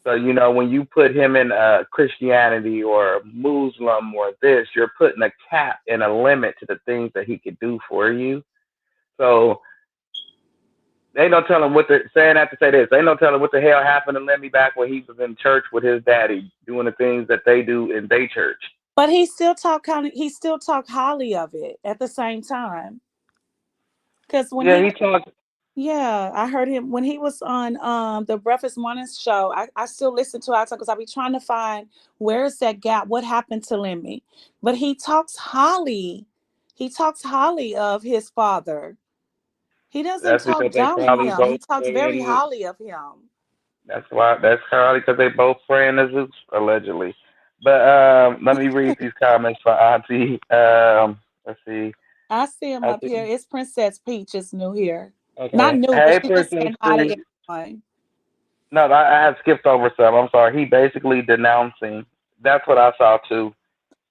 So when you put him in Christianity or Muslim or this, you're putting a cap and a limit to the things that he could do for you. So they no telling what the saying that to say this. They no telling what the hell happened to Lemmy back when he was in church with his daddy, doing the things that they do in their church. But he still talk highly of it at the same time. Because when Yeah, he he talked. yeah, I heard him when he was on the Breakfast Morning show. I still listen to it because I be trying to find where is that gap, what happened to Lemmy. But he talks highly of his father. He doesn't That's talk because they down on probably him. He both talks very praying. highly of him. That's probably because they both praying to Zeus allegedly. But let me read these comments for Auntie. Let's see. I see him I up here. think It's Princess Peach is new here. Not okay. new, but Hey, she's just Princess saying hi to Free. everyone. No, I had skipped over some. I'm sorry. He basically denouncing. That's what I saw too.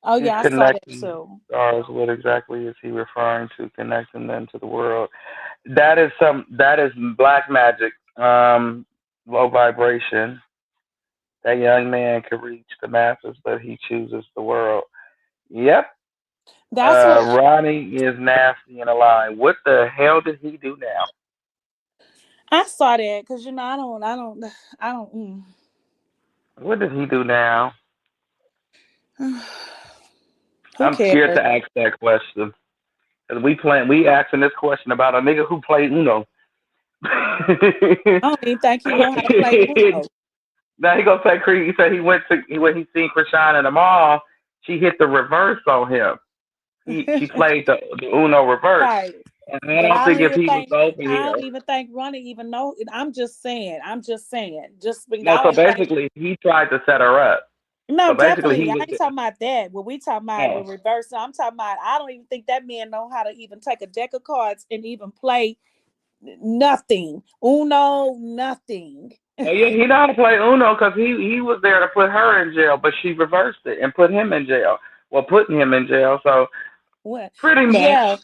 Oh He's yeah, I saw that connecting too. stars. What exactly is he referring to? Connecting them to the world. That is black magic. Low vibration. That young man could reach the masses, but he chooses the world. Yep. That's what Ronnie is nasty and alive. What the hell did he do now? I saw that because I don't. What did he do now? Who I'm scared cares? to ask that question. Cause we asking this question about a nigga who played Uno. I don't even think he know how to play Uno. Now he gonna say Creed. He said when he seen Krishan in the mall, she hit the reverse on him. She played the Uno reverse, Right. and I But don't think if he was over I here. don't even think Ronnie even know. I'm just saying. Just because No, I so don't think. basically he tried to set her up. No, So basically definitely. he I was. ain't talking about that. What we talking about Oh, with reverse. I'm talking about. I don't even think that man know how to even take a deck of cards and even play nothing. Uno, nothing. oh yeah, he know how to play Uno because he was there to put her in jail, but she reversed it and put him in jail. Well, putting him in jail. So What? pretty much, Yeah,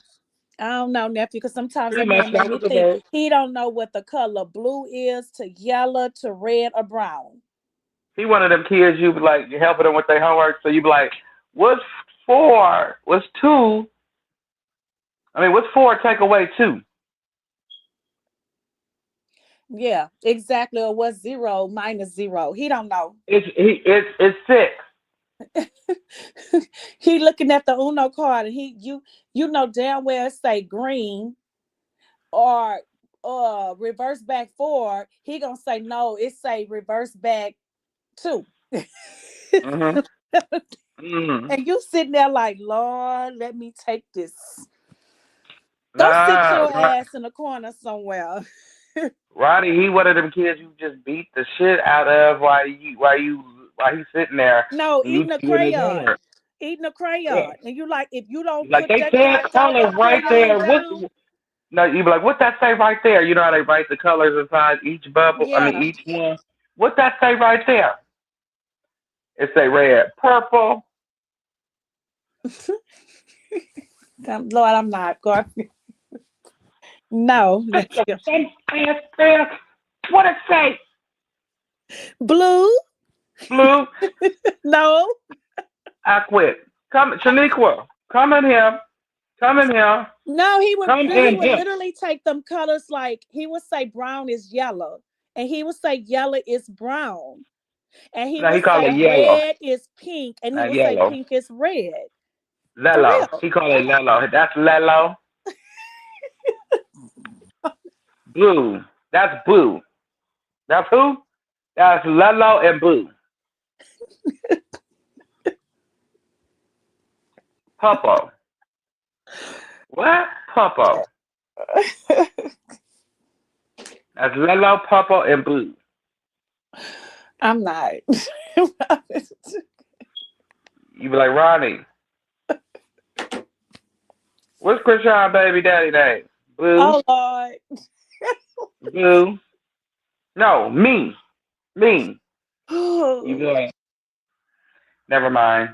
I don't know, nephew, because sometimes pretty that much man make that me was the think verse. he don't know what the color blue is to yellow to red or brown. He one of them kids you be like you helping them with their homework, so you be like, what's four? What's two? I mean, what's four take away two? Yeah, exactly. Or what's zero minus zero? He don't know. It's six. He looking at the Uno card and you know damn well it say green or reverse back four. He gonna say no, it say reverse back two. Mhm. Mhm. And you sitting there like, Lord, let me take this. Go sit your Nah, ass in the corner somewhere. Roddy, he one of them kids you just beat the shit out of while he's sitting there No, and you eating a chewing his crayon. hair. Eating a Yeah. crayon. And you like, if you don't Like put they that said colors goddamn right crayon there. down, No, you be like, what that say right there? You know how they write the colors inside each bubble? I mean, yeah. each one. What that say right there? It say red, purple. Lord, I'm not going. No, that's good. What it say? Blue. Blue. No. I quit. Come, Shaniqua. Come in here. Come in here. No, he would Come in here. literally take them colors, like he would say brown is yellow, and he would say yellow is brown, and he No, he would call say it yellow, red is pink, and he not would say yellow. pink is red. For Lello. real. He call it Lello. That's Lello. Blue. That's Boo. That's who? That's Lello and Boo. Puppo. What? Puppo. That's Lello, Puppo, and Boo. I'm not. You be like, Ronnie, what's Krishan baby daddy name? Boo. Oh Lord. Boo. No, me. Me. You be like, never mind.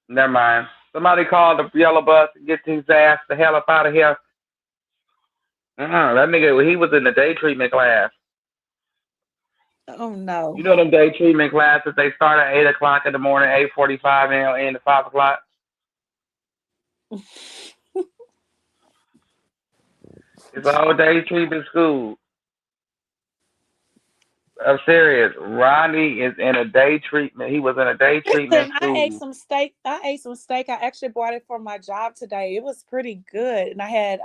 Never mind. Somebody called the yellow bus and get his ass the hell up out of here. That nigga, he was in the day treatment class. Oh no. You know them day treatment classes, they start at 8 o'clock in the morning, 8:45 and end at 5 o'clock. It's a whole day treatment school. I'm serious. Ronnie is in a day treatment. He was in a day treatment Listen, I ate school. some steak. I ate some steak. I actually bought it for my job today. It was pretty good. And I had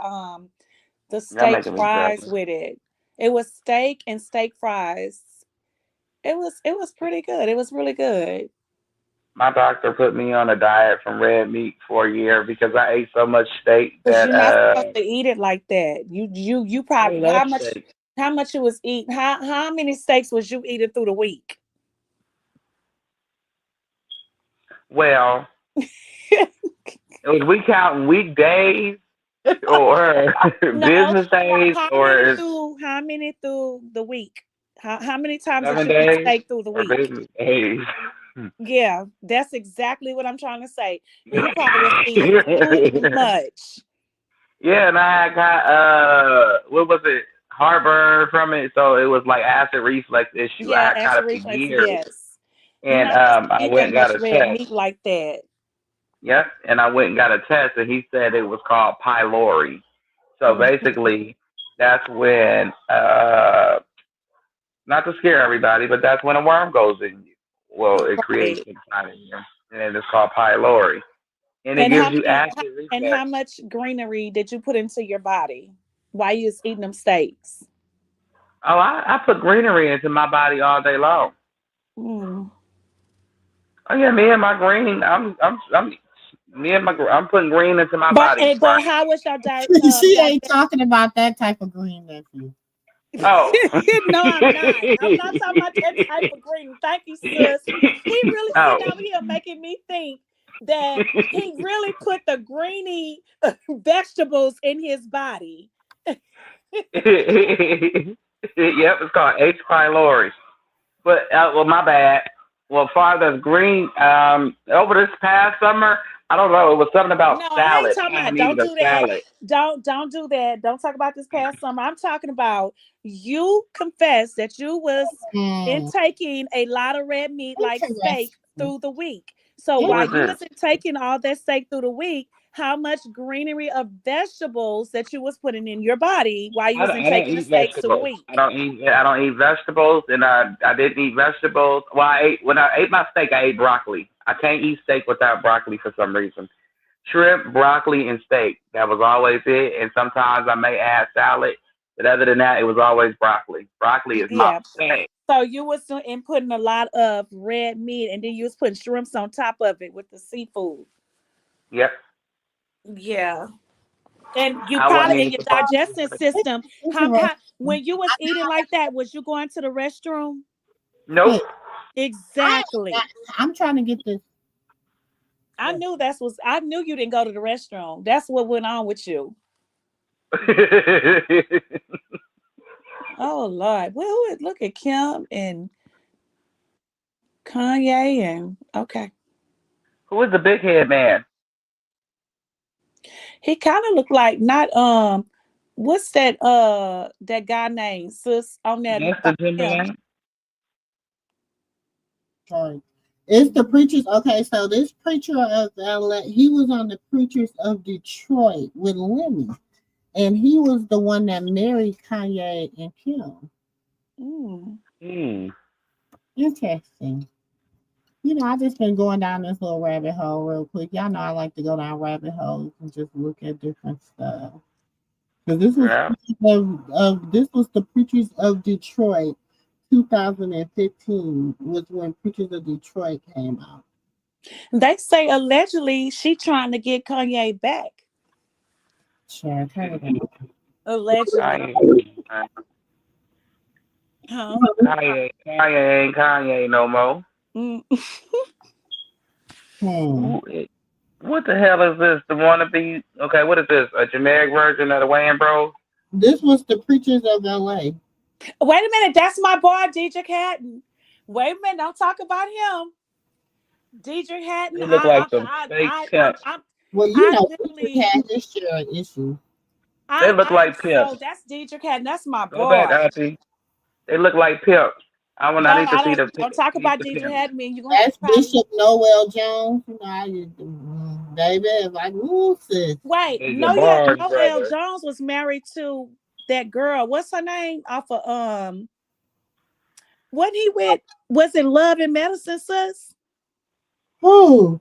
the Y'all steak making me fries jealous. with it. It was steak and steak fries. It was pretty good. It was really good. My doctor put me on a diet from red meat for a year because I ate so much steak Because that you're not supposed to eat it like that. You I probably love steak. how much you was eating? How many steaks was you eating through the week? Well, it was we counting weekdays or No. business days or it's How many through the week? How many times did 7 you eat days steak through the or week? business days. Yeah, that's exactly what I'm trying to say. You probably was eating too much. Yeah, and I got what was it? Heartburn from it, so it was like acid reflux issue. I Yeah, had caught acid it for reflux. years, Yes, you're and not supposed to I eat went that and got much a red test. meat like that. Yep, and I went and got a test, and he said it was called pylori. So Mhm. basically, that's when not to scare everybody, but that's when a worm goes in you. Well, it creates Right. inside of you, and it's called pylori, and it And gives you acid how reflux. much greenery did you put into your body while you was eating them steaks? Oh, I put greenery into my body all day long. Mm. Oh yeah, me and my green. I'm me and my. I'm putting green into my body, But Ronnie. how was your She ain't digestion? talking about that type of green nephew. Oh. No, I'm not. I'm not talking about that type of green. Thank you, sis. He really Oh. sitting over here making me think that he really put the greeny vegetables in his body. Yep, it's called H. pylori. But well, my bad. Well, Father's green. Over this past summer, I don't know. It was something about No, I ain't salad. talking I about. needed Don't a do that. salad. Don't do that. Don't talk about this past summer. I'm talking about you confessed that you was Hmm. intaking a lot of red meat like steak Interesting. through the week. So Who while is you Interesting. this? was intaking all that steak through the week, how much greenery of vegetables that you was putting in your body while you was I don't intaking the eat steaks through the vegetables. week? I don't eat vegetables, and I didn't eat vegetables. Well, when I ate my steak, I ate broccoli. I can't eat steak without broccoli for some reason. Shrimp, broccoli, and steak. That was always it. And sometimes I may add salad, but other than that, it was always broccoli. Broccoli is my Yeah. thing. So you was putting a lot of red meat, and then you was putting shrimps on top of it with the seafood. Yep. Yeah. And you I wasn't probably in even your surprised. digestion system. Interesting. When you was eating like that, was you going to the restroom? Nope. I, Exactly. I'm trying to get this. I knew you didn't go to the restroom. That's what went on with you. Oh Lord. Well, look at Kim and Kanye and okay. Who is the big head man? He kind of looked like not what's that guy named Sis on that look Mr. like him. Timberlake? Sorry. It's the preachers. Okay, so this preacher of LA, he was on the preachers of Detroit with Lemmy, and he was the one that married Kanye and Kim. Mm. Hmm. Interesting. You know, I just been going down this little rabbit hole real quick. Y'all know I like to go down rabbit holes and just look at different stuff. Because Yeah. this was the preachers of Detroit. 2015 was when Preachers of Detroit came out. They say allegedly she trying to get Kanye back. Sure, turn it down. Allegedly. Kanye. Huh? Kanye ain't Kanye no more. Mm. Hmm. What the hell is this? The wannabe? Okay, what is this? A generic version of the Wayne Bros? This was the Preachers of LA. Wait a minute, that's my boy, Deidre Hatton. Wait a minute, don't talk about him. Deidre Hatton, They look like some fake pimps. Well, you I know, Preachers literally, had this share issue. They look I am like so, pimps. that's Deidre Hatton, that's my Go back, boy. Auntie. They look like pimps. I No, need to I see don't, the don't talk meet about the Deidre pimps. Hatton, me. You're gonna have to That's probably Bishop Noel Jones. You know how you do, baby. It's like, ooh, sis. wait. They's a No, yeah, Barnes Noel brother. Jones was married to that girl. What's her name? Off of what he with was in Love and Medicine, sis? Who?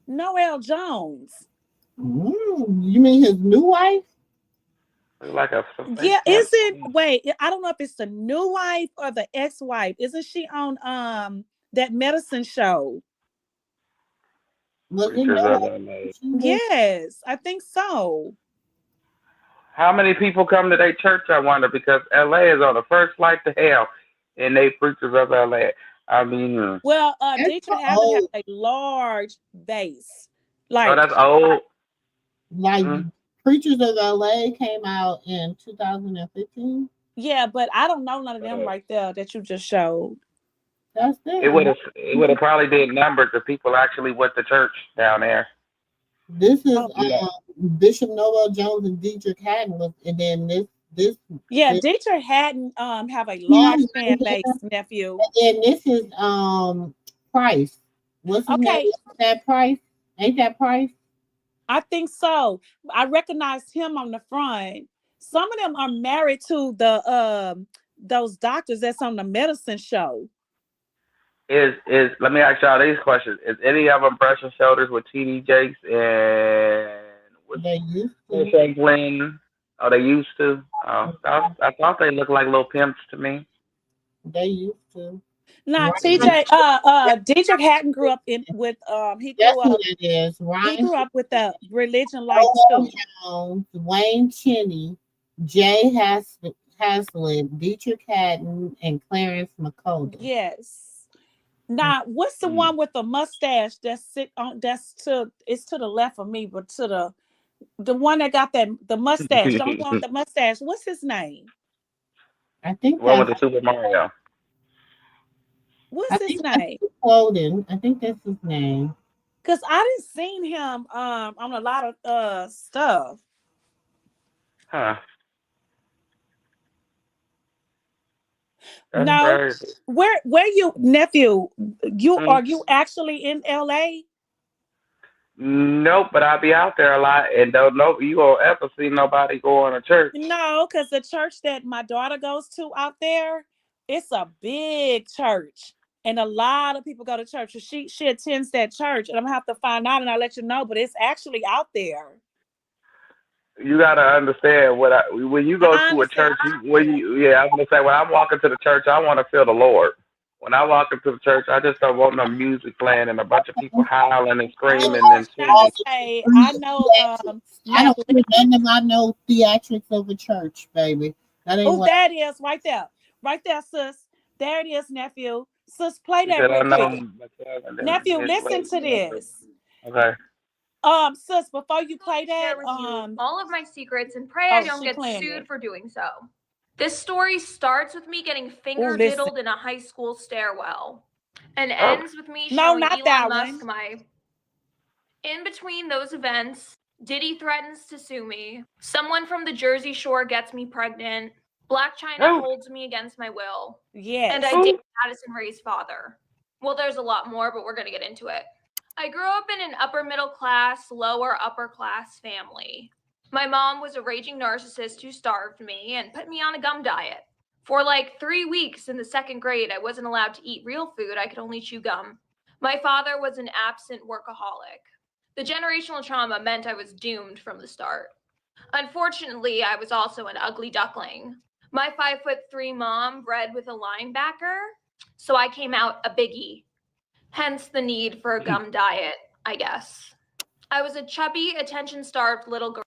Noel Jones. You mean his new wife? Look like some fake Yeah, pimps. isn't wait, I don't know if it's the new wife or the ex-wife. Isn't she on that medicine show? Was it Preachers of Noel? LA. She was. Yes, I think so. How many people come to their church? I wonder because LA is on the first flight to hell, and they preachers of LA. I mean, Well, That's Dietrich so Haddon has old. a large base. oh, Like, that's old. Like Mm. Preachers of LA came out in 2015. yeah, but I don't know none of them Uh, right there that you just showed. That's it would have probably did numbers if people actually went to church down there. This is Oh, You know, Bishop Noel Jones and Dietrich Haddon was, and then this yeah, this Dietrich Haddon have a Kim large fan right here, base, nephew. and then this is Price. What's his name? Okay, Is that Price? Ain't that Price? I think so. I recognize him on the front. Some of them are married to the those doctors that's on the medicine show. is let me ask y'all these questions. Is any of them brushing shoulders with TD Jakes and with They used Phil to. Franklin? Oh, they used to. Oh, I thought they looked like little pimps to me. They used to. Now, Ryan, TJ, Dietrich Hatton grew up in with that's who that is. he Ryan grew up with a religion like Noel too. Jones, Wayne Cheney, Haslett, Dietrich Haddon, and Clarence McColden. Yes. Now, what's the Mm. one with the mustache that's sit on that's to it's to the left of me, but to the one that got that the mustache. Don't want the mustache. What's his name? I think One with that's the Super Mario. I What's his think that's name? Cloden. I think that's his name. Because I didn't seen him on a lot of stuff. Huh. That's No, crazy. where you nephew? You Mm. are you actually in LA? Nope, but I be out there a lot and don't know you won't ever see nobody going to church. No, because the church that my daughter goes to out there, it's a big church. And a lot of people go to church. So she attends that church. And I'm gonna have to find out and I'll let you know, but it's actually out there. You gotta understand when you go I to a understand. church, yeah, I'm gonna say when I'm walking to the church, I want to feel the Lord. when I walk into the church, I just don't want no music playing and a bunch of people howling and I screaming was and trying to cheering. say, I know I now. don't hear nothing about no theatrics of a church, baby. That ain't Oh, what. that is right there. Right there, sis. There it is, nephew. Sis, play She that said, real I know quick. myself and then Nephew, it's listen late. to this. Okay. Sis, before you play share that, with you all of my secrets and pray I don't she get playing sued it. for doing so. This story starts with me getting finger listen. diddled in a high school stairwell and Oh. ends with me No, showing not Elon that Musk one. my. In between those events, Diddy threatens to sue me. Someone from the Jersey Shore gets me pregnant. Black China Oh. holds me against my will. Yes. And I Oh. date Madison Ray's father. Well, there's a lot more, but we're going to get into it. I grew up in an upper middle class, lower upper class family. My mom was a raging narcissist who starved me and put me on a gum diet. For like 3 weeks in the second grade, I wasn't allowed to eat real food. I could only chew gum. My father was an absent workaholic. The generational trauma meant I was doomed from the start. Unfortunately, I was also an ugly duckling. My 5'3" mom bred with a linebacker, so I came out a biggie. Hence the need for a gum diet, I guess. I was a chubby, attention-starved little girl.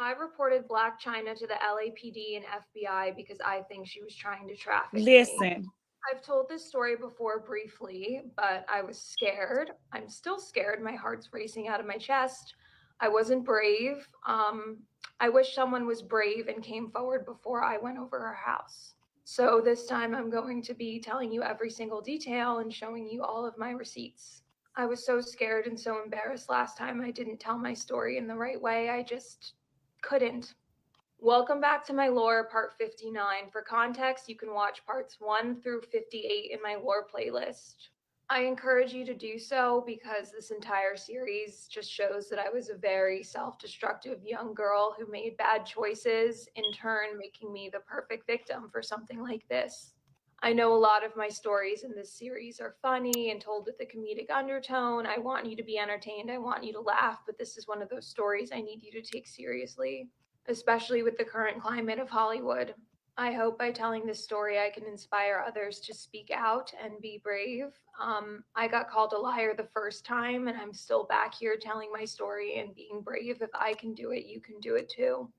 I reported Black China to the LAPD and FBI because I think she was trying to traffic me. Listen. I've told this story before briefly, but I was scared. I'm still scared. My heart's racing out of my chest. I wasn't brave. I wish someone was brave and came forward before I went over her house. So this time I'm going to be telling you every single detail and showing you all of my receipts. I was so scared and so embarrassed last time I didn't tell my story in the right way. I just couldn't. Welcome back to my lore, part 59. For context, you can watch parts 1 through 58 in my lore playlist. I encourage you to do so because this entire series just shows that I was a very self-destructive young girl who made bad choices, in turn making me the perfect victim for something like this. I know a lot of my stories in this series are funny and told with a comedic undertone. I want you to be entertained. I want you to laugh, but this is one of those stories I need you to take seriously, especially with the current climate of Hollywood. I hope by telling this story, I can inspire others to speak out and be brave. I got called a liar the first time, and I'm still back here telling my story and being brave. If I can do it, you can do it too.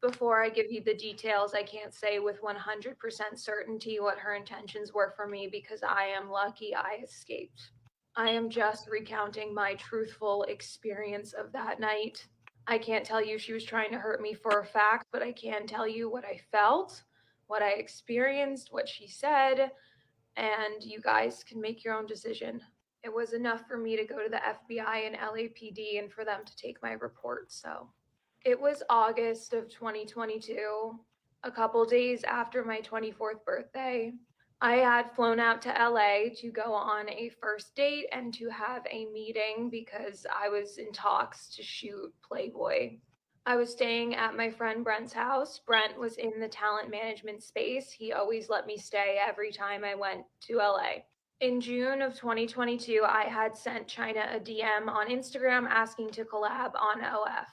Before I give you the details, I can't say with 100% certainty what her intentions were for me because I am lucky I escaped. I am just recounting my truthful experience of that night. I can't tell you she was trying to hurt me for a fact, but I can tell you what I felt, what I experienced, what she said, and you guys can make your own decision. It was enough for me to go to the FBI and LAPD and for them to take my report, so. It was August of 2022, a couple days after my 24th birthday. I had flown out to LA to go on a first date and to have a meeting because I was in talks to shoot Playboy. I was staying at my friend Brent's house. Brent was in the talent management space. He always let me stay every time I went to LA. In June of 2022, I had sent China a DM on Instagram asking to collab on OF.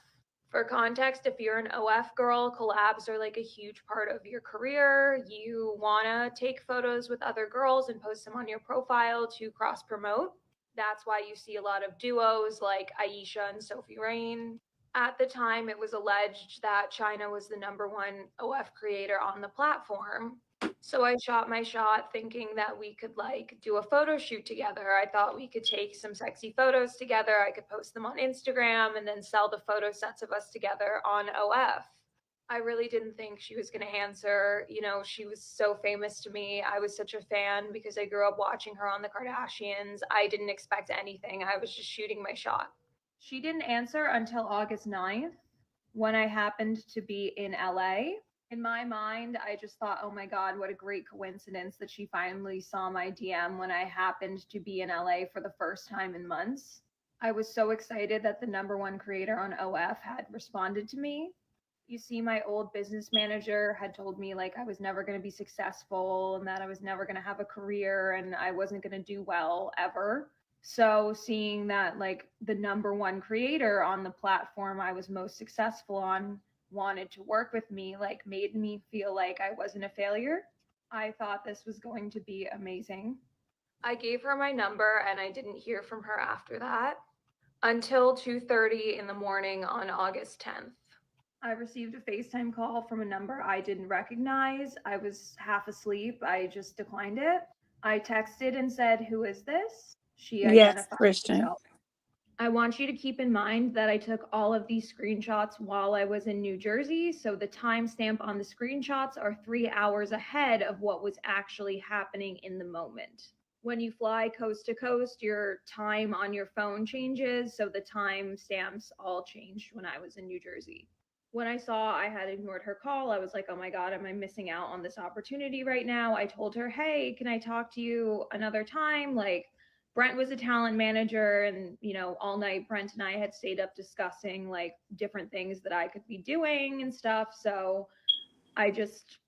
For context, if you're an OF girl, collabs are like a huge part of your career. You want to take photos with other girls and post them on your profile to cross promote. That's why you see a lot of duos like Aisha and Sophie Rain. At the time, it was alleged that China was the #1 OF creator on the platform. So I shot my shot thinking that we could like do a photo shoot together. I thought we could take some sexy photos together. I could post them on Instagram and then sell the photo sets of us together on OF. I really didn't think she was going to answer. You know, she was so famous to me. I was such a fan because I grew up watching her on the Kardashians. I didn't expect anything. I was just shooting my shot. She didn't answer until August 9th when I happened to be in LA. In my mind, I just thought, oh my God, what a great coincidence that she finally saw my DM when I happened to be in LA for the first time in months. I was so excited that the #1 creator on OF had responded to me. You see, my old business manager had told me like I was never going to be successful and that I was never going to have a career and I wasn't going to do well ever. So seeing that like the #1 creator on the platform I was most successful on wanted to work with me like made me feel like I wasn't a failure. I thought this was going to be amazing. I gave her my number and I didn't hear from her after that until 2:30 in the morning on August 10th. I received a FaceTime call from a number I didn't recognize. I was half asleep. I just declined it. I texted and said, "Who is this?" She Yes, identified Christian. herself. I want you to keep in mind that I took all of these screenshots while I was in New Jersey. So the timestamp on the screenshots are 3 hours ahead of what was actually happening in the moment. When you fly coast to coast, your time on your phone changes. So the timestamps all changed when I was in New Jersey. When I saw I had ignored her call, I was like, oh my God, am I missing out on this opportunity right now? I told her, hey, can I talk to you another time? Like, Brent was a talent manager, and all night Brent and I had stayed up discussing like different things that I could be doing and stuff. So I just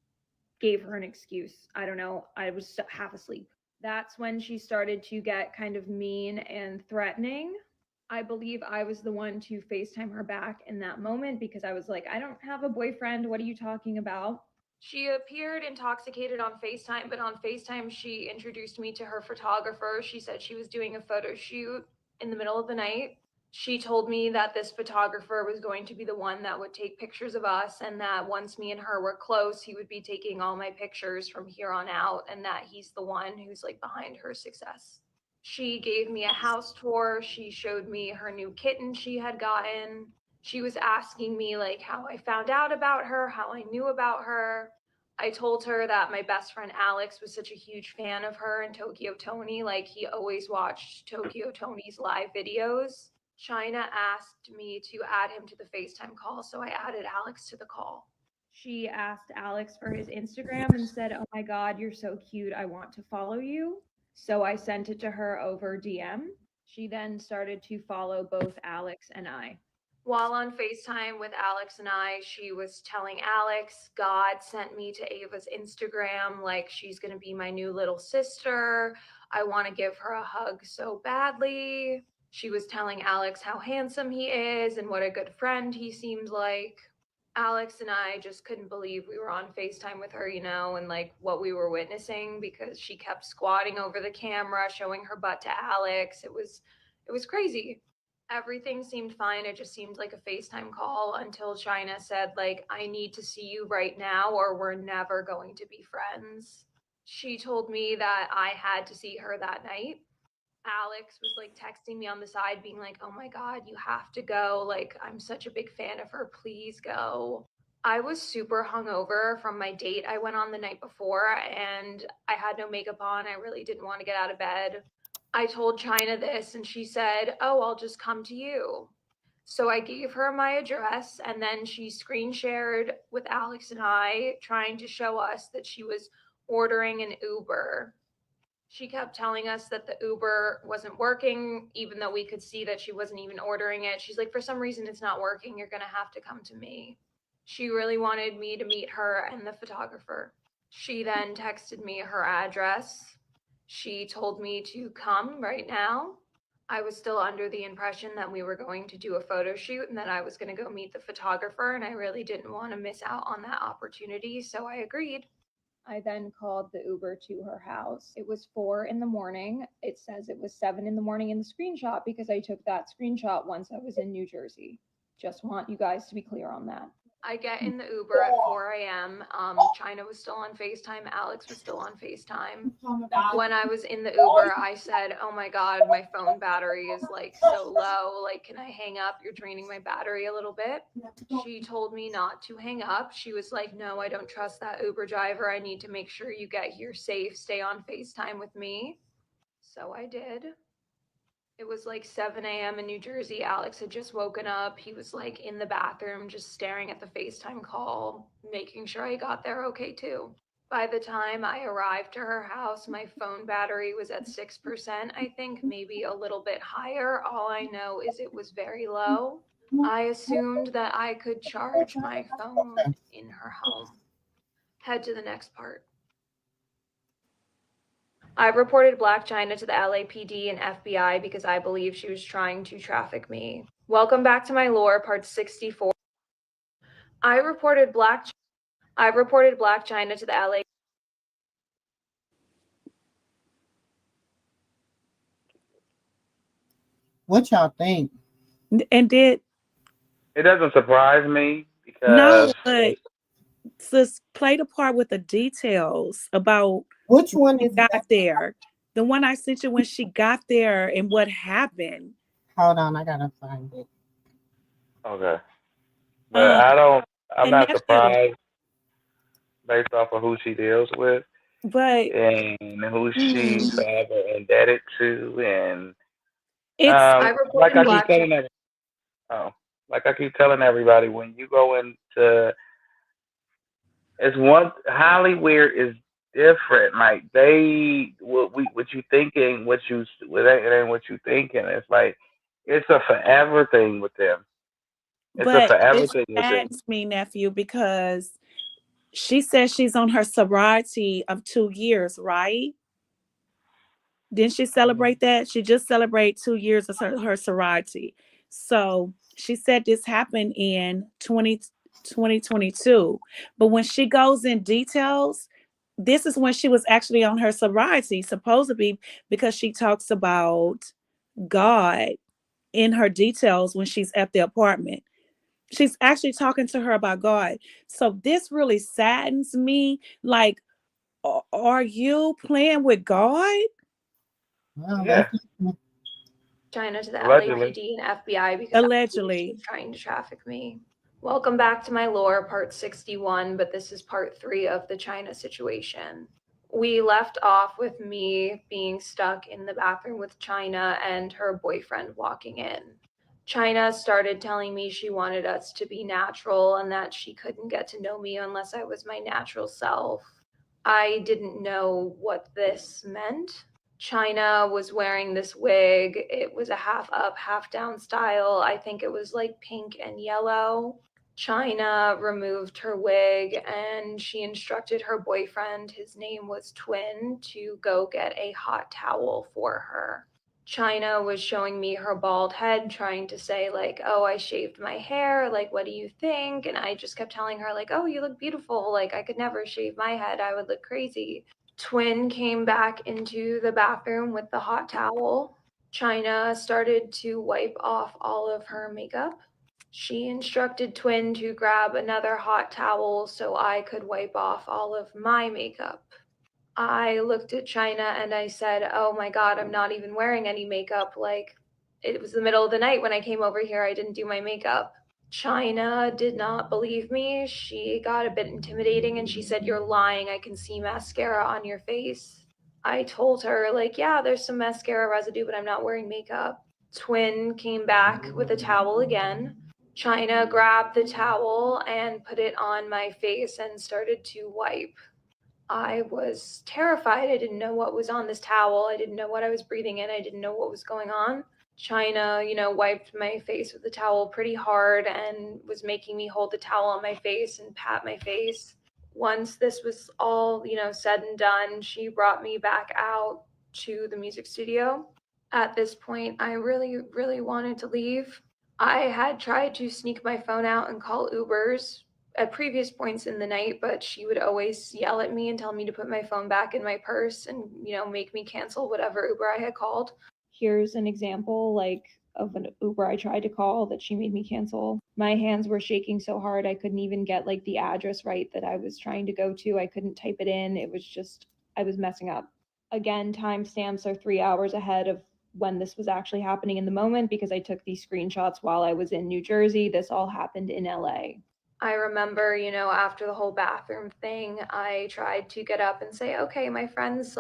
gave her an excuse. I don't know. I was half asleep. That's when she started to get kind of mean and threatening. I believe I was the one to FaceTime her back in that moment because I was like, I don't have a boyfriend. What are you talking about? She appeared intoxicated on FaceTime, but on FaceTime, she introduced me to her photographer. She said she was doing a photo shoot in the middle of the night. She told me that this photographer was going to be the one that would take pictures of us, and that once me and her were close, he would be taking all my pictures from here on out, and that he's the one who's like behind her success. She gave me a house tour. She showed me her new kitten she had gotten. She was asking me like how I found out about her, how I knew about her. I told her that my best friend Alex was such a huge fan of her and Tokyo Tony. Like, he always watched Tokyo Tony's live videos. China asked me to add him to the FaceTime call, so I added Alex to the call. She asked Alex for his Instagram and said, oh my God, you're so cute. I want to follow you. So I sent it to her over DM. She then started to follow both Alex and I. While on FaceTime with Alex and I, she was telling Alex, God sent me to Ava's Instagram, like she's going to be my new little sister. I want to give her a hug so badly. She was telling Alex how handsome he is and what a good friend he seemed like. Alex and I just couldn't believe we were on FaceTime with her, and like what we were witnessing, because she kept squatting over the camera, showing her butt to Alex. It was crazy. Everything seemed fine. It just seemed like a FaceTime call until China said, like, I need to see you right now or we're never going to be friends. She told me that I had to see her that night. Alex was like texting me on the side, being like, oh my God, you have to go. Like, I'm such a big fan of her. Please go. I was super hungover from my date I went on the night before, and I had no makeup on. I really didn't want to get out of bed. I told China this, and she said, oh, I'll just come to you. So I gave her my address, and then she screen shared with Alex and I, trying to show us that she was ordering an Uber. She kept telling us that the Uber wasn't working, even though we could see that she wasn't even ordering it. She's like, for some reason, it's not working. You're going to have to come to me. She really wanted me to meet her and the photographer. She then texted me her address. She told me to come right now. I was still under the impression that we were going to do a photo shoot and that I was going to go meet the photographer, and I really didn't want to miss out on that opportunity, so I agreed. I then called the Uber to her house. It was 4 in the morning. It says it was 7 in the morning in the screenshot because I took that screenshot once I was in New Jersey. Just want you guys to be clear on that. I get in the Uber at 4 a.m. China was still on FaceTime. Alex was still on FaceTime. When I was in the Uber, I said, oh my God, my phone battery is like so low. Like, can I hang up? You're draining my battery a little bit. She told me not to hang up. She was like, no, I don't trust that Uber driver. I need to make sure you get here safe. Stay on FaceTime with me. So I did. It was like 7 a.m. in New Jersey. Alex had just woken up. He was like in the bathroom, just staring at the FaceTime call, making sure I got there okay too. By the time I arrived to her house, my phone battery was at 6%, I think, maybe a little bit higher. All I know is it was very low. I assumed that I could charge my phone in her home. Head to the next part. I reported Black China to the LAPD and FBI because I believe she was trying to traffic me. Welcome back to my lore, part 64. I reported Black China to the LA. What y'all think? And did It doesn't surprise me because no, but sis played a part with the details about Which when one she is that? got there. The one I sent you when she got there and what happened. Hold on, I gotta find it. okay, but Um, I don't. I'm and not nephew, surprised based off of who she deals with but and who she's mm, indebted to, and it's I like reported I keep black telling every, oh, like I keep telling everybody, when you go into it's one Hollywood is different. Like what you thinking, it ain't what you thinking. It's like it's a forever thing with them. It's a but forever it thing with them. saddens me, nephew, because she says she's on her sobriety of 2 years, right? Didn't she celebrate that? She just celebrated 2 years of her sobriety. So she said this happened in 2022. But when she goes in details, this is when she was actually on her sobriety, supposedly, because she talks about God in her details when she's at the apartment. She's actually talking to her about God. So this really saddens me. Like, are you playing with God? Well, Yeah, that's China to the allegedly. LAPD and FBI because I believe she was Allegedly. trying to traffic me. Welcome back to my lore, part 61, but this is part 3 of the China situation. We left off with me being stuck in the bathroom with China and her boyfriend walking in. China started telling me she wanted us to be natural and that she couldn't get to know me unless I was my natural self. I didn't know what this meant. China was wearing this wig. It was a half up, half down style. I think it was like pink and yellow. China removed her wig and she instructed her boyfriend, his name was Twin, to go get a hot towel for her. China was showing me her bald head, trying to say, like, oh, I shaved my hair. Like, what do you think? And I just kept telling her, like, oh, you look beautiful. Like, I could never shave my head. I would look crazy. Twin came back into the bathroom with the hot towel. China started to wipe off all of her makeup. She instructed Twin to grab another hot towel so I could wipe off all of my makeup. I looked at China and I said, oh my God, I'm not even wearing any makeup. Like, it was the middle of the night when I came over here. I didn't do my makeup. China did not believe me. She got a bit intimidating and she said, you're lying. I can see mascara on your face. I told her, like, yeah, there's some mascara residue, but I'm not wearing makeup. Twin came back with a towel again. China grabbed the towel and put it on my face and started to wipe. I was terrified. I didn't know what was on this towel. I didn't know what I was breathing in. I didn't know what was going on. China, wiped my face with the towel pretty hard and was making me hold the towel on my face and pat my face. Once this was all, said and done, she brought me back out to the music studio. At this point, I really, really wanted to leave. I had tried to sneak my phone out and call Ubers at previous points in the night, but she would always yell at me and tell me to put my phone back in my purse and, make me cancel whatever Uber I had called. Here's an example of an Uber I tried to call that she made me cancel. My hands were shaking so hard I couldn't even get the address right that I was trying to go to. I couldn't type it in. It was just I was messing up. Again, timestamps are 3 hours ahead of when this was actually happening in the moment because I took these screenshots while I was in New Jersey. This all happened in LA. I remember, after the whole bathroom thing, I tried to get up and say, okay, my friends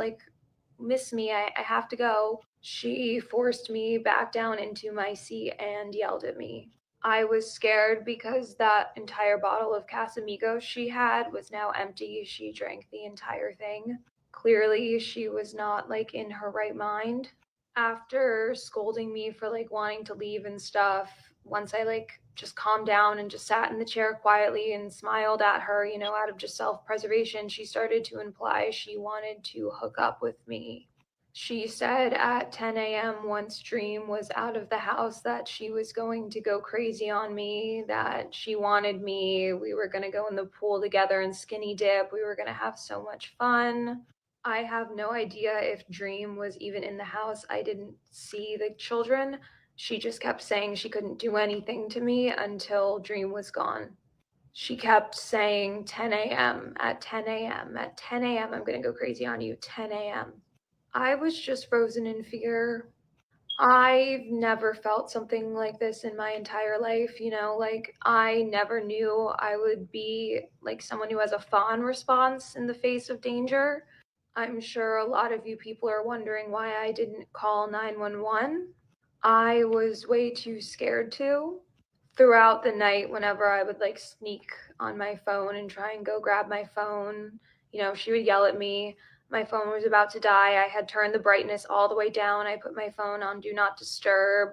miss me. I have to go. She forced me back down into my seat and yelled at me. I was scared because that entire bottle of Casamigos she had was now empty. She drank the entire thing. Clearly, she was not in her right mind. After scolding me for wanting to leave and stuff, once I just calmed down and just sat in the chair quietly and smiled at her, out of just self-preservation, she started to imply she wanted to hook up with me. She said at 10 a.m. once Dream was out of the house that she was going to go crazy on me, that she wanted me. We were going to go in the pool together and skinny dip. We were going to have so much fun. I have no idea if Dream was even in the house. I didn't see the children. She just kept saying she couldn't do anything to me until Dream was gone. She kept saying 10 a.m. at 10 a.m. at 10 a.m. I'm going to go crazy on you, 10 a.m. I was just frozen in fear. I've never felt something like this in my entire life, you know, like I never knew I would be like someone who has a fawn response in the face of danger. I'm sure a lot of you people are wondering why I didn't call 911. I was way too scared to. Throughout the night, whenever I would like sneak on my phone and try and go grab my phone, you know, she would yell at me. My phone was about to die. I had turned the brightness all the way down. I put my phone on do not disturb.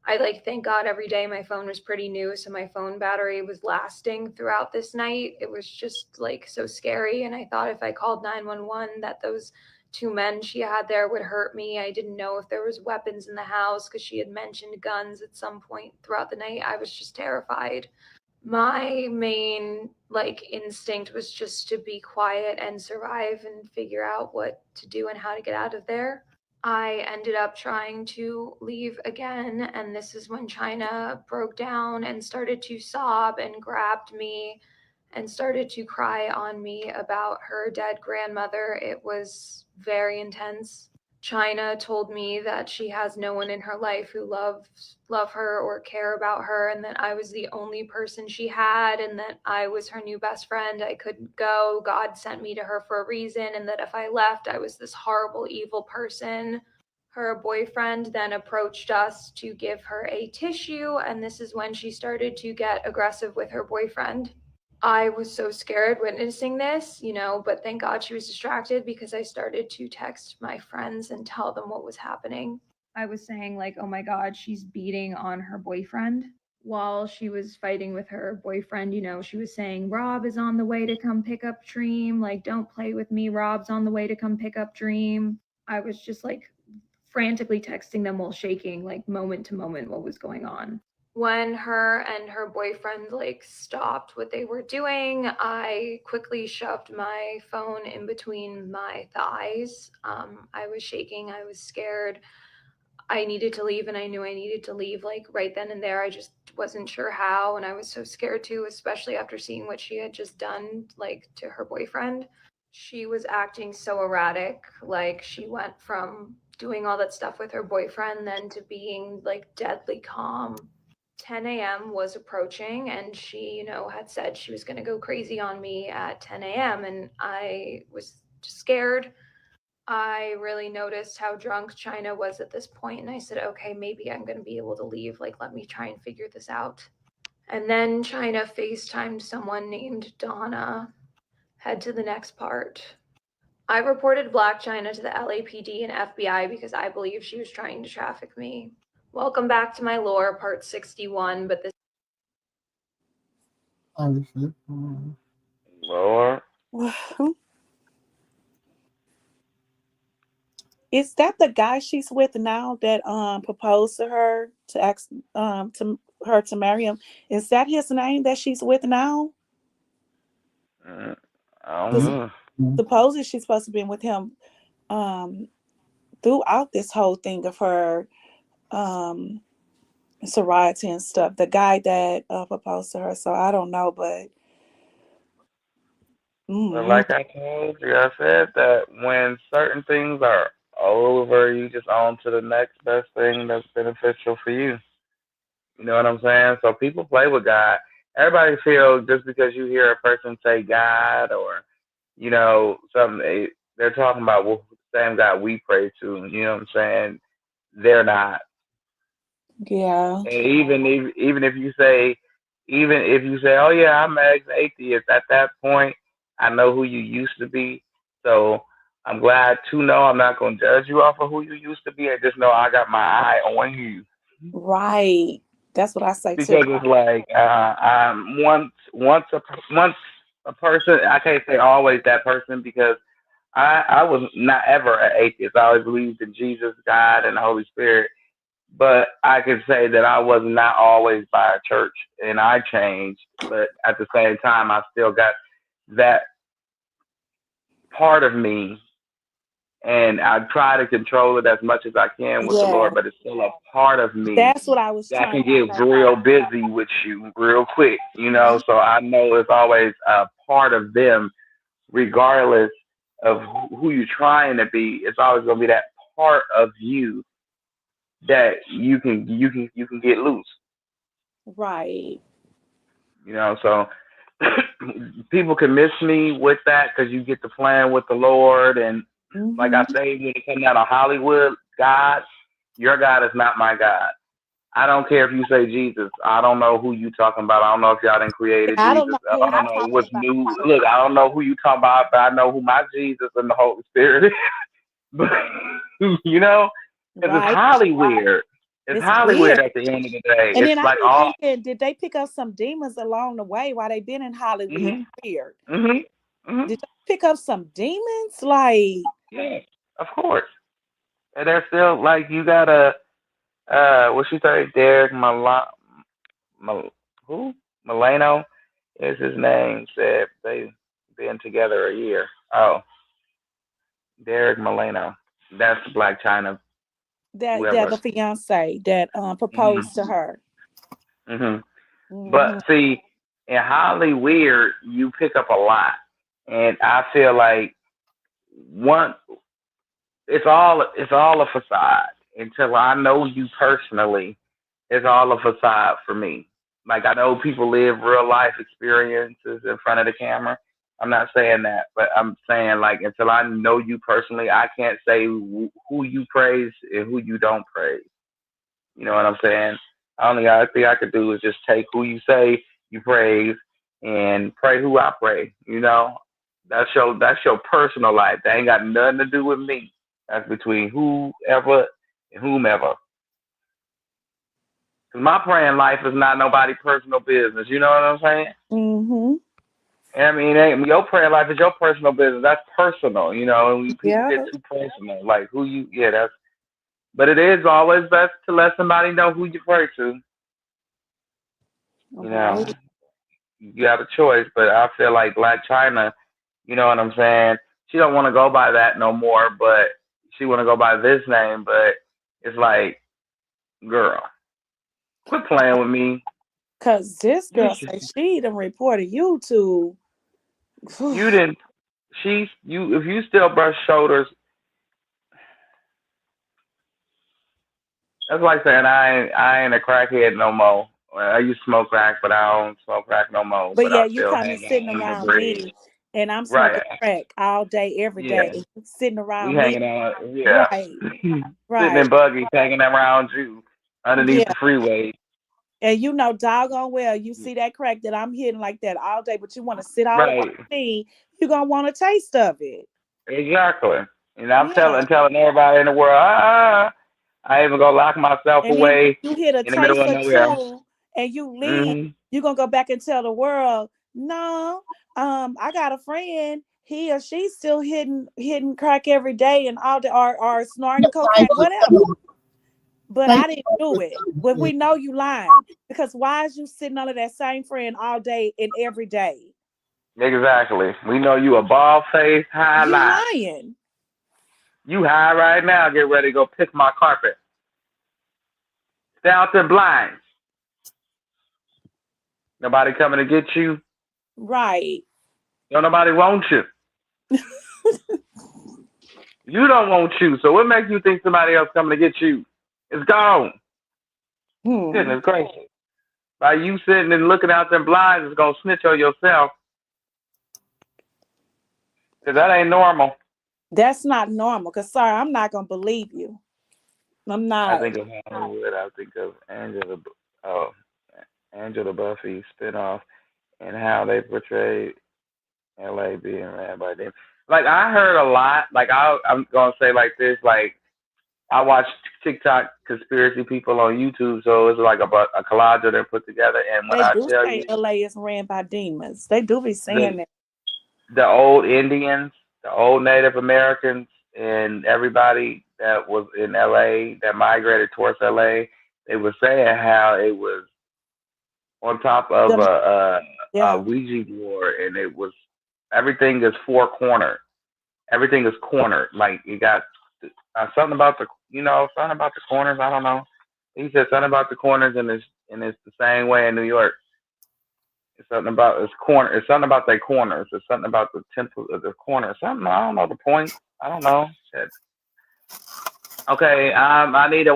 I like thank God every day my phone was pretty new, so my phone battery was lasting throughout this night. It was just like so scary, and I thought if I called 911 that those two men she had there would hurt me. I didn't know if there was weapons in the house because she had mentioned guns at some point throughout the night. I was just terrified. My main like instinct was just to be quiet and survive and figure out what to do and how to get out of there. I ended up trying to leave again, and this is when China broke down and started to sob and grabbed me and started to cry on me about her dead grandmother. It was very intense. China told me that she has no one in her life who love her or care about her, and that I was the only person she had, and that I was her new best friend. I couldn't go. God sent me to her for a reason, and that if I left, I was this horrible, evil person. Her boyfriend then approached us to give her a tissue, and this is when she started to get aggressive with her boyfriend. I was so scared witnessing this, you know, but thank God she was distracted because I started to text my friends and tell them what was happening. I was saying, like, oh my God, she's beating on her boyfriend. While she was fighting with her boyfriend, you know, she was saying, Rob is on the way to come pick up Dream. Like, don't play with me. Rob's on the way to come pick up Dream. I was just like frantically texting them while shaking, like moment to moment, what was going on. When her and her boyfriend like stopped what they were doing, I quickly shoved my phone in between my thighs. I was shaking, I was scared. I needed to leave, and I knew I needed to leave like right then and there. I just wasn't sure how, and I was so scared too, especially after seeing what she had just done like to her boyfriend. She was acting so erratic, like she went from doing all that stuff with her boyfriend then to being like deadly calm. 10 a.m. was approaching, and she, you know, had said she was going to go crazy on me at 10 a.m. and I was scared. I really noticed how drunk China was at this point, and I said, okay, maybe I'm going to be able to leave. Like, let me try and figure this out. And then China FaceTimed someone named Donna. Head to the next part. I reported Black China to the LAPD and FBI because I believe she was trying to traffic me. Welcome back to my lore, part 61, but this Lord. Is that the guy she's with now that proposed to her to ask to her to marry him? Is that his name that she's with now? Mm, I don't 'Cause know. supposedly she's supposed to be with him um throughout this whole thing of her um sobriety and stuff. The guy that proposed to her. So I don't know, but But mm, like I told you, I said that when certain things are over, you just on to the next best thing that's beneficial for you. You know what I'm saying? So people play with God. Everybody feels just because you hear a person say God or, you know, something, they're talking about well, the same God we pray to. You know what I'm saying? They're not. yeah, And even if you say, oh yeah, I'm an ex-atheist, at that point, I know who you used to be. So I'm glad to know I'm not going to judge you off of who you used to be. I just know I got my eye on you right. That's what I say too. because it's like once a person, I can't say always that person because I was not ever an atheist. I always believed in Jesus, God, and the Holy Spirit. But I can say that I was not always by a church, and I changed. But at the same time, I still got that part of me and I try to control it as much as I can with the Yeah, Lord, but it's still a part of me that's what I was that trying can to get say. real busy with you real quick, Mhm. So I know it's always a part of them, regardless of who you're trying to be. It's always gonna be that part of you that you can get loose. Right. So people can miss me with that because you get to playing with the Lord, and like I Hmm. say, when it comes out of Hollywood, God, your God is not my God. I don't care if you say Jesus. I don't know who you talking about. I don't know if y'all done created I don't Jesus. know who I you don't know talking what's about. new. Look, I don't know who you talking about, but I know who my Jesus and the Holy Spirit is. But you know, because it's Right. Hollywood. It's It's Hollywood weird. at the end of the day. And It's then I like be all. thinking, did they pick up some demons along the way while they been in Hollywood? Mhm. Weird. Mhm. Mhm. Did they pick up some demons? Like Yeah, of course. And they're still like you gotta what she say, Derek Mal who? Milano is his name, said they've been together a year. Oh, Derek Milano. That's Black China, that whoever. the fiance that Mhm. proposed to her. Mhm. But Hmm. see, in Hollywood you pick up a lot. And I feel like one it's all a facade until I know you personally. It's all a facade for me. Like I know people live real life experiences in front of the camera. I'm not saying that, but I'm saying like until I know you personally, I can't say who you praise and who you don't praise. You know what I'm saying? Only other thing I could do is just take who you say you praise and pray who I pray. That's your personal life. That ain't got nothing to do with me. That's between whoever and whomever. Cause my praying life is not nobody personal business. You know what I'm saying? Hmm. And I mean, your prayer life is your personal business. That's personal. And when people Yeah. get too personal, like who you, yeah, that's. But it is always best to let somebody know who you pray to. You know, Right. you have a choice. But I feel like Black China, you know what I'm saying? She don't want to go by that no more, but she want to go by this name. But it's like, girl, quit playing with me. Cause this You girl say she done reported you to you didn't. You if you still brush shoulders. That's like saying I ain't a crackhead no more. Well, I used to smoke crack, but I don't smoke crack no more. but But I yeah, you still come and hang sitting out in the around breed. me and I'm Right. smoking crack all day, every Yeah. day, sitting We around me. hanging out. Yeah. Right, Sitting in right. buggies, hanging around you underneath Yeah. the freeway. And you know doggone well you see that crack that I'm hitting like that all day, but you want to sit all up on Right. me, you gonna want a taste of it. Exactly. And I'm Yeah. telling everybody in the world, I even gonna lock myself And then when away you hit a in the middle taste of or nowhere. two and you leave, Mhm. you're gonna go back and tell the world, no, I got a friend, he or she's still hitting crack every day and all the or snorting cocaine, whatever. But I didn't do it. But we know you lying. Because why is you sitting under that same friend all day and every day? Exactly. We know you a bald faced high You lie. lying. You high right now. Get ready to go pick my carpet. Stay out there blind. Nobody coming to get you. Right. Don't nobody want you. You don't want you. So what makes you think somebody else coming to get you? It's gone. Hmm. Goodness gracious. By you sitting and looking out them blinds, it's gonna snitch on yourself. Cause that ain't normal. That's not normal. Cause sorry, I'm not gonna believe you. I'm I not. think of Hollywood. I think of oh, Angela Buffy spinoff and how they portrayed LA being ran by them. Like I heard a lot. Like I'm gonna say like this. Like I watch TikTok conspiracy people on YouTube, so it's like a collage that they put together. And when They I do tell say you LA is ran by demons. They do be saying the that. the old Indians, the old Native Americans, and everybody that was in LA that migrated towards LA, they were saying how it was on top of Them, a yeah. Ouija board, and it was everything is four cornered. Everything is cornered. Like you got something about something about the corners. I don't know. He said something about the corners, and it's the same way in New York. It's something about it's corner. It's something about their corners. It's something about the temple of the corner. Something I don't know the point. I don't know. Shit. Okay, I need a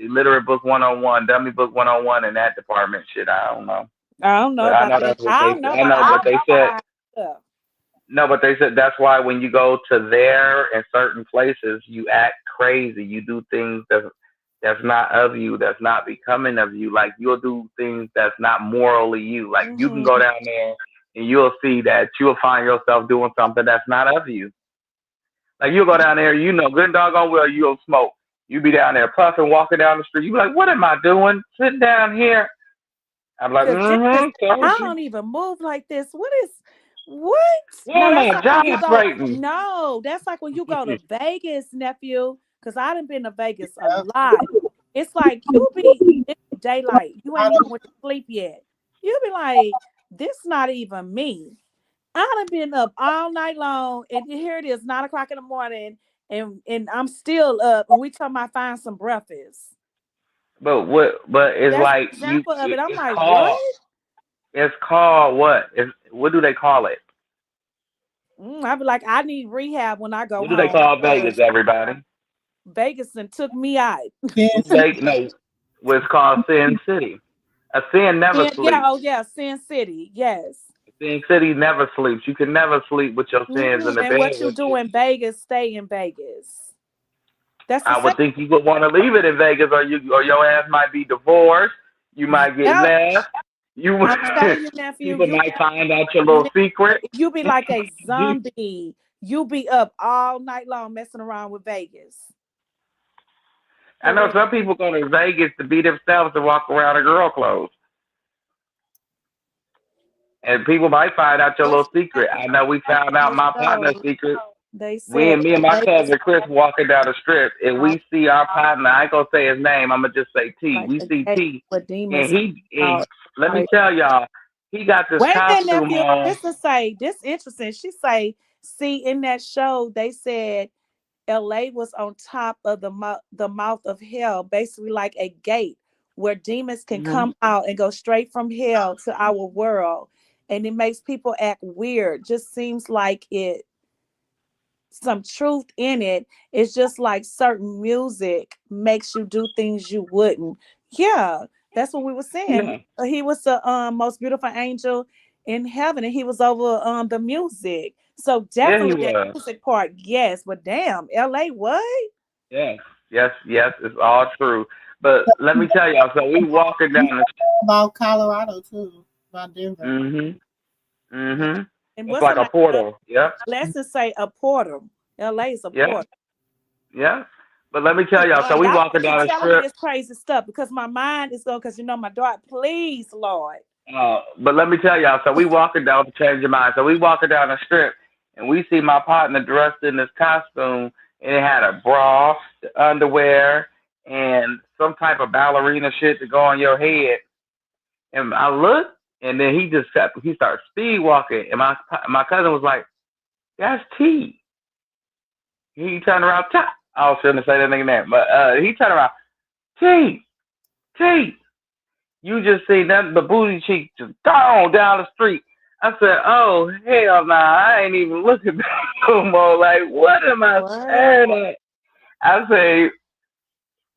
literate book 101, dummy book 101 in that department. Shit, I don't know, I don't know but I about know that. that's what I they. don't know I about know, but they said stuff. no, but they said that's why when you go to there in certain places, you act crazy. You do things that's not of you, that's not becoming of you. Like you'll do things that's not morally you. Like you can Hmm. go down there and you'll see that you'll find yourself doing something that's not of you. Like you'll go down there, good doggone well you'll smoke. You be down there puffing, walking down the street. You be like, what am I doing? Sitting down here. I'm like, Cause this is, told I you. don't even move like this. What? Why No, am that's I like when you go. gyrating? No, that's like when you go to Vegas, nephew. Cause I done been to Vegas a lot. It's like it's daylight. You ain't even went to sleep yet. You be like, this not even me. I done been up all night long, and here it is, 9 o'clock in the morning, and I'm still up, and we talking about find some breakfast. But what? But it's That's like an example of it. I'm it's like, what? called. It's called what? What do they call it? I be like, I need rehab when I go What do they home call Vegas? because Everybody. Vegas and took me out. No. What's called Sin City. A sin never Yeah, sleeps. oh yeah, Sin City, yes. Sin City never sleeps. You can never sleep with your sins in the And bed what you with do you. in Vegas, stay in Vegas. That's the I same. would think you would want to leave it in Vegas, or your ass might be divorced. You might get Yep, left. You I'm telling you, nephew, people might find out your little secret. you be like a zombie. You be up all night long messing around with Vegas. I For know real. some people go to Vegas to be themselves to walk around in girl clothes, and people might find out your They little secret. I know we found out said, my partner's so secret. they We said and me and my Vegas cousin Chris walking down the strip, and out we see our partner. I ain't gonna say his name. I'm gonna just say T. like We a see gate T, with and demons and out. let me Like, tell y'all, he got this wait a minute, costume nephew. on. This interesting. She say, see, in that show, they said LA was on top of the mouth of hell, basically like a gate where demons can Mhm. come out and go straight from hell to our world. And it makes people act weird. Just seems like it some truth in it. It's just like certain music makes you do things you wouldn't. Yeah, that's what we were saying. Yeah, He was the most beautiful angel in heaven, and he was over the music. So yeah, he definitely that was. music part, yes. But damn, LA, what? Yes, yes, yes. It's all true. But let me tell y'all. So we walking down the. About Colorado too, about Denver. Mhm. Mhm. And It's what's like the a name? portal. Yep. Let's just say a portal. LA is a Yep. portal. Yep. But let me tell y'all. So we Y'all walking keep down the telling me strip. this crazy stuff because my mind is going. Because my daughter, please, Lord. But let me tell y'all, so we walking down to change your mind. So we walking down the strip and we see my partner dressed in this costume and it had a bra, underwear, and some type of ballerina shit to go on your head. And I looked and then he started speed walking and my cousin was like, that's T. He turned around, I shouldn't say that nigga name, but he turned around, T, T. You just see that the booty cheek just gone down the street. I said, oh, hell nah, I ain't even looking back no more. Like, what am I What? staring at? I say,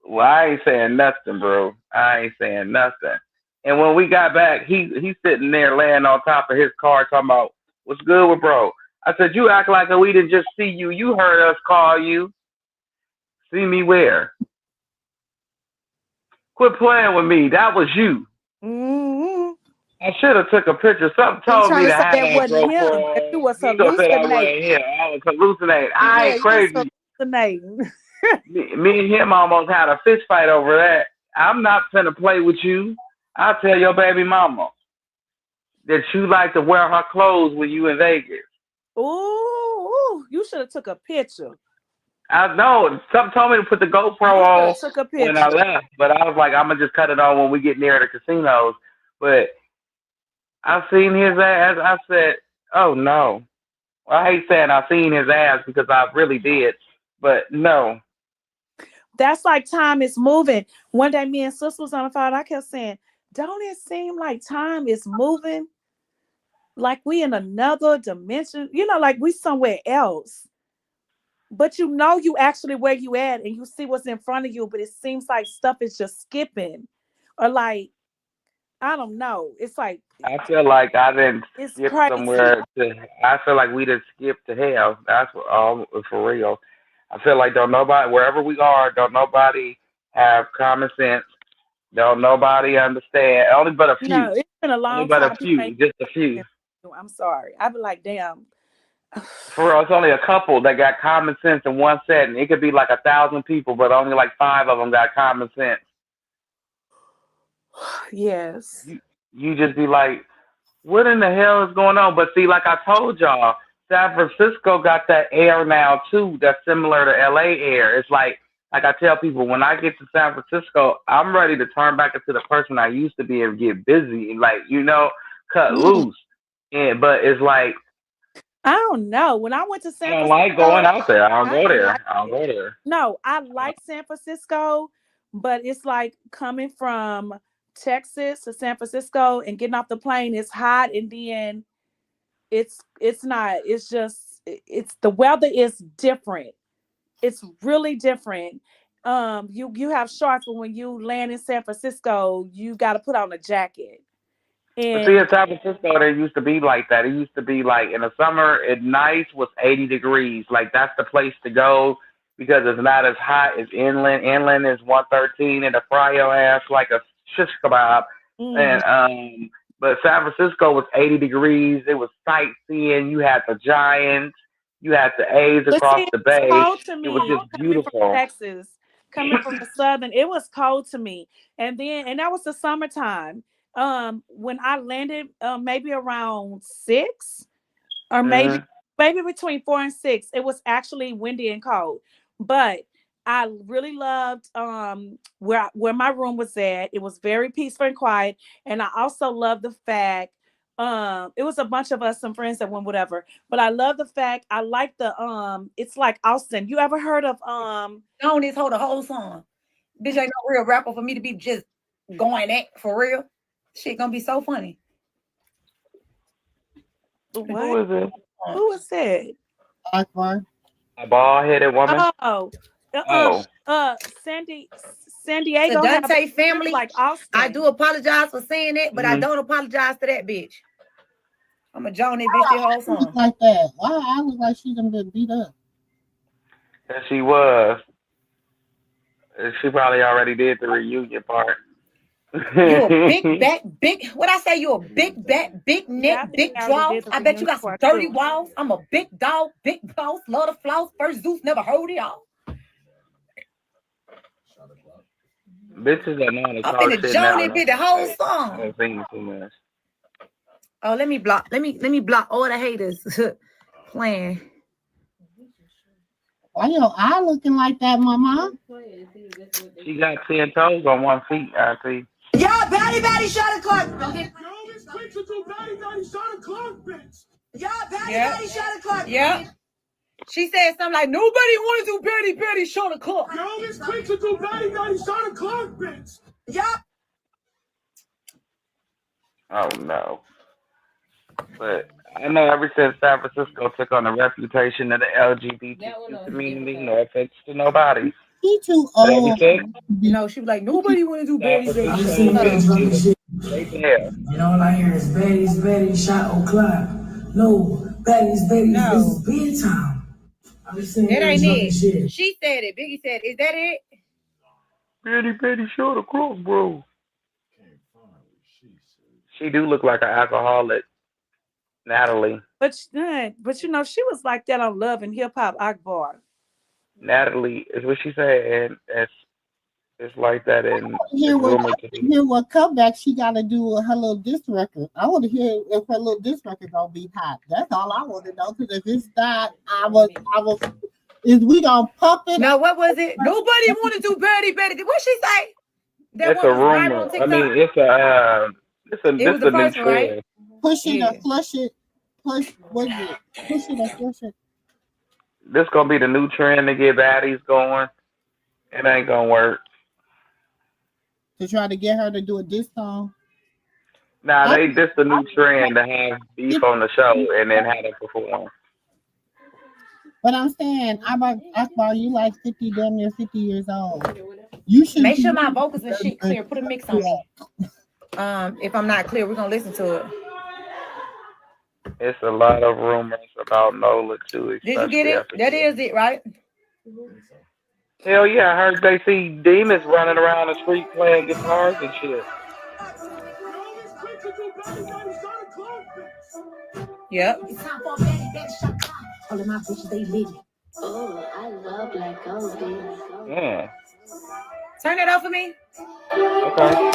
well, I ain't saying nothing, bro. I ain't saying nothing. And when we got back, he's sitting there laying on top of his car talking about, what's good with bro? I said, you act like we didn't just see you. You heard us call you. See me where? Quit playing with me. That was you. Mm-hmm. I should have took a picture. Something He told trying me to to say have that that wasn't him. That GoPro. you was He gonna say I wasn't hallucinating. here. I was hallucinating. I Yeah, ain't you was crazy. hallucinating. Me and him almost had a fist fight over that. I'm not finna play with you. I'll tell your baby mama that you like to wear her clothes when you in Vegas. Ooh, you should have took a picture. I know. Something told me to put the GoPro You should on have took a when I picture. left, but I was like, I'm gonna just cut it on when we get near the casinos. But I seen his ass. I said, oh no. Well, I hate saying I seen his ass because I really did, but no. That's like time is moving. One day, me and sis was on the phone. I kept saying, "Don't it seem like time is moving? Like we in another dimension? You know, like we somewhere else." But you know, you actually where you at, and you see what's in front of you. But it seems like stuff is just skipping, or like I don't know. It's like I feel like I didn't it's skip crazy. somewhere to. I feel like we didn't skip to hell. That's what all for real. I feel like don't nobody wherever we are, don't nobody have common sense. Don't nobody understand. Only but a No, few. it's been a Only long but a time. People ain't. few. Just a few. I'm sorry. I'd be like, damn. For real, it's only a couple that got common sense in one setting. It could be like 1,000 people, but only like 5 of them got common sense. Yes. You you just be like, what in the hell is going on? But see, like I told y'all, San Francisco got that air now too. That's similar to LA air. It's like I tell people, when I get to San Francisco, I'm ready to turn back into the person I used to be and get busy and like cut Mm. loose. And but it's like I don't know. When I went to I San don't like going Francisco, out there. I don't I go didn't like there. I don't it. go there. No, I Uh, like San Francisco, but it's like coming from Texas to San Francisco and getting off the plane. It's hot, and then it's not. It's just it's the weather is different. It's really different. You have shorts, but when you land in San Francisco, you got to put on a jacket. But see, in And San Francisco, there used to be like that. It used to be like in the summer, at night was 80 degrees. Like that's the place to go because it's not as hot as inland. Inland is 113 and the fry your ass like a shish kebab. mm, And but San Francisco was 80 degrees. It was sightseeing. You had the Giants. You had the A's but across see, it the was bay. cold to It was me just coming from beautiful. Texas, coming from the southern. It was cold to me, and that was the summertime. When I landed, maybe around 6, or maybe Hmm. between 4 and 6. It was actually windy and cold, but I really loved where my room was at. It was very peaceful and quiet, and I also love the fact it was a bunch of us, some friends that went whatever. But I love the fact I like the it's like Austin. You ever heard of On this whole song. Bitch ain't no real rapper for me to be just going at for real. Shit gonna be so funny. Who what? is it? Who was that? Akbar. A bald headed woman? Oh, Oh. Sandy San Diego have a Sedante street family. like I Austin. do apologize for saying that, but I Hmm. don't apologize to that bitch. I'm a Joan that bitch Why the whole I look song. like that? Why I look like she done been beat up? Yes, she was. She probably already did the reunion part. You a big back, big. What I say? You a big back, big Yeah, I neck, think big I already draw. did the I bet you reunion got some part dirty too. walls. I'm a big dog, big boss, love the floss. First Zeus never heard it all. Bitches that know how to I'm talk finna shit Joan now that know bitch how the to whole say it. I song. don't think too much. Oh, let me block. Let me block all the haters playing. Why your eye looking like that, mama? She got 10 toes on one feet, I see. Y'all, Batty shot a clock. Y'all, Batty shot a clock. Yeah. She said something like, nobody want to do Betty shot a clock. Yo, it's quick to do Betty shot a clock, bitch. Yup. Oh no. But I know ever since San Francisco took on the reputation of the LGBTQ community, no offense to nobody. He too But ever old. since No, she was like, nobody want to do San Betty Francisco shot a been clock. it was straight to hell. And all I hear is Betty shot o'clock. No, Betty's, No, this is bedtime. I'm just sitting that here ain't talking it. shit. She said it. Biggie said, is that it? Betty short of clock, bro. She do look like an alcoholic, Natalie. But you know, she was like that on Love and Hip Hop Akbar. Natalie is what she said, and it's like that, and Hear it's what rumored to be. hear what comeback she got to do with her little disc record. I want to hear if her little disc record gonna be hot. That's all I want to know. Because if it's not, I was. Is we gonna pump it? No, what was it? Nobody want to do Betty. What she say? That It's a one was viral rumor. on I TikTok. mean, it's a It this was a the new first one, right? trend. Push it or Yeah. flush it? Push what is it? Push it or push it. This gonna be the new trend to get baddies going. It ain't gonna work. To try to get her to do a diss song. Nah, I this the new trend to have beef on the show and then have them perform. but I'm saying, Akbar, you like 50, damn near 50 years old. You should Make sure my vocals and shit clear. Put a mix on me. If I'm not clear, we're gonna listen to it. It's a lot of rumors about Nola too. Did you get it? That is it, right? Hell yeah, I heard they see demons running around the street playing guitars and shit. Yep. Oh, I love Black Gold, baby. Yeah. Turn that off for me. Okay.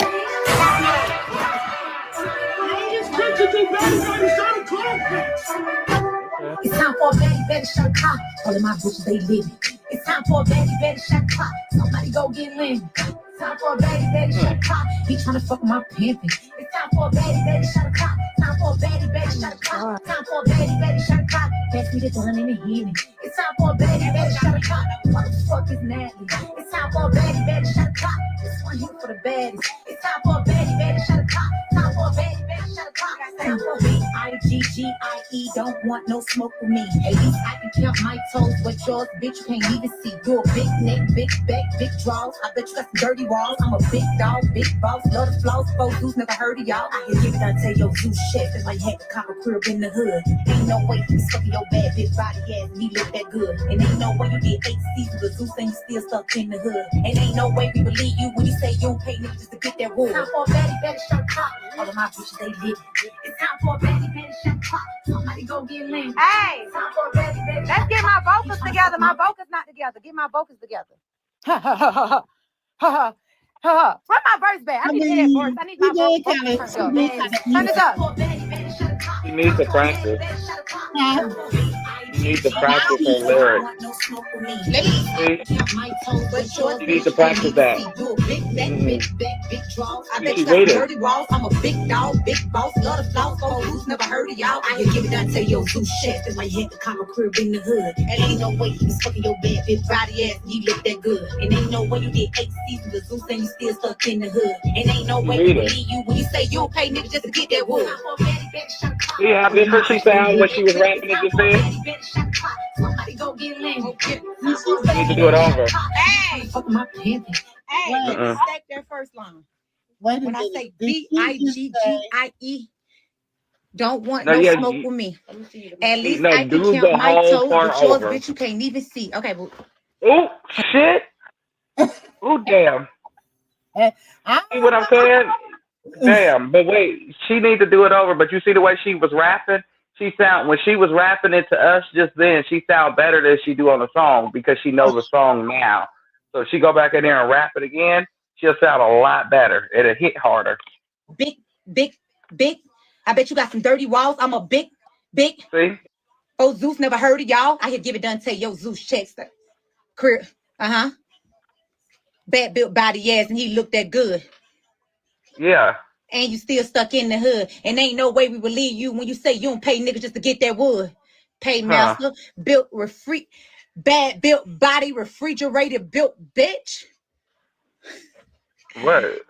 It's time for a baby shot clock. All of my bitches, they live. It's time for a baby shot clock. Somebody go get limb. It's time for a baby shot clock. He tryna fuck my pimpin'. It's time for a baby shot clock. Time for a baby shot clock. Time for a baby shot clock. Pass me the gun in the healing. It's time for a baby shot clock. What the fuck is Natalie? It's time for a baby shot clock. This one here for the baddies. It's time for a baby shot clock. Time for a baby shot clock. Time for B-I-G-G-I-E. Don't want no smoke with me. At least I can count my toes, but yours, bitch, you can't even see. You're a big neck, big back, big draws. I bet you got some dirty walls. I'm a big dog, big boss, love the flaws. Folks who's never heard of y'all. I can give it until your zoo chef. It's like had the copper crib in the hood. Ain't no way you sucking your bad bitch body ass. Me look that good. And ain't no way you did 8 seasons of Zeus and you still stuck in the hood. And ain't no way we believe you when you say you don't pay niggas just to get that wood. Time for a baddie shot clock. All of my bitches, they live. It's time for a baddie shot clock. Somebody go get limb. Hey, let's get my vocals together. My vocals not together. Get my vocals together. Ha ha ha ha ha ha ha. Run my verse back. I need to hear that verse. I need my vocals turned up. Turn this up. You need to practice. You need to practice her lyrics. See? You need to practice that. She's waiting. I'm a big dog, big boss, love the flaws, who's never heard of y'all. I can give it down to your zoo chef. It's like hit the common crib in the hood. And ain't no way you was fucking your bad bitch body ass. You look that good. And ain't no way you did 8 seasons of Zeus and you still stuck in the hood. And ain't no way you believe you when you say you don't pay niggas just to get that wood. See how different she sound when she was rapping it just then? Somebody go get limb. You need to do it over. Hey, Fuck my pimpin'. hey, stack that first line. When I say B-I-G-G-I-E, don't want no smoke with me. At least I can count my toes, but yours, bitch, you can't even see. Okay, but oh shit! Oh damn! See what I'm saying? Damn! But wait, she needs to do it over. But you see the way she was rapping? When she was rapping it to us just then, she sound better than she do on the song because she knows the song now. So if she go back in there and rap it again, she'll sound a lot better. It'll hit harder. Big. I bet you got some dirty walls. I'm a big. See? Oh, Zeus never heard of y'all. I could give it done to your Zeus checks. Career. Bad built body ass, and he looked that good. Yeah. And you still stuck in the hood. And ain't no way we believe you when you say you don't pay niggas just to get that wood. Pay master, bad built body, refrigerated built bitch. What?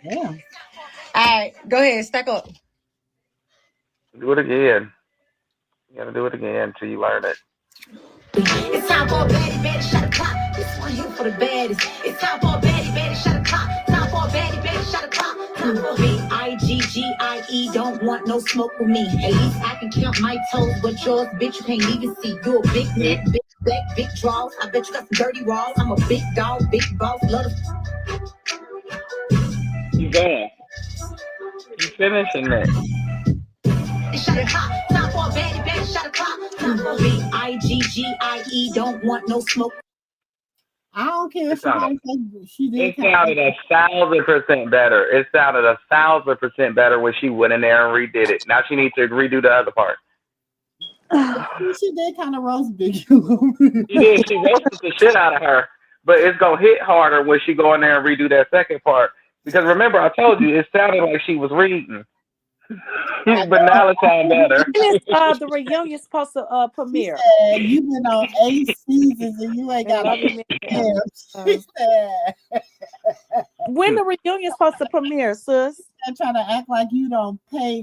Damn. All right, go ahead, stack up. Do it again. You gotta do it again until you learn it. It's time for a baddie shot a clock. This one here for the baddies. It's time for a baddie shot a clock. Time for a baddie shot a clock. Time for B-I-G-G-I-E. Don't want no smoke with me. At least I can count my toes, but yours, bitch, you can't even see. You're a big neck, big back, big draws. I bet you got some dirty walls. I'm a big dog, big boss, love the... You going? You finishing it? Shut it hot. Time for a baddie shot a clock. Time for B-I-G-G-I-E. Don't want no smoke. I don't care if she did. It sounded 1,000% better. It sounded 1,000% better when she went in there and redid it. Now she needs to redo the other part. She did kind of roast Big. She did. She roasted the shit out of her. But it's gonna hit harder when she go in there and redo that second part. Because remember, I told you it sounded like she was reading. But now it sounds better. When is the reunion supposed to premiere? You've been on 8 seasons and you ain't got Love a you, She said, when the reunion supposed to premiere, sis? I'm trying to act like you don't pay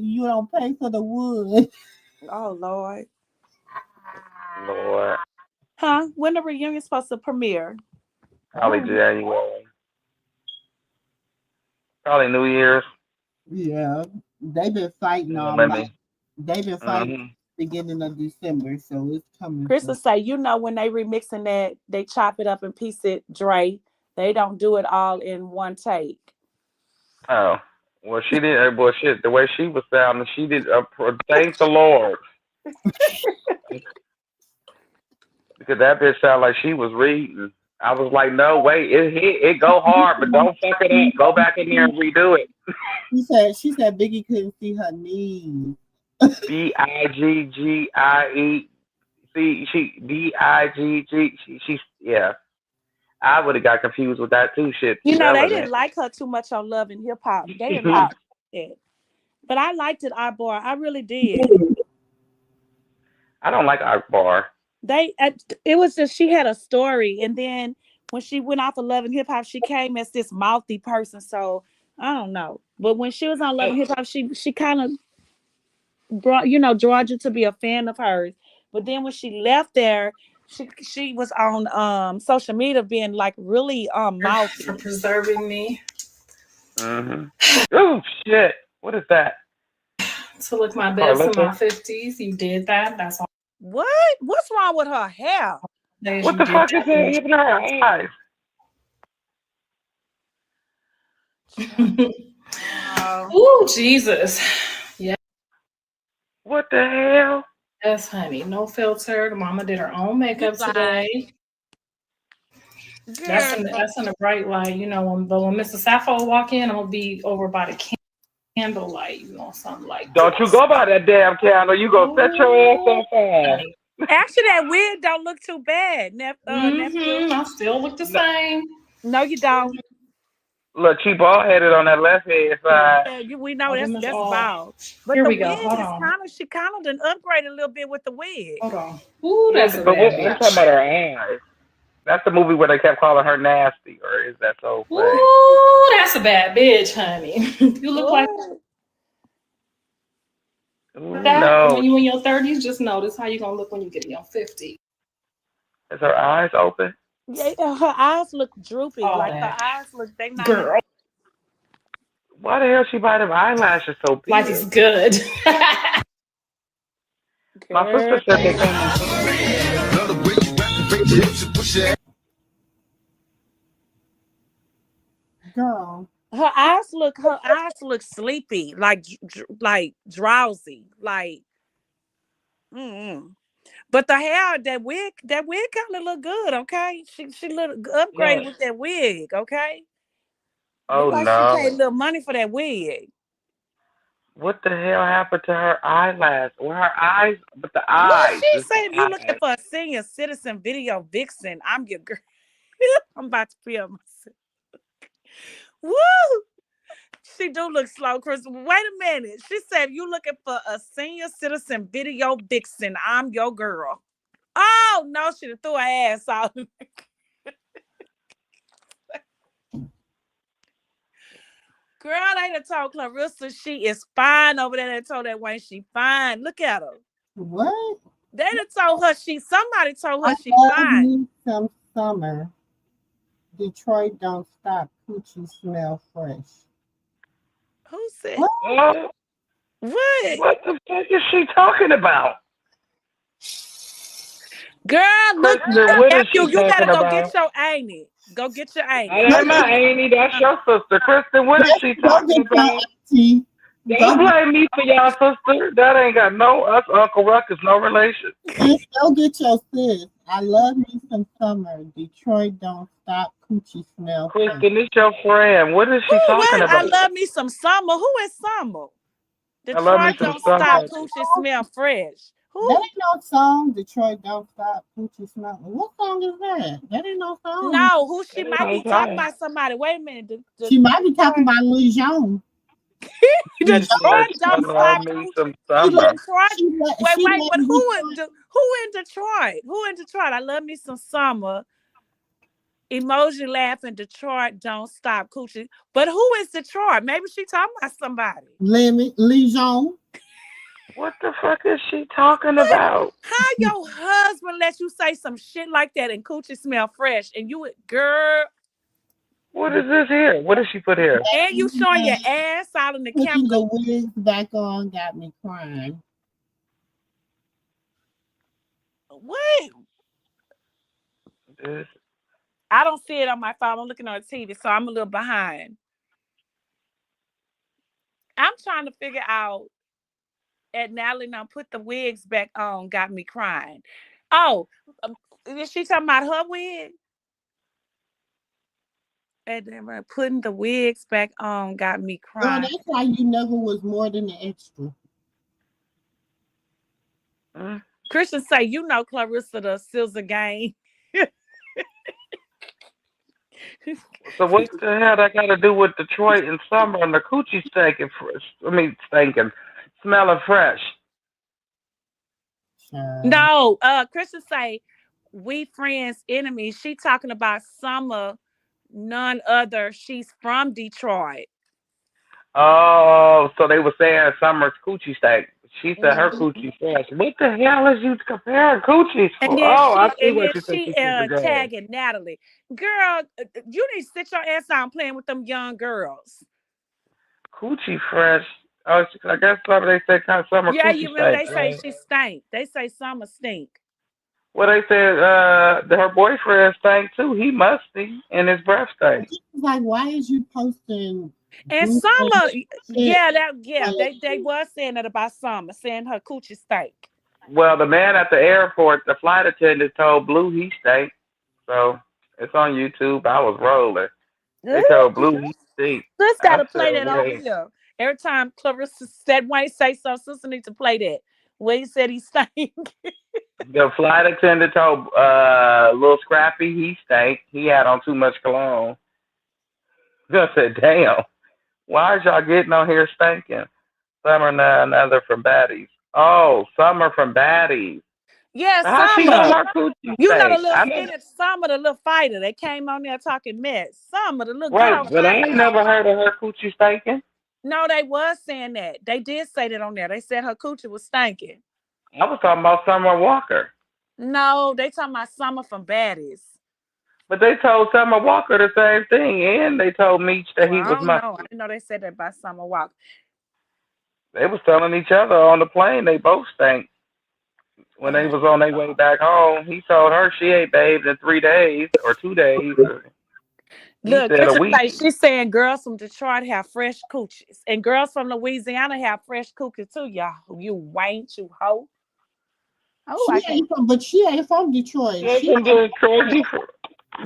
for the wood. Oh Lord. Lord. Huh? When the reunion supposed to premiere? Probably January. Probably New Year's. Yeah. They've been fighting all Let night. me. They've been fighting beginning of December, so it's coming. Chris will say, when they remixing that, they chop it up and piece it Dre. They don't do it all in one take. Oh. Well, she did. Well, shit. The way she was sounding, she did. Thank the Lord. Because that bitch sounded like she was reading. I was like, no, wait, it go hard, but don't fuck it up. Go back in there and redo it. She said Biggie couldn't see her knees. Biggie. See, she Bigg. She's yeah. I would have got confused with that too. Shit, They relevant. didn't like her too much on Love and Hip Hop. They didn't like it, but I liked it. Bar, I really did. I don't like Bar. It was just she had a story, and then when she went off of Love and Hip Hop, she came as this mouthy person. So I don't know, but when she was on Love and Hip Hop, she kind of brought drawn you to be a fan of hers. But then when she left there, she was on social media being like really mouthy. For preserving me. Oh shit! What is that? To look my best in my 50s. You did that. That's all. What? What's wrong with her hair? What the fuck is that even in her eyes? Oh, Jesus. Yeah. What the hell? Yes, honey. No filter. The mama did her own makeup today. That's in the bright light, but when Mr. Sappho walk in, I'm gonna be over by the candlelight, something like that. Don't you go by that damn candle. You go set your ass on fire. Actually, that wig don't look too bad. I still look the same. No, you don't. Look, she bald headed on that left hand side. Yeah, we know that's bald. But here the we go. wig Hold is on. she kind of done upgraded a little bit with the wig. Hold on. Ooh, that's a bad bitch. I'm talking about her eyes. That's the movie where they kept calling her nasty, or is that so funny? Ooh, that's a bad bitch, honey. You look like that. No. When you in your 30s, just notice how you gonna look when you get in your 50s. Is her eyes open? Yeah, her eyes look droopy. Her eyes look not. Girl. Why the hell she buy them eyelashes so big? Life is good. My sister said they Girl. Her eyes look sleepy, like drowsy, like. But the hair, that wig kind of look good. Okay, she look upgraded with that wig. Okay. Oh no! She paid a little money for that wig. What the hell happened to her eyelash? Well, her eyes, but the eyes. She said, "You looking for a senior citizen video vixen? I'm your girl." I'm about to feel myself. Woo! She do look slow, Chris. Wait a minute. She said, "You looking for a senior citizen video vixen? I'm your girl." Oh no! She threw her ass out. Girl, they done told Clarissa she is fine over there. They told that Wayne she fine. Look at her. What? They done told her somebody told her she fine. Some summer. Detroit don't stop. Coochie smell fresh. Who said? What? What the fuck is she talking about? Girl, look, you gotta go get your Auntie. Go get your Auntie. That ain't my Auntie, that's your sister. Kristen, what is she talking about? Don't blame me for y'all sister. That ain't got us Uncle Ruckus, no relation. Go get your sis. I love me some summer. Detroit don't stop. Coochie smell fresh. Kristen, it's your friend. What is she talking about? I love me some summer. Who is Summer? Detroit don't stop. Coochie smell fresh. Who? That ain't no song. Detroit don't stop. Coochie smell. What song is that? That ain't no song. No, who she might be talking about somebody. Wait a minute. She might be talking about Lil Jon. She Detroit said, don't "I love stop, me Coochie. some summer." Detroit. Wait, She wait, let but me who in Detroit? Who in Detroit? I love me some summer. Emoji laughing. Detroit don't stop, Coochie. But who is Detroit? Maybe she talking about somebody. Lijon. What the fuck is she talking What? about? How your husband let you say some shit like that and Coochie smell fresh and you girl What is this here? What did she put here? and you showing your ass out in the Putting the camera? wigs back on got me crying. What? This, I don't see it on my phone. I'm looking on the TV, so I'm a little behind. I'm trying to figure out at Natalie now put the wigs back on got me crying. Oh, is she talking about her wig? And then putting the wigs back on got me Girl, crying. that's why you never was more than an extra. Christian say, you know Clarissa the Scissor Gang. So what the hell that got to do with Detroit and summer and the coochie stinking fresh? I mean, stinking, smelling fresh. No, Christian say, we friends, enemies. She talking about Summer, none other. She's from Detroit. Oh, so they were saying summer's coochie stank. She said her Mhm. coochie fresh. What the hell is you comparing coochies for? Oh, I see what you think this is the game. tagging Natalie. Girl, you need to sit your ass down playing with them young girls. Coochie fresh. Oh, I guess they say kind of summer Yeah, coochie you remember stank, they say right? she stink. They say Summer stink. Well, they said her boyfriend stank too. He musty and his breath stank. Like, why is you posting And Google Summer, shit? they was saying that about Summer, saying her coochie stink. Well, the man at the airport, the flight attendant told Blue he stank. So it's on YouTube. I was rolling. They told Blue he stink. Sis I gotta play said, that on wait. here. Every time Clarissa said Wayne say something, sister need to play that. Wayne said he stank. The flight attendant told little Scrappy he stank. He had on too much cologne. I said, damn, why is y'all getting on here stinking? Summer none other from Baddies. Oh, Summer from Baddies. Yeah, How she know Summer. her coochie You know the stank? little I know. skinny Summer, the little fighter. They came on there talking mess. Summer, the little good Right, old but I fighter. ain't never heard of her coochie stinking. No, they was saying that. They did say that on there. They said her coochie was stinking. I was talking about Summer Walker. No, they talking about Summer from Baddies. But they told Summer Walker the same thing, and they told Meech that Well, he I was don't know. I musty. didn't know they said that about Summer Walker. They was telling each other on the plane they both stank. When they was on their way back home, he told her she ain't bathed in 3 days or 2 days. He Look, said a Christian week. say she's saying girls from Detroit have fresh coochies, and girls from Louisiana have fresh coochies too, y'all. You wank, you hoe. Oh, I can't. She ain't from Detroit. Yeah, from Detroit.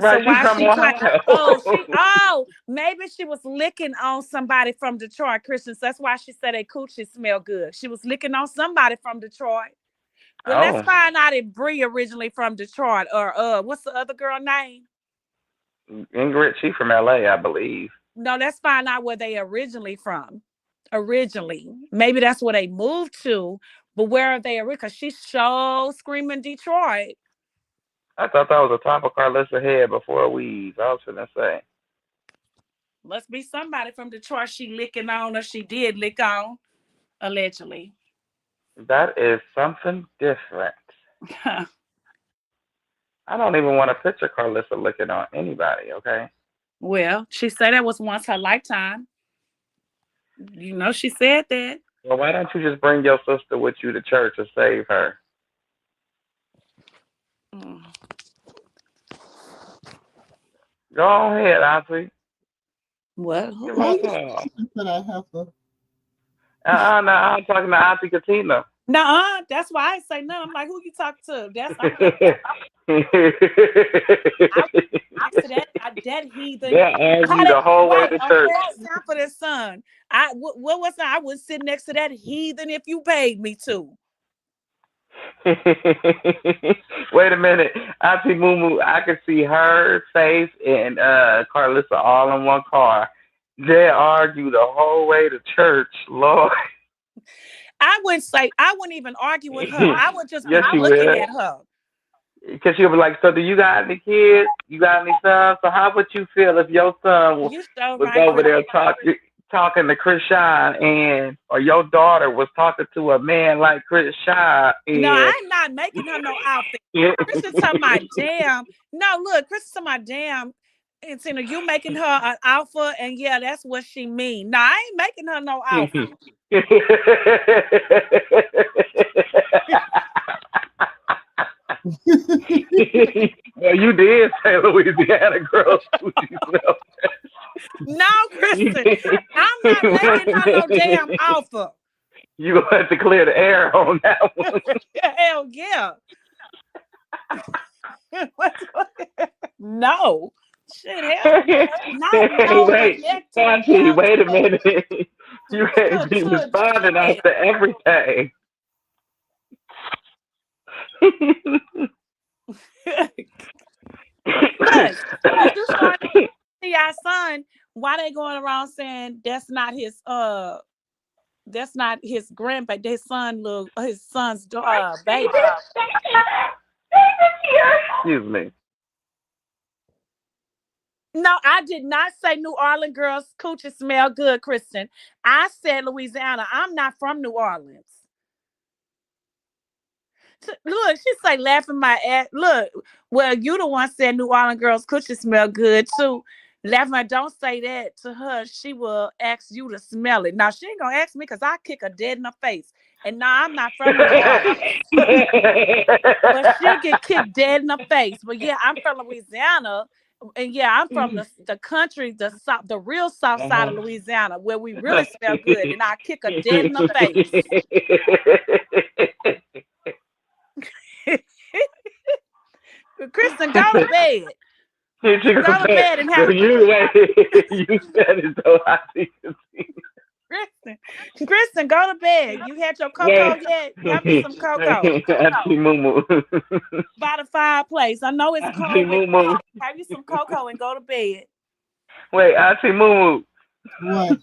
So Right, she why from she claim? Ohio. Maybe she was licking on somebody from Detroit, Christians. That's why she said a coochie smell good. She was licking on somebody from Detroit. But let's Oh, find out if Bree originally from Detroit or what's the other girl name? Ingrid, she from LA, I believe. No, let's find out where they originally from. Originally, maybe that's where they moved to, but where are they? Because she's so screaming Detroit. I thought that was the top of Carlissa's head before a weave. I was gonna say. Must be somebody from Detroit she licking on or she did lick on, allegedly. That is something different. I don't even want to picture Carlissa licking on anybody, okay? Well, she said that was once her lifetime. You know, she said that. Well, why don't you just bring your sister with you to church and save her? Mm. Go ahead, Auntie. What? Give her a call. For that heifer. No, I'm talking to Auntie Katina. Nuh-uh. That's why I say no. I'm like, who you talk to? That's I'm next to that heathen. They'll argue the whole way Wait, to on church. that Sanford son. What was I? I would sit next to that heathen if you paid me to. Wait a minute, Auntie MooMoo, I can see her face and Carlissa all in one car. They argue the whole way to church, Lord. I wouldn't even argue with her. I would just Yes, be you looking will. at her. Because she'll be like, so do you got any kids? You got any sons? So how would you feel if your son You so was right, over Chris. there talking to Chris Shine or your daughter was talking to a man like Chris Shine No, and I'm not making her no outfit. Chris is talking about damn. No, look, Chris is talking about damn. And Tina, you making her an alpha, and yeah, that's what she mean. No, I ain't making her no alpha. Well, you did say Louisiana girls coochie smell. No, Kristen, I'm not making her no damn alpha. You gonna have to clear the air on that one. Hell yeah. No. Shit, hell. Not no, but Wait, yet to Auntie, hell wait a minute. You can't be to responding shit. after everything. Look, did you start to see our son? Why they going around saying that's not his grandpa, his son's baby. Excuse me. No, I did not say New Orleans girls coochie smell good, Kristen. I said Louisiana. I'm not from New Orleans. Look, she say laughing my ass. Look, well, you the one said New Orleans girls coochie smell good too. Laughing, don't say that to her. She will ask you to smell it. Now she ain't gonna ask me because I kick her dead in the face. And now I'm not from New Orleans, but she'll get kicked dead in the face. But yeah, I'm from Louisiana, and yeah, I'm from the country, the south, the real south side of Louisiana, where we really smell good. And I kick her dead in the face. Kristen, go to bed. Go to bed and have you said it so I see. Kristen, go to bed. You had your cocoa yet? Have me some cocoa. Auntie MooMoo. By the fireplace. I know it's Auntie cold, but MooMoo. have you some cocoa and go to bed. Wait, Auntie MooMoo. What?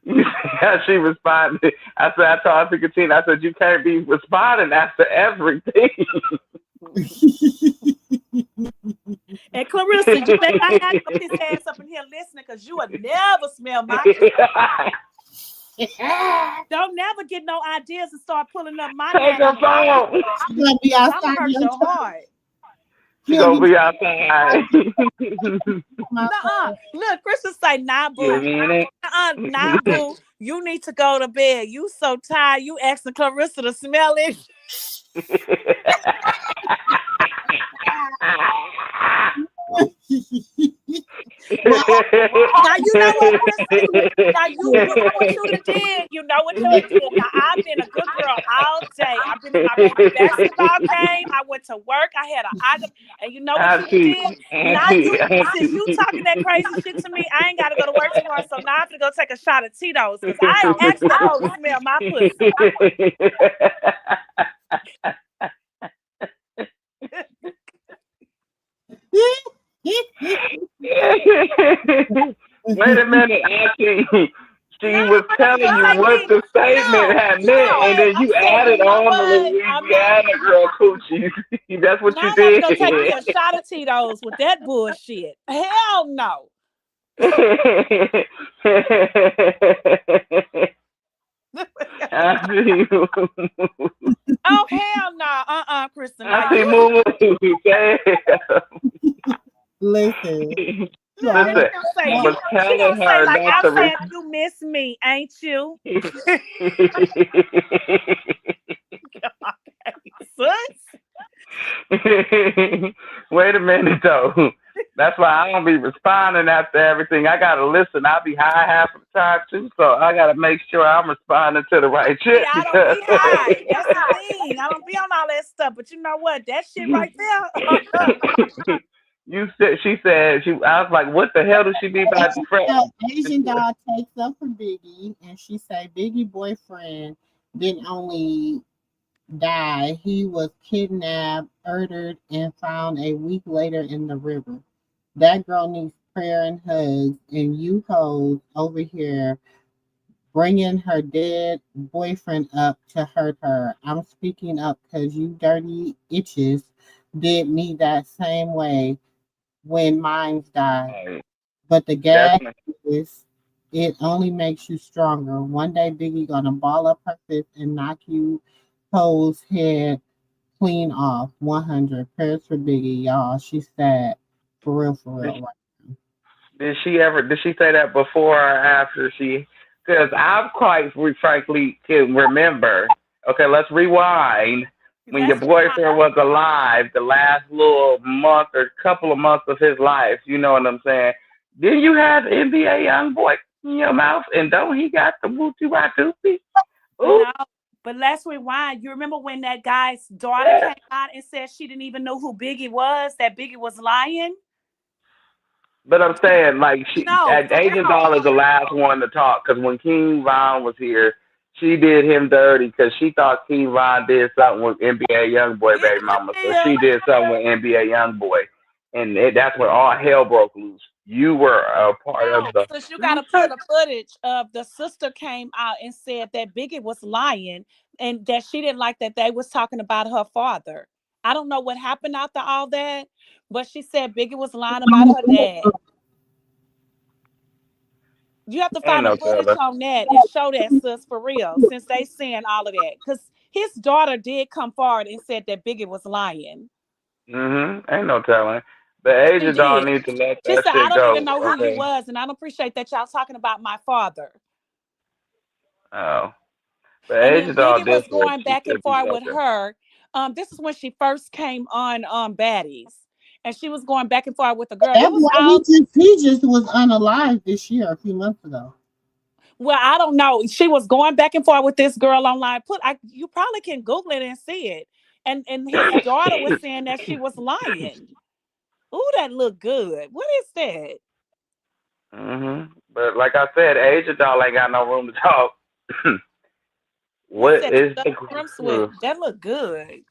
You see how she responded? I told Auntie Katina, I said, you can't be responding after everything. And Clarissa, you think I got to put his ass up in here listening because you would never smell my Don't never get no ideas and start pulling up my Take her phone. She's gonna be outside. I'm hurt your heart. She's gonna be outside. Nuh-uh. Look, Kristen say, nah, boo. Nah, boo. You need to go to bed. You so tired. You asking Clarissa to smell it. Now you know what, Kristen? Now you know what you done did. You know what you done did. Now I've been a good girl all day. I've been in my baby basketball game. I went to work. I had an item, and you know what you did. Now since you talking that crazy shit to me, I ain't got to go to work tomorrow. So now I have to go take a shot of Tito's because I asked the hoe to smell my pussy. Wait a minute, Auntie. She was telling you what the statement had meant, and then you added on the Louisiana girl coochie. That's what you did. I'm gonna go take me a shot of Tito's with that bullshit. Hell no. Oh hell no. Kristen. Auntie MooMoo. Listen. You was telling her like, not to saying you miss me, ain't you? Wait a minute though. That's why I don't be responding after everything. I gotta listen. I'll be high half of the time too, so I gotta make sure I'm responding to the right shit. Yeah, I don't be high. That's the thing. I don't be on all that stuff. But you know what? That shit right there. I was like, what the hell does she be about to fret? Asian doll takes up for Biggie, and she say Biggie boyfriend didn't only die, he was kidnapped, murdered, and found a week later in the river. That girl needs prayer and hugs, and you hoes over here bringing her dead boyfriend up to hurt her. I'm speaking up because you dirty itches did me that same way when mine died. Hey, But the gag definitely. is it only makes you stronger. One day Biggie gonna ball up her fist and knock you hoes head clean off. 100 prayers for Biggie, y'all. She's sad. For real. Right? Did she say that before or after she? Because I quite frankly can remember. Okay, let's rewind. When your Let's rewind. boyfriend was alive, the last little month or couple of months of his life, you know what I'm saying? Didn't you have NBA young boy in your mouth? And don't he got the wooty watoopy? Ooh, No, but let's rewind. You remember when that guy's daughter yeah. came out and said she didn't even know who Biggie was, that Biggie was lying? But I'm saying, like, No, for Agent real. Doll is the last one to talk because when King Von was here, she did him dirty because she thought King Von did something with NBA YoungBoy Yes, baby mama, she so did. she did something with NBA YoungBoy, and that's when all hell broke loose. You were a part of No, the. since you got to pull the footage of the sister came out and said that Biggie was lying and that she didn't like that they was talking about her father. I don't know what happened after all that, but she said Biggie was lying about her dad. You have to Ain't find the no footage telling. on that and show that, sis, for real, since they saying all of that. Because his daughter did come forward and said that Biggie was lying. Ain't no telling. But She Agent Doll did. need to let She that said, I shit don't even go. know who you Okay. was, and I don't appreciate that y'all talking about my father. Oh, but And then Agent Doll Biggie was different. going She back and should be forth with okay. her. This is when she first came on Baddies. And she was going back and forth with the girl. It That was boy, all he just was unalive this year, a few months ago. well, I don't know. She was going back and forth with this girl online. You probably can Google it and see it. And his daughter was saying that she was lying. Ooh, that looked good. What is that? But like I said, Agent Doll ain't got no room to talk. He What said is the the swimsuit. That looked good.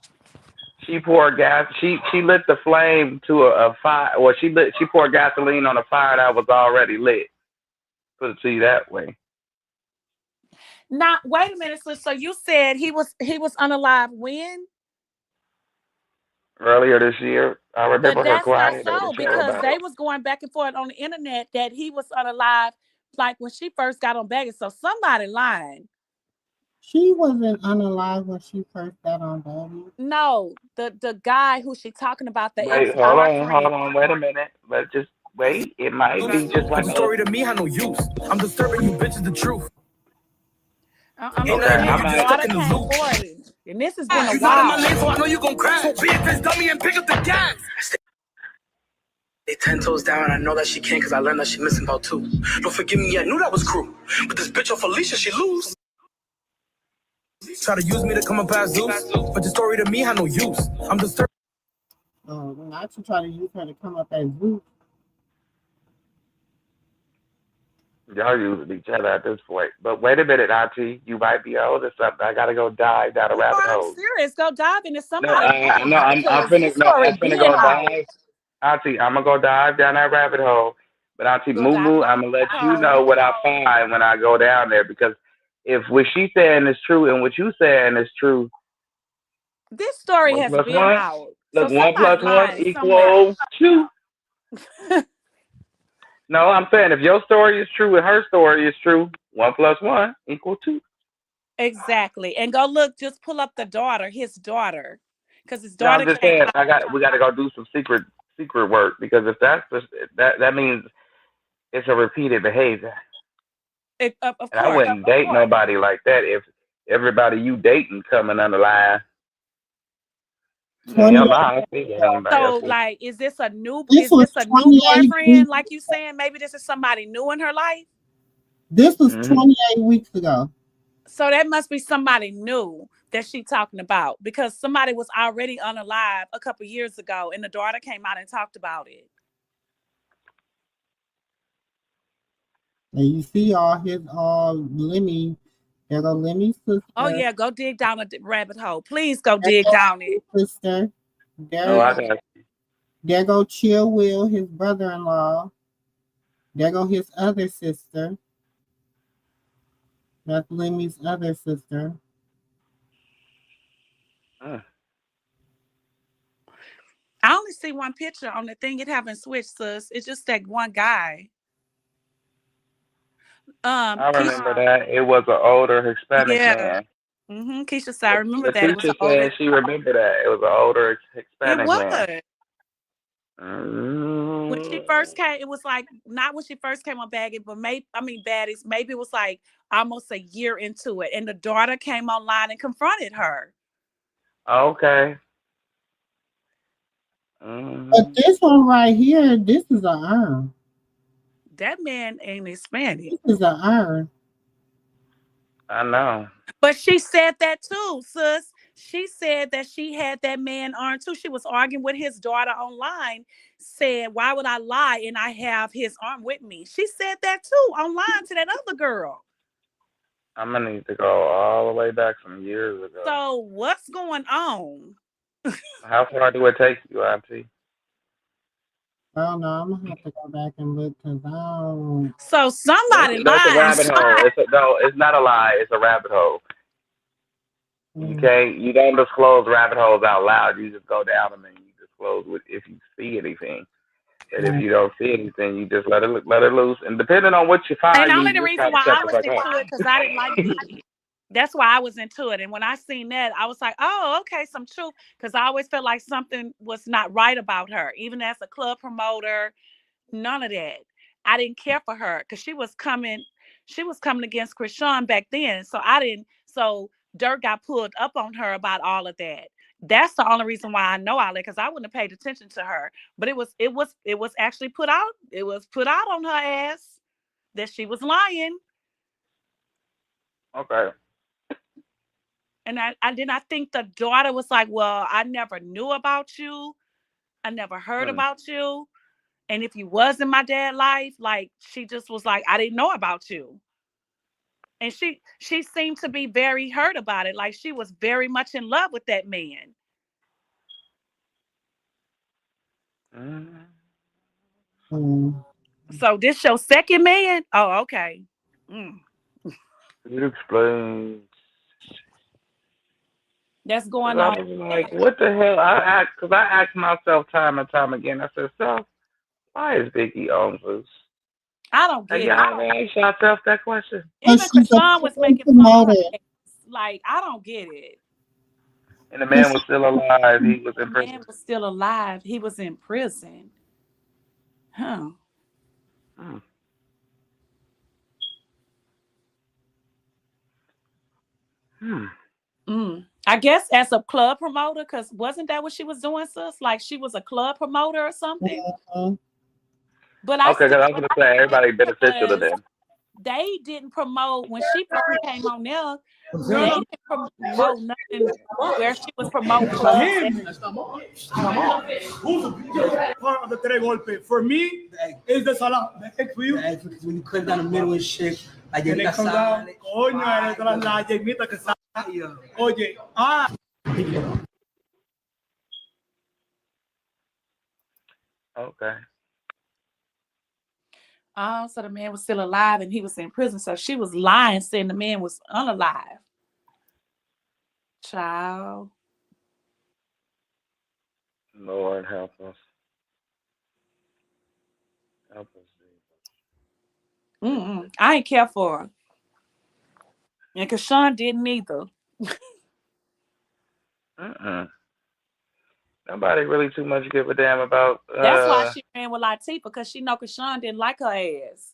she poured gas she lit the flame to a fire well she poured gasoline on a fire that was already lit. Put it to you that way. Now, wait a minute, sis. So you said he was unalive when? Earlier this year, I But remember her that's not crying on the so show because about it. they was going back and forth on the internet that he was unalive, like when she first got on Vegas. So somebody lying. She wasn't unalive when she first got on Daddy. No, the guy who she talking about, the Wait, ex hold boyfriend. on, wait a minute. Let's just wait. It might be just But like the a story to me had no use. I'm disturbing you bitches the truth. I'm Ain't okay. saying nothing new, his I'm you just not stuck daughter in the came loop. forward, and this has been a You not in my while. lane, so I know you gon' crash. So be a bitch dummy and pick up the gas. Stay 10 toes down, I know that she can't, cause I learned that she missing about two. Don't forgive me, I knew that was cruel. But this bitch off Alicia, she lose. Try to use me to come up past Zeus, but the story to me had no use. I'm disturbed. Not to try to use her to come up as Zeus. y'all using each other at this point. But wait a minute, Auntie, you might be old or something. I gotta go dive down a No, rabbit I'm hole. serious. Go dive into No, somebody no, wrong I'm because finna this story I'm finna been go out. dive. Auntie, I'm gonna go dive down that rabbit hole. But Auntie Go dive Moo, down I'm gonna the let you hole. know what I find when I go down there because if what she's saying is true and what you saying is true, This story one has plus been one, out. So look, one somebody plus one lying somewhere. equals two. No, I'm saying if your story is true and her story is true, one plus one equals two. Exactly. And go look, just pull up the daughter, his daughter. Because his No, I'm daughter just came saying out. we gotta go do some secret work because if that means it's a repeated behavior. Of And I course. wouldn't date nobody like that if everybody you dating coming under line. Yeah, 28. y'all know how I feel about anybody else. So like This is was this a new 28 boyfriend? weeks. Like you saying, maybe this is somebody new in her life? This was Mm-hmm. 28 weeks ago. So that must be somebody new that she talking about because somebody was already unalive a couple years ago and the daughter came out and talked about it. And you see all his Lemmy. There go Lemmy's Oh sister. yeah, go dig down a rabbit hole. Please go There dig go down it. his sister. No, There, I got there go Chill Will, his brother-in-law. There go his other sister. That's Lemmy's other sister. I only see one picture on the thing. It haven't switched, sis. It's just that one guy. I Keisha, remember that. It was an older Hispanic yeah. man. Keisha said, I remember that. It was an Letitia older. said she remembered that. It was an older It Hispanic was. man. When she first came, it was like not when she first came on Baggage, but Baddies. Maybe it was like almost a year into it, and the daughter came online and confronted her. Okay. But this one right here, this is an iron. That man ain't Hispanic. This is an iron. I know. But she said that too, sis. She said that she had that man on too. She was arguing with his daughter online, said, why would I lie and I have his arm with me? She said that too online to that other girl. I'm gonna need to go all the way back some years ago. So what's going on? How far do it take you, Auntie? I don't know. I'm gonna have to go back and look because I don't. So somebody That's a lied. rabbit hole. No, it's not a lie. It's a rabbit hole. You don't disclose rabbit holes out loud. You just go down them and you disclose if you see anything. And if you don't see anything, you just let it loose. And depending on what you find, And only you the just reason kind of why shut I the was fuck into up. it because I didn't like Biggie. That's why I was into it. And when I seen that, I was like, oh, okay, some truth. Because I always felt like something was not right about her. Even as a club promoter, none of that. I didn't care for her because she was coming against Krishan back then. So Dirk got pulled up on her about all of that. That's the only reason why I know all that, because I wouldn't have paid attention to her. But it was actually put out. It was put out on her ass that she was lying. Okay. And I think the daughter was like, well, I never knew about you. I never heard about you. And if you was in my dad's life, like she just was like, I didn't know about you. And she seemed to be very hurt about it. Like she was very much in love with that man. So this your second man? Oh, okay. It explains. That's going I on. was like, what the hell? Because I asked myself time and time again. I said, so why is Biggie on Zeus? I don't Hey, get it. y'all ask yourself that question. Even Krishan was making fun of her. Like, I don't get it. And the man was still alive. He was in The prison. man was still alive. He was in prison. Huh. I guess as a club promoter, because wasn't that what she was doing, sis? Like she was a club promoter or something? But Okay, because I was going to say everybody beneficial to them. They didn't promote when she first came on there. They didn't promote nothing where she was promoting clubs. Part of the tres golpe. For me, is the salah. For you, when you cut down the middle and shit, la yemita sale. Coño, la yemita que sale. Oye, Okay. Oh, so the man was still alive and he was in prison. So she was lying, saying the man was unalive. Child. Lord help us. Help us. I ain't care for her. And Krishan didn't either. Nobody really too much give a damn about. That's why she ran with Latifah, because she know Krishan didn't like her ass.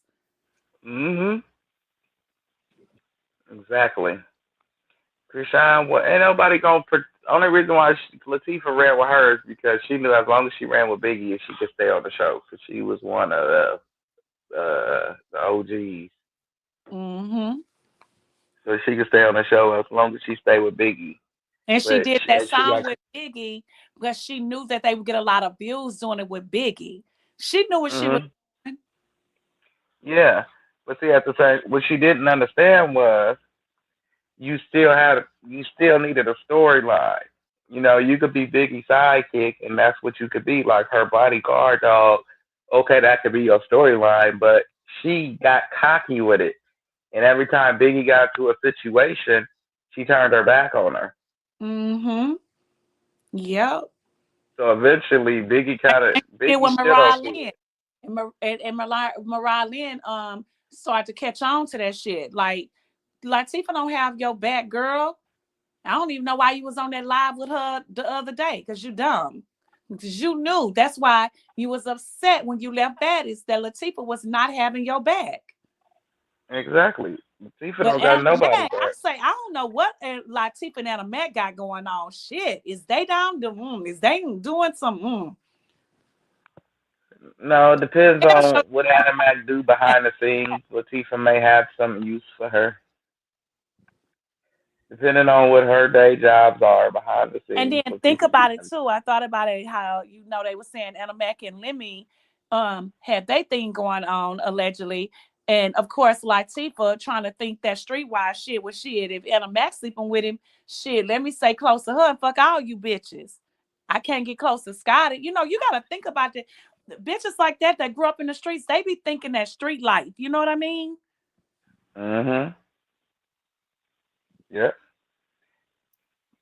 Exactly. Krishan, ain't nobody gonna. Only reason why Latifah ran with her is because she knew as long as she ran with Biggie, she could stay on the show because she was one of the OGs. So she could stay on the show as long as she stayed with Biggie. And she did that song with Biggie because she knew that they would get a lot of views doing it with Biggie. She knew what she was doing. Yeah, but see, at the time, what she didn't understand was you still needed a storyline. You know, you could be Biggie's sidekick, and that's what you could be, like her bodyguard dog, okay, that could be your storyline, but she got cocky with it. And every time Biggie got to a situation, she turned her back on her. Mm-hmm. Yep. So eventually, It Biggie was stood on Mariah to Lynn. And Mariah Lynn started to catch on to that shit. Like Latifah don't have your back, girl. I don't even know why you was on that live with her the other day, because you dumb. Because you knew. That's why you was upset when you left Baddies that Latifah was not having your back. it. Exactly. Latifah But don't got Anna nobody Mac, I back. say, I don't know what Latifah and Anna Mac got going on. Shit, is they down the Is they doing some? No, it depends They'll show on what Adam might do behind the scenes. Latifah may have some use for her, depending on what her day jobs are behind the And scenes. then think Latifah about it can. too. I thought about it how they were saying Anna Mac and Lemmy had they thing going on allegedly. And of course Latifah trying to think that streetwise shit was shit. If Anna Mac sleeping with him, shit, let me say close to her and fuck all you bitches. I can't get close to Scotty. You gotta think about the bitches like that grew up in the streets, they be thinking that street life. You know what I mean? Mhm. Yep.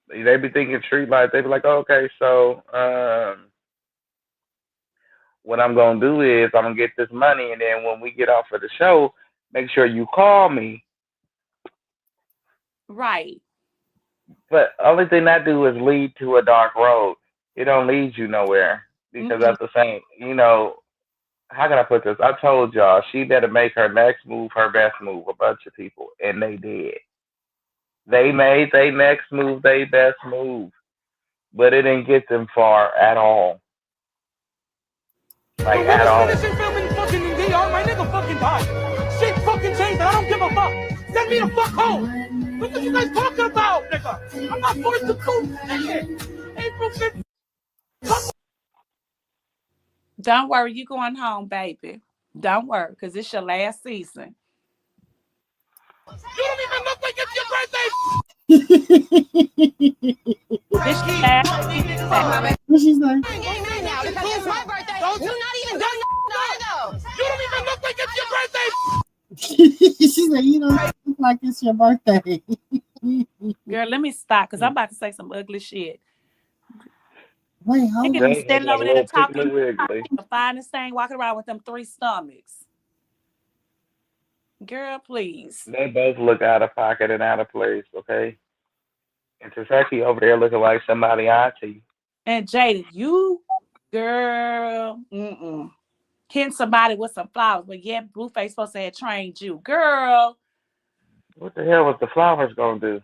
They be thinking street life. They be like, oh, okay, so what I'm gonna do is I'm gonna get this money, and then when we get off of the show, make sure you call me. Right. But only thing that do is lead to a dark road. It don't lead you nowhere because Mm-mm. that's the same. How can I put this? I told y'all she better make her next move her best move. A bunch of people, and they did. They made their next move their best move, but it didn't get them far at all. The Like at women's all. finishing film in fucking DR, my nigga fucking died. Shit fucking changed, and I don't give a fuck. Send me the fuck home. What are you guys talking about, nigga? I'm not forced to do shit. April 5th. Don't worry, you going home, baby. Don't worry, because it's your last season. You don't even look like it's your birthday. This your last season. What she's like? Now because it's my birthday. You're not even done though. You don't even look like it's your birthday. She's like, you don't look like it's your birthday. Girl, let me stop because I'm about to say some ugly shit. Wait, hold Nigga on. be They look standing like a over there little talking piggly wiggly. the finest thing, walking around with them 3 stomachs. Girl, please. They both look out of pocket and out of place, okay? And Taseki over there looking like somebody auntie. And Jada, you, girl, hitting somebody with some flowers, but yet Blueface supposed to have trained you. Girl, What the hell was the flowers gonna do?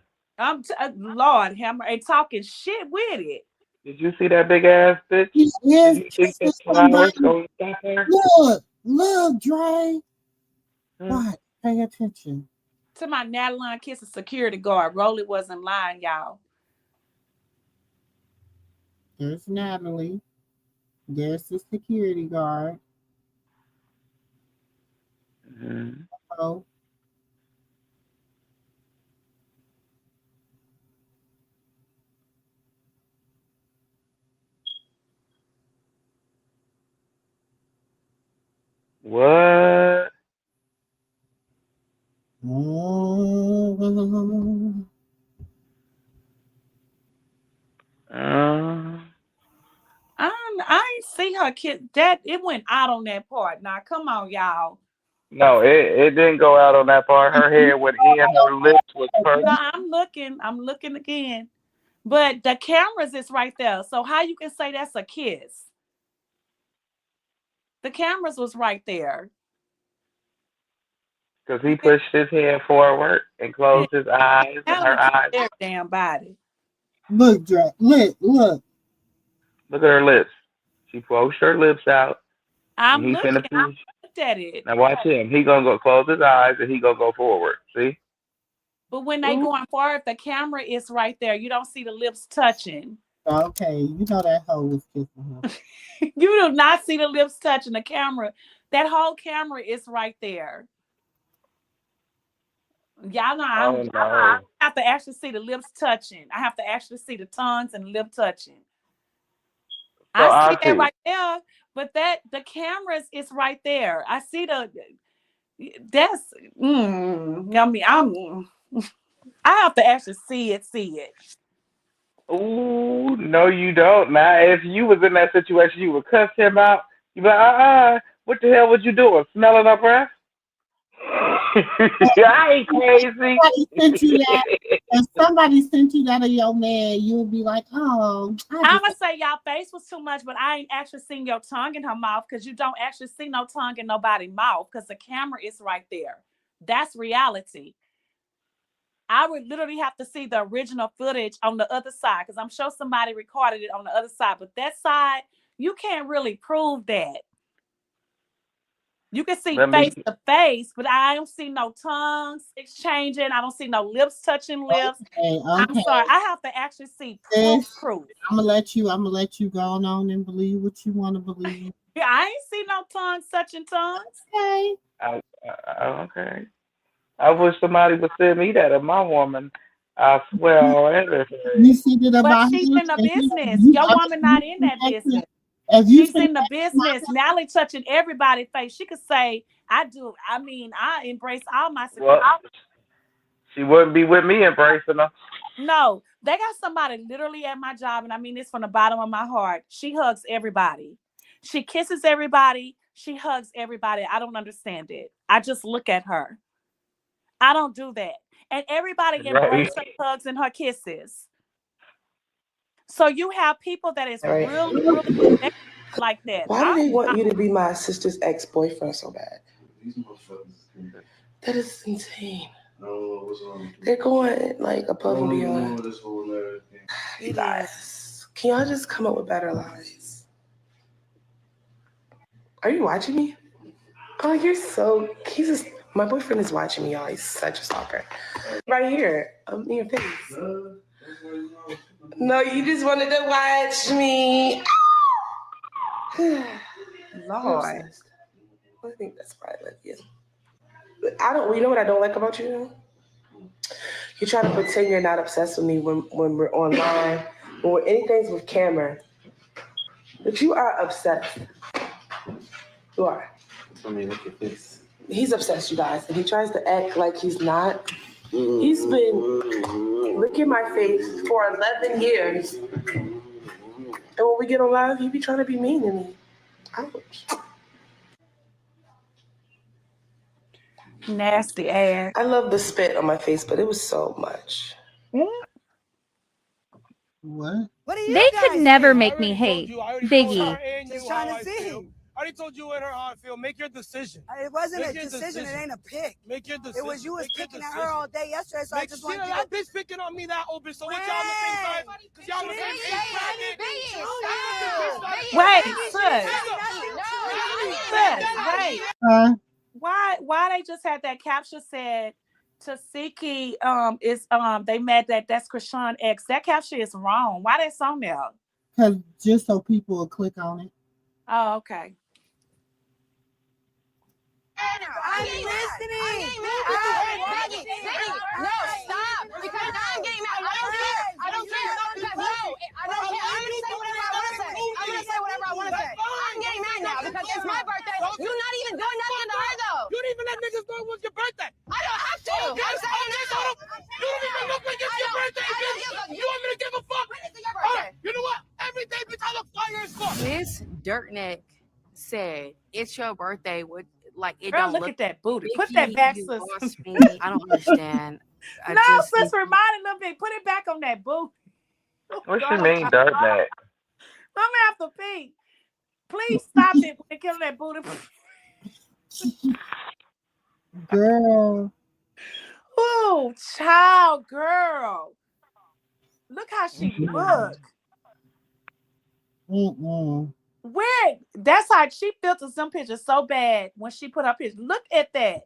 Lord, hammer, and talking shit with it. Did you see that big ass bitch? She Did is you think the kissing flowers somebody. gonna stop her? Look, Dre. Hmm? What? Pay attention. To my Natalie kiss a security guard. Rolly wasn't lying, y'all. There's Natalie. There's the security guard. Mm-hmm. Oh, What? oh. Uh, I ain't see her kid. That it went out on that part. Now, come on, y'all. no, it didn't go out on that part. Her hair went in, her lips was No, pursed. I'm looking. I'm looking again. But the cameras is right there. So how you can say that's a kiss? The cameras was right there. Because he You can pushed his head forward and closed his eyes, and Natalie her kissed eyes. their damn body. Look, Dre. Look. Look at her lips. She pushed her lips out, and I'm he looking. finna I push. looked at it. Now watch him. He gonna go close his eyes, and he gonna go forward. See? But when they Ooh. going forward, the camera is right there. You don't see the lips touching. Okay, you know that hoe was kissing her. You do not see the lips touching the camera. That whole camera is right there. Y'all know Oh I no. have to actually see the lips touching. I have to actually see the tongues and lip touching. I see Auntie, that right there, but the cameras is right there. I see that's I have to actually see it. ooh, no, you don't. Now, if you was in that situation, you would cuss him out. You be like, what the hell was you doing? Smelling her breath? I ain't crazy. Somebody sent you that. If somebody sent you that of your man, you'll be like, oh, I'm gonna say y'all face was too much, but I ain't actually seen your tongue in her mouth because you don't actually see no tongue in nobody's mouth because the camera is right there. That's reality. I would literally have to see the original footage on the other side because I'm sure somebody recorded it on the other side. But that side, you can't really prove that. You can see Let me. face to face, but I don't see no tongues exchanging. I don't see no lips touching lips. Okay. I'm sorry. I have to actually see proof. I'm gonna let you go on and believe what you want to believe. Yeah, I ain't see no tongues touching tongues. Okay. Okay. I wish somebody would send me that of my woman. I swear on everything. You see that But about she's him? in the business. Your woman not in that business. She's in the business. Nally touching everybody's face. She could say, I do. I mean, I embrace all my security. Well, she wouldn't be with me embracing her. No, they got somebody literally at my job, and I mean this from the bottom of my heart. She hugs everybody. She kisses everybody. She hugs everybody. I don't understand it. I just look at her. I don't do that. And everybody embraces her hugs and her kisses. So you have people that is really, really like that. Why do they want you to be my sister's ex-boyfriend so bad? That is insane. They're going like above and beyond. You guys, can y'all just come up with better lies? Are you watching me? Oh, you're so. My boyfriend is watching me, y'all. He's such a stalker. Right here, in your face. No, you just wanted to watch me. Lord. I think that's why I love you. You know what I don't like about you? You try to pretend you're not obsessed with me when we're online, when we're anything with camera. But you are obsessed. You are. I mean, look at this. He's obsessed, you guys, and he tries to act like he's not. He's been looking at my face for 11 years. And when we get on live, he be trying to be mean to me. Ouch. Nasty ass. I love the spit on my face, but it was so much. What? They could never make me hate Biggie. Just trying to see. I already told you and her how I feel. Make your decision. It wasn't a decision. It ain't a pick. Make your decision. It was you was picking at her all day yesterday, so I just wanted to. That bitch picking on me that open. So what y'all on the same side? Because y'all on the same page. Wait. Why they just had that caption said Tasiki is they mad that's Krishan X. That caption is wrong. Why that's on there? Because just so people will click on it. Oh, okay. I'm listening. No, stop. Because now I'm getting mad. I don't care. Because no, I don't care. I'm going to say whatever I want to say. I'm going to say whatever I want to say. I'm getting mad now because it's my birthday. You're not even doing nothing to her, though. You don't even let niggas know it was your birthday. I don't have to. I'm saying now. You don't even look like it's your birthday, bitch. You want me to give a fuck? You know what? Every day, bitch, I look fire as fuck. Miss Dirtneck said, it's your birthday. Like it Girl, don't look at that booty. Vicky, put that back, sis. I don't understand. Sis, remind a little bit. Put it back on that booty. What you mean, Dirtneck? I'm gonna have to pee. Please stop it when they kill that booty. Girl. Oh, child, girl. Look how she look. Where? That's how she filtered some pictures so bad when she put up his. Look at that.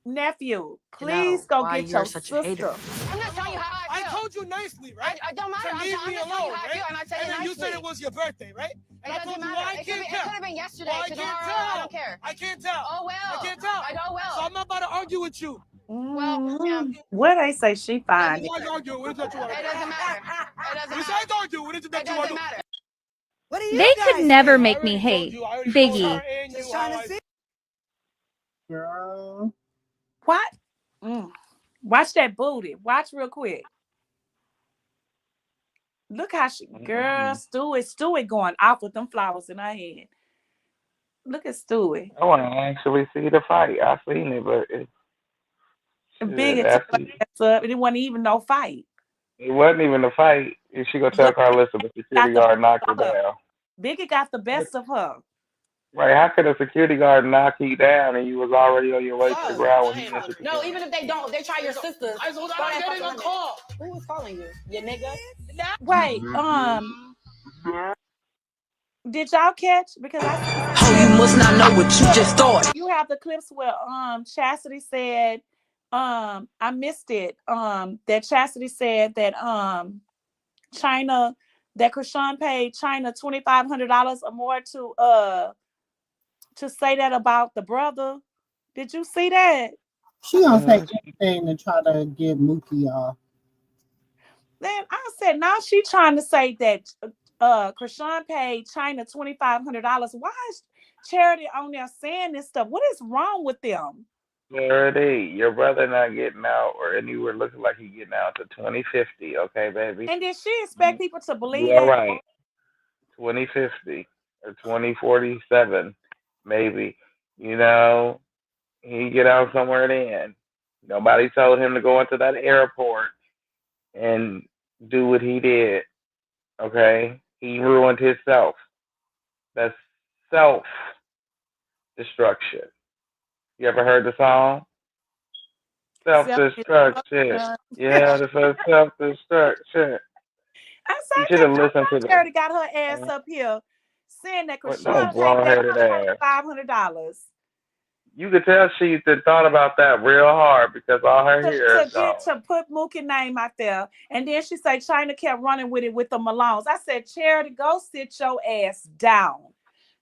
Nephew, please go get your sister. I'm just telling you how I feel. I told you nicely, right? I don't matter. To leave me alone, right? And I said and then nicely. you said it was your birthday, right? And I told you, well, I can't tell. It could have been yesterday. Well, I can't tell. I don't care. I can't tell. Oh, well. I can't tell. I don't well. So I'm not about to argue with you. Well, yeah. What they say she fine. Why are you arguing? What is that you arguing? It doesn't matter. It doesn't matter. Besides arguing, what is it that you arguing? It doesn't matter. They could never make me hate Biggie. Girl. What? Watch that booty. Watch real quick. Look how girl, Stewie going off with them flowers in her hand. Look at Stewie. I want to actually see the fight. I seen it, but Big it, and took her ass up. It wasn't even no fight. it wasn't even a fight. And she gonna tell Carlissa the security guard knocked her down. Biggie got the best of her. Right? How could a security guard knock you down and you was already on your way to the ground when he entered the No, even if they don't, they try your sisters. Who was calling you? Your nigga? Wait, did y'all catch? Because you must not know what you just thought. You have the clips where Chastity said, I missed it. That Chastity said that China, that Krishan paid China $2,500 or more to say that about the brother. Did you see that? She gonna say anything to try to get Mookie off. Then I said, now she trying to say that Krishan paid China $2,500. Why is Charity on there saying this stuff? What is wrong with them? Charity, your brother not getting out, or anywhere looking like he getting out to 2050. Okay, baby. And did she expect people to believe you all that? Right. 2050 or 2047, maybe. You know, he get out somewhere then. Nobody told him to go into that airport and do what he did. Okay? He ruined himself. That's self-destruction. You ever heard the song? Self-destruction. Yeah, the self-destruction. You should have listened to Charity got her ass up here saying that Krishan paid that $500. You could tell she thought about that real hard because all her hair to put Mookie name out there. And then she said China kept running with it with the Malones. I said, Charity, go sit your ass down.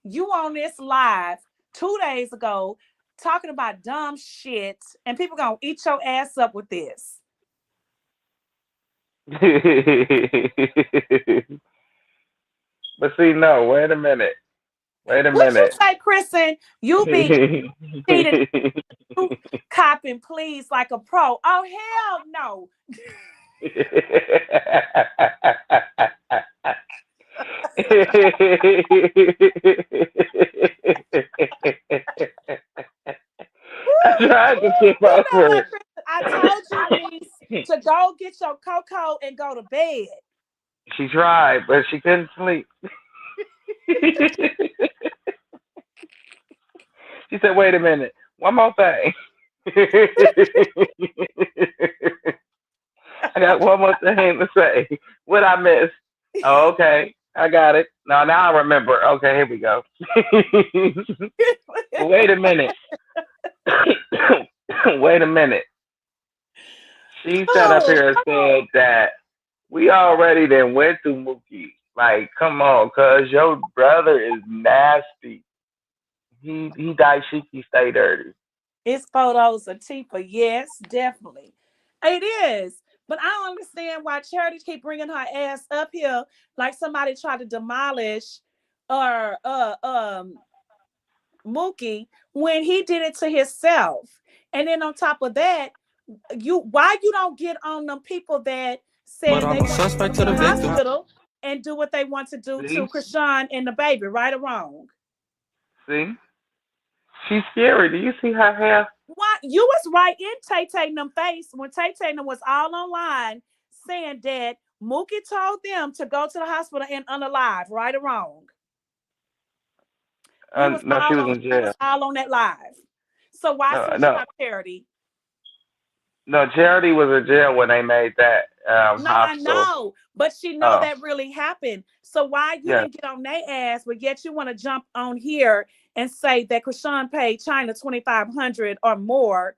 You on this live 2 days ago talking about dumb shit, and people gonna eat your ass up with this. But see, no, wait a minute. What you say, Kristen? You be cheating, copping, please, like a pro. Oh, hell no. I tried to keep up with it. I told you, niece, to go get your cocoa and go to bed. She tried, but she couldn't sleep. She said, wait a minute. One more thing. I got one more thing to say. What I missed? Oh, okay. I got it. Now I remember. Okay, here we go. Wait a minute. Wait a minute. She sat up here and said that we already then went through Mookie. Like, come on, cuz your brother is nasty. He daishiki stay dirty. His photos are Tifa. Yes, definitely. It is. But I don't understand why Charity keep bringing her ass up here like somebody tried to demolish or Mookie when he did it to himself. And then on top of that, why you don't get on them people that said they suspect to the hospital and do what they want to do to Krishan and the baby, right or wrong? See? She's scary. Do you see her hair? Why you was right in Tay-Tay them face when Tay-Tay them was all online saying that Mookie told them to go to the hospital and unalive, right or wrong? No, she was in jail. He was all on that live. So why switch about Charity? No, Charity was in jail when they made that hospital. I know, but she know that really happened. So why you didn't get on their ass, but yet you want to jump on here and say that Krishan paid China $2,500 or more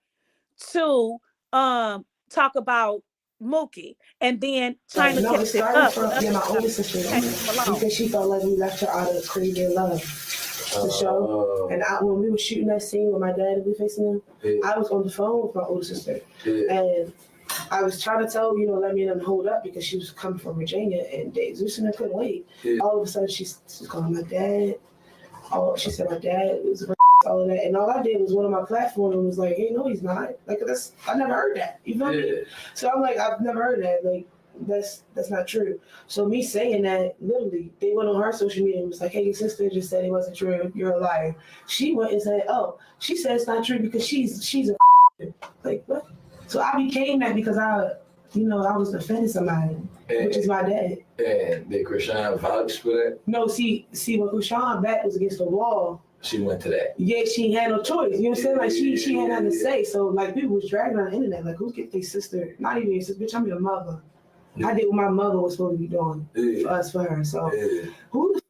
to talk about Mookie, and then China it started from my older sister because she felt like we left her out of Crazy in Love, the show. And when we were shooting that scene with my dad and we facing him, I was on the phone with my older sister, and I was trying to tell, let me hold up because she was coming from Virginia and Zeus and I couldn't wait. Yeah. All of a sudden she's calling my dad. Oh, she said my dad was all of that. And all I did was one of my platforms and was like, hey, no, he's not. Like, I never heard that. You feel me? So I'm like, I've never heard that. Like, that's not true. So me saying that, literally, they went on her social media and was like, hey, your sister just said it wasn't true. You're a liar. She went and said, oh, she said it's not true because she's a like, what? So I became that because I was offending somebody, which is my dad. And did Krishan vouch for that? No, see, when Krishan back was against the wall, she went to that. Yeah, she had no choice. You know what I'm saying? Like she had nothing to say. So like people was dragging on the internet, like who get their sister? Not even your sister, bitch, I'm your mother. Yeah. I did what my mother was supposed to be doing for her. So who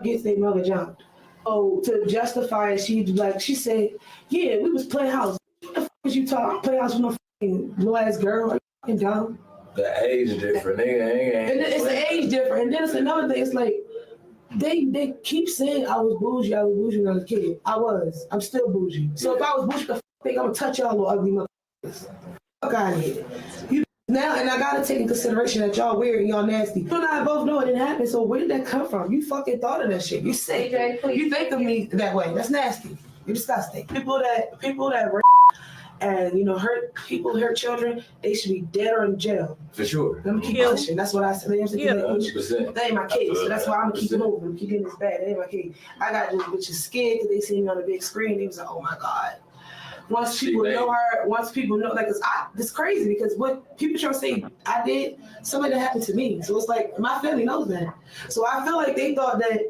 gets their mother jumped? Oh, to justify it, she said, yeah, we was playhouse. What the fuck is you talking? Playhouse with no fucking little ass girl. Are you fucking dumb? The age different, nigga. And it's the age different. And then it's another thing. It's like they keep saying I was bougie when I was a kid. I was. I'm still bougie. So if I was bougie, the fuck I'm gonna touch y'all little ugly motherfuckers. Fuck out of here. Now, and I gotta take in consideration that y'all weird and y'all nasty. You and I both know it didn't happen, so where did that come from? You fucking thought of that shit. You sick. You think of me that way. That's nasty. You're disgusting. People that rape and hurt children, they should be dead or in jail. For sure. Let me keep pushing. That's what I said. 100%. They ain't my kids, so that's why I'm gonna keep it moving. I'm keeping this bad. They ain't my kids. I got those bitches scared because they see me on the big screen. They was like, oh my God. Once people know, like, it's crazy because what people try to say I did, something that happened to me. So it's like, my family knows that. So I feel like they thought that,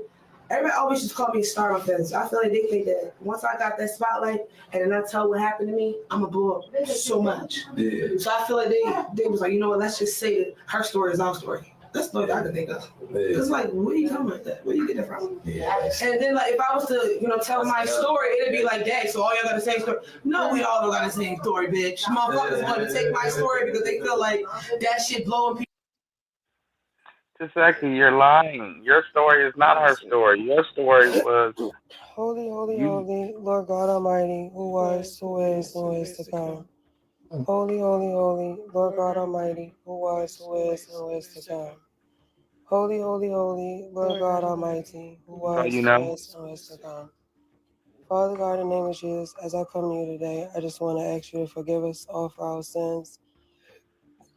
everybody always just call me a star on family. So I feel like they think that once I got that spotlight and then I tell what happened to me, I'm going to blow up so much. Yeah. So I feel like they was like, you know what, let's just say that her story is our story. That's the only thing I can think of. Yeah. It's like, where you coming with that? Where you get that from? Yeah. And then, like, if I was to, tell my story, it'd be like, dang, so all y'all got the same story. No, we all don't got the same story, bitch. Motherfuckers want to take my story because they feel like that shit blowing people. Taseki, you're lying. Your story is not her story. Your story was Holy, holy, holy, Lord God Almighty, who was, who is to come. Holy, holy, holy, Lord God Almighty, who was, who is to come. Holy, holy, holy, Lord God Almighty, who was, who is to come. Father God, in the name of Jesus, as I come to you today, I just want to ask you to forgive us all for our sins.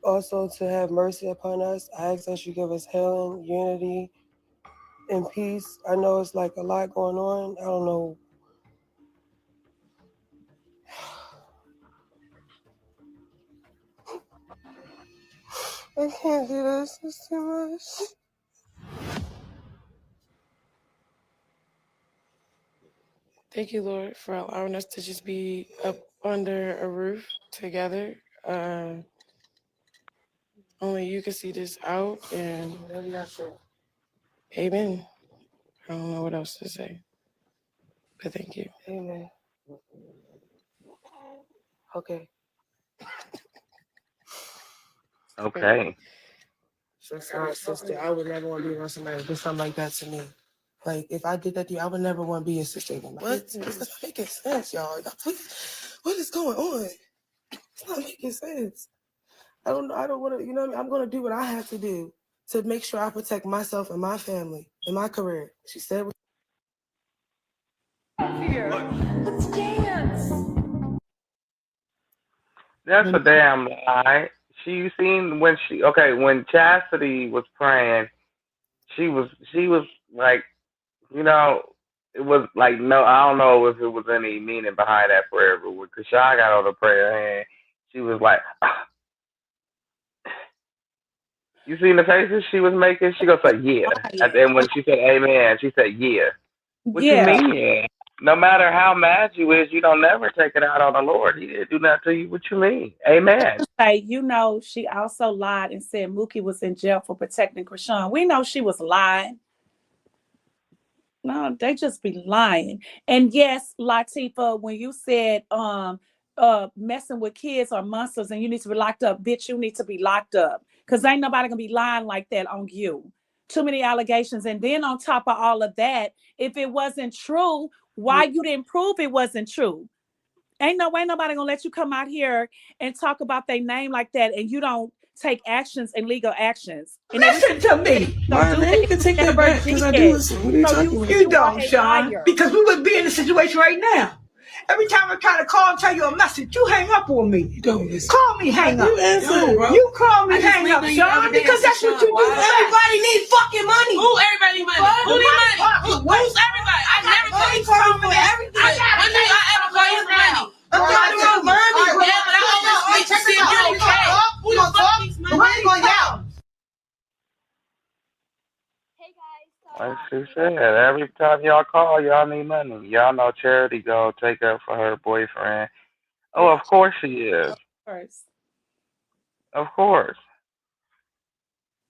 Also, to have mercy upon us. I ask that you give us healing, unity, and peace. I know it's like a lot going on. I don't know. I can't do this. It's too much. Thank you, Lord, for allowing us to just be up under a roof together. Only you can see this out, and amen. I don't know what else to say, but thank you. Amen. Okay. okay. So sorry, sister. I would never want to be around somebody who did something like that to me. Like, if I did that to you, I would never want to be your sister again. What? It's not making sense, y'all. What is going on? It's not making sense. I don't want to, what I mean? I'm going to do what I have to do to make sure I protect myself and my family and my career. She said. Let's dance. That's a damn lie. You seen when Chastity was praying, she was like, it was like, no, I don't know if it was any meaning behind that prayer, but when Krisha got on the prayer hand, she was like, you seen the faces she was making? She goes like, yeah. And then when she said amen, she said, yeah. What you mean, yeah? No matter how mad you is, you don't never take it out on the Lord. He didn't do nothing to you. What you mean? Amen. She also lied and said Mookie was in jail for protecting Krishan. We know she was lying. No, they just be lying. And yes, Latifah, when you said messing with kids are monsters and you need to be locked up, bitch, you need to be locked up. Because ain't nobody gonna be lying like that on you. Too many allegations. And then on top of all of that, if it wasn't true, why you didn't prove it wasn't true? Ain't no way nobody gonna let you come out here and talk about their name like that, and you don't take actions and legal actions. And listen to me. Marlene, You can take that back because I do listen. What are you talking about? You don't, Sean. Because we would be in a situation right now. Every time I try to call and tell you a message, you hang up on me. You don't listen. Call me, hang up. You answer, bro. You call me, hang up, Sean, because that's what you do. Everybody needs fucking money. Who everybody needs money? Who needs money? Who's everybody? I never call you for everything. When do I ever call you for money? I'm talking about money. Yeah, but I always wait to see if you're okay. Who the fuck needs money? Money going down. Like she said, every time y'all call, y'all need money. Y'all know Charity go take up for her boyfriend. Oh, of course she is. Of course.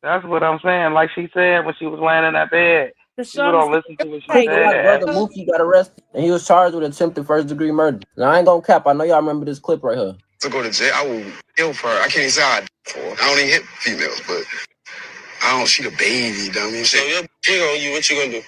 That's what I'm saying. Like she said when she was laying in that bed. People don't listen to what she My said. brother Mookie got arrested and he was charged with attempted first-degree murder. Now I ain't gonna cap. I know y'all remember this clip right here. To go to jail, I will kill for her. I can't even say I for her. I don't even hit females, but I don't. She the baby, you know what I mean? So your big on you. What you gonna do?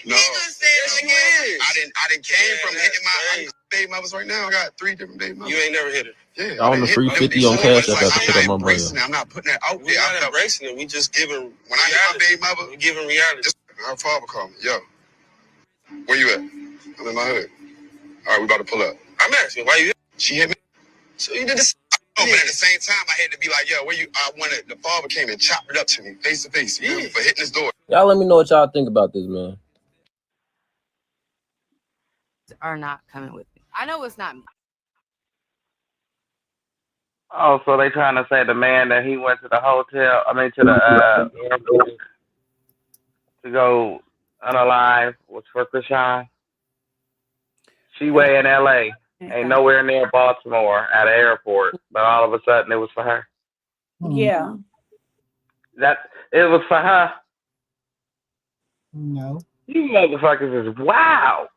No. I didn't came from hitting my baby mothers right now. I got 3 different baby mothers. You ain't never hit her. Yeah. On the free 50 on cash app. I'm not embracing it. I'm not putting that out there. I'm not embracing it. We just giving. When I hit my baby mother, we giving reality. Her father called me. Yo, where you at? I'm in my hood. All right, we about to pull up. I'm asking, why you hit? She hit me. So you did this. Oh, but at the same time, I had to be like, yo, where you? I wanted the father came and chopped it up to me, face to face, for hitting this door. Y'all let me know what y'all think about this, man. Are not coming with me. I know it's not me. Oh, so they trying to say the man that he went to the hotel, to the airport to go unalive was for Krishan. She way in LA. Ain't nowhere near Baltimore at an airport, but all of a sudden it was for her. Yeah. It was for her. No. You motherfuckers is wow.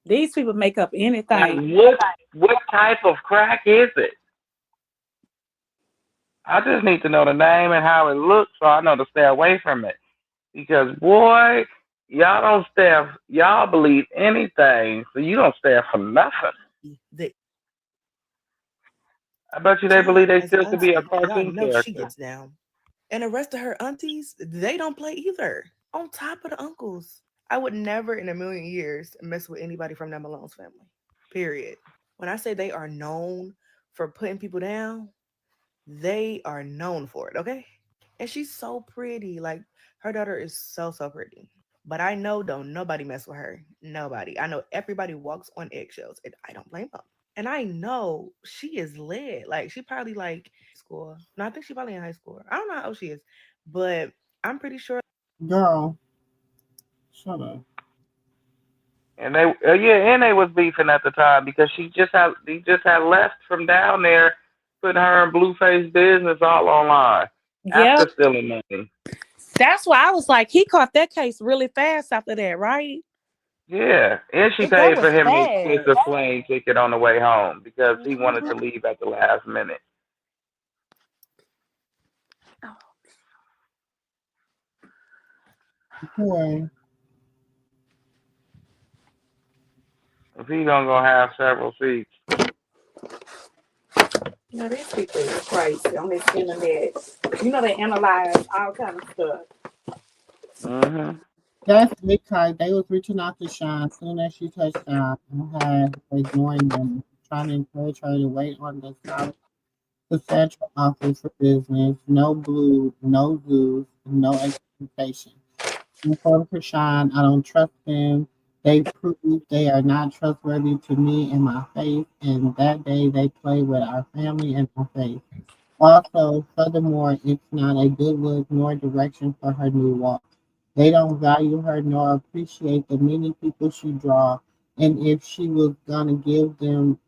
These people make up anything. Like, what type of crack is it? I just need to know the name and how it looks so I know to stay away from it. Because boy, y'all believe anything, so you don't stand for nothing. I bet you they believe they still could be a cartoon character. She gets down. And the rest of her aunties, they don't play either. On top of the uncles. I would never in a million years mess with anybody from that Malone's family. Period. When I say they are known for putting people down, they are known for it, okay? And she's so pretty. Like, her daughter is so pretty. But I know don't nobody mess with her. Nobody. I know everybody walks on eggshells, and I don't blame them. And I know she is lit. Like, she probably like school. No, I think she probably in high school. I don't know how old she is, but I'm pretty sure. Girl, shut up. And they was beefing at the time because he just had left from down there, putting her and Blueface business all online after stealing money. That's why I was like, he caught that case really fast after that, right? Yeah, and she paid for him to get the plane ticket on the way home because he wanted to leave at the last minute. Boy. If he gonna have several seats. You know, these people are crazy on this internet. You know, they analyze all kind of stuff. Mm-hmm. That's because they was reaching out to Sean as soon as she touched down and had ignoring them, trying to encourage her to wait on the solid substantial offer for business, no blue, no zoos, no expectation. And for Krishan, I don't trust them. They prove they are not trustworthy to me in my faith, and that day they play with our family and our faith. Also, furthermore, it's not a good look nor direction for her new walk. They don't value her nor appreciate the many people she draws. And if she was gonna give in,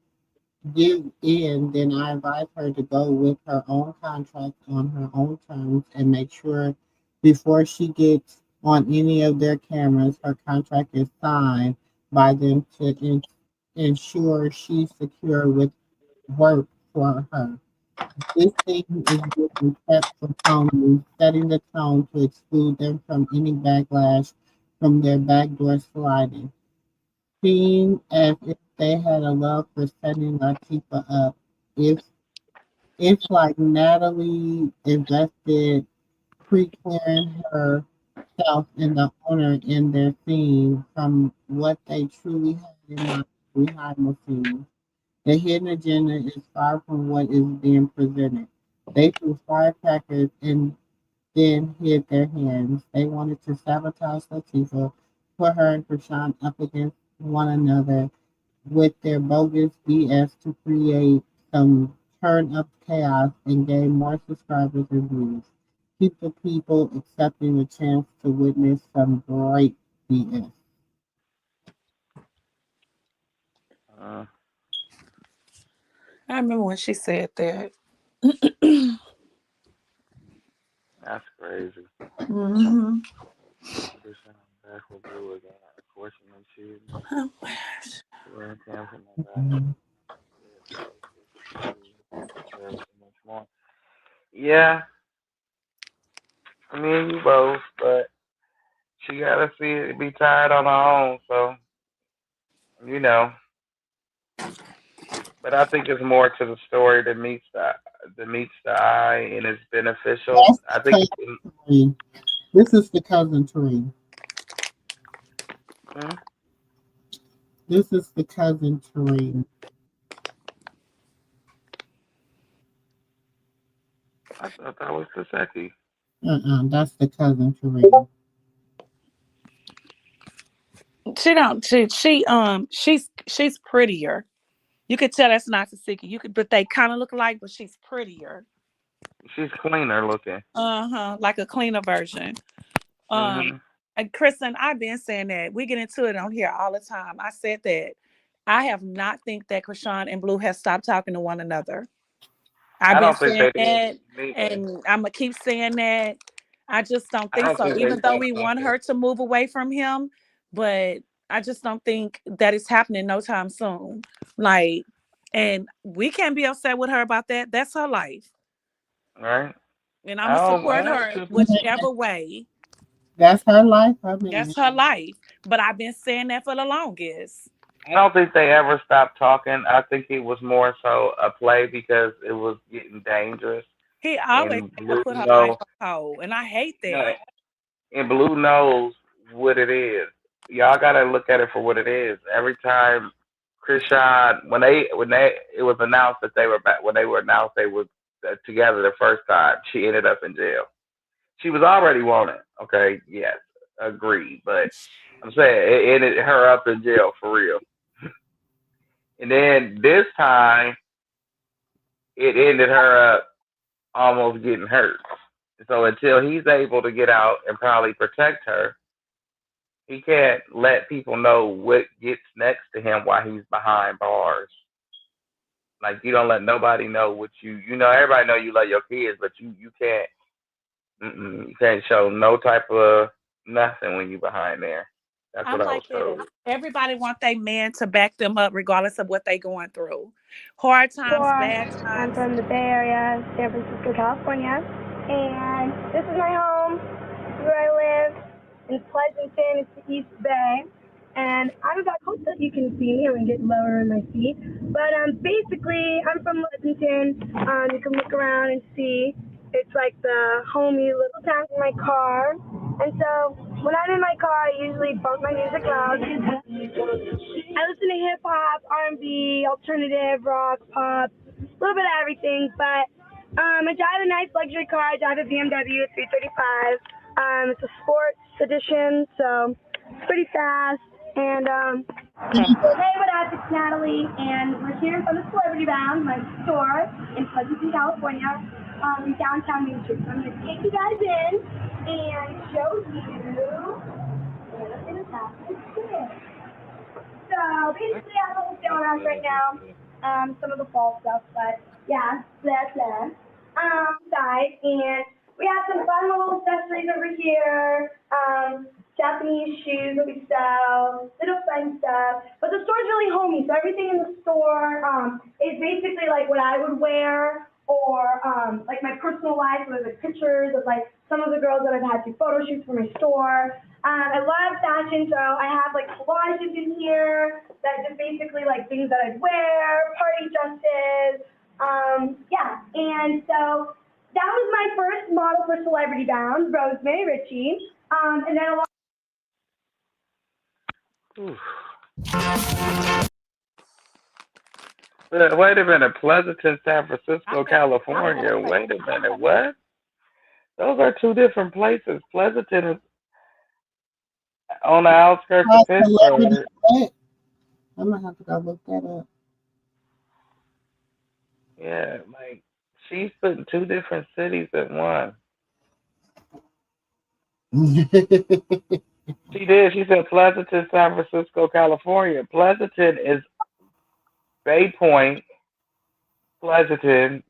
then I advise her to go with her own contract on her own terms and make sure before she gets on any of their cameras, her contract is signed by them to ensure she's secure with work for her. This thing is being kept from Tony, setting the tone to exclude them from any backlash from their backdoor sliding. seem as if they had a love for setting Latifah up. It's like Natalie invested pre-clearing herself and the owner in their scene from what they truly had in mind behind the scenes. The hidden agenda is far from what is being presented. They threw firecrackers and then hid their hands. They wanted to sabotage Latifah, put her and Krishan up against one another with their bogus BS to create some turn up chaos and gain more subscribers and views. Keep the people accepting the chance to witness some great BS. I remember when she said that. That's crazy. Mm-hmm. Krishan back with Blue again. Unfortunately, Oh, she ran down from my back. She deserves so much more. Yeah, me and you both, but she gotta see it be tired on her own. So you know, but I think it's more to the story that meets the eye and is beneficial. That's I the think. cousin tree. This is the cousin tree. Hmm? This is the cousin tree. I thought that was Saseki. That's the cousin tree. she don't. She's prettier. You could tell that's not Tasiki. You could, but they kind of look alike, but she's prettier. She's cleaner looking. Like a cleaner version. Um, Hmm. and Kristen, I've been saying that we get into it on here all the time. I said that I have not think that Krishan and Blue has stopped talking to one another. I've I been don't think saying they did that, neither. and I'm gonna keep saying that. I just don't I think don't so. think they Even though stopped we want talking. her to move away from him, but I just don't think that is happening no time soon. Like, and we can't be upset with her about that. That's her life, Right? and I'm gonna I support ain't her tripping. whichever way. That's her life. I mean, That's her life. But I've been saying that for the longest. I don't think they ever stopped talking. I think it was more so a play because it was getting dangerous. He always And had to Blue put her life knows, on hold, and I hate no, that. and Blue knows what it is. Y'all gotta look at it for what it is. Every time Krishan, when they it was announced that they were back, when they were announced they were together the first time, she ended up in jail. She was already wanted. Okay, yes, agreed. But I'm saying it ended her up in jail for real. And then this time, it ended her up almost getting hurt. So until he's able to get out and probably protect her, he can't let people know what gets next to him while he's behind bars. Like you don't let nobody know what you know. Everybody know you love your kids, but you can't you can't show no type of nothing when you behind there. That's I'm what I was like this. told. Everybody want their man to back them up regardless of what they going through. Hard times, bad I'm times. from the Bay Area, San Francisco, California, and this is my home, where I live in Pleasanton. It's the East Bay, and I'm about. Hope that you can see me. I'm gonna get lower in my seat, but basically, I'm from Pleasanton. You can look around and see. It's like the homey little town in my car, and so when I'm in my car, I usually bump my music loud. I listen to hip hop, R&B, alternative, rock, pop, a little bit of everything. But I drive a nice luxury car. I drive a BMW 335. It's a sports edition, so it's pretty fast. And hey, what up? It's Natalie, and we're here from the Celebrity Bound, my store in Pleasanton, California, in downtown Main Street. So I'm going to take you guys in and show you what's in the basket. So basically, I'm wholesale around right now. Some of the fall stuff, but yeah, that's that. Side, and we have some fun little accessories over here. Japanese shoes that we sell, little fun stuff. But the store's really homey, so everything in the store is basically like what I would wear, or like my personal life, with like pictures of like some of the girls that I've had do photo shoots for my store. I love fashion, so I have like collages in here that just basically like things that I'd wear, party dresses, yeah. And so that was my first model for Celebrity Bound, Rosemary Ritchie. And then a lot. Wait a minute, Pleasanton, San Francisco, California. Wait a minute, what? Those are two different places. Pleasanton is on the outskirts of Pittsburgh. I'm gonna have to go look that up. Yeah, like she's put in two different cities in one. She did. She said Pleasanton, San Francisco, California. Pleasanton is Bay Point, Pleasanton,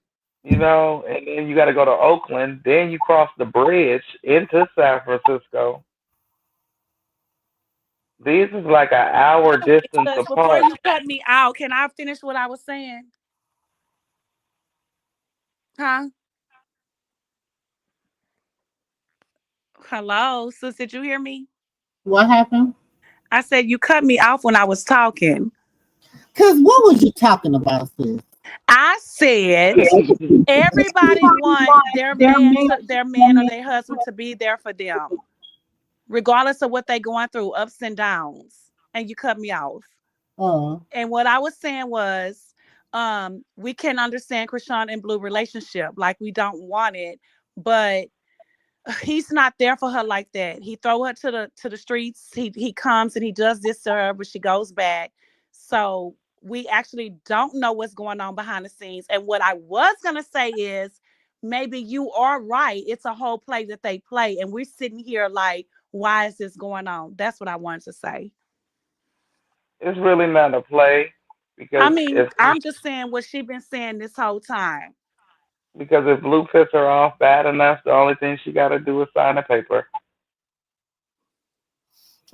and then you got to go to Oakland. Then you cross the bridge into San Francisco. These is like an hour distance Before apart. you cut me out, can I finish what I was saying? Huh? Hello, sis, did you hear me? What happened? I said you cut me off when I was talking. Cause what was you talking about, sis? I said everybody want their man or their husband to be there for them, regardless of what they're going through, ups and downs. And you cut me off. And what I was saying was, we can understand Krishan and Blue relationship, like we don't want it, but he's not there for her like that. He throw her to the streets. He comes and he does this to her, but she goes back. So we actually don't know what's going on behind the scenes. And what I was gonna say is maybe you are right. It's a whole play that they play, and we're sitting here like, why is this going on? That's what I wanted to say. It's really not a play I because mean, I'm just saying what she been saying this whole time. if Blue pisses her off bad enough, the only thing she got to do is sign a paper.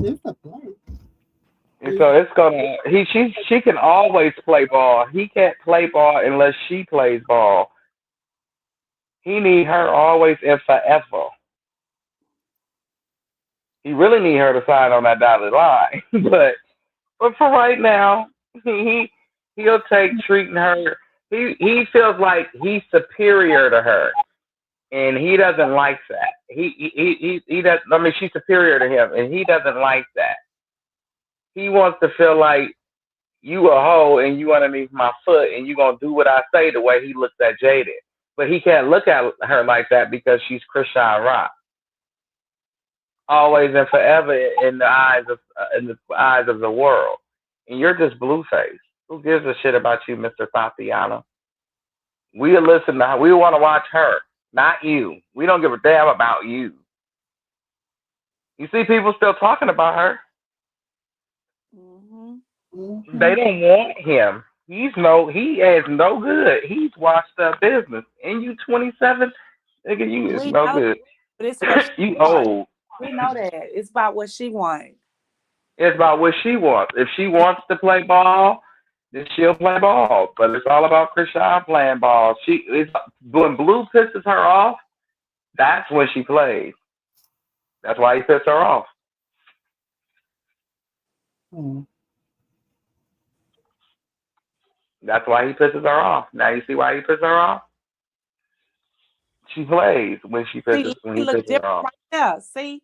It's a play. And so it's gonna she can always play ball. He can't play ball unless she plays ball. He need her always and forever. He really need her to sign on that dotted line. but for right now, he'll take treating her. He feels like he's superior to her, and he doesn't like that. He does. I mean, she's superior to him, and he doesn't like that. He wants to feel like you a hoe and you underneath my foot and you gonna do what I say the way he looks at Jaded. But he can't look at her like that because she's Krishan Rock. Always and forever in the eyes of the world. And you're just Blueface. Who gives a shit about you, Mr. Tatiana? We want to watch her, not you. We don't give a damn about you. You see people still talking about her. They don't want him. He is no good. He's washed up business. And you 27, nigga, you is no good. But it's what she you wants. old. We know that. It's about what she wants. It's about what she wants. If she wants to play ball, then she'll play ball. But it's all about Krishan playing ball. When Blue pisses her off, that's when she plays. That's why he pissed her off. That's why he pisses her off. Now you see why he pisses her off? She plays when he pisses her off. Right there. See?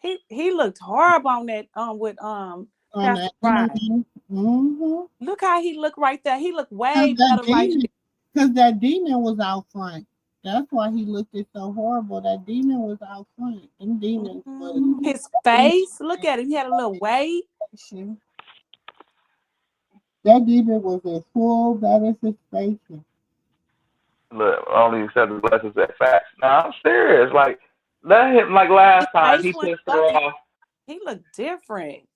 He looked horrible on that with Pastor Brian. Look how he looked right there. He looked way better right there. Because that demon was out front. That's why he looked so horrible. That demon was out front. Them demons his face, look at him. He had a little weight. That demon was as full manifestation. Look, only accept the blessings that facts. No, I'm serious. Like, let him, like last time, he pissed her off. He looked different.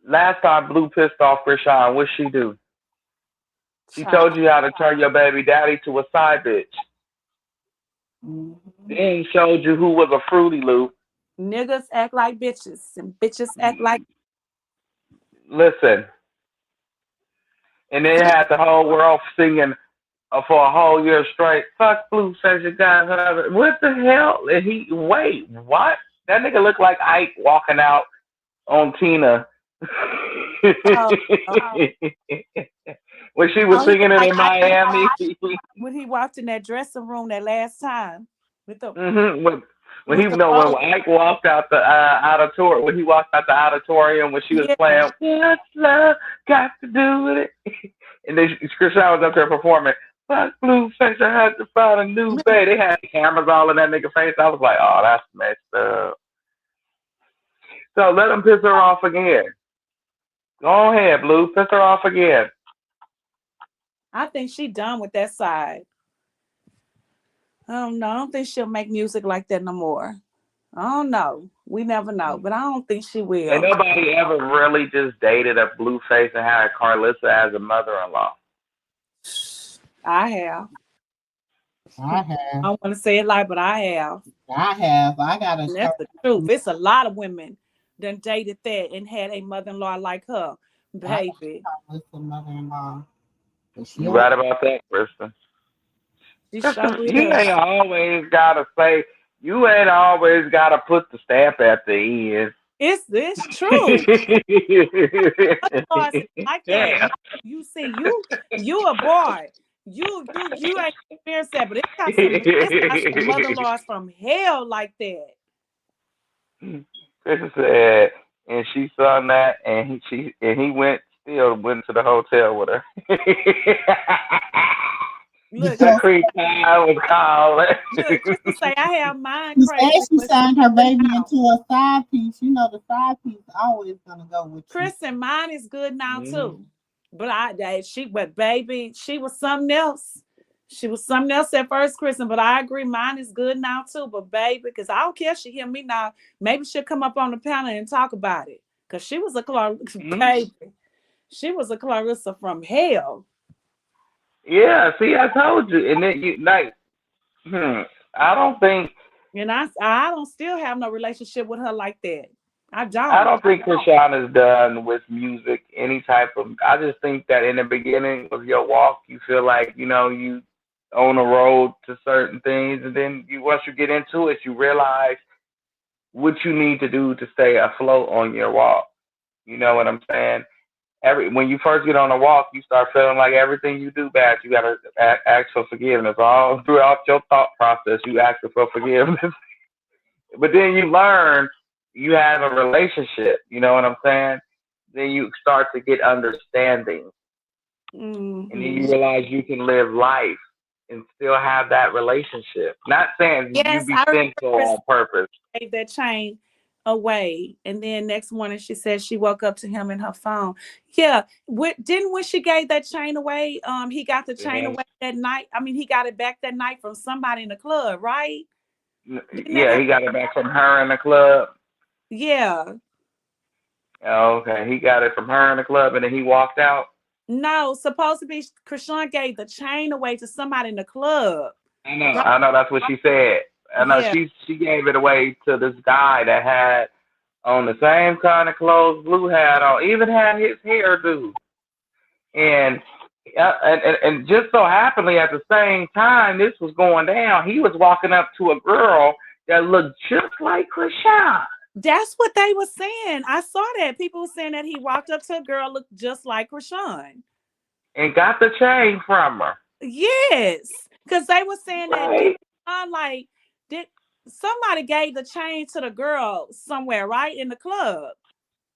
Last time Blue pissed off Krishan, what'd she do? She told you how to turn your baby daddy to a side bitch. Then he showed you who was a Fruity Loop. Niggas act like bitches, and bitches act like... Listen. And then had the whole world singing for a whole year straight. Fuck Blue says you got her. What the hell? And wait, what? That nigga looked like Ike walking out on Tina. When she was Oh, he singing looked it like in Miami. when he walked in that dressing room that last time with the When he when Ike walked out the auditorium, when he walked out the auditorium when she was playing "What's Love Got to Do with It," and then Chris was up there performing. Fuck Blueface, I had to find a new bae. They had cameras all in that nigga face. I was like, oh, that's messed up. So let him piss her off again. Go ahead, Blue, piss her off again. I think she done with that side. I don't know. I don't think she'll make music like that no more. I don't know. We never know, but I don't think she And will. nobody ever really just dated a Blueface and had Carlissa as a mother-in-law. I have. I have. I don't want to say it like, but I have. I have. I got a. That's the truth. It's a lot of women done dated that and had a mother-in-law like her, baby. With the mother-in-law. You right about that, Kristen. Kristen, you ain't always gotta say. You ain't always gotta put the stamp at the end. It's true. Like that. You see, you a boy. You ain't experienced that, but it's got some mother-in-laws from hell like that. Kristen said, and she saw that, and he went to the hotel with her. Look, that creep I was called. Look, Kristen say I have mine She crazy. said she signed her baby into a side piece. You know the side piece always gonna go with you. Kristen, mine is good now too. But baby, she was something else. She was something else at first, Kristen. But I agree, mine is good now too. But baby, because I don't care if she hear me now. Maybe she'll come up on the panel and talk about it. Cause she was a baby. She was a Clarissa from hell. Yeah, see, I told you, and then I don't think, and I don't still have no relationship with her like that. I I don't. don't think Krishan is done with music. Any type of, I just think that in the beginning of your walk, you feel like you on a road to certain things, and then once you get into it, you realize what you need to do to stay afloat on your walk. You know what I'm saying? When you first get on a walk, you start feeling like everything you do bad, you gotta ask for forgiveness. All throughout your thought process, you ask for forgiveness. But then you learn you have a relationship. You know what I'm saying? Then you start to get understanding, and then you realize you can live life and still have that relationship. Not saying you be sinful on purpose. Gave that chain away, and then next morning she said she woke up to him in her phone. Yeah, didn't when she gave that chain away, he got the chain away that night. I mean, he got it back that night from somebody in the club, right? Yeah, he got it back from her in the club. Yeah. Oh, okay, he got it from her in the club, and then he walked out. No, supposed to be Krishan gave the chain away to somebody in the club. I know, right? I know that's what she said. I know she gave it away to this guy that had on the same kind of clothes Blue had on, even had his hairdo. And just so happenly at the same time this was going down, he was walking up to a girl that looked just like Krishan. That's what they were saying. I saw that. People were saying that he walked up to a girl looked just like Krishan. And got the chain from her. Yes. Because they were saying that did somebody gave the chain to the girl somewhere, right? In the club.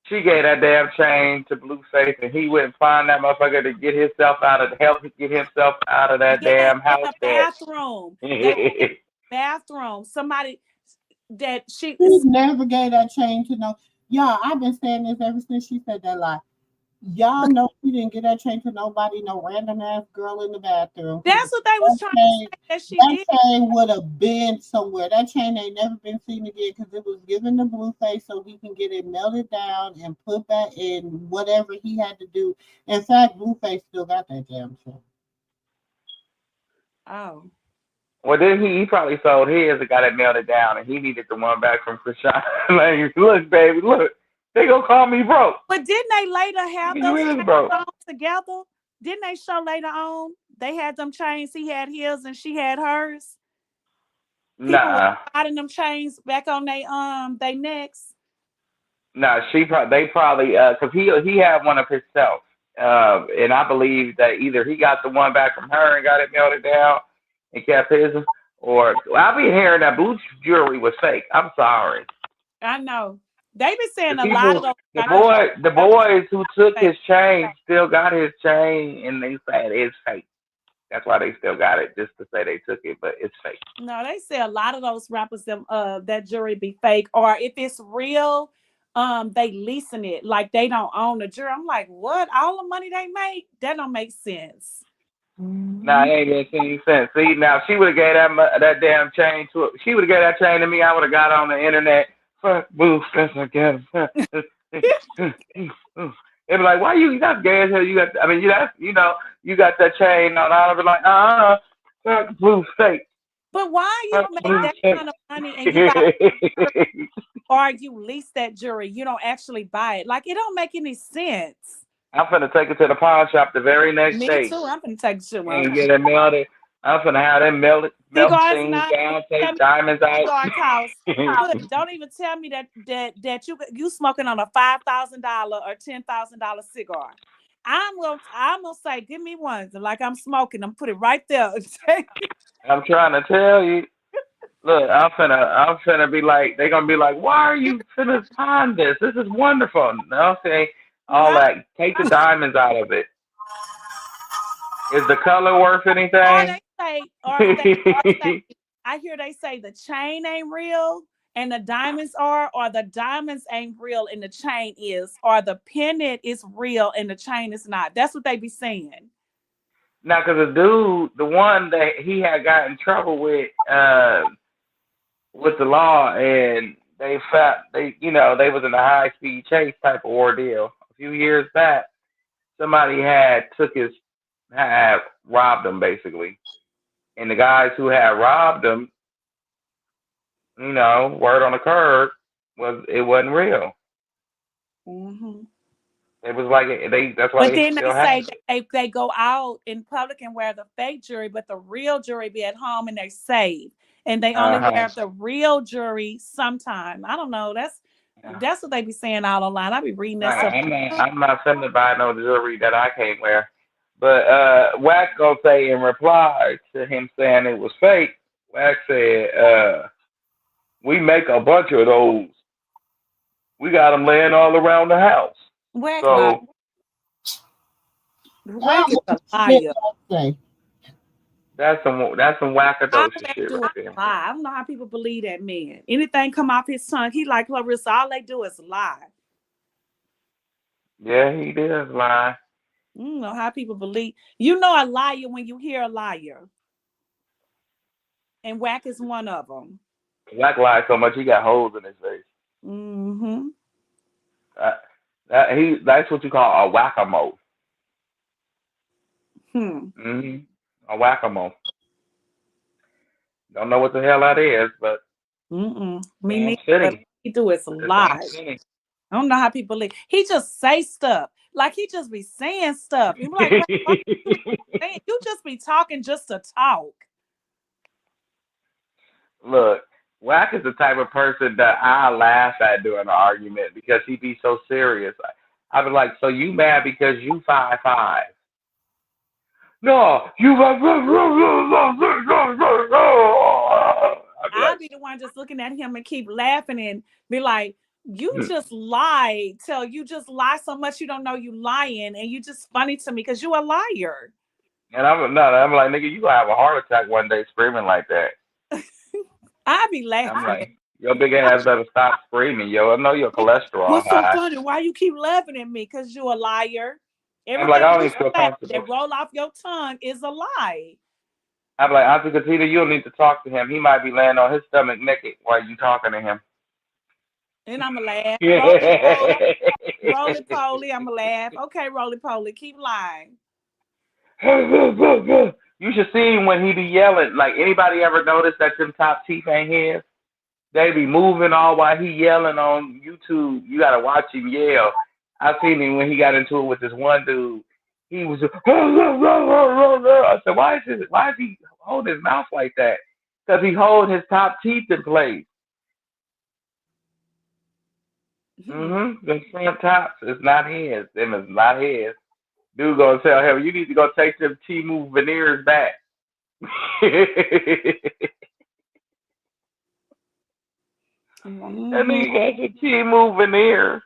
She gave that damn chain to Blueface, and he went and find that motherfucker to get himself out of that damn house. In the bathroom. Bathroom. Somebody that she never gave that chain to no. Y'all, I've been saying this ever since she said that lie. Y'all know she didn't get that chain to nobody, no random ass girl in the bathroom. That's what they was trying to say that she did. That chain would have been somewhere. That chain ain't never been seen again because it was given to Blueface so he can get it melted down and put back in whatever he had to do. In fact, Blueface still got that damn chain. Oh. Well, then he probably sold his and got it melted down, and he needed the one back from Krishan. Like, look, baby, look. They gonna call me broke. But didn't they later have those chains together? Didn't they show later on? They had them chains. He had his and she had hers. People with Nah, sliding them chains back on they necks. nah. They probably because he had one of himself. And I believe that either he got the one back from her and got it melted down and kept his, or I'll be hearing that blue jewelry was fake. I'm sorry. I know. They been The saying a lot of people, those rappers the rappers boys who took fake. his chain still got his chain, and they said it's fake. That's why they still got it, just to say they took it, but it's fake. No, they say a lot of those rappers that jewelry be fake, or if it's real, they leasing it like they don't own the jewelry. I'm like, what? All the money they make? That don't make sense. Nah, it ain't making any sense. See, now she would have gave that damn chain to it. She would have gave that chain to me. I would have got on the internet. Fuck, boo, that's again. They'd be like, why you got gay as hell? You got, I mean, you got that chain on. I'll be like, fuck, blue fake. But why you Fuck, make blue that fake. kind of money and you buy or you lease that jewelry? You don't actually buy it. Like it don't make any sense. I'm finna take it to the pawn shop the very next Me day too. I'm gonna take shit one. and get it melted. I'm finna have them melt Cigars things not. down, Tell take me diamonds out. cigar costs. Look, don't even tell me that you smoking on a $5,000 or $10,000 cigar. I'm gonna say, give me one. Like I'm smoking. I'm put it right there. I'm trying to tell you. Look, I'm finna be like, they gonna be like, why are you finna find this? This is wonderful. No, say all Not, that. Take the diamonds out of it. Is the color worth or anything? they say, or say, I hear they say the chain ain't real and the diamonds are, or the diamonds ain't real and the chain is, or the pendant is real and the chain is not. That's what they be saying. Now, cause the dude, the one that he had got in trouble with the law, and they was in a high speed chase type of ordeal. A few years back, somebody had robbed him basically, and the guys who had robbed him, word on the curb was it wasn't real. Mm-hmm. It was like that's why But they then they still have say it. they go out in public and wear the fake jewelry, but the real jewelry be at home and they're safe. And they only Uh-huh. wear the real jewelry sometime. I don't know. That's what they be saying all online. I be reading Nah, that stuff. I'm not finna buy no jewelry that I can't wear. But Wax gonna say in reply to him saying it was fake, Wax said, we make a bunch of those. We got them laying all around the house. Wack lie. So Wack is a liar. that's some All wackadocious they shit do right is there. lie. I don't know how people believe that man. Anything come off his tongue, he like Clarissa. All they do is lie. Yeah, he does lie. I don't know how people believe. You know a liar when you hear a liar. And Wack is one of them. Wax lies so much he got holes in his face. Mm-hmm. That's what you call a whack-a-mole. Hmm. A whack-a-mole. Don't know what the hell that is, but Mm-mm. Me damn neither. But city. he do is It's damn lie. city. I don't know how people live. He just say stuff. Like he just be saying stuff. You be like, why you saying? You just be talking just to talk. Look, Wack is the type of person that I laugh at during an argument because he be so serious. I be like, so you mad because you 5'5"? No, you. I'd be I'll like, be the one just looking at him and keep laughing and be like, you just lie till you just lie so much you don't know you lying and you just funny to me because you a liar. and I'm like, nigga, you gonna have a heart attack one day screaming like that. I be I'm laughing. like, your big ass better stop screaming, yo. I know your cholesterol What's so high. funny? Why you keep laughing at me? Because you a liar. I'm like, Everything I don't you even feel say comfortable. that roll off your tongue is a lie. I'm like, Auntie Katita, you don't need to talk to him. He might be laying on his stomach naked while you talking to him. And I'ma laugh. Yeah. Roly poly, I'ma laugh. Okay, roly poly, keep lying. You should see him when he be yelling. Like, anybody ever notice that them top teeth ain't his? They be moving all while he yelling on YouTube. You gotta watch him yell. I seen him when he got into it with this one dude. He was just, I said, why is he holding his mouth like that? Because he hold his top teeth in place. The front tops is not his. Them is not his. Dude gonna tell him, you need to go take them MooMoo veneers back. That nigga got the MooMoo veneers.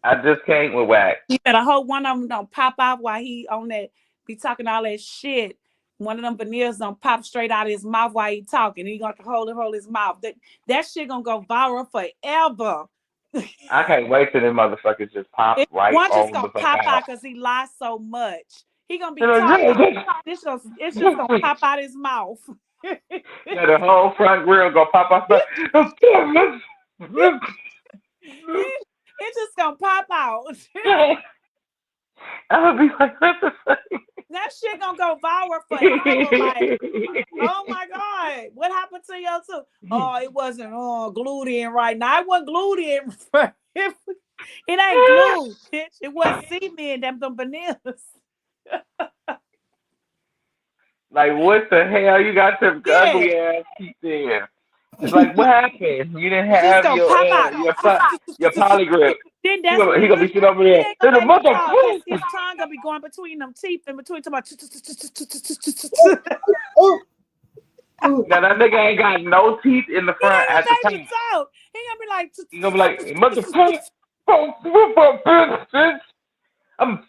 I just can't with wax. You better hope one of them don't pop out while he on that, be talking all that shit. One of them veneers don't pop straight out of his mouth while he talking. He gonna hold his mouth. That shit gonna go viral forever. I can't wait till them motherfuckers just pop right One just on gonna the fuck pop out. out because he lies so much. He gonna be talking. It's just gonna pop out his mouth. Yeah, the whole front grill gonna pop out. It's just gonna pop out. I would be like, what the fuck? That shit gonna go viral forever. Like, oh my God, what happened to your tooth? Oh, it wasn't glued in right now. It wasn't glued in. It ain't glued, bitch. It was cement, them veneers. Like, what the hell? You got some ugly ass teeth there. It's like, what happened? You didn't have your polygrip. Then He that's when gonna be sitting over there. His tongue gonna be going between them teeth and between Now that nigga ain't got no teeth in the front at the top. He gonna be like, motherfucker, I'm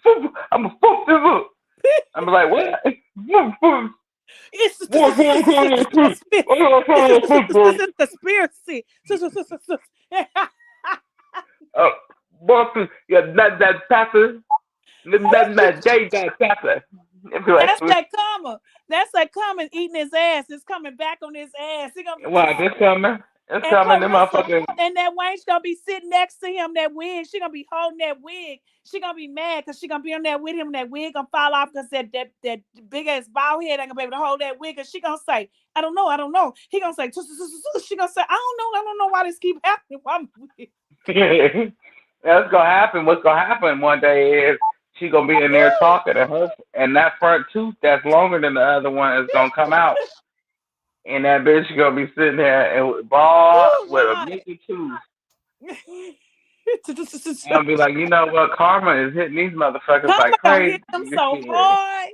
a fuck this up. I'm like, what? It's conspiracy. Boston, that passer, that gay guy passer. That's that coming. That's that coming eating his ass. It's coming back on his ass. Wow, this coming. It's coming. Them motherfuckers. And that Wayne's gonna be sitting next to him. That wig. She gonna be holding that wig. She gonna be mad because she gonna be on there with him. That wig gonna fall off because that big ass bald head ain't gonna be able to hold that wig. And she gonna say, I don't know. He gonna say, she gonna say, I don't know why this keep happening. That's gonna happen. What's gonna happen one day is she gonna be in there talking to her, and that front tooth that's longer than the other one is gonna come out. And that bitch gonna be sitting there and bald with a missing tooth. And I'll be like, you know what? Karma is hitting these motherfuckers like crazy. Hit them so hard,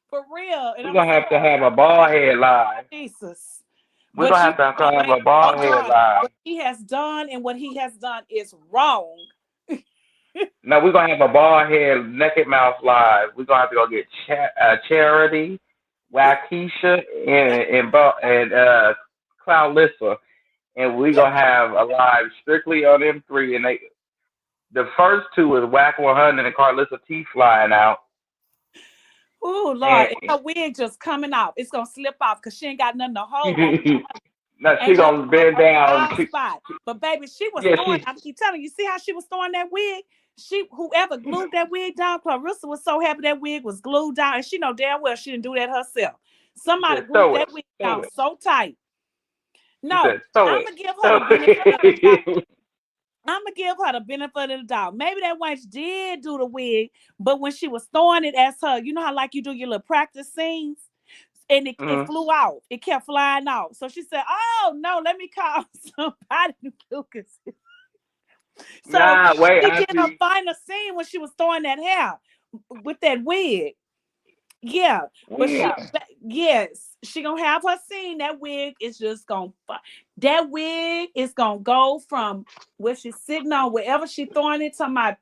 for real. And we're gonna have to have a bald head live. Jesus. We're gonna have to have a bald head live. What he has done and what he has done is wrong. No, we're gonna have a bald head, naked mouth live. We're gonna have to go get Charity, Waukesha, and Cloud Lissa, and we're gonna have a live strictly on them three. And the first two is Whack 100 and Carlissa teeth flying out. Oh Lord, and her wig just coming off. It's gonna slip off because she ain't got nothing to hold on. No, she gonna bend down. But baby, she was throwing. I keep telling you, see how she was throwing that wig? Whoever glued that wig down, Clarissa was so happy that wig was glued down, and she know damn well she didn't do that herself. Somebody glued that wig down so tight. No, I'm gonna give her the benefit of the doubt. I'm gonna give her the benefit of the doubt. Maybe that wench did do the wig, but when she was throwing it as her, you know how like you do your little practice scenes, and it flew out. It kept flying out. So she said, "Oh no, let me call somebody to Lucas." So she did her final scene when she was throwing that hair with that wig. Yeah, but she gonna have her scene. That wig is just gonna go from where she's sitting on, wherever she's throwing it to my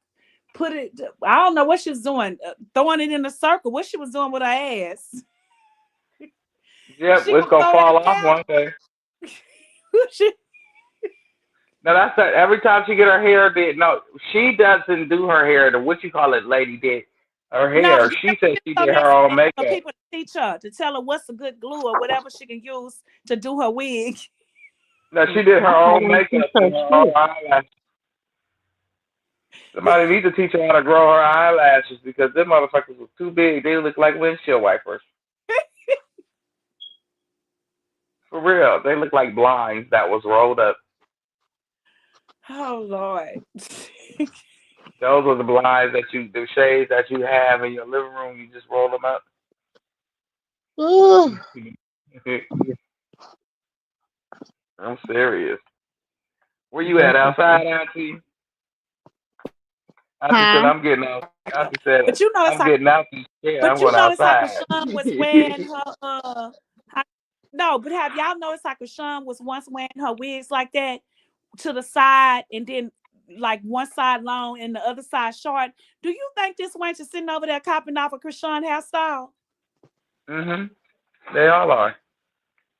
put it. I don't know what she's doing, throwing it in a circle. What she was doing with her ass. Yep, it's gonna fall off one day. No, that's that. Every time she get her hair did. No, she doesn't do her hair. What you call it, lady did her hair. No, she said she did her own makeup. People teach her to tell her what's a good glue or whatever she can use to do her wig. No, she did her own makeup and her own eyelashes. Somebody needs to teach her how to grow her eyelashes because them motherfuckers was too big. They look like windshield wipers. For real, they look like blinds that was rolled up. Oh Lord. Those are the blinds the shades that you have in your living room. You just roll them up. Ooh. I'm serious. Where you at? Outside, Auntie? Auntie said Huh? I'm getting out. Auntie said But you know it's I'm like getting out these chairs. I'm but you going know it's like outside. Rashawn was wearing her no, but have y'all noticed like Rashawn was once wearing her wigs like that to the side and then like one side long and the other side short? Do you think this wench is sitting over there copying off a Krishan hairstyle? Mhm. They all are.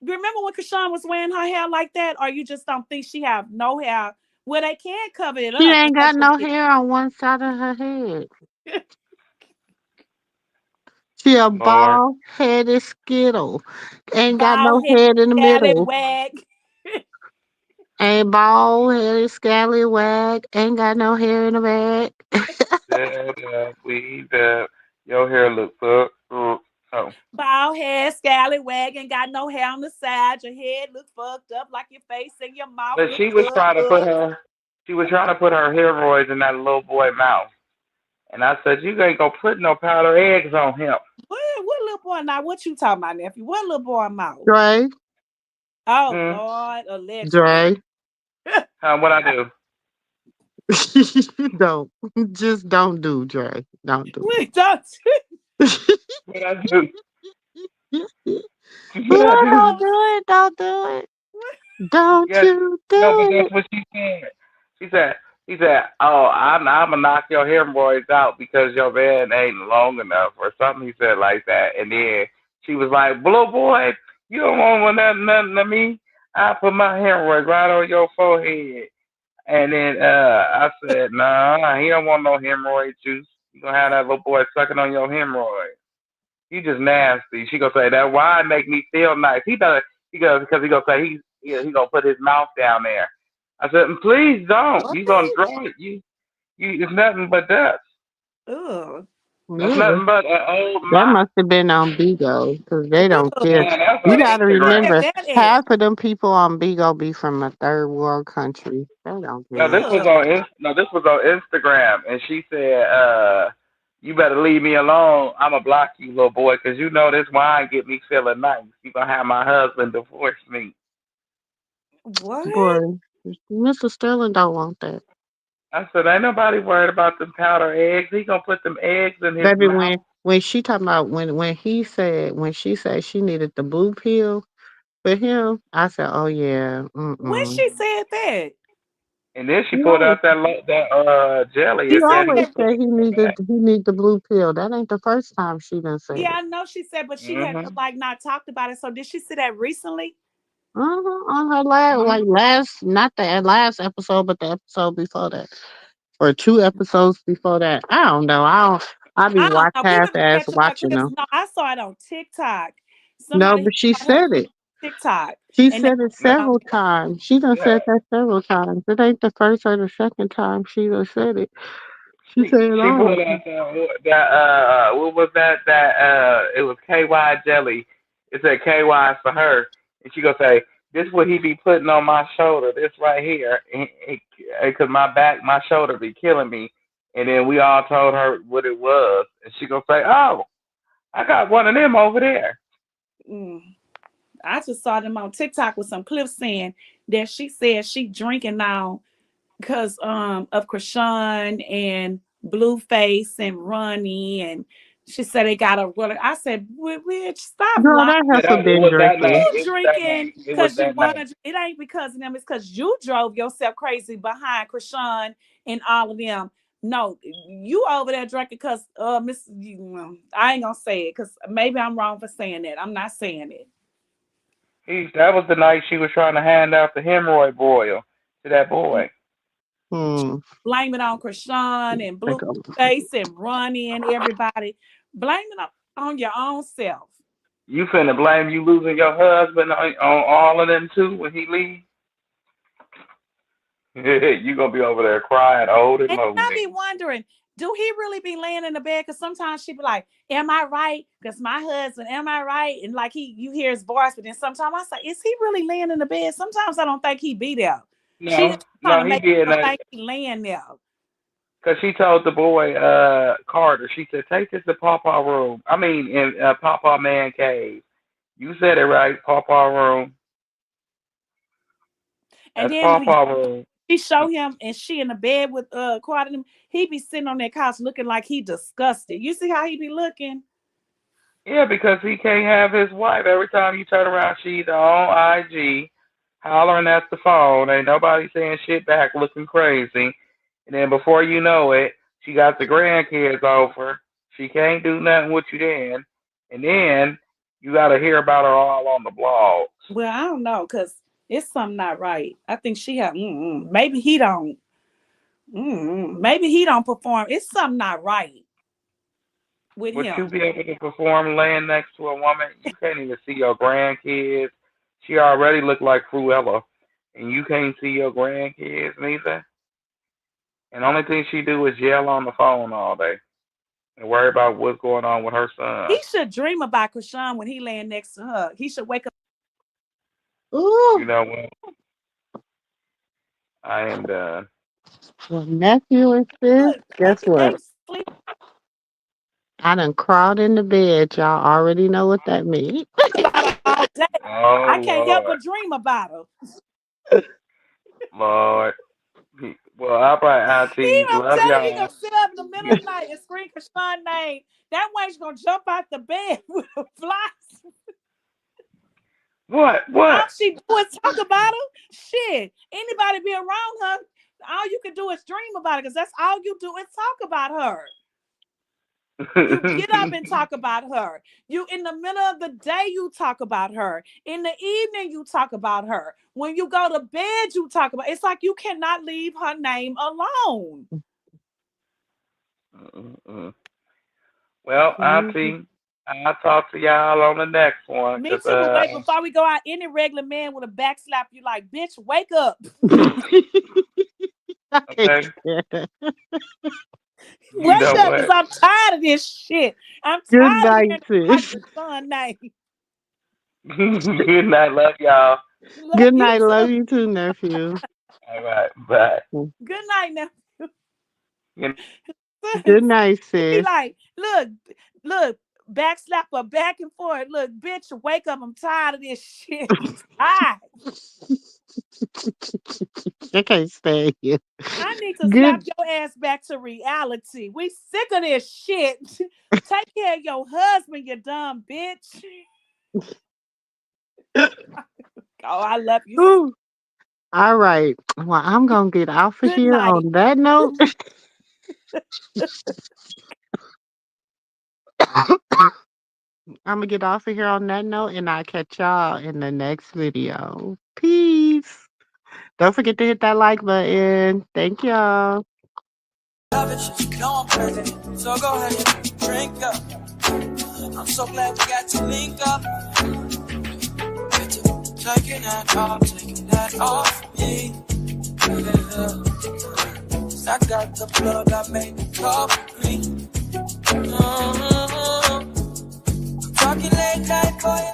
Remember when Krishan was wearing her hair like that, or you just don't think she have no hair? Well, they can cover it She up in ain't her got no wig. hair on one side of her head. She a Lord. bald headed skittle. Ain't got Bald no head, head in the scallop middle. wag. Ain't bald headed scallywag. Ain't got no hair in the back. Dead up, weed up. Your hair look fucked up. Oh. Bald head, scallop wag, and got no hair on the side. Your head look fucked up like your face and your mouth But look she was cut trying to put up. her she was trying to put her hemorrhoids in that little boy mouth. And I said, you ain't gonna put no powder eggs on him. What little boy now? What you talking about, nephew? What little boy mouth? Dre, Oh Hmm. Lord, allegedly. Dre. What I do? don't. Just don't do, Dre. Don't do. Wait, don't. What I do? What I Oh, do? don't do it. Don't do it. Don't Yes. you No, but do that's what she said. She said, he said, oh, I'm gonna knock your hemorrhoids out because your bed ain't long enough or something. He said like that, and then she was like, "Blue boy, you don't want nothing to me. I put my hemorrhoids right on your forehead." And then I said, "Nah, he don't want no hemorrhoid juice. You gonna have that little boy sucking on your hemorrhoid. You just nasty." She gonna say that wine make me feel nice. He does. He goes because he gonna say he gonna put his mouth down there. I said, please don't. What? You gonna draw it. You. It's nothing but dust. Ugh. That's it. nothing but an old That mop. must have been on Bigo because they don't care. Ugh. Man, that's You on Where got to she Instagram. said remember, that at? half of them people on Bigo be from a third world country. They don't No, care. Ugh. this was on Instagram, and she said, "You better leave me alone. I'ma block you, little boy, 'cause you know this wine get me feeling nice. You gonna have my husband divorce me." What? Boy, Mr. Sterling don't want that. I said, "Ain't nobody worried about them powder eggs. He gonna put them eggs in his Baby, mouth." when she talking about when she said she needed the blue pill for him, I said, oh yeah, When mm-mm. she said that? And then she He pulled always out that jelly he and She said he always said, was putting say it in her back. he need the blue pill. That ain't the first time she done said yeah, it. I know she said, but she had Mhm. like not talked about it. So did she say that recently? On her last, Mhm. not the last episode, but the episode before that, or two episodes before that. I don't know. I be I don't know. We half have to ass catch up on watching clips. them. No, I saw it on TikTok. No, Somebody but she had her said clip it. on TikTok, She and they said it No, um, several times. She done yeah. said that several times. It ain't the first or the second time she done said it. She said it She all pulled the out time. that what was that it was KY jelly. It said KY for her, and she gonna say this what he be putting on my shoulder, this right here, because my shoulder be killing me. And then we all told her what it was, and she gonna say, oh, I got one of them over there. mm, I just saw them on TikTok with some clips saying that she said she drinking now because of Krishan and Blueface and Ronnie, and she said they got a brother. I said, Bitch, stop Girl, lying. that Yeah, heifer it been was that drinking. night. You It was that night. drinking It was because you that want night. to. It ain't because of them. It's because you drove yourself crazy behind Krishan and all of them. No, you over there drinking because Miss. I ain't gonna say it because maybe I'm wrong for saying that. I'm not saying it. That was the night she was trying to hand out the hemorrhoid oil to that boy. Hmm. Blame it on Krishan and Think of Blueface and Ronnie and everybody. Blame it on your own self. You finna blame you losing your husband on all of them too when he leaves? You gonna be over there crying, old and And I be lonely. wondering, do he really be laying in the bed? Because sometimes she be like, "Am I right?" Because my husband, am I right? And like you hear his voice, but then sometimes I say, "Is he really laying in the bed?" Sometimes I don't think he be there. She No, just trying no, to he make did him that think he laying there. because she told the boy, Carter. She said, "Take this to Pawpaw room. I mean, in Pawpaw man cave." You said it right, Pawpaw room. And That's then Pawpaw room. she show him, and she in the bed with Quad and him. He be sitting on that couch looking like he disgusted. You see how he be looking? Yeah, because he can't have his wife. Every time you turn around, she's on IG, hollering at the phone. Ain't nobody saying shit back, looking crazy. And then before you know it, she got the grandkids over. She can't do nothing with you then. And then you got to hear about her all on the blogs. Well, I don't know, cause it's something not right. I think she have. Maybe he don't. Maybe he don't perform. It's something not right with Would you him. be able to perform laying next to a woman? You can't even see your grandkids. She already look like Cruella, and you can't see your grandkids neither. And the only thing she do is yell on the phone all day and worry about what's going on with her son. He should dream about Krishan when he laying next to her. He should wake up. Ooh. You know what? I am done. Well, nephew and sis, guess what? I done crawled in the bed. Y'all already know what that means. All day. Oh, I can't help Lord. but dream about her. Lord. Well, all right, He Auntie. gonna Love tell you he y'all. gonna sit up in the middle of the night and scream Krishan's name. That way she's gonna jump out the bed with a fly. What? All she do is talk about her. Shit. Anybody be around her, all you can do is dream about it, because that's all you do is talk about her. You get up and talk about her. You in the middle of the day, you talk about her. In the evening, you talk about her. When you go to bed, you talk about. It's like you cannot leave her name alone. Well, Auntie, I'll talk to y'all on the next one. Me Cause, too, but wait, before we go out, any regular man with a back slap you like, bitch, wake up. Okay. Wake up, because I'm tired of this shit. I'm tired of hearing my son name. Good night. Love y'all. Good night. Love you too, nephew. All right. Bye. Good night, nephew. Good night, He sis. like, look, back slapper, back and forth. Look, bitch, wake up. I'm tired of this shit. I'm tired. I can't stand you. I need to slap your ass back to reality. We sick of this shit. Take care of your husband, you dumb bitch. Oh, I love you. Ooh. All right. Well, I'm going to get off of Good here night. on that note. I'm going to get off of here on that note, and I'll catch y'all in the next video. Peace. Don't forget to hit that like button. Thank y'all. So go ahead and drink up. I'm so glad we got to link up. Taking that off me. I got the plug, I made the coffee green. Talking late night for you.